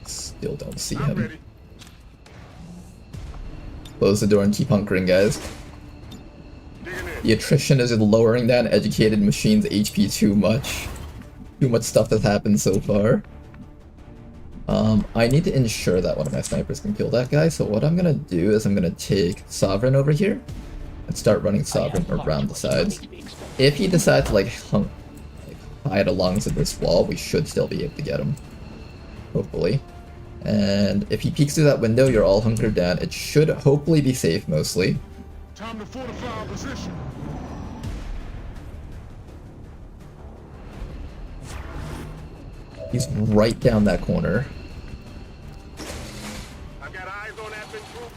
Still don't see him. Close the door and keep hunkering, guys. The attrition is lowering that educated machine's HP too much. Too much stuff has happened so far. I need to ensure that one of my snipers can kill that guy, so what I'm gonna do is I'm gonna take Sovereign over here and start running Sovereign around the sides. If he decides to hide alongside this wall, we should still be able to get him. Hopefully. And if he peeks through that window, you're all hunkered down. It should hopefully be safe, mostly. Time to fortify our position. He's right down that corner.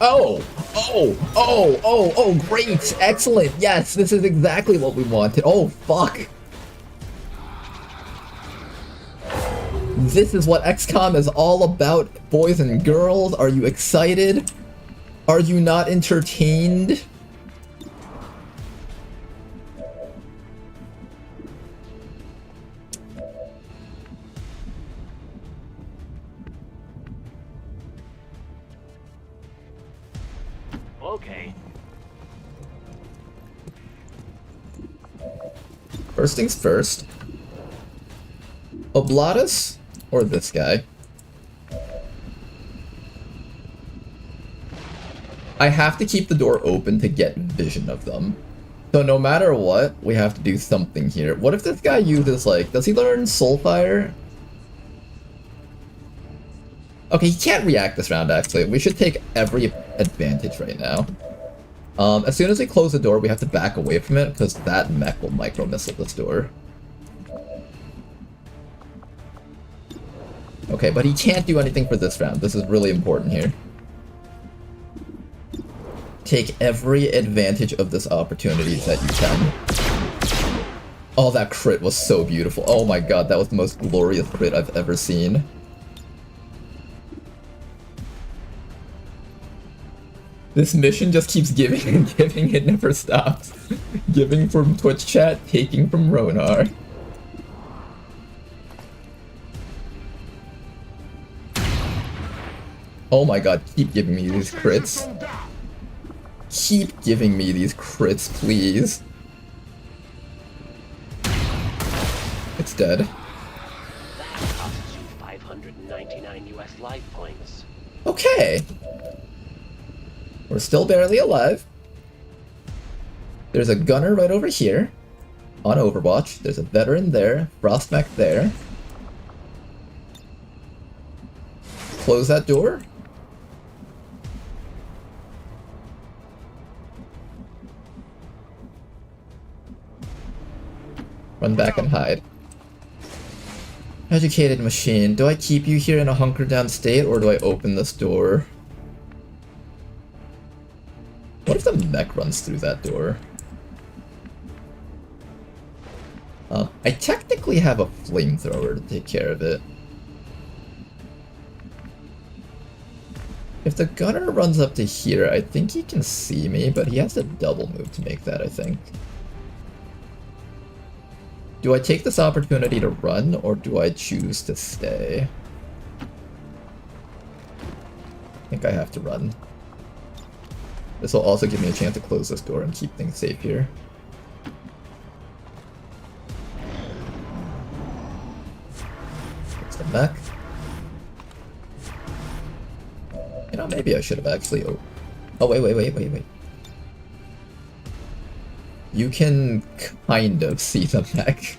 Oh! Oh! Oh! Oh! Oh! Great! Excellent! Yes! This is exactly what we wanted. Oh, fuck! This is what XCOM is all about, boys and girls. Are you excited? Are you not entertained? Okay. First things first. Oblatus or this guy? I have to keep the door open to get vision of them. So no matter what, we have to do something here. What if this guy uses, like, does he learn Soulfire? Okay, he can't react this round, actually. We should take every advantage right now. As soon as we close the door, we have to back away from it, because that mech will micro-missile this door. Okay, but he can't do anything for this round. This is really important here. Take every advantage of this opportunity that you can. Oh, that crit was so beautiful. Oh my god, that was the most glorious crit I've ever seen. This mission just keeps giving and giving, it never stops. Giving from Twitch chat, taking from Ronar. Oh my god, keep giving me these crits. Keep giving me these crits, please. It's dead. That costs you 599 US life points. Okay. We're still barely alive. There's a gunner right over here on Overwatch. There's a veteran there, Frostmech there. Close that door. Run back and hide. Educated machine. Do I keep you here in a hunkered down state, or do I open this door? What if the mech runs through that door? I technically have a flamethrower to take care of it. If the gunner runs up to here, I think he can see me, but he has to double move to make that, I think. Do I take this opportunity to run, or do I choose to stay? I think I have to run. This will also give me a chance to close this door and keep things safe here. There's the mech. You know, maybe I should have actually... Oh, wait. You can kind of see the mech.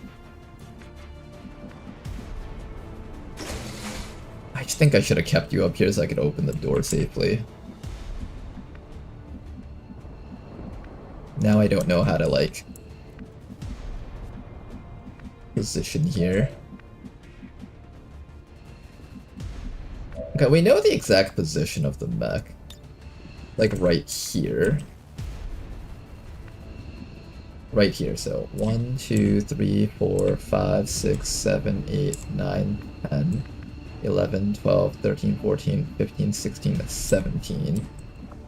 I think I should have kept you up here so I could open the door safely. Now I don't know how to, like, position here. Okay, we know the exact position of the mech. Like, right here. Right here, so 1, 2, 3, 4, 5, 6, 7, 8, 9, 10, 11, 12, 13, 14, 15, 16, 17.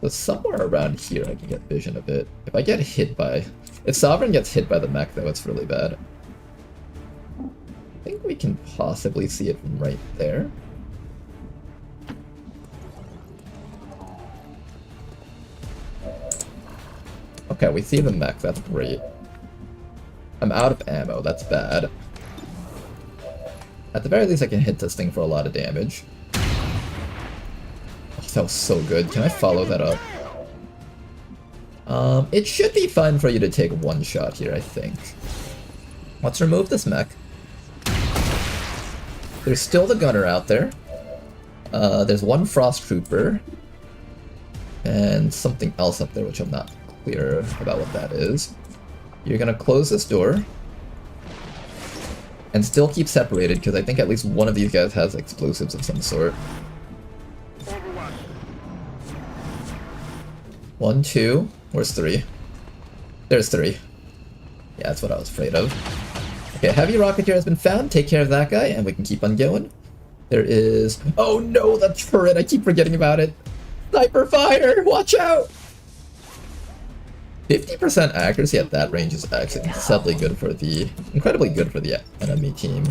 So somewhere around here I can get vision of it. If I get hit by... If Sovereign gets hit by the mech, though, it's really bad. I think we can possibly see it from right there. Okay, we see the mech, that's great. I'm out of ammo, that's bad. At the very least I can hit this thing for a lot of damage. Oh, that was so good. Can I follow that up? It should be fine for you to take one shot here, I think. Let's remove this mech. There's still the gunner out there. There's one frost trooper. And something else up there, which I'm not clear about what that is. You're gonna close this door. And still keep separated, because I think at least one of these guys has explosives of some sort. 1, 2. Where's 3? There's 3. Yeah, that's what I was afraid of. Okay, heavy rocketeer has been found. Take care of that guy, and we can keep on going. There is... Oh no, the turret! I keep forgetting about it. Sniper fire! Watch out! 50% accuracy at that range is actually incredibly good for the enemy team.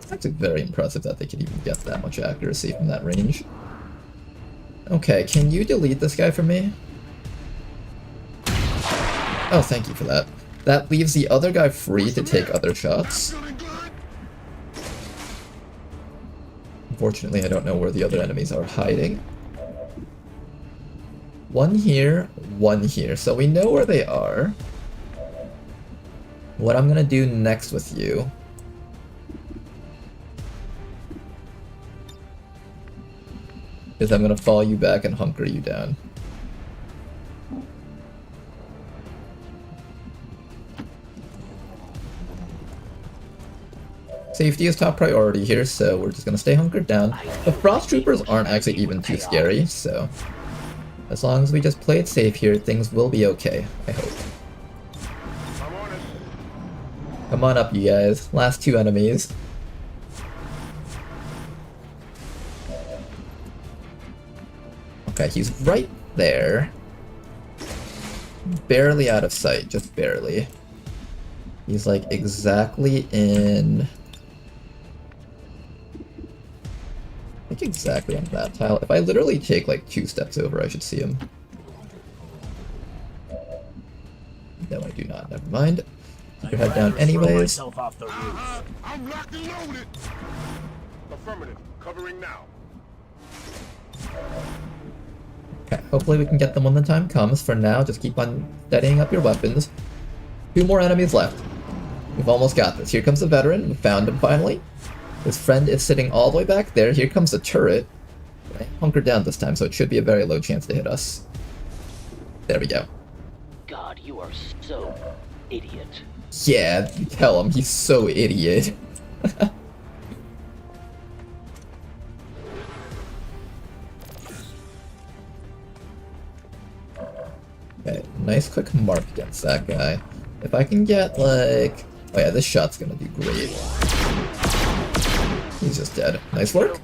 It's actually very impressive that they could even get that much accuracy from that range. Okay, can you delete this guy for me? Oh, thank you for that. That leaves the other guy free to take other shots. Unfortunately, I don't know where the other enemies are hiding. One here, so we know where they are. What I'm gonna do next with you is I'm gonna follow you back and hunker you down. Safety is top priority here, so we're just gonna stay hunkered down. The Frost Troopers aren't actually even too scary, so as long as we just play it safe here, things will be okay, I hope. Come on up, you guys. Last two enemies. Okay, he's right there. Barely out of sight, just barely. He's like exactly in... I think exactly on that tile. If I literally take like 2 steps over, I should see him. No, I do not. Never mind. Keep your head down anyways. I'm locked and loaded. Affirmative. Covering now. Okay, hopefully we can get them when the time comes. For now, just keep on steadying up your weapons. 2 more enemies left. We've almost got this. Here comes the veteran. We found him finally. His friend is sitting all the way back there. Here comes the turret. I hunkered down this time, so it should be a very low chance to hit us. There we go. God, you are so idiot. Yeah, tell him. He's so idiot. Okay, nice quick mark against that guy. If I can get, like... Oh yeah, this shot's gonna do great. He's just dead. Nice work.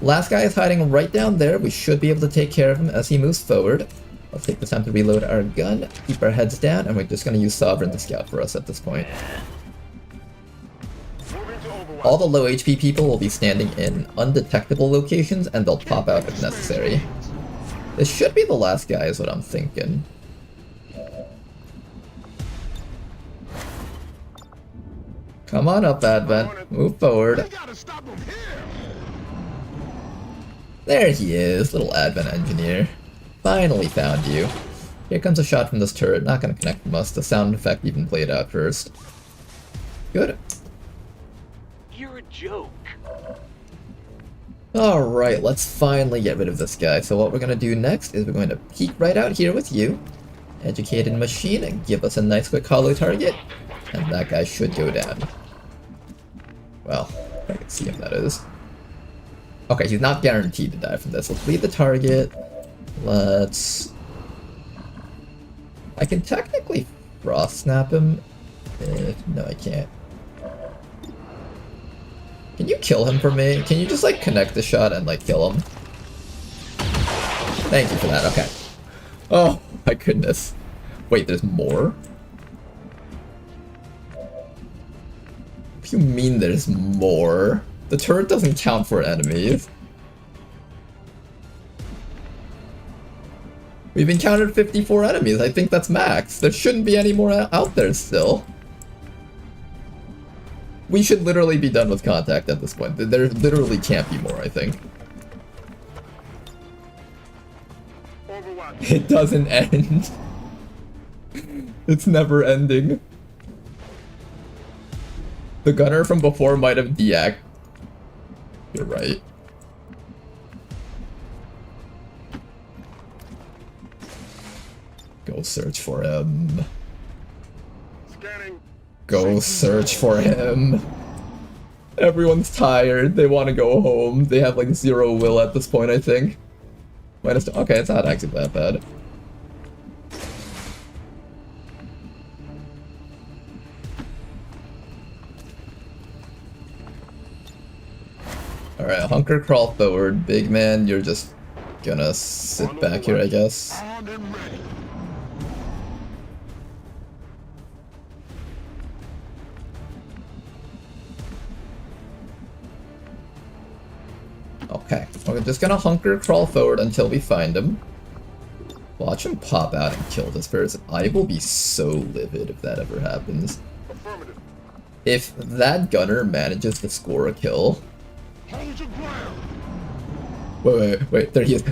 Last guy is hiding right down there. We should be able to take care of him as he moves forward. Let's take the time to reload our gun, keep our heads down, and we're just gonna use Sovereign to scout for us at this point. All the low HP people will be standing in undetectable locations, and they'll pop out if necessary. This should be the last guy is what I'm thinking. Come on up, Advent. Move forward. There he is, little Advent engineer. Finally found you. Here comes a shot from this turret, not gonna connect from us. The sound effect even played out first. Good. You're a joke. Alright, let's finally get rid of this guy. So what we're gonna do next is we're going to peek right out here with you. Educated machine, and give us a nice quick hollow target. And that guy should go down. Well, if I can see him, that is. Okay, he's not guaranteed to die from this. Let's leave the target. Let's... I can technically frost snap him. No, I can't. Can you kill him for me? Can you just like connect the shot and like kill him? Thank you for that, okay. Oh my goodness. Wait, there's more? What do you mean there's more? The turret doesn't count for enemies. We've encountered 54 enemies. I think that's max. There shouldn't be any more out there still. We should literally be done with contact at this point. There literally can't be more, I think. It doesn't end. It's never ending. The gunner from before might have deactivated. You're right. Go search for him. Go search for him. Everyone's tired. They want to go home. They have like 0 will at this point, I think. Okay, it's not actually that bad. Alright, hunker crawl forward. Big man, you're just gonna sit back here, I guess. Okay, we're just gonna hunker crawl forward until we find him. Watch him pop out and kill this person. I will be so livid if that ever happens. If that gunner manages to score a kill... Hold your ground. Wait, there he is,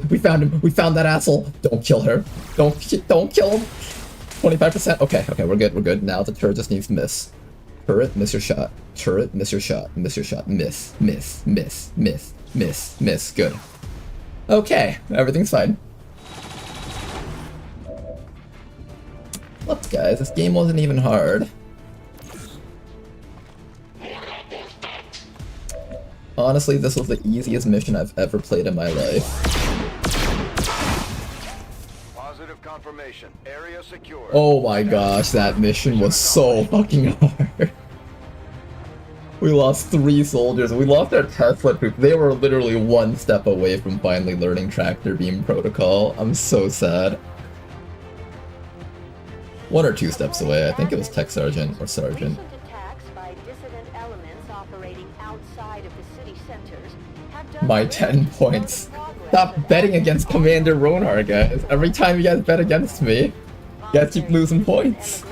we found him, we found that asshole! Don't kill her, don't kill him! 25%, okay, we're good, now the turret just needs to miss. Turret, miss your shot, turret, miss your shot, miss, good. Okay, everything's fine. Look guys, this game wasn't even hard. Honestly, this was the easiest mission I've ever played in my life. Positive confirmation. Area secure. Oh my gosh, that mission was so fucking hard. We lost 3 soldiers. We lost our Tesla group. They were literally 1 step away from finally learning Tractor Beam Protocol. I'm so sad. 1 or 2 steps away. I think it was Tech Sergeant or Sergeant. My 10 points. Stop betting against Commander Ronar, guys. Every time you guys bet against me, you guys keep losing points.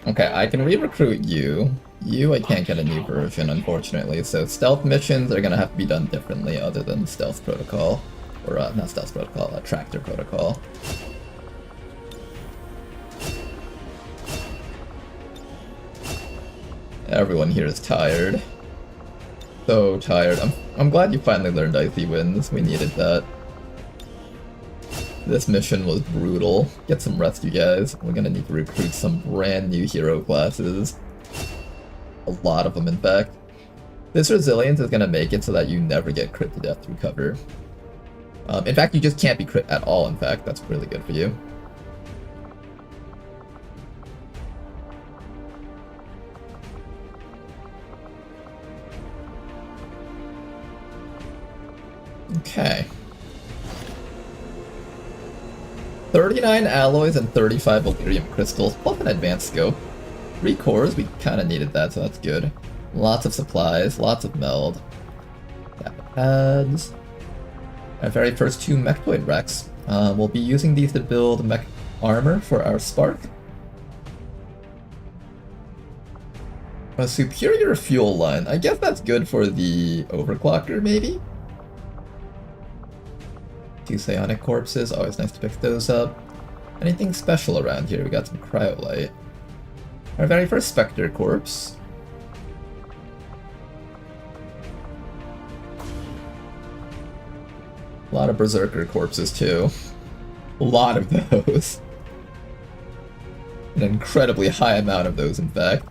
Okay, I can re-recruit you. You, I can't get a new version, unfortunately, so stealth missions are gonna have to be done differently other than Stealth Protocol. Or, not Stealth Protocol, Tractor Protocol. Everyone here is tired. So tired. I'm glad you finally learned Icy Winds, we needed that. This mission was brutal. Get some rest, you guys. We're gonna need to recruit some brand new hero classes. A lot of them, in fact. This resilience is gonna make it so that you never get crit to death through cover. In fact, you just can't be crit at all, in fact. That's really good for you. Okay. 39 alloys and 35 Valyrium crystals, plus an advanced scope. 3 cores, we kinda needed that, so that's good. Lots of supplies, lots of meld. Pads. Our very first 2 mechtoid wrecks. We'll be using these to build mech armor for our Spark. A superior fuel line. I guess that's good for the overclocker, maybe? 2 psionic corpses, always nice to pick those up. Anything special around here? We got some cryolite. Our very first Spectre corpse. A lot of Berserker corpses too. A lot of those. An incredibly high amount of those, in fact.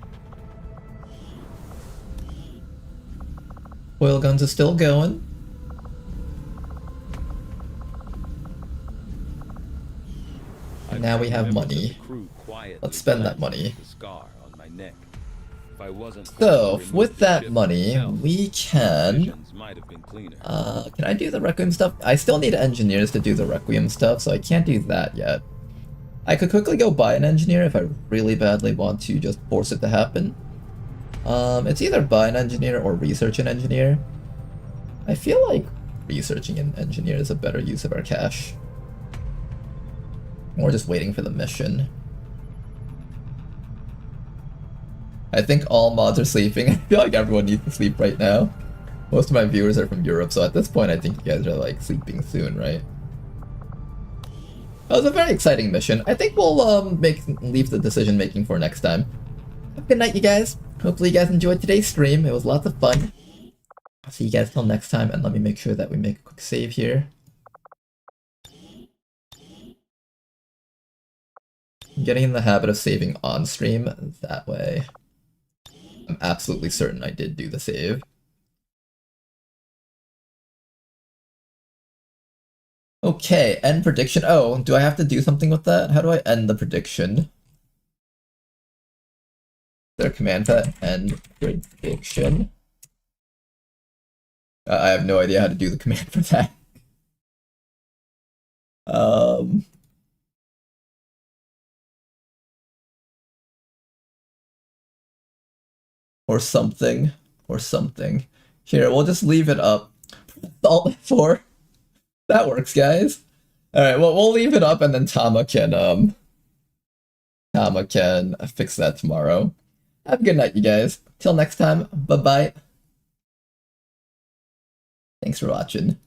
Oil guns are still going. Now we have money. Let's spend that money. So, with that money, we can... can I do the Requiem stuff? I still need engineers to do the Requiem stuff, so I can't do that yet. I could quickly go buy an engineer if I really badly want to just force it to happen. It's either buy an engineer or research an engineer. I feel like researching an engineer is a better use of our cash. Or just waiting for the mission. I think all mods are sleeping. I feel like everyone needs to sleep right now. Most of my viewers are from Europe, so at this point I think you guys are like sleeping soon, right? That was a very exciting mission. I think we'll leave the decision making for next time. Have a good night, you guys. Hopefully you guys enjoyed today's stream. It was lots of fun. I'll see you guys till next time, and let me make sure that we make a quick save here. I'm getting in the habit of saving on stream, that way I'm absolutely certain I did do the save. Okay, end prediction. Oh, do I have to do something with that? How do I end the prediction? Is there a command to end prediction? I have no idea how to do the command for that. Or something. or something. Here, we'll just leave it up. Alt F4. That works, guys. Alright, well, we'll leave it up and then Tama can fix that tomorrow. Have a good night, you guys. Till next time, bye-bye. Thanks for watching.